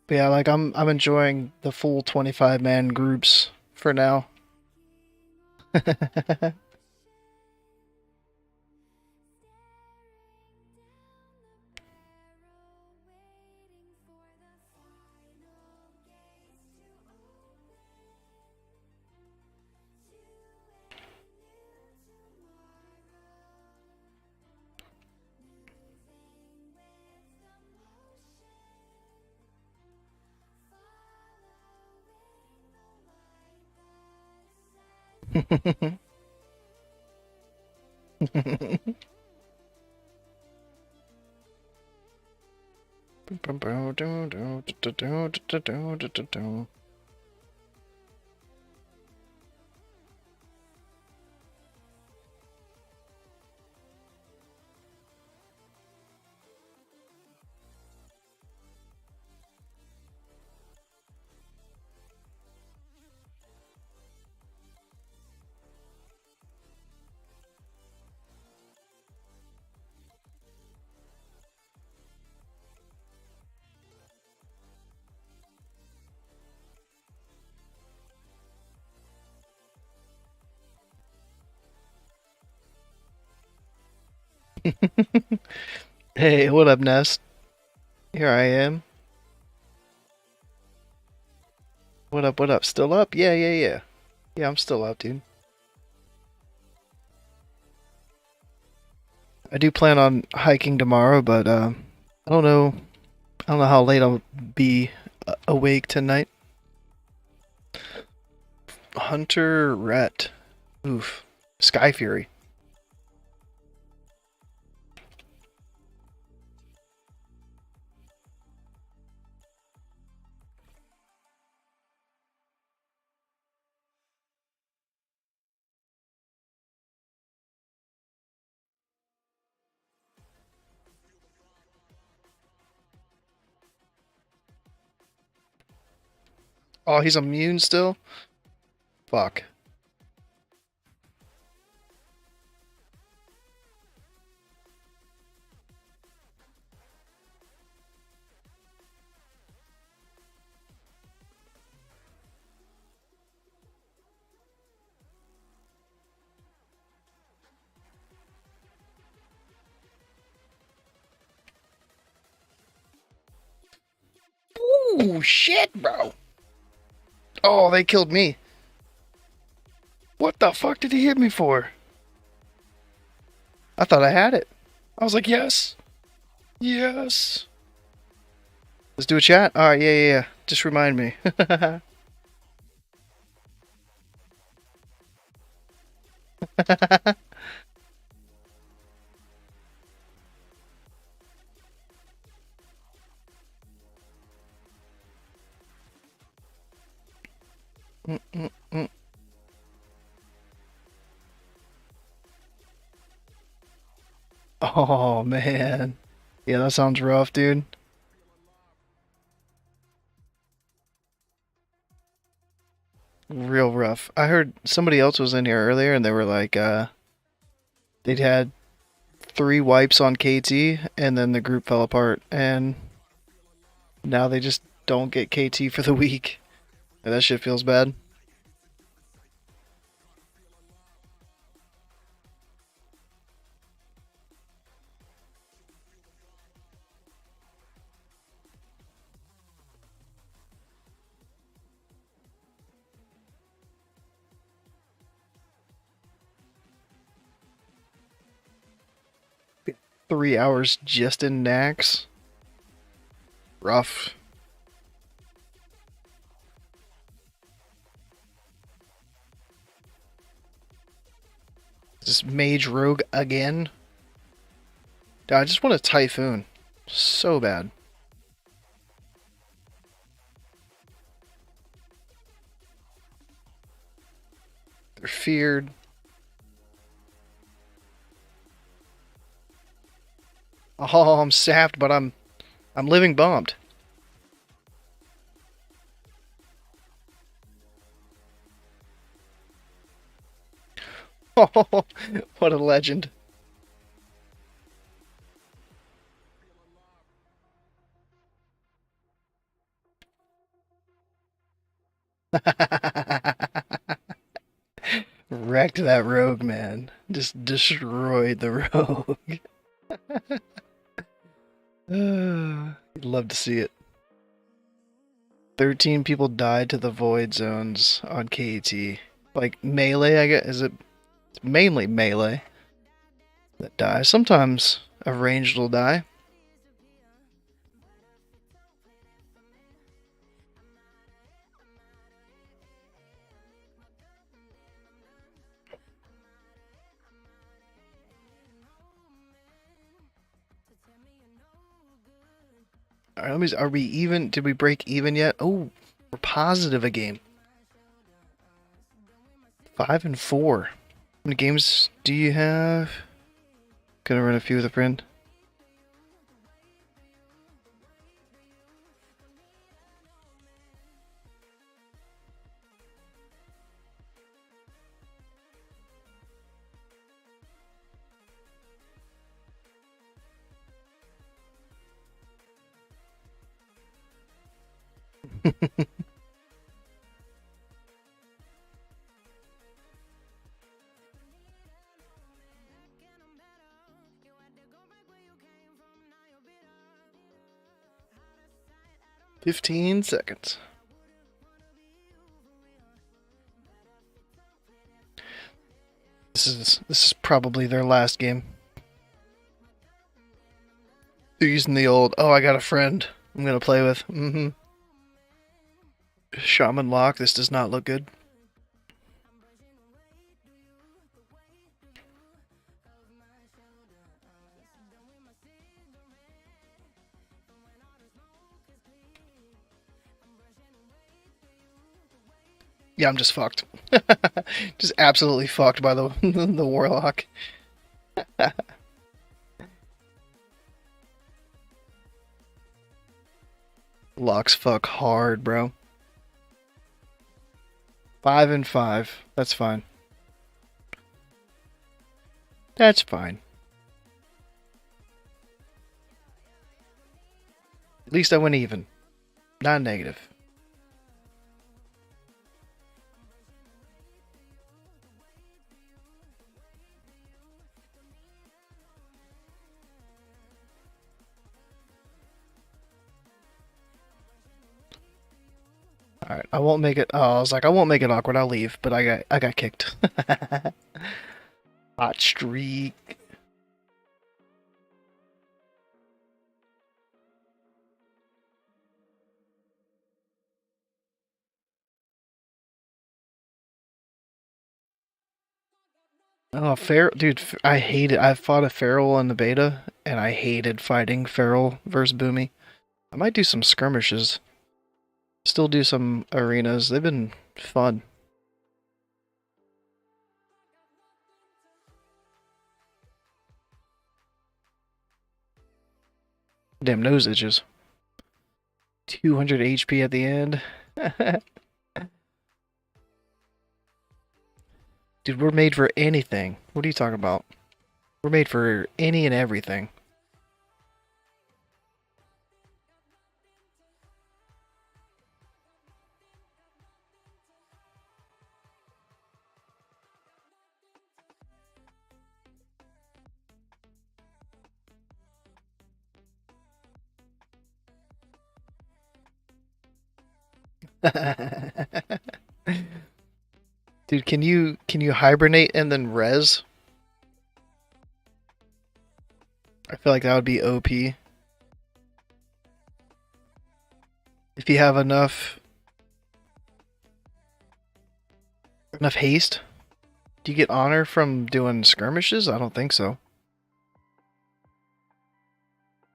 But yeah, like I'm enjoying the full 25-man groups for now. Hey, what up, Nest? Here I am. What up, what up? Still up? Yeah, yeah, yeah. Yeah, I'm still up, dude. I do plan on hiking tomorrow, but I don't know. I don't know how late I'll be awake tonight. Hunter Ret. Oof. Sky Fury. Oh, he's immune still? Fuck. Ooh, shit, bro. Oh, they killed me. What the fuck did he hit me for? I thought I had it. I was like, yes. Yes. Let's do a chat? Alright, yeah. Just remind me. Mm. Oh, man. Yeah, that sounds rough, dude. Real rough. I heard somebody else was in here earlier and they were like, they'd had 3 wipes on KT and then the group fell apart and now they just don't get KT for the week. And that shit feels bad. Three hours just in Nax. Rough. Is this Mage Rogue again? Dude, I just want a Typhoon. So bad. They're feared. Oh, I'm sapped, but I'm living bombed. Oh, what a legend. Wrecked that rogue, man. Just destroyed the rogue. You'd love to see it. 13 people died to the void zones on KAT. Like melee, I guess. It's mainly melee that dies. Sometimes a ranged will die. Alright, let me. Are we even? Did we break even yet? Oh, we're positive a game. 5 and 4. How many games do you have? Gonna run a few with a friend. "15 seconds. This is probably their last game. They're using the old, oh, I got a friend I'm gonna play with. Shaman lock, this does not look good. Yeah, I'm just fucked. Just absolutely fucked by the the warlock. Locks fuck hard, bro. 5 and 5. That's fine. That's fine. At least I went even. Not negative. Alright, I won't make it. Oh, I was like, I won't make it awkward. I'll leave, but I got kicked. Hot streak. Oh, Feral, dude, I hate it. I fought a Feral in the beta, and I hated fighting Feral versus Boomy. I might do some skirmishes. Still do some arenas. They've been fun. Damn nose itches. 200 HP at the end. Dude, we're made for anything. What are you talking about? We're made for any and everything. Dude, can you hibernate and then res? I feel like that would be OP. If you have enough haste. Do you get honor from doing skirmishes? I don't think so.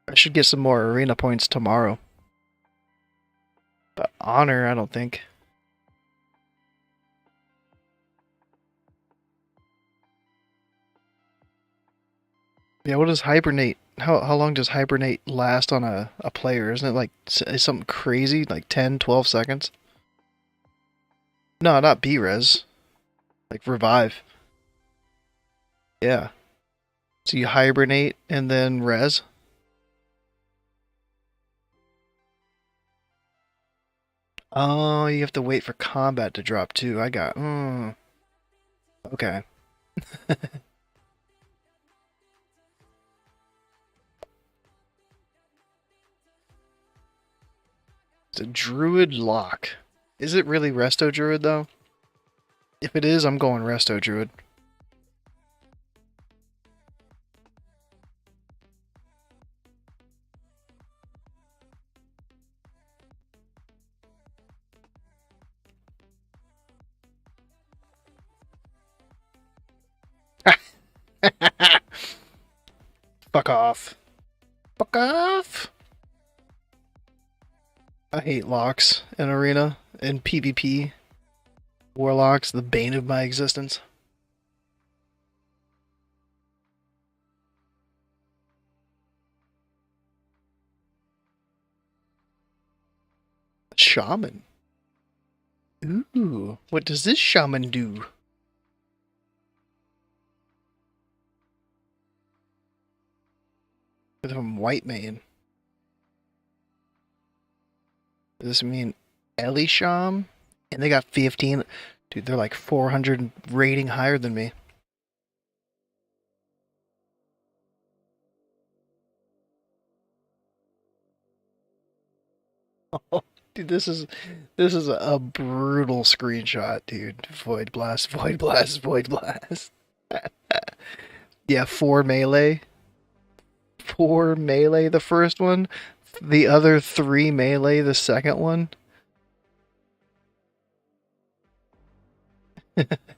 I should get some more arena points tomorrow. But honor, I don't think. Yeah, what does hibernate? How long does hibernate last on a player? Isn't it like something crazy? Like 10, 12 seconds? No, not B-res. Like revive. Yeah. So you hibernate and then res? Oh, you have to wait for combat to drop too. I got. Okay. It's a druid lock. Is it really resto druid though? If it is, I'm going resto druid. Fuck off. Fuck off. I hate locks in arena and PvP. Warlocks, the bane of my existence. Shaman. Ooh, what does this shaman do? They're from White Mane. Does this mean Elisham? And they got 15. Dude, they're like 400 rating higher than me. Oh, dude, this is a brutal screenshot, dude. Void blast, void blast, void blast. Yeah, 4 melee. 4 melee the first one. The other 3 melee the second one.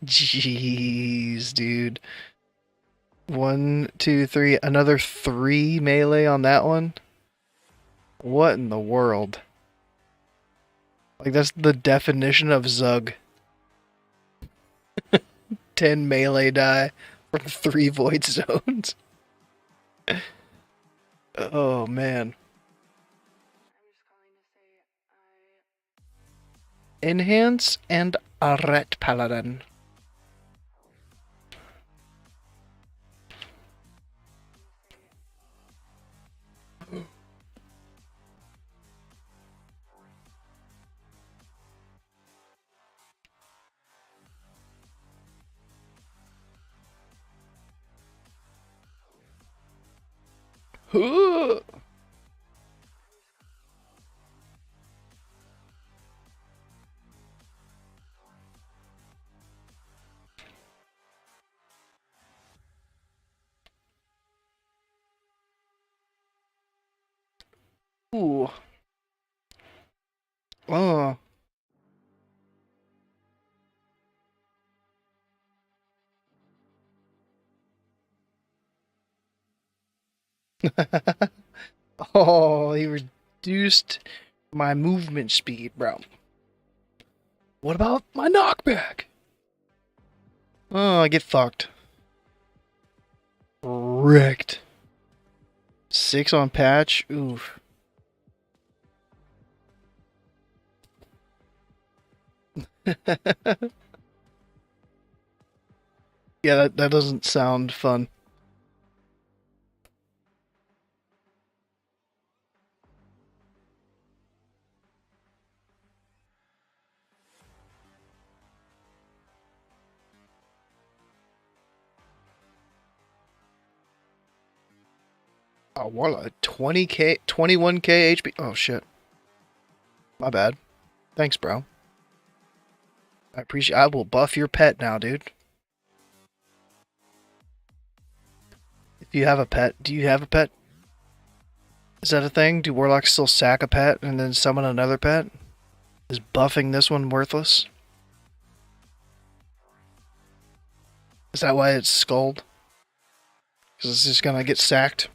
Jeez, dude. 1, 2, 3. Another 3 melee on that one. What in the world? Like, that's the definition of Zug. 10 melee die from 3 void zones. Oh, man. Enhance and A ret paladin. Ooh. Oh. Oh, he reduced my movement speed, bro. What about my knockback? Oh, I get fucked. Wrecked. 6 on patch. Oof. Yeah, that doesn't sound fun. Oh, Warlock. 20k, 21k HP. Oh, shit. My bad. Thanks, bro. I appreciate. I will buff your pet now, dude. If you have a pet, do you have a pet? Is that a thing? Do warlocks still sack a pet and then summon another pet? Is buffing this one worthless? Is that why it's skulled? Because it's just gonna get sacked?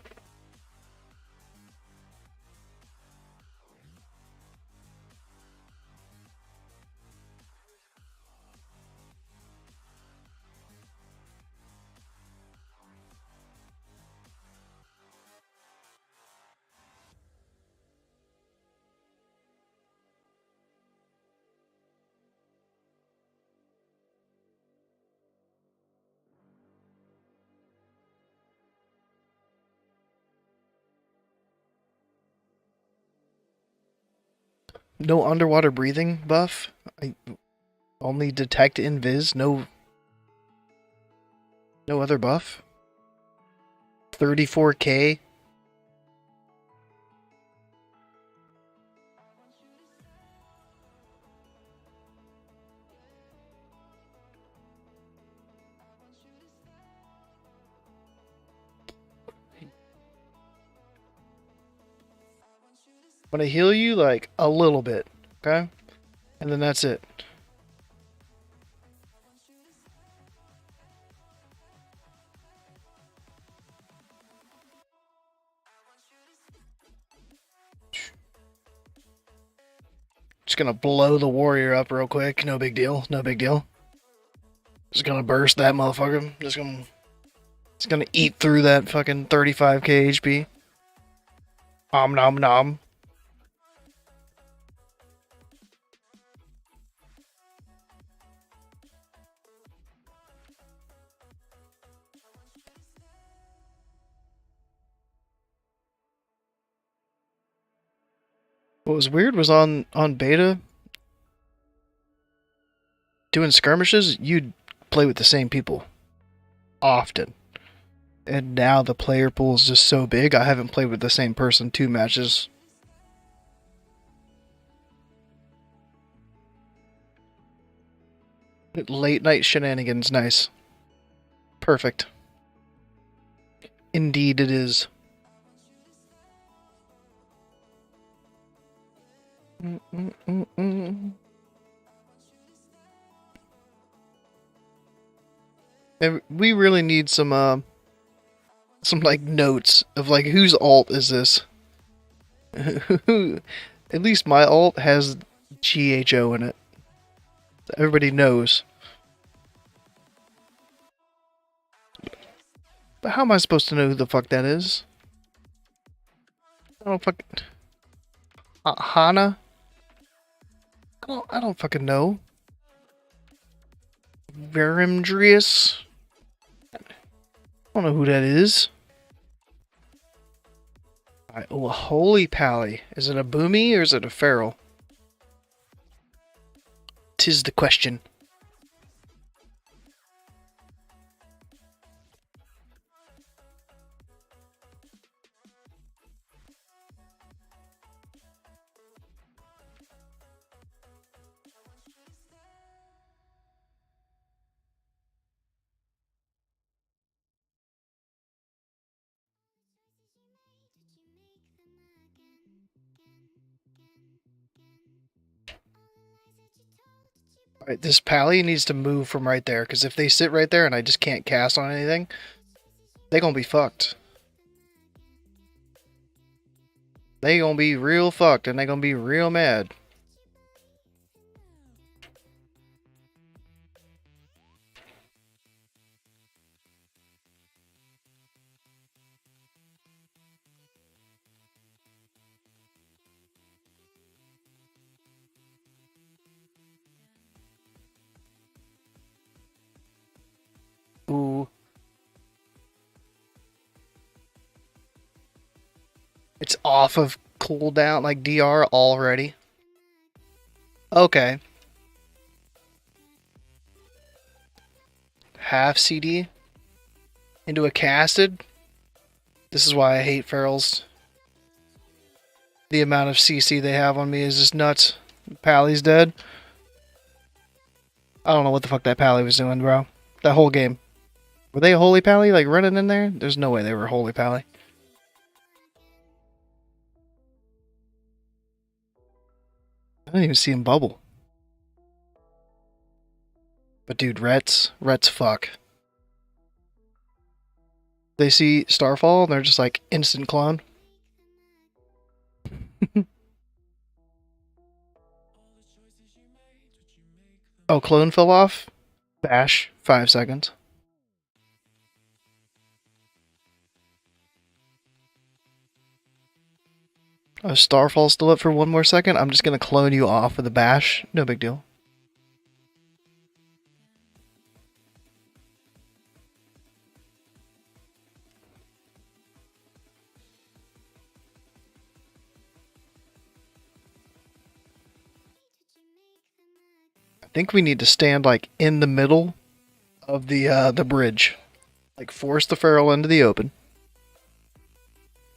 No underwater breathing buff? Only detect invis? No other buff? 34k? I'm gonna heal you like a little bit, okay? And then that's it. Just gonna blow the warrior up real quick. No big deal. No big deal. Just gonna burst that motherfucker. Just gonna eat through that fucking 35k HP. Om nom nom. What was weird was on beta, doing skirmishes, you'd play with the same people often. And now the player pool is just so big, I haven't played with the same person 2 matches. Late night shenanigans, nice. Perfect. Indeed it is. And we really need some like notes of like whose alt is this? At least my alt has GHO in it. Everybody knows. But how am I supposed to know who the fuck that is? I don't fucking Hana? I don't fucking know. Verimdrius. I don't know who that is. Alright, oh, a holy pally. Is it a boomy or is it a feral? 'Tis the question. Alright, this pally needs to move from right there, because if they sit right there and I just can't cast on anything, they gonna be fucked. They gonna be real fucked, and they gonna be real mad. Ooh. It's off of cooldown, like DR already. Okay. Half CD into a casted. This is why I hate ferals. The amount of CC they have on me is just nuts. Pally's dead. I don't know what the fuck that pally was doing, bro. That whole game. Were they a holy pally, like running in there? There's no way they were a holy pally. I didn't even see him bubble. But dude, Rets fuck. They see Starfall and they're just like instant clone. Oh, clone fell off? Bash, 5 seconds. Oh, Starfall's still up for 1 more second? I'm just gonna clone you off with a bash. No big deal. I think we need to stand like in the middle of the bridge. Like force the feral into the open.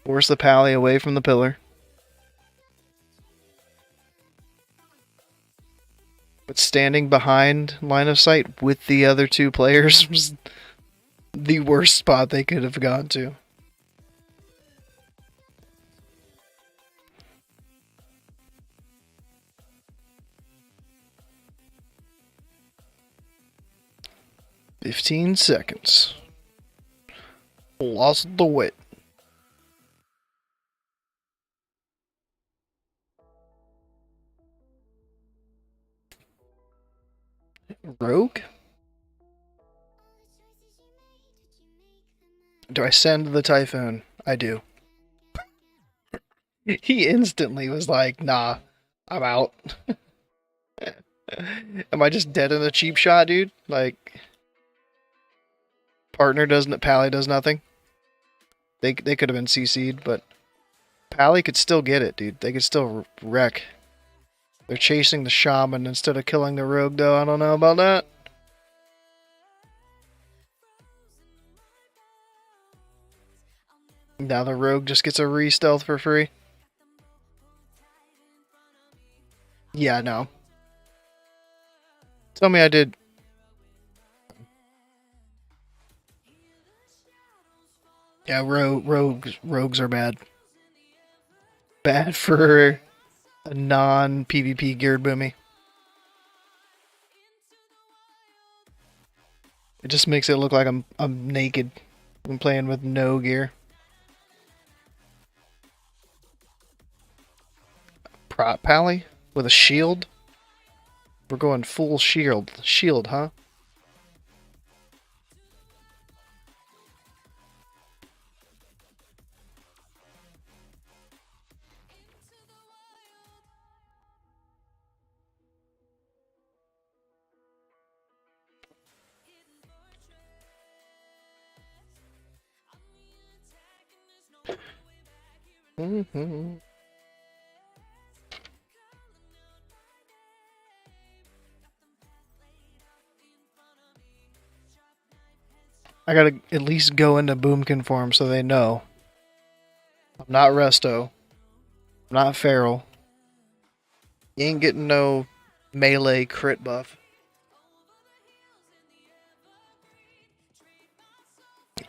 Force the pally away from the pillar. But standing behind line of sight with the other 2 players was the worst spot they could have gone to. "15 seconds. Lost the wit." Rogue? Do I send the Typhoon? I do. He instantly was like, nah, I'm out. Am I just dead in a cheap shot, dude? Like, partner doesn't, Pally does nothing? They could have been CC'd, but Pally could still get it, dude. They could still wreck. They're chasing the shaman instead of killing the rogue, though. I don't know about that. Now the rogue just gets a re-stealth for free. Yeah, no. Tell me I did. Yeah, rogues are bad. Bad for a non-PvP geared boomy. It just makes it look like I'm naked. I'm playing with no gear. Prot pally with a shield. We're going full shield. Shield, huh? Mm-hmm. I gotta at least go into Boomkin form so they know. I'm not Resto. I'm not Feral. You ain't getting no melee crit buff.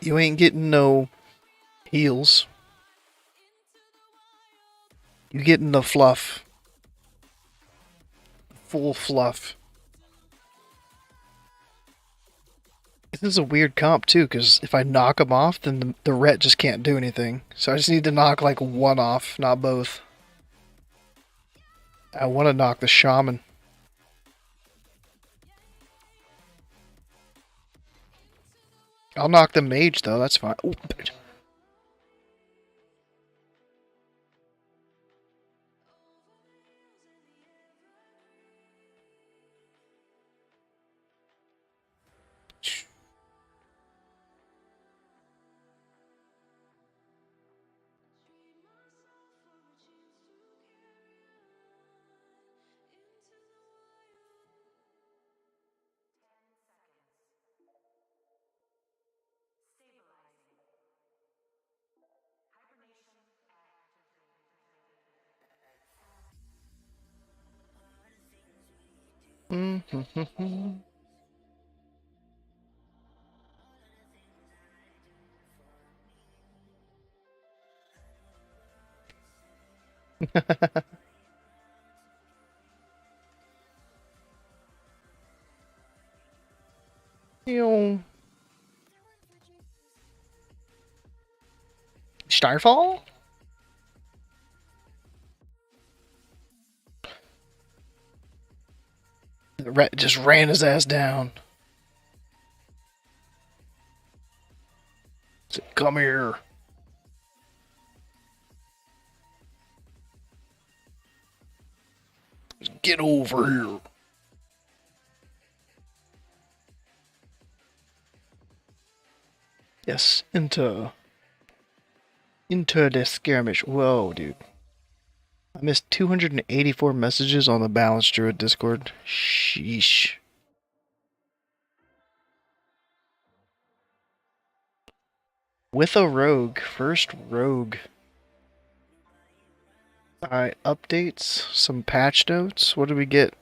You ain't getting no heals. You getting the fluff. Full fluff. This is a weird comp too, because if I knock them off, then the Ret just can't do anything. So I just need to knock like one off, not both. I want to knock the Shaman. I'll knock the Mage though, that's fine. Ooh. Mm-hmm. Starfall? The Ret just ran his ass down. Said, come here. Just get over here. Yes, into the skirmish. Whoa, dude. I missed 284 messages on the Balance Druid Discord. Sheesh. With a rogue. First rogue. Alright, updates. Some patch notes. What did we get?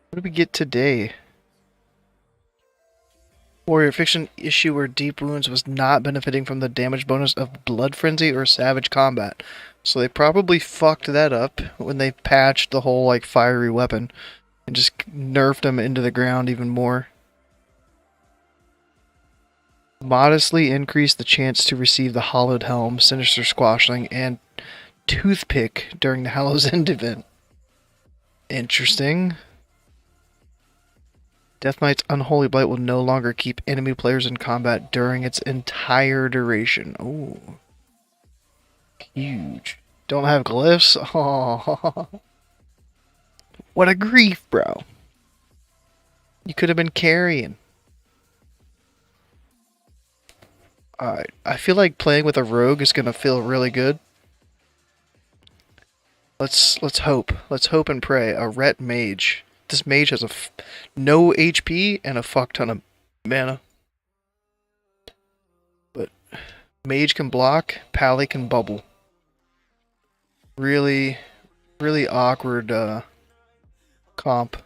What did we get today? Warrior Fiction issue where Deep Wounds was not benefiting from the damage bonus of Blood Frenzy or Savage Combat. So they probably fucked that up when they patched the whole like fiery weapon and just nerfed him into the ground even more. Modestly increased the chance to receive the Hollowed Helm, Sinister Squashling, and Toothpick during the Hallow's End event. Interesting. Death Knight's Unholy Blight will no longer keep enemy players in combat during its entire duration. Oh. Huge. Don't have glyphs? Oh. What a grief, bro. You could have been carrying. Alright. I feel like playing with a rogue is going to feel really good. Let's hope. Let's hope and pray. A Ret Mage. This mage has no HP and a fuck ton of mana. But mage can block, Pally can bubble. Really, really awkward comp.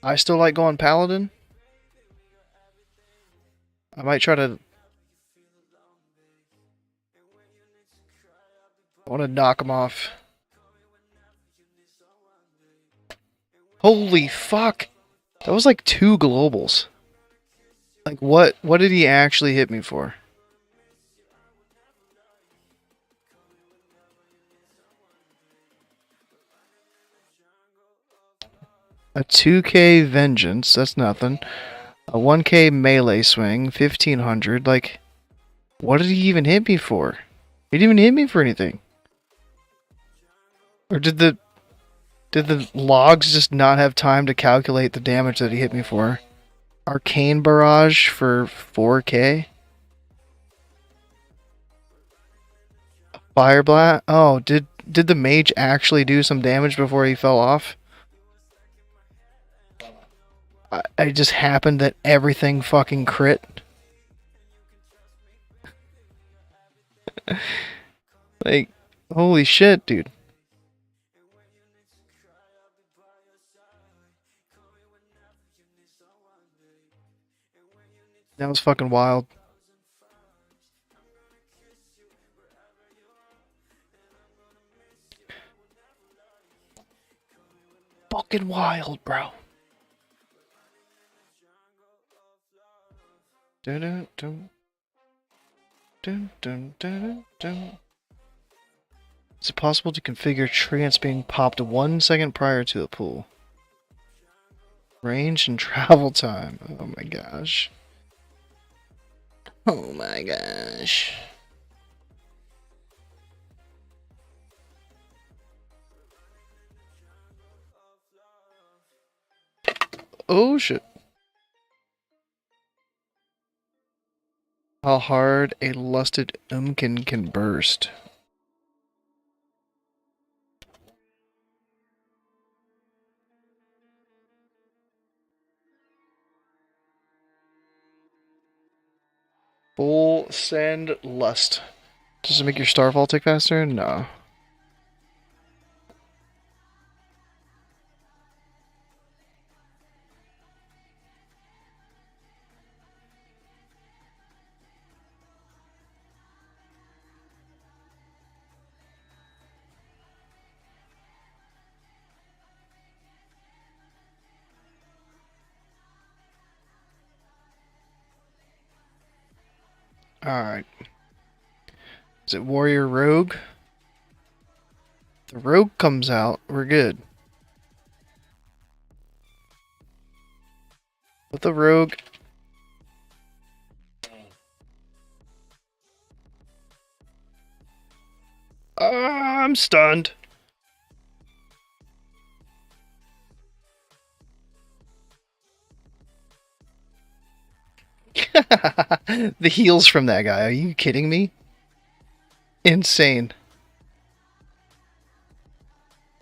I still like going Paladin. I might try to... I want to knock him off. Holy fuck! That was like 2 globals. Like what did he actually hit me for? A 2k Vengeance, that's nothing. A 1k melee swing, 1500. Like, what did he even hit me for? He didn't even hit me for anything. Or did the logs just not have time to calculate the damage that he hit me for? Arcane Barrage for 4K. Fire Blast. Oh, did the mage actually do some damage before he fell off? I just happened that everything fucking crit. Like, holy shit, dude. That was fucking wild. Fucking wild, bro. Dun dun dun. Dun dun dun dun. Is it possible to configure trance being popped 1 second prior to the pool? Range and travel time. Oh my gosh. Oh my gosh. Oh shit. How hard a lusted Moonkin can burst. Full send lust. Does it make your starfall tick faster? No. Alright. Is it warrior rogue? If the rogue comes out, we're good. With the rogue. I'm stunned. The heals from that guy. Are you kidding me? Insane.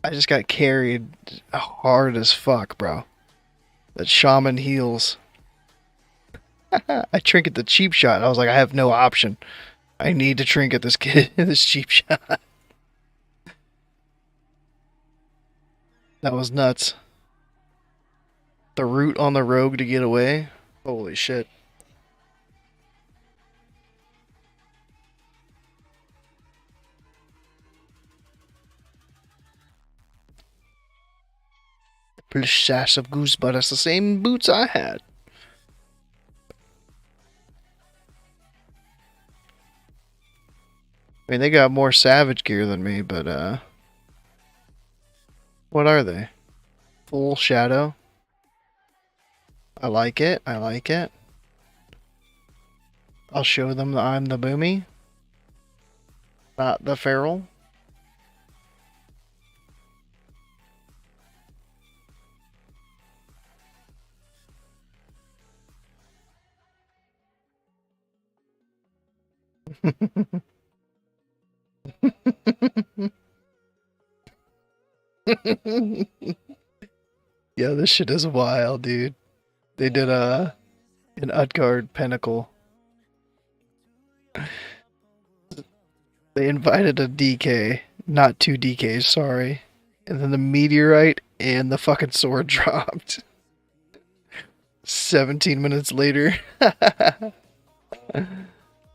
I just got carried hard as fuck, bro. That shaman heals. I trinket the cheap shot. I was like, I have no option. I need to trinket this kid this cheap shot. That was nuts. The route on the rogue to get away. Holy shit. Plus sash of goose, but it's the same boots I had. I mean, they got more savage gear than me, but, what are they? Full shadow? I like it, I like it. I'll show them that I'm the boomy. Not the feral. Yeah, this shit is wild, dude. They did an Utgard Pinnacle. They invited a DK, not 2 DKs, sorry. And then the meteorite and the fucking sword dropped. 17 minutes later.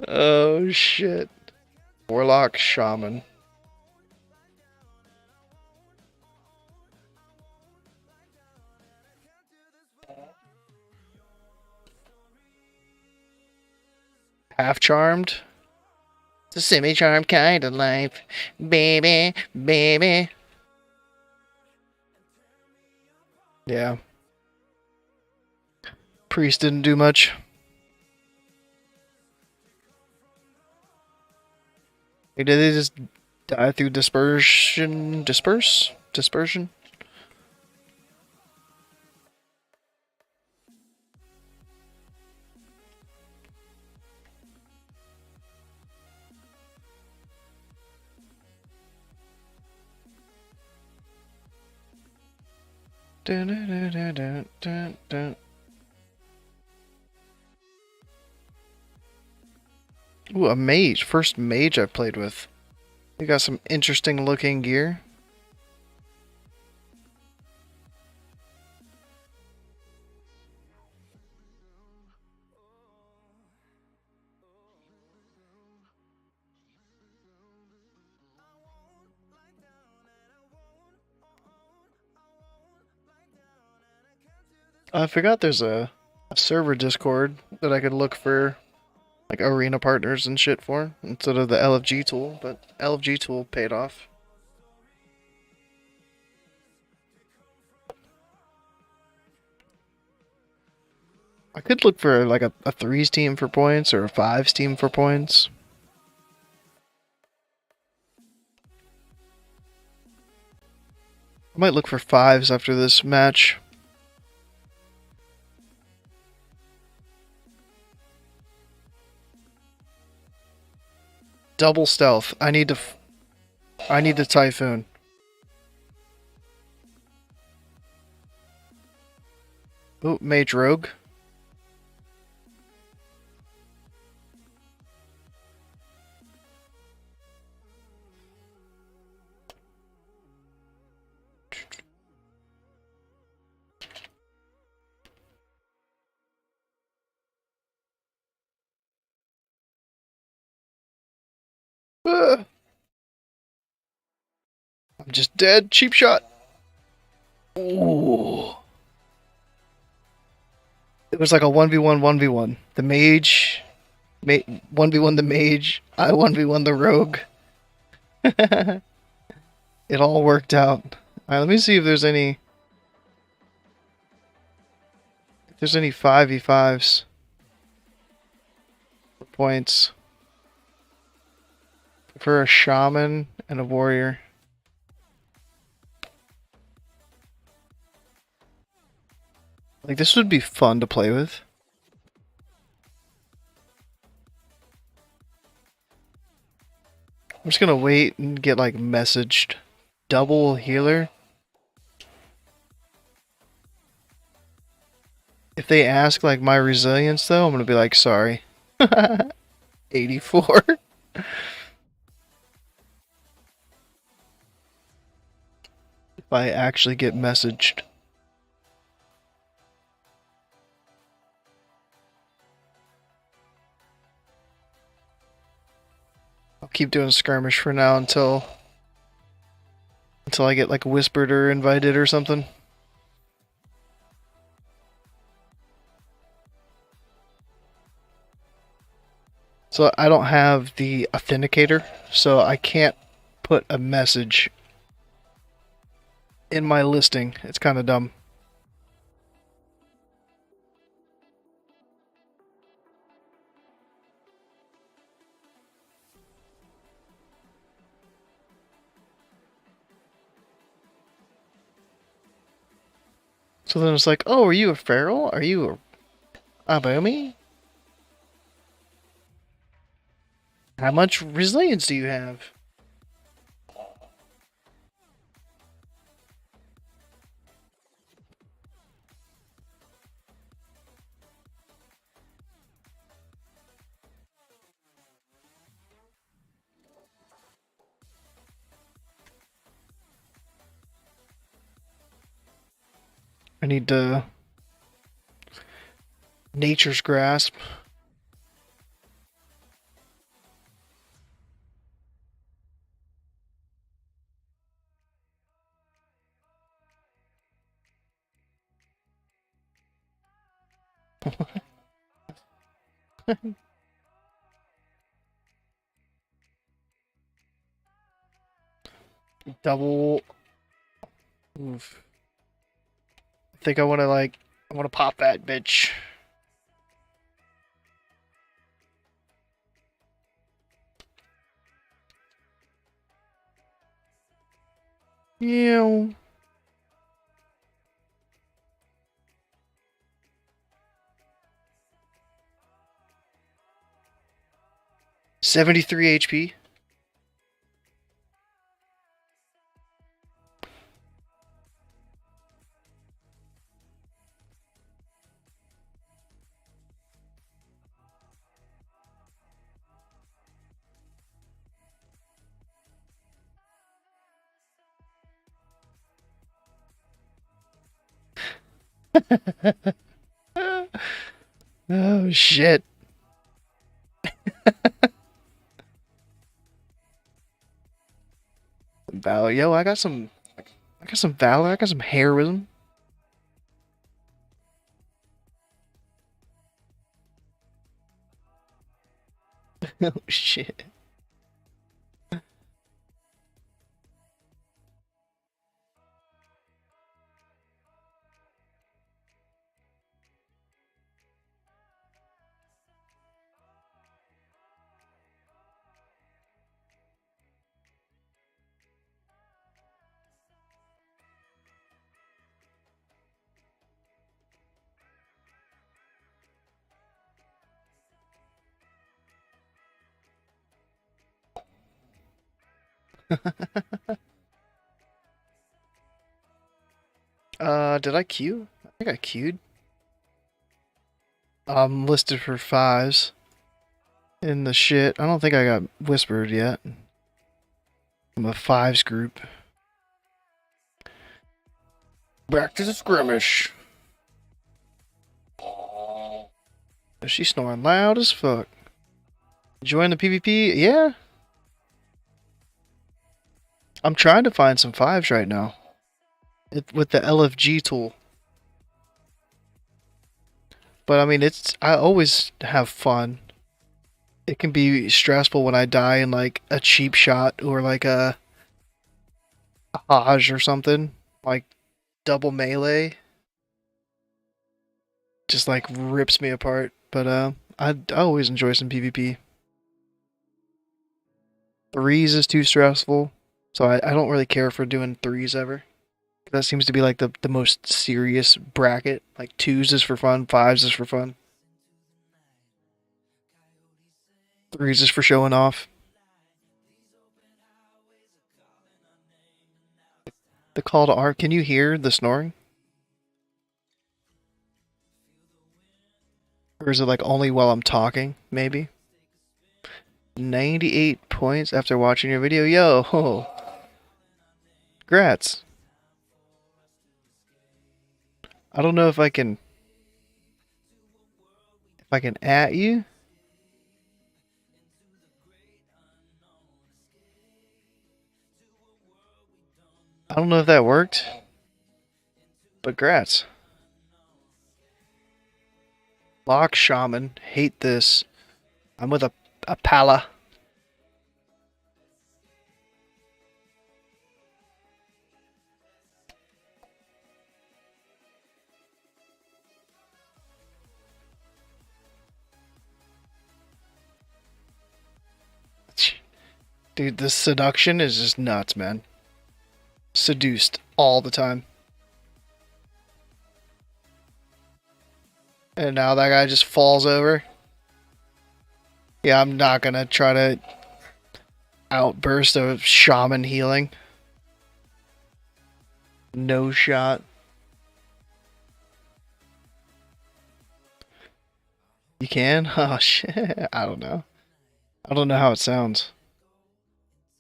Oh shit. Warlock Shaman. Half charmed. It's a semi-charmed kind of life. Baby, baby. Yeah. Priest didn't do much. Did they just die through dispersion? Dispersion? Ooh, a mage. First mage I've played with. You got some interesting looking gear. I forgot there's a server Discord that I could look for like arena partners and shit for instead of the LFG tool, but LFG tool paid off. I could look for like a threes team for points or a fives team for points. I might look for fives after this match. Double stealth. I need the typhoon. Oh, mage rogue. I'm just dead. Cheap shot. Ooh. It was like a 1v1, 1v1. The mage, 1v1 the mage. I 1v1 the rogue. It all worked out. Alright, let me see if there's any... If there's any 5v5s. For points. For a shaman and a warrior. Like, this would be fun to play with. I'm just gonna wait and get, like, messaged. Double healer. If they ask, like, my resilience, though, I'm gonna be like, sorry. 84. If I actually get messaged. I'll keep doing skirmish for now until I get like whispered or invited or something. So I don't have the authenticator, so I can't put a message in my listing. It's kind of dumb. So then it's like, oh, are you a feral? Are you a boomy? How much resilience do you have? I need to... Nature's Grasp. Double... Oof. I think I want to pop that bitch. Yeah. 73 HP. Oh shit. Valor, yo, I got some valor, I got some heroism. Oh shit. Did I queue? I think I queued. I'm listed for 5s in the shit. I don't think I got whispered yet. I'm a 5s group. Back to the skirmish. She's snoring loud as fuck. Join the PvP? Yeah. I'm trying to find some 5s right now. With the LFG tool. But I mean, I always have fun. It can be stressful when I die in like a cheap shot or like a Haj or something. Like double melee. Just like rips me apart. But I always enjoy some PvP. 3s is too stressful. So I don't really care for doing 3s ever. That seems to be like the most serious bracket. Like 2s is for fun, 5s is for fun. 3s is for showing off. The call to art. Can you hear the snoring? Or is it like only while I'm talking? Maybe. 98 points after watching your video. Yo! Congrats. I don't know if I can at you. I don't know if that worked. But grats. Lock Shaman. Hate this. I'm with a pala. Dude, this seduction is just nuts, man. Seduced all the time. And now that guy just falls over. Yeah, I'm not gonna try to outburst of shaman healing. No shot. You can? Oh shit. I don't know. I don't know how it sounds.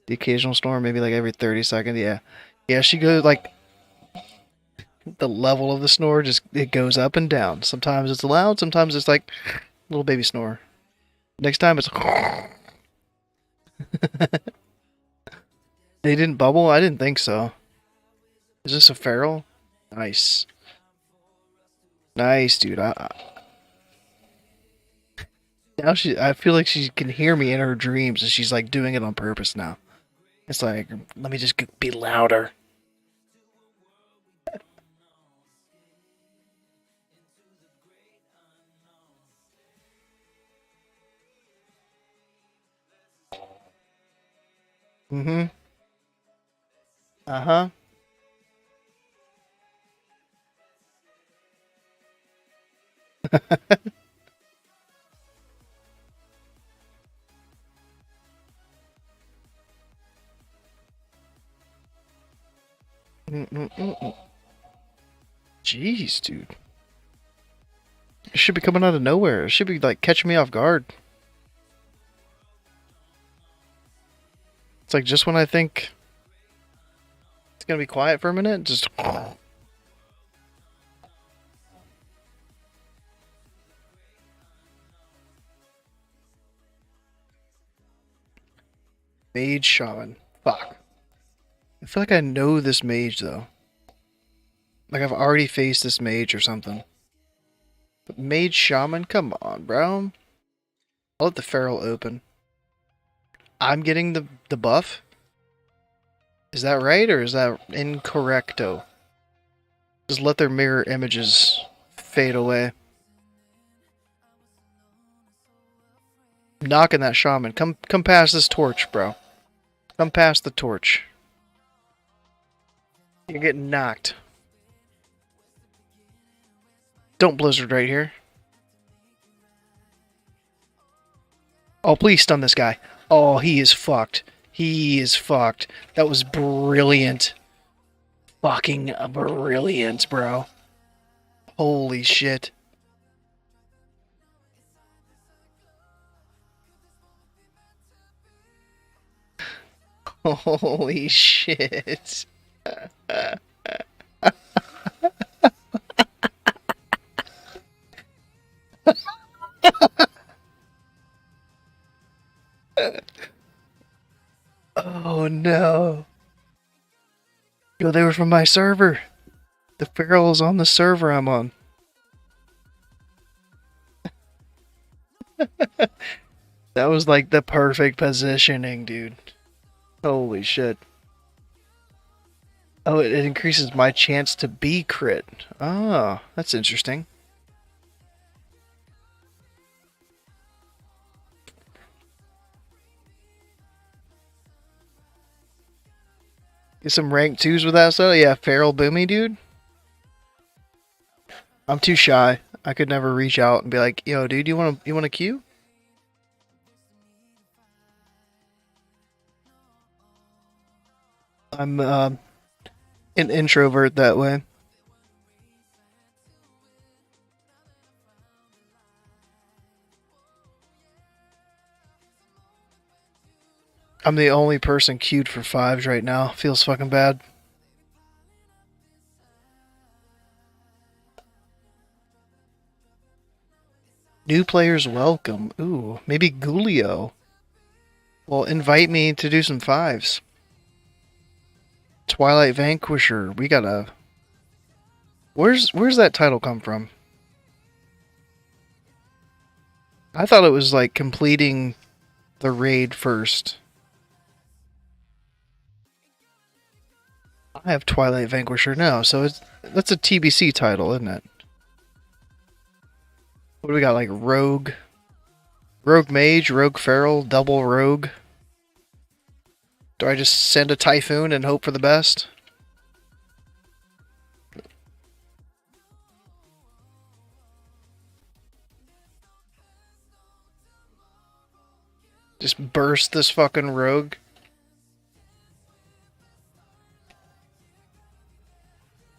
The occasional storm, maybe like every 30 seconds. Yeah. Yeah, she goes like the level of the snore just it goes up and down. Sometimes it's loud, sometimes it's like little baby snore. Next time it's They didn't bubble? I didn't think so. Is this a feral? Nice. Nice, dude. Now I feel like she can hear me in her dreams and she's like doing it on purpose now. It's like, let me just be louder. Mm-hmm. Uh-huh. Jeez, dude. It should be coming out of nowhere. It should be like catching me off guard. It's like just when I think it's gonna be quiet for a minute, just Mage Shaman. Fuck. I feel like I know this mage though. Like I've already faced this mage or something. But Mage Shaman, come on, bro. I'll let the Feral open. I'm getting the buff? Is that right or is that incorrecto? Just let their mirror images fade away. Knocking that shaman. Come past this torch, bro. Come past the torch. You're getting knocked. Don't blizzard right here. Oh, please stun this guy. Oh, he is fucked. He is fucked. That was brilliant. Fucking brilliant, bro. Holy shit. Holy shit. Oh no. Yo, they were from my server. The Feral is on the server I'm on. That was like the perfect positioning, dude. Holy shit. Oh, it increases my chance to be crit. Oh, that's interesting. Get some rank 2s with that stuff? Yeah, Feral Boomy, dude. I'm too shy. I could never reach out and be like, yo, dude, you want a queue? I'm an introvert that way. I'm the only person queued for 5s right now. Feels fucking bad. New players welcome. Ooh, maybe Gulio. Well, invite me to do some 5s. Twilight Vanquisher. We gotta... Where's that title come from? I thought it was like completing the raid first. I have Twilight Vanquisher now, so that's a TBC title, isn't it? What do we got, like Rogue? Rogue Mage, Rogue Feral, Double Rogue? Do I just send a Typhoon and hope for the best? Just burst this fucking Rogue?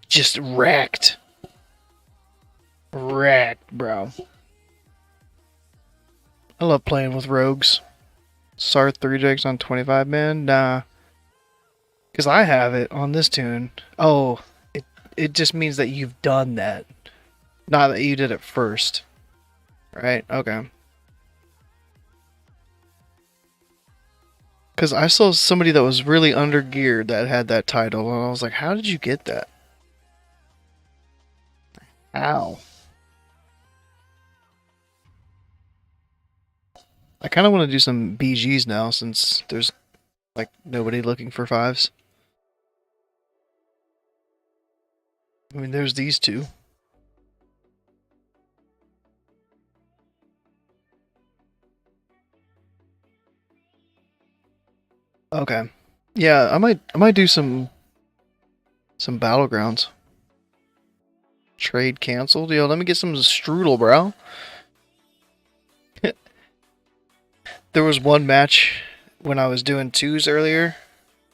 Just wrecked. Wrecked, bro. I love playing with rogues. SAR 3 jigs on 25 man? Nah. Because I have it on this tune. Oh, it just means that you've done that. Not that you did it first. Right? Okay. Because I saw somebody that was really undergeared that had that title, and I was like, how did you get that? How? I kind of want to do some BGs now since there's like nobody looking for 5s. I mean, there's these two. Okay. Yeah, I might do some battlegrounds. Trade canceled. Yo, let me get some strudel, bro. There was one match when I was doing 2s earlier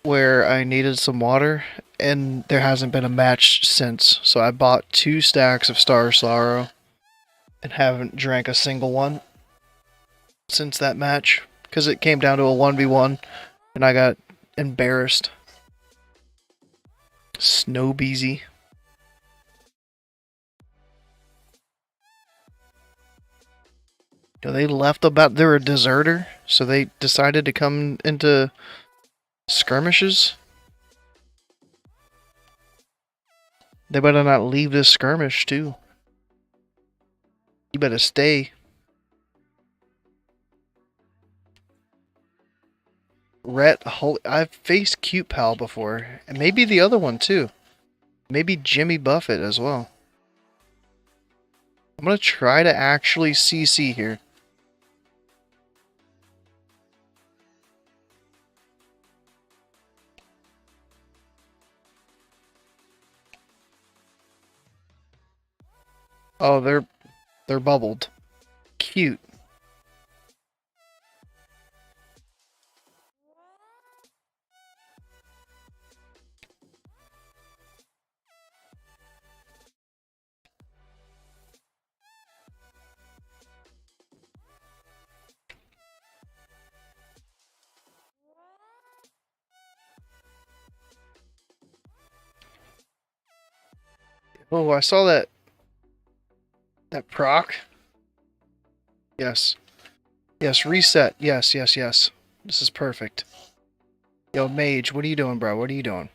where I needed some water, and there hasn't been a match since. So I bought 2 stacks of Star Sorrow and haven't drank a single one since that match because it came down to a 1v1 and I got embarrassed. Snow Beezy. You know, they left about they're a deserter, so they decided to come into skirmishes. They better not leave this skirmish too. You better stay. Rhett, I've faced Cute Pal before, and maybe the other one too. Maybe Jimmy Buffett as well. I'm gonna try to actually CC here. Oh, they're bubbled. Cute. Oh, I saw that proc. Yes. Yes, reset. Yes, yes, yes. This is perfect. Yo, Mage, what are you doing, bro? What are you doing?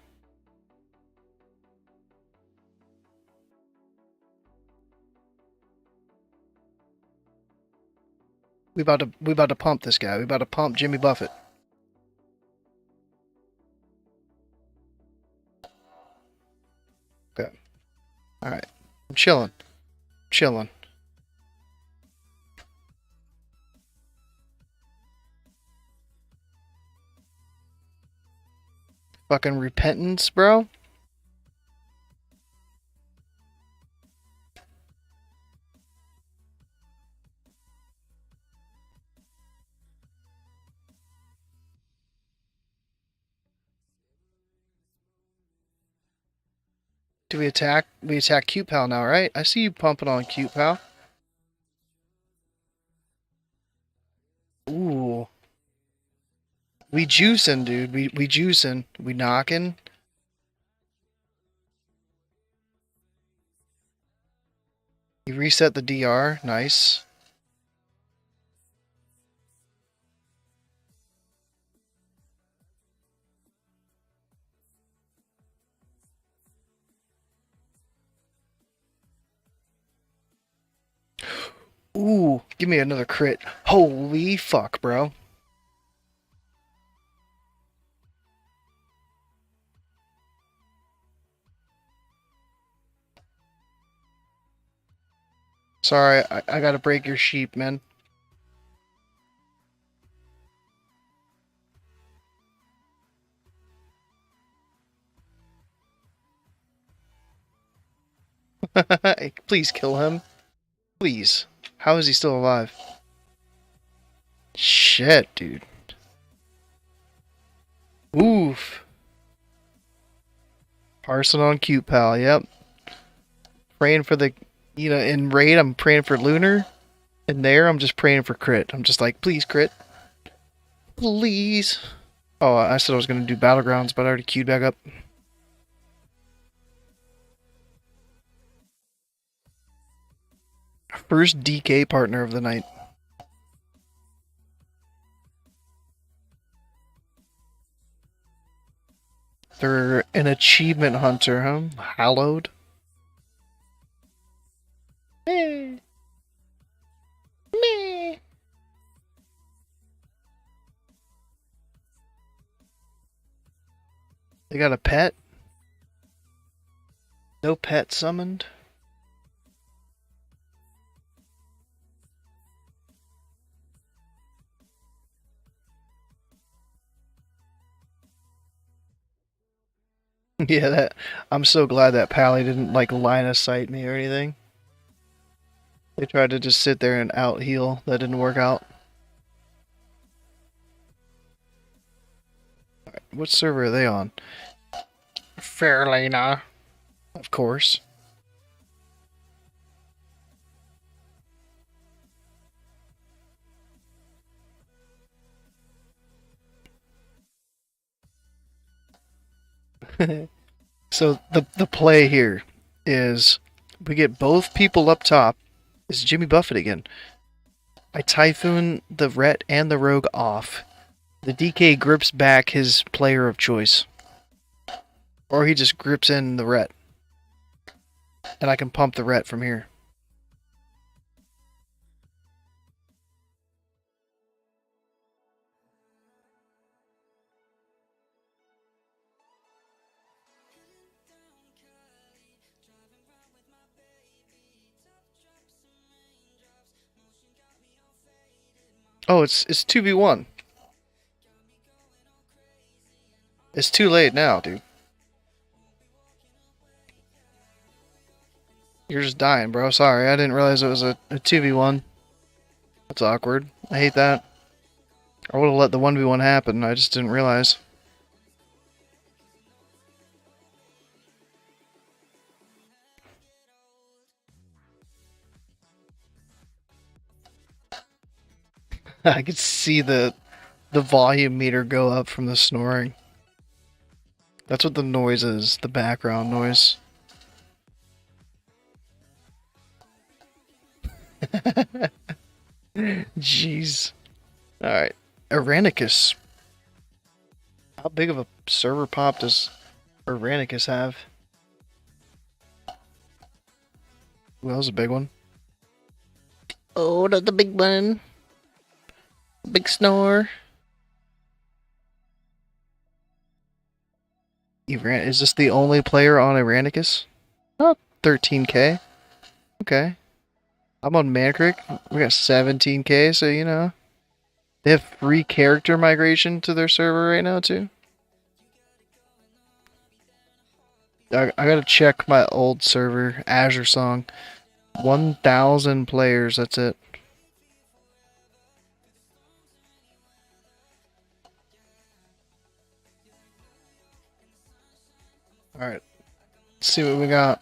We about to pump this guy. We about to pump Jimmy Buffett. Okay. Alright. I'm chilling. Chilling. Fucking repentance, bro. Do we attack? We attack Cute Pal now, right? I see you pumping on Cute Pal. Ooh. We juicing, dude. We juicing. We knocking. You reset the DR. Nice. Ooh, give me another crit. Holy fuck, bro. Sorry, I gotta break your sheep, man. Please kill him. Please. How is he still alive? Shit, dude. Oof. Parson on Cute Pal, yep. Praying for the, you know, in raid, I'm praying for Lunar. In there, I'm just praying for crit. I'm just like, please crit. Please. Oh, I said I was going to do Battlegrounds, but I already queued back up. First DK partner of the night. They're an achievement hunter, huh? Hallowed. Meh. Meh. They got a pet? No pet summoned? Yeah, that I'm so glad that Pally didn't like line of sight me or anything. They tried to just sit there and out heal. That didn't work out. Alright, what server are they on? Fairlana. Of course. So the play here is we get both people up top. It's Jimmy Buffett again. I Typhoon the Ret and the Rogue off. The DK grips back his player of choice. Or he just grips in the Ret. And I can pump the Ret from here. Oh, it's 2v1. It's too late now, dude. You're just dying, bro. Sorry, I didn't realize it was a 2v1. That's awkward. I hate that. I would have let the 1v1 happen. I just didn't realize. I could see the volume meter go up from the snoring. That's what the noise is, the background noise. Jeez. Alright. Aranicus. How big of a server pop does Aranicus have? Well, that was a big one. Oh, that's the big one. Big snore. Is this the only player on Aranicus? Oh, 13k. Okay. I'm on Mancrick. We got 17k, so you know. They have free character migration to their server right now, too. I gotta check my old server, Azure Song. 1,000 players, that's it. Alright. Let's see what we got.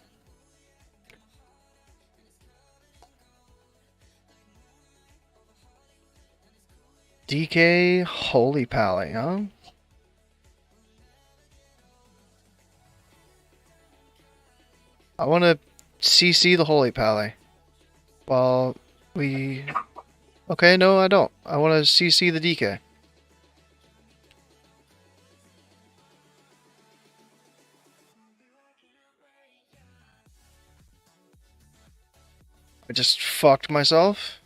DK Holy Pally, huh? I want to CC the Holy Pally. While we... Okay, no, I don't. I want to CC the DK. I just fucked myself.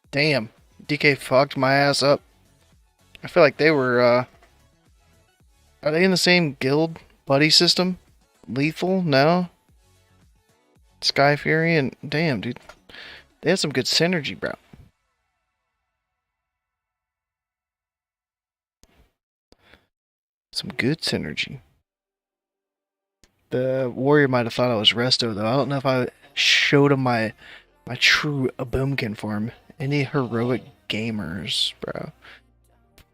Damn. DK fucked my ass up. I feel like they were, Are they in the same guild buddy system? Lethal? No? Sky Fury and... Damn, dude. They had some good synergy, bro. Some good synergy. The warrior might have thought I was Resto, though. I don't know if I showed him my true Boomkin form. Any heroic gamers, bro?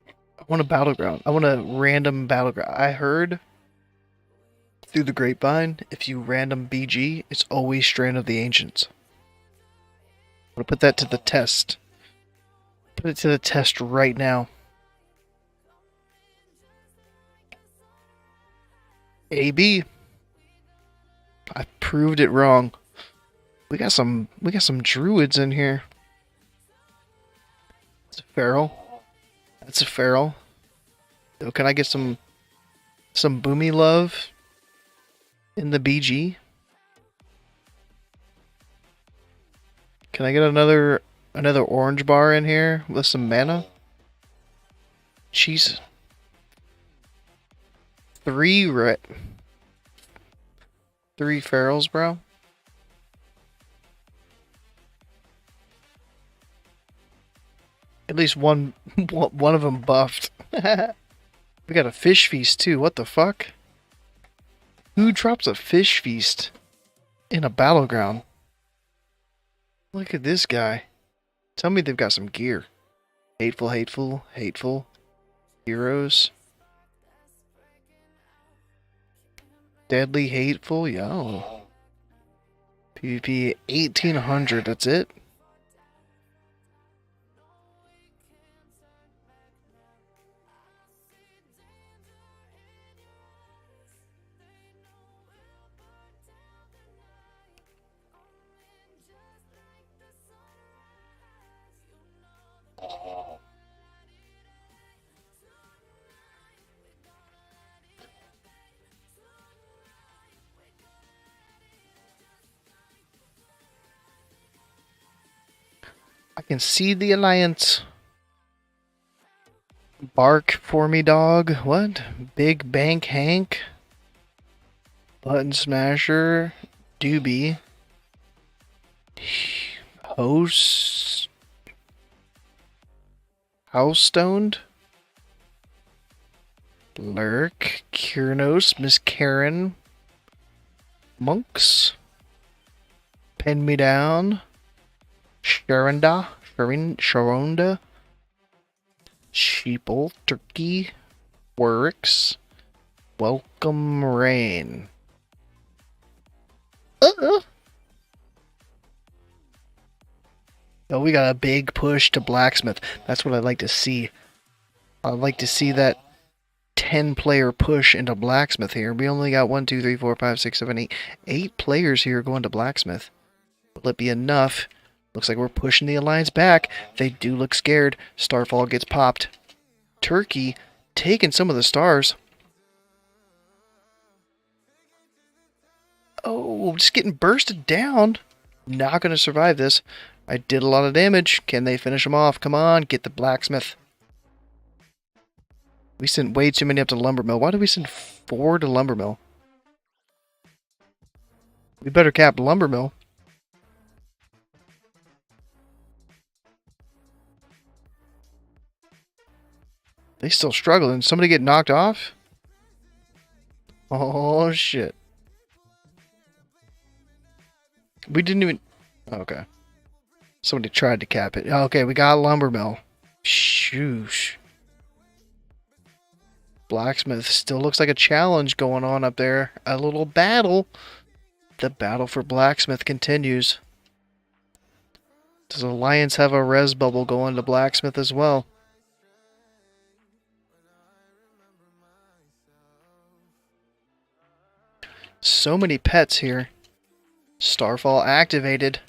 I want a battleground. I want a random battleground. I heard through the grapevine, if you random BG, it's always Strand of the Ancients. I'm gonna put that to the test. Put it to the test right now. AB. I proved it wrong. We got some druids in here. It's a feral. That's a feral. So can I get some boomy love in the BG? Can I get another orange bar in here with some mana? Jeez. 3 ferals, bro. At least one of them buffed. We got a fish feast too. What the fuck? Who drops a fish feast in a battleground? Look at this guy. Tell me they've got some gear. Hateful, hateful, hateful. Heroes. Deadly, hateful, yo. PvP 1800, that's it. I can see the alliance. Bark for me, dog. What? Big Bank Hank? Button Smasher? Doobie? House? House Stoned? Lurk? Kiernos? Miss Karen? Monks? Pin Me Down? Sharonda? Sharonda? Sheeple? Turkey? Works? Welcome Rain. Oh, we got a big push to blacksmith. That's what I'd like to see. I'd like to see that 10-player push into blacksmith here. We only got 1, 2, 3, 4, 5, 6, 7, 8. 8 players here going to blacksmith. Will it be enough? Looks like we're pushing the alliance back. They do look scared. Starfall gets popped. Turkey taking some of the stars. Oh, just getting bursted down. Not going to survive this. I did a lot of damage. Can they finish him off? Come on, get the blacksmith. We sent way too many up to lumber mill. Why did we send 4 to lumber mill? We better cap lumber mill. They still struggling. Somebody get knocked off? Oh, shit. We didn't even... Okay. Somebody tried to cap it. Okay, we got lumber mill. Shoosh. Blacksmith still looks like a challenge going on up there. A little battle. The battle for blacksmith continues. Does Alliance have a res bubble going to blacksmith as well? So many pets here. Starfall activated.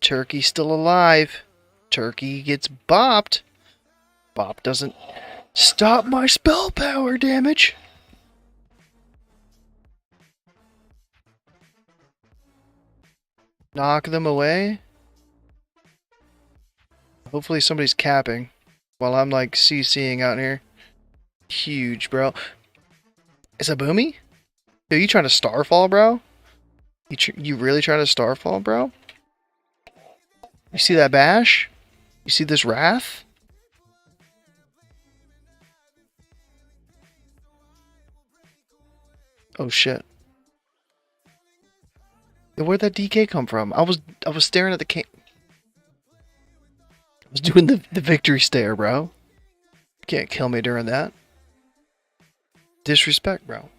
Turkey still alive. Turkey gets bopped. Bop doesn't stop my spell power damage. Knock them away. Hopefully somebody's capping while I'm like CCing out here. Huge, bro. Is it Boomy? Are you trying to Starfall, bro? You really trying to Starfall, bro? You see that bash? You see this wrath? Oh shit. Where'd that DK come from? I was staring at the I was doing the victory stare, bro. Can't kill me during that. Disrespect, bro.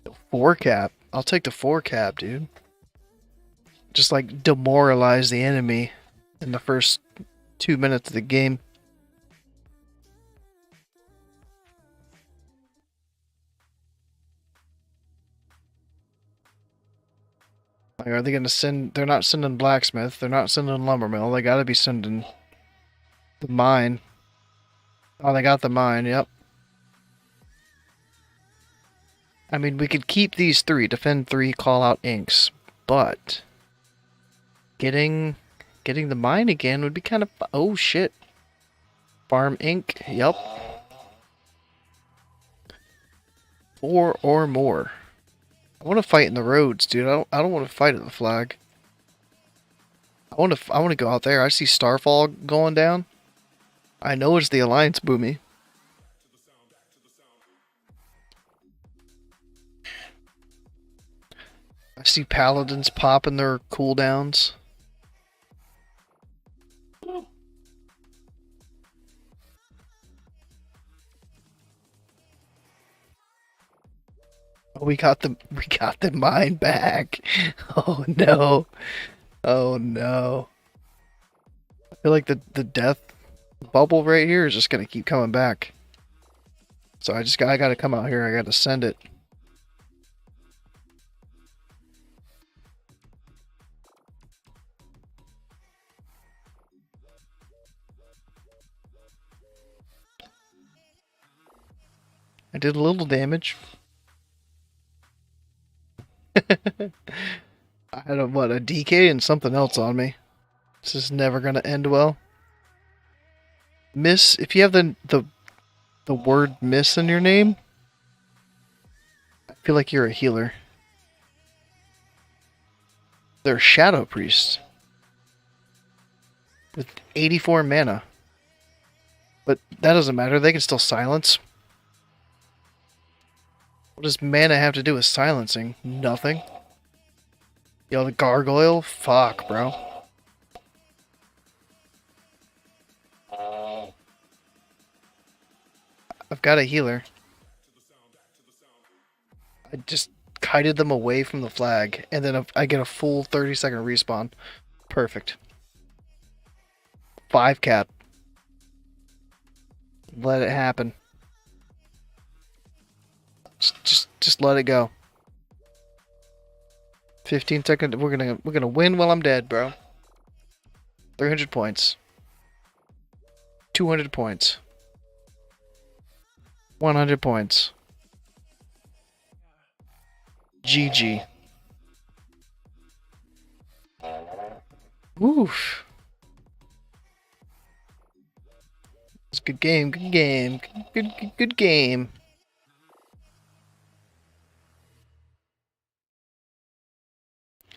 The 4 cap. I'll take the 4 cap, dude. Just like demoralize the enemy in the first 2 minutes of the game. Like, are they gonna send? They're not sending blacksmith. They're not sending lumber mill. They gotta be sending the mine. Oh, they got the mine. Yep. I mean, we could keep these 3, defend 3, call out inks, but getting the mine again would be kind of... Oh, shit. Farm ink. Yep. 4 or more. I want to fight in the roads, dude. I don't want to fight at the flag. I want to go out there. I see Starfall going down. I know it's the Alliance Boomy. I see Paladins popping their cooldowns. Oh, we got the mine back. Oh no. Oh no. I feel like the death bubble right here is just gonna keep coming back. So I gotta come out here. I gotta send it. I did a little damage. I had a DK and something else on me. This is never gonna end well. Miss, if you have the word miss in your name, I feel like you're a healer. They're Shadow Priests with 84 mana. But that doesn't matter, they can still silence. What does mana have to do with silencing? Nothing. Yo, the gargoyle? Fuck, bro. I've got a healer. I just kited them away from the flag, and then I get a full 30-second respawn. Perfect. 5 cap. Let it happen. Just let it go. 15 seconds. We're gonna win while I'm dead, bro. 300 points. 200 points. 100 points. GG. Oof. It's a good game, good game, good game.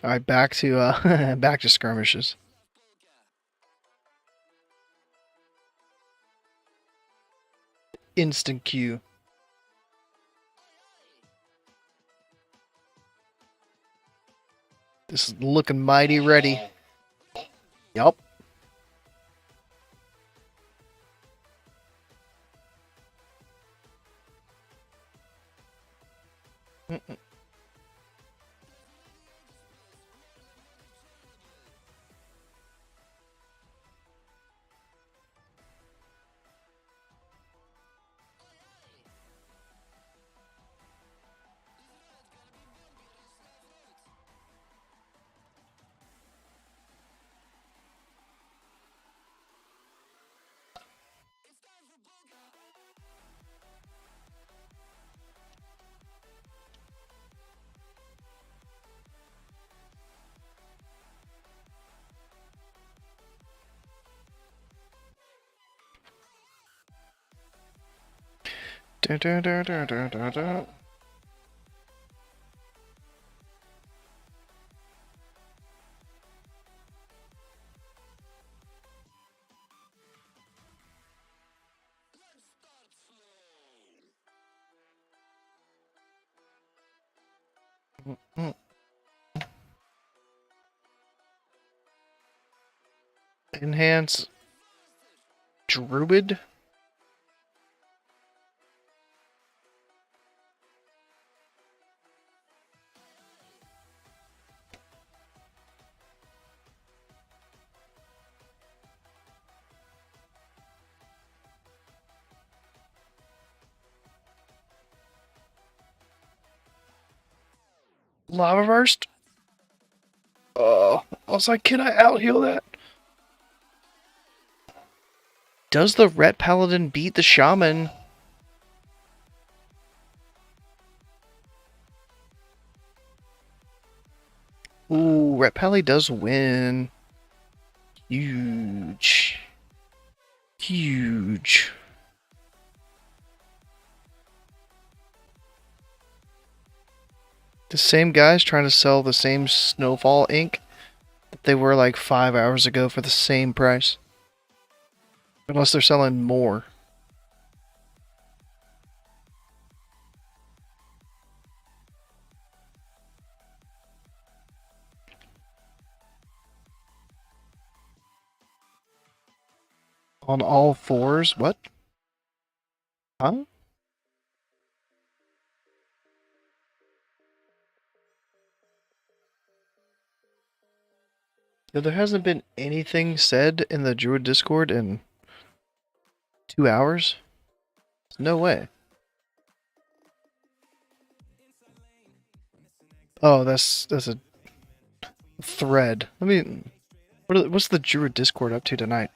All right, back to back to skirmishes. Instant queue. This is looking mighty ready. Yup. Dun, dun, dun, dun, dun, dun, dun. Enhance Druid. Lava Burst? Oh, I was like, can I out heal that? Does the Ret Paladin beat the Shaman? Ooh, Ret Pally does win. Huge. Huge. The same guys trying to sell the same Snowfall ink that they were like 5 hours ago for the same price. Unless they're selling more. On all fours? What? Huh? Yeah, there hasn't been anything said in the Druid Discord in 2 hours? No way. Oh, that's a thread. Let me. What's the Druid Discord up to tonight?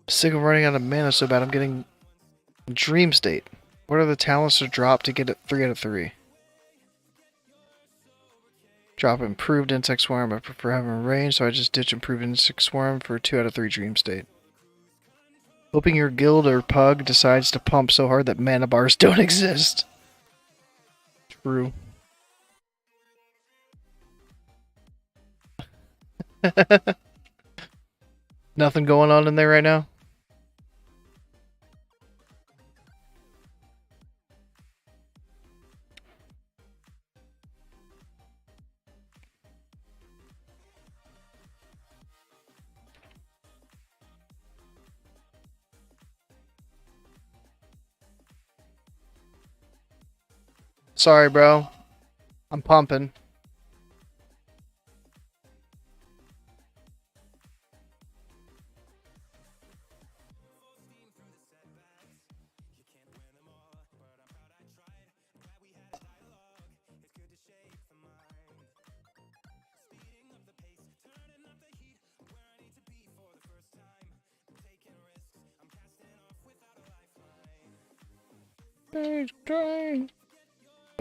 Sick of running out of mana so bad I'm getting Dream State. What are the talents to drop to get it 3 out of 3? Drop improved insect swarm. I prefer having range, so I just ditch improved insect swarm for 2 out of 3 dream state. Hoping your guild or pug decides to pump so hard that mana bars don't exist. True. Nothing going on in there right now? Sorry, bro. I'm pumping.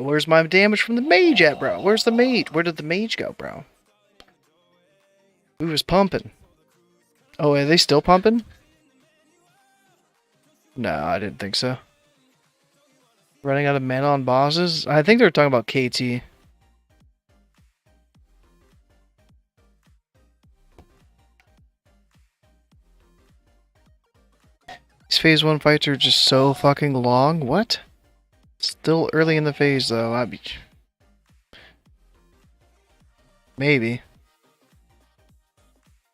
Where's my damage from the mage at, bro? Where's the mage? Where did the mage go, bro? We was pumping. Oh, are they still pumping? No, I didn't think so. Running out of mana on bosses? I think they're talking about KT. These phase 1 fights are just so fucking long. What? Still early in the phase, though. I'd be... Maybe.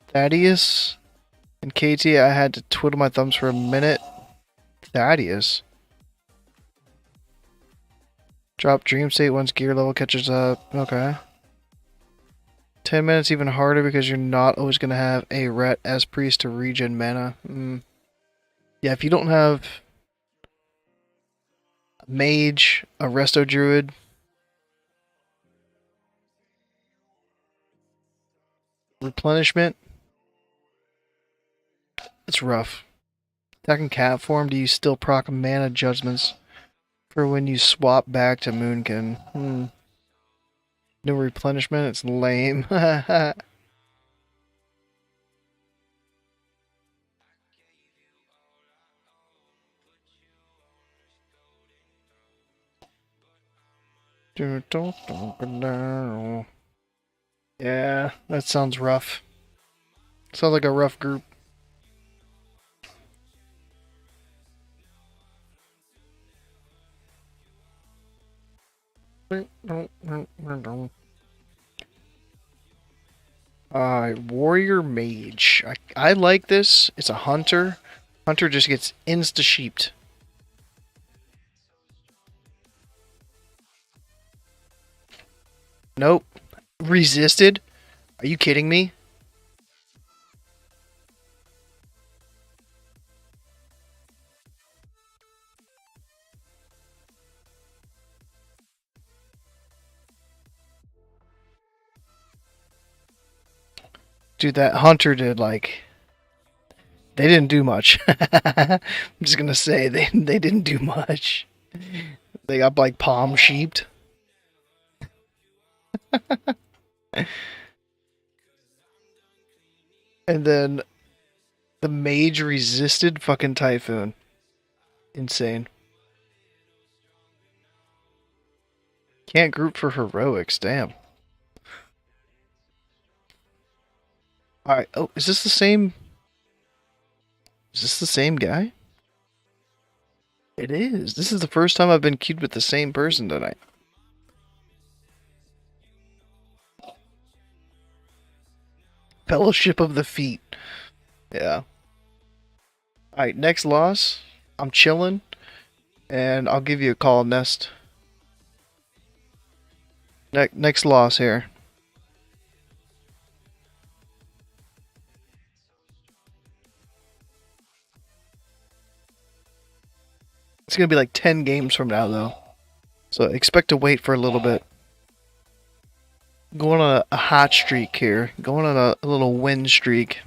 Thaddeus and KT, I had to twiddle my thumbs for a minute. Thaddeus. Drop dream state once gear level catches up. Okay. 10 minutes even harder because you're not always going to have a ret as priest to regen mana. Yeah, if you don't have a mage, a resto druid, replenishment, it's rough. Attacking cat form, do you still proc mana judgments for when you swap back to Moonkin? No replenishment, it's lame. Yeah, that sounds rough. Sounds like a rough group. Warrior Mage. I like this. It's a hunter. Hunter just gets insta-sheeped. Nope. Resisted? Are you kidding me? Dude, that hunter did like... They didn't do much. I'm just gonna say, they didn't do much. They got like palm sheeped. And then the mage resisted fucking Typhoon. Insane. Can't group for heroics, damn. Alright, oh, is this the same? Is this the same guy? It is. This is the first time I've been queued with the same person tonight. Fellowship of the Feet. Yeah. Alright, next loss. I'm chilling. And I'll give you a call, Nest. Next loss here. It's gonna be like 10 games from now, though. So expect to wait for a little bit. Going on a hot streak here. Going on a little win streak.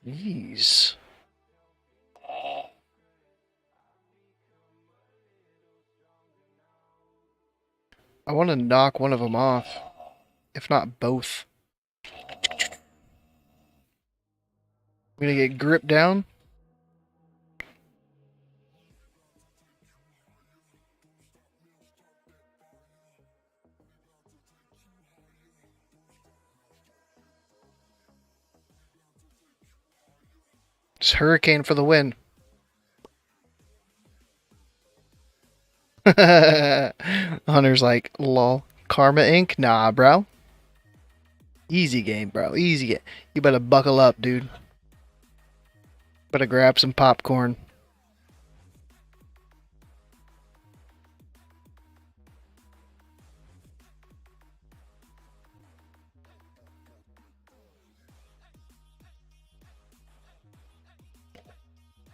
Jeez. I want to knock one of them off, if not both. I'm gonna get gripped down. Just hurricane for the win. Hunter's like, lol. Karma Inc? Nah, bro. Easy game, bro. Easy game. You better buckle up, dude. Better grab some popcorn.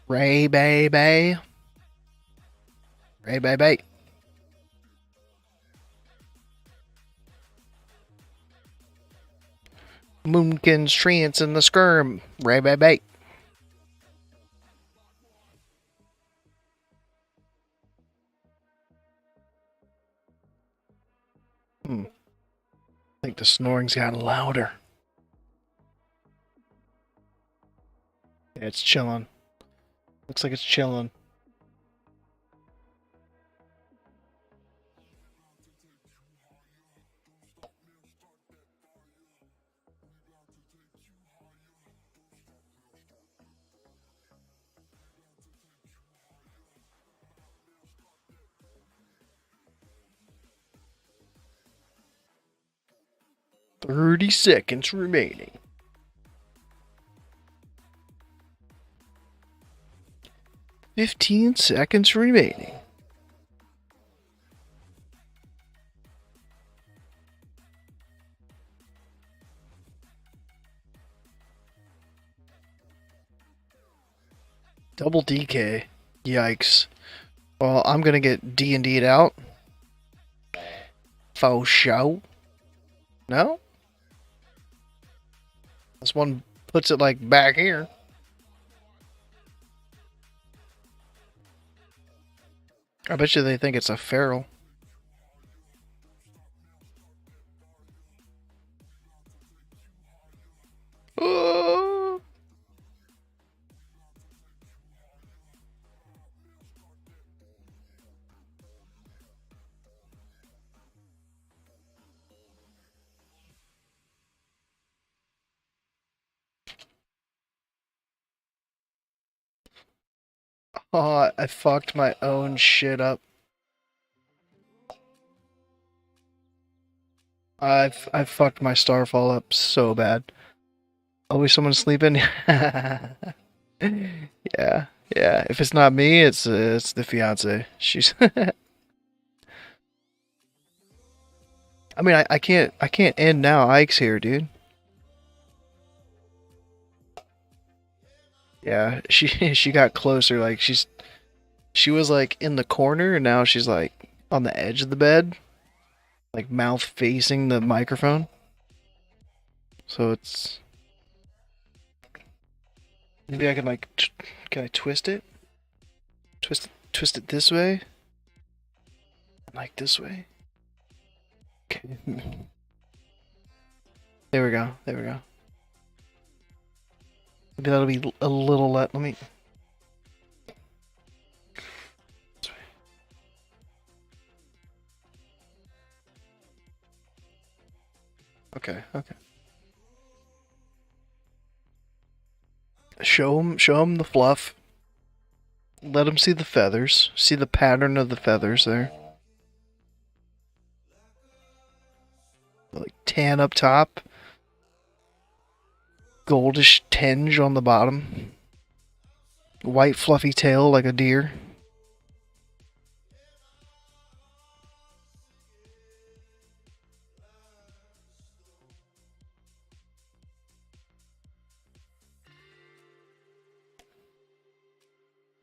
Ray baby. Ray baby. Moonkin's trance in the skirm. Ray baby. I think the snoring's gotten louder. Yeah, it's chilling. Looks like it's chilling. "30 seconds remaining. "15 seconds remaining. Double DK. Yikes. Well, I'm gonna get D&D'd out. Faux show. No? This one puts it like back here. I bet you they think it's a feral. Oh! Oh, I fucked my own shit up. I fucked my starfall up so bad. Always someone sleeping. Yeah, yeah. If it's not me, it's the fiance. She's. I mean, I can't end now. Ike's here, dude. Yeah, she got closer. Like she was like in the corner, and now she's like on the edge of the bed, like mouth facing the microphone. So it's maybe I can like can I twist it? Twist it this way, like this way. Okay. There we go. There we go. Maybe that'll be a little let me. Okay, okay. Show him the fluff. Let him see the feathers. See the pattern of the feathers there. Like tan up top. Goldish tinge on the bottom. White fluffy tail like a deer.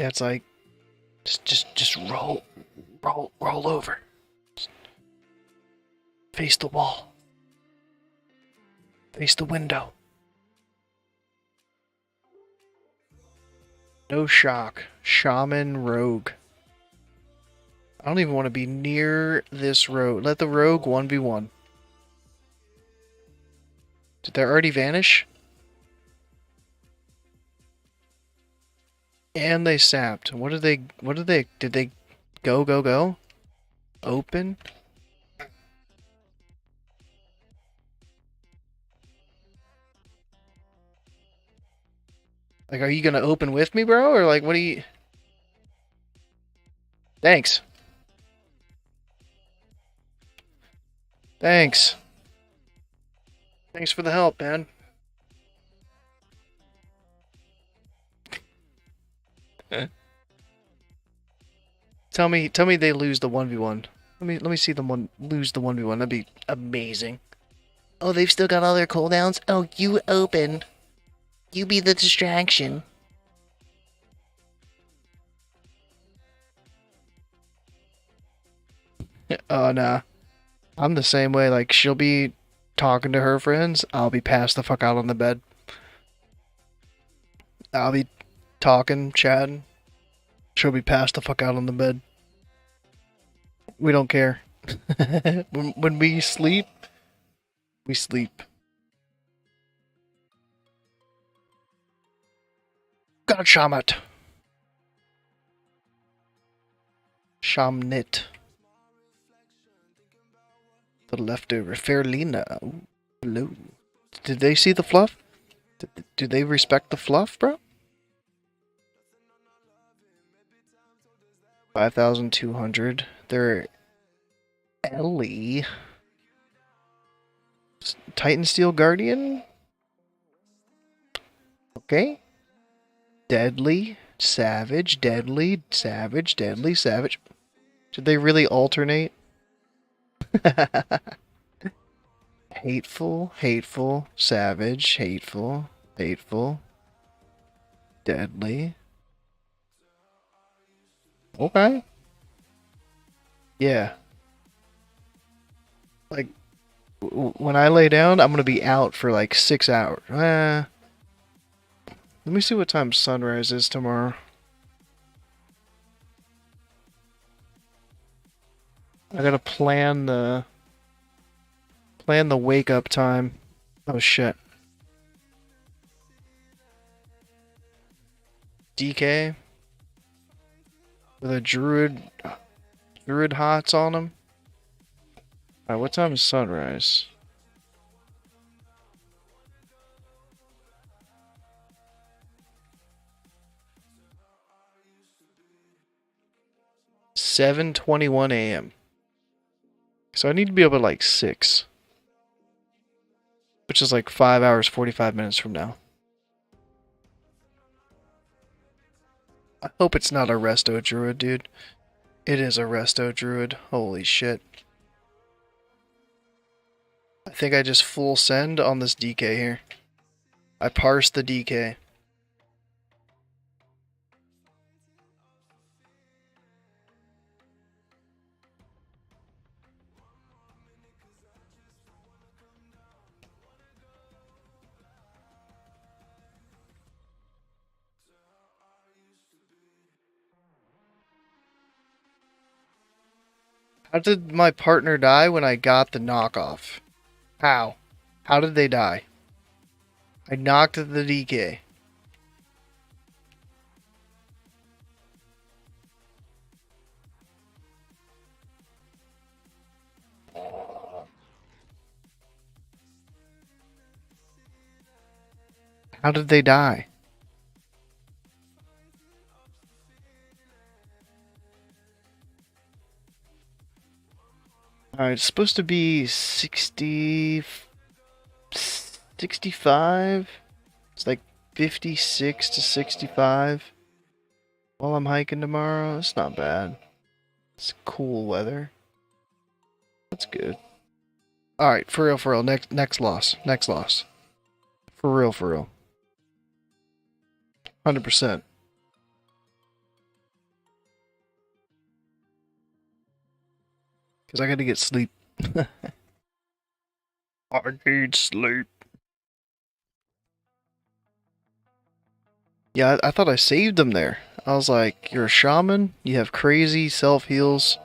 Yeah, it's like just roll over. Face the wall. Face the window. No shock. Shaman rogue. I don't even want to be near this rogue. Let the rogue 1v1. Did they already vanish? And they sapped. What did they go? Open? Like, are you gonna open with me, bro? Or like, what do you... Thanks. Thanks. Thanks for the help, man. Tell me they lose the 1v1. Let me see them lose the 1v1. That'd be amazing. Oh, they've still got all their cooldowns? Oh, you open. You be the distraction. Oh, nah. I'm the same way. Like, she'll be talking to her friends. I'll be passed the fuck out on the bed. I'll be talking, chatting. She'll be passed the fuck out on the bed. We don't care. when we sleep, we sleep. Got a Shamat. Shamnit. The leftover. Fairlina. Ooh, hello. Did they see the fluff? Do they respect the fluff, bro? 5,200. They're Ellie. Titan Steel Guardian? Okay. Deadly, Savage, Deadly, Savage, Deadly, Savage. Did they really alternate? Hateful, Hateful, Savage, Hateful, Hateful, Deadly. Okay. Yeah. Like, when I lay down, I'm gonna be out for like 6 hours. Let me see what time sunrise is tomorrow. I gotta plan the wake up time. Oh shit. DK with a druid hots on him. Alright, what time is sunrise? $7:21 a.m. So I need to be up at like 6. Which is like 5 hours, 45 minutes from now. I hope it's not a resto druid, dude. It is a resto druid. Holy shit. I think I just full send on this DK here. I parsed the DK. How did my partner die when I got the knockoff? How? How did they die? I knocked the DK. How did they die? Alright, it's supposed to be 65? It's like 56 to 65 while I'm hiking tomorrow. It's not bad. It's cool weather. That's good. Alright, for real. Next loss. Next loss. For real. 100%. Because I gotta get sleep. I need sleep. Yeah, I thought I saved them there. I was like, you're a shaman, you have crazy self heals.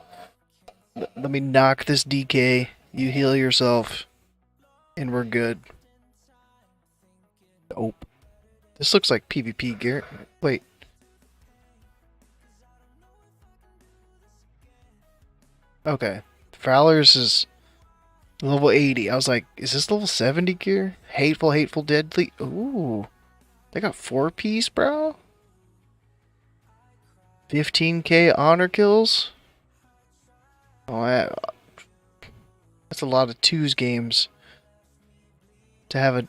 Let me knock this DK, you heal yourself, and we're good. Nope. This looks like PvP gear. Wait. Okay. Fowler's is level 80. I was like, is this level 70 gear? Hateful, hateful, deadly. Ooh. They got 4-piece, bro? 15k honor kills? Oh, that's a lot of twos games to have a...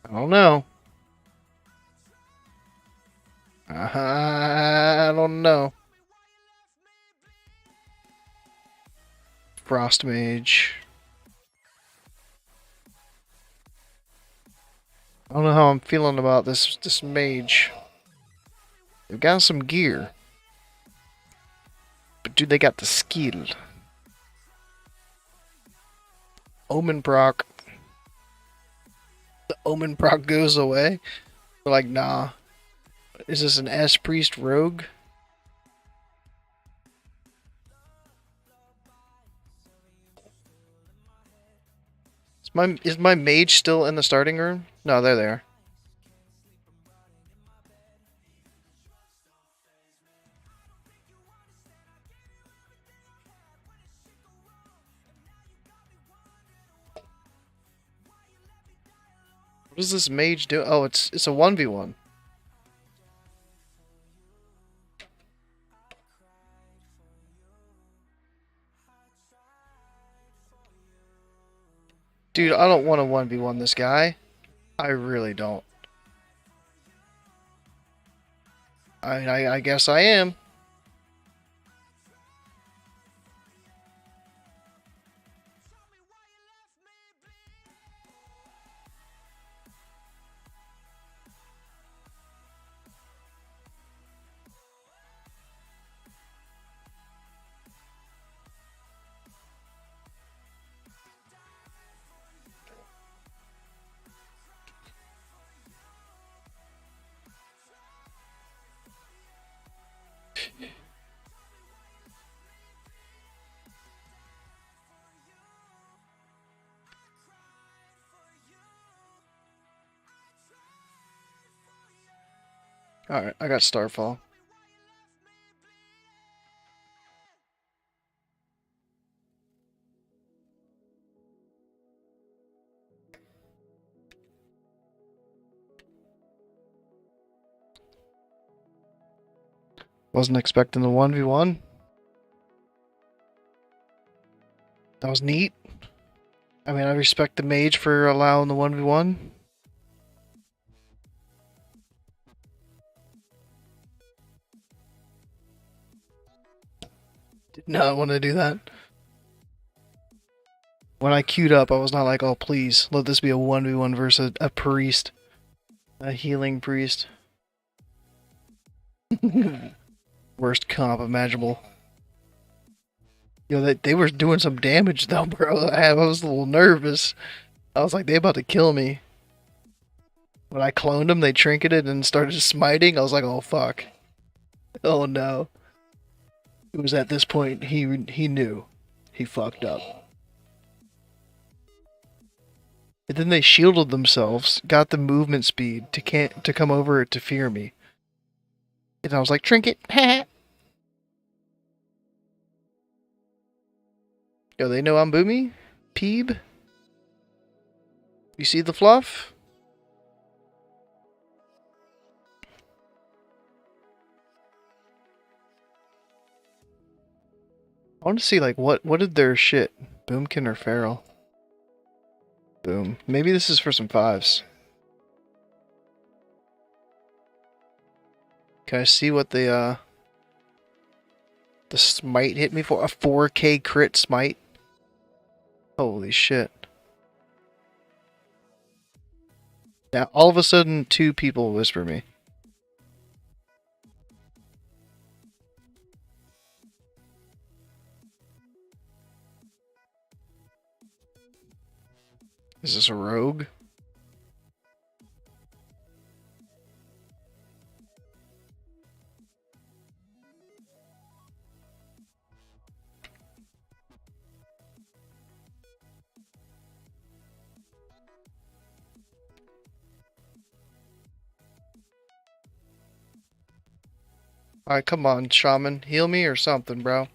I don't know. I don't know. Frost Mage. I don't know how I'm feeling about this mage. They've got some gear. But dude, they got the skill. Omen proc. The Omen proc goes away. They're like, nah. Is this an S priest rogue? Is my mage still in the starting room? No, there they are. What does this mage do? Oh, it's a 1v1. Dude, I don't want to 1v1 this guy. I really don't. I guess I am. Alright, I got Starfall. Wasn't expecting the 1v1. That was neat. I mean, I respect the mage for allowing the 1v1. Did not want to do that. When I queued up, I was not like, oh, please, let this be a 1v1 versus a priest. A healing priest. Worst comp imaginable. Yo, they were doing some damage though, bro. I was a little nervous. I was like, they about to kill me. When I cloned them, they trinketed and started smiting. I was like, oh fuck. Oh no. It was at this point he knew. He fucked up. And then they shielded themselves, got the movement speed to come over to fear me. And I was like, trinket, ha. Yo, they know I'm Boomy? Peeb? You see the fluff? I want to see, like, what did their shit? Boomkin or Feral? Boom. Maybe this is for some 5s. Can I see what the smite hit me for? A 4k crit smite? Holy shit. Now, all of a sudden, 2 people whisper me. Is this a rogue? Alright, come on, shaman. Heal me or something, bro.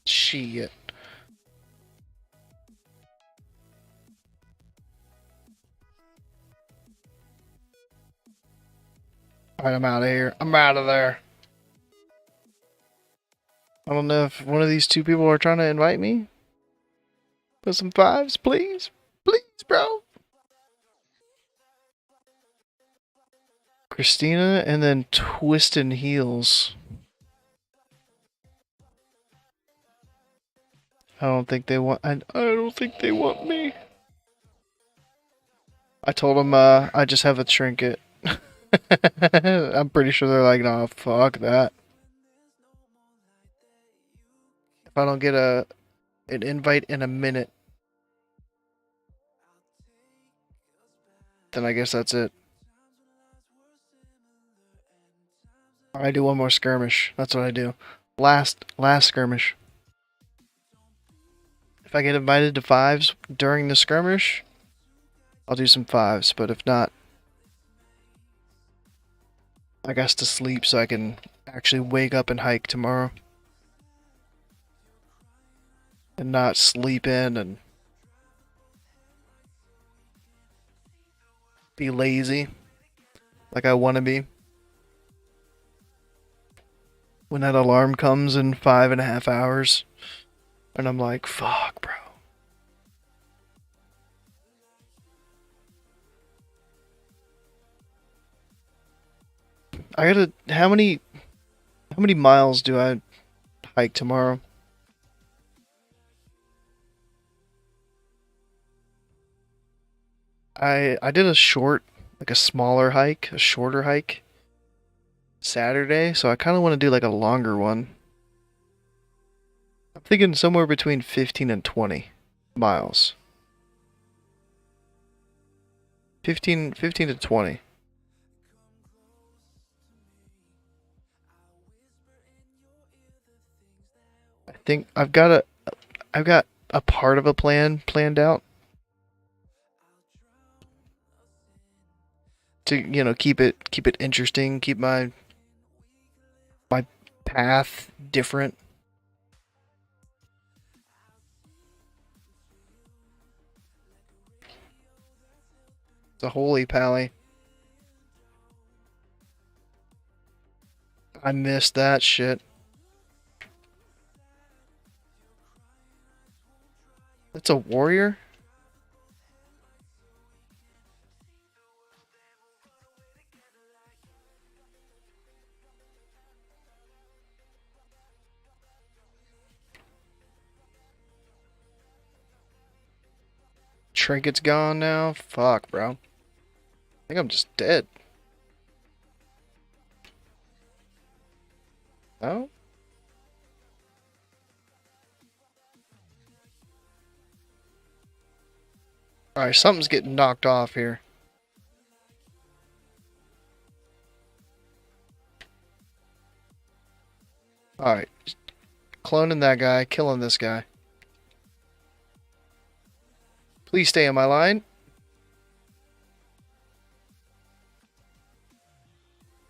Shit. Alright, I'm out of here. I'm out of there. I don't know if one of these two people are trying to invite me. Put some fives, please. Please, bro. Christina and then Twistin' Heels. I don't think they want. I don't think they want me. I told them I just have a trinket. I'm pretty sure they're like, nah, fuck that. If I don't get an invite in a minute, then I guess that's it. I do one more skirmish. That's what I do. Last skirmish. If I get invited to fives during the skirmish, I'll do some fives. But if not, I guess to sleep so I can actually wake up and hike tomorrow. And not sleep in and be lazy like I want to be. When that alarm comes in 5.5 hours and I'm like, fuck, bro. I gotta, how many miles do I hike tomorrow? I did a short, like a smaller hike, a shorter hike Saturday, so I kind of want to do like a longer one. I'm thinking somewhere between 15 and 20 miles. 15 to 20. I think I've got a part of a plan planned out to, you know, keep it interesting, keep my path different. It's a holy pally. I missed that shit. That's a warrior? Trinket's gone now? Fuck, bro. I think I'm just dead. No? Alright, something's getting knocked off here. Alright. Cloning that guy, killing this guy. Please stay in my line.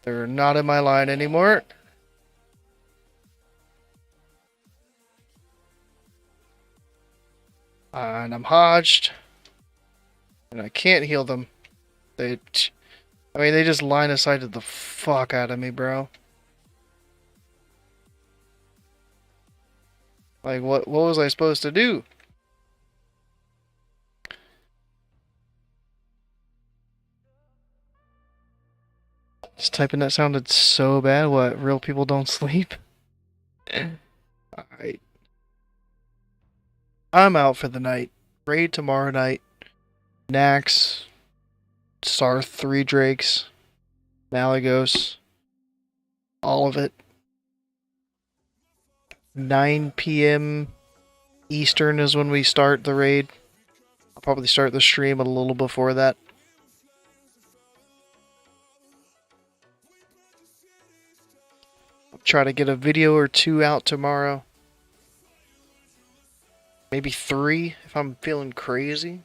They're not in my line anymore. And I'm hodged. And I can't heal them. I mean, they just line of sighted the fuck out of me, bro. Like, what was I supposed to do? Just typing that sounded so bad. What, real people don't sleep? Alright. I'm out for the night. Raid tomorrow night. Nax. Sarth 3 Drakes. Malagos. All of it. 9 p.m. Eastern is when we start the raid. I'll probably start the stream a little before that. try to get a video or 2 out tomorrow. Maybe 3 if I'm feeling crazy.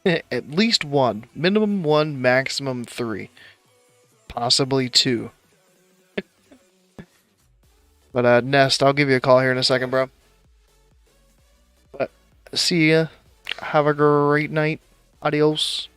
At least 1. Minimum 1, maximum 3. Possibly 2. But Nest, I'll give you a call here in a second, bro. But see ya. Have a great night. Adios.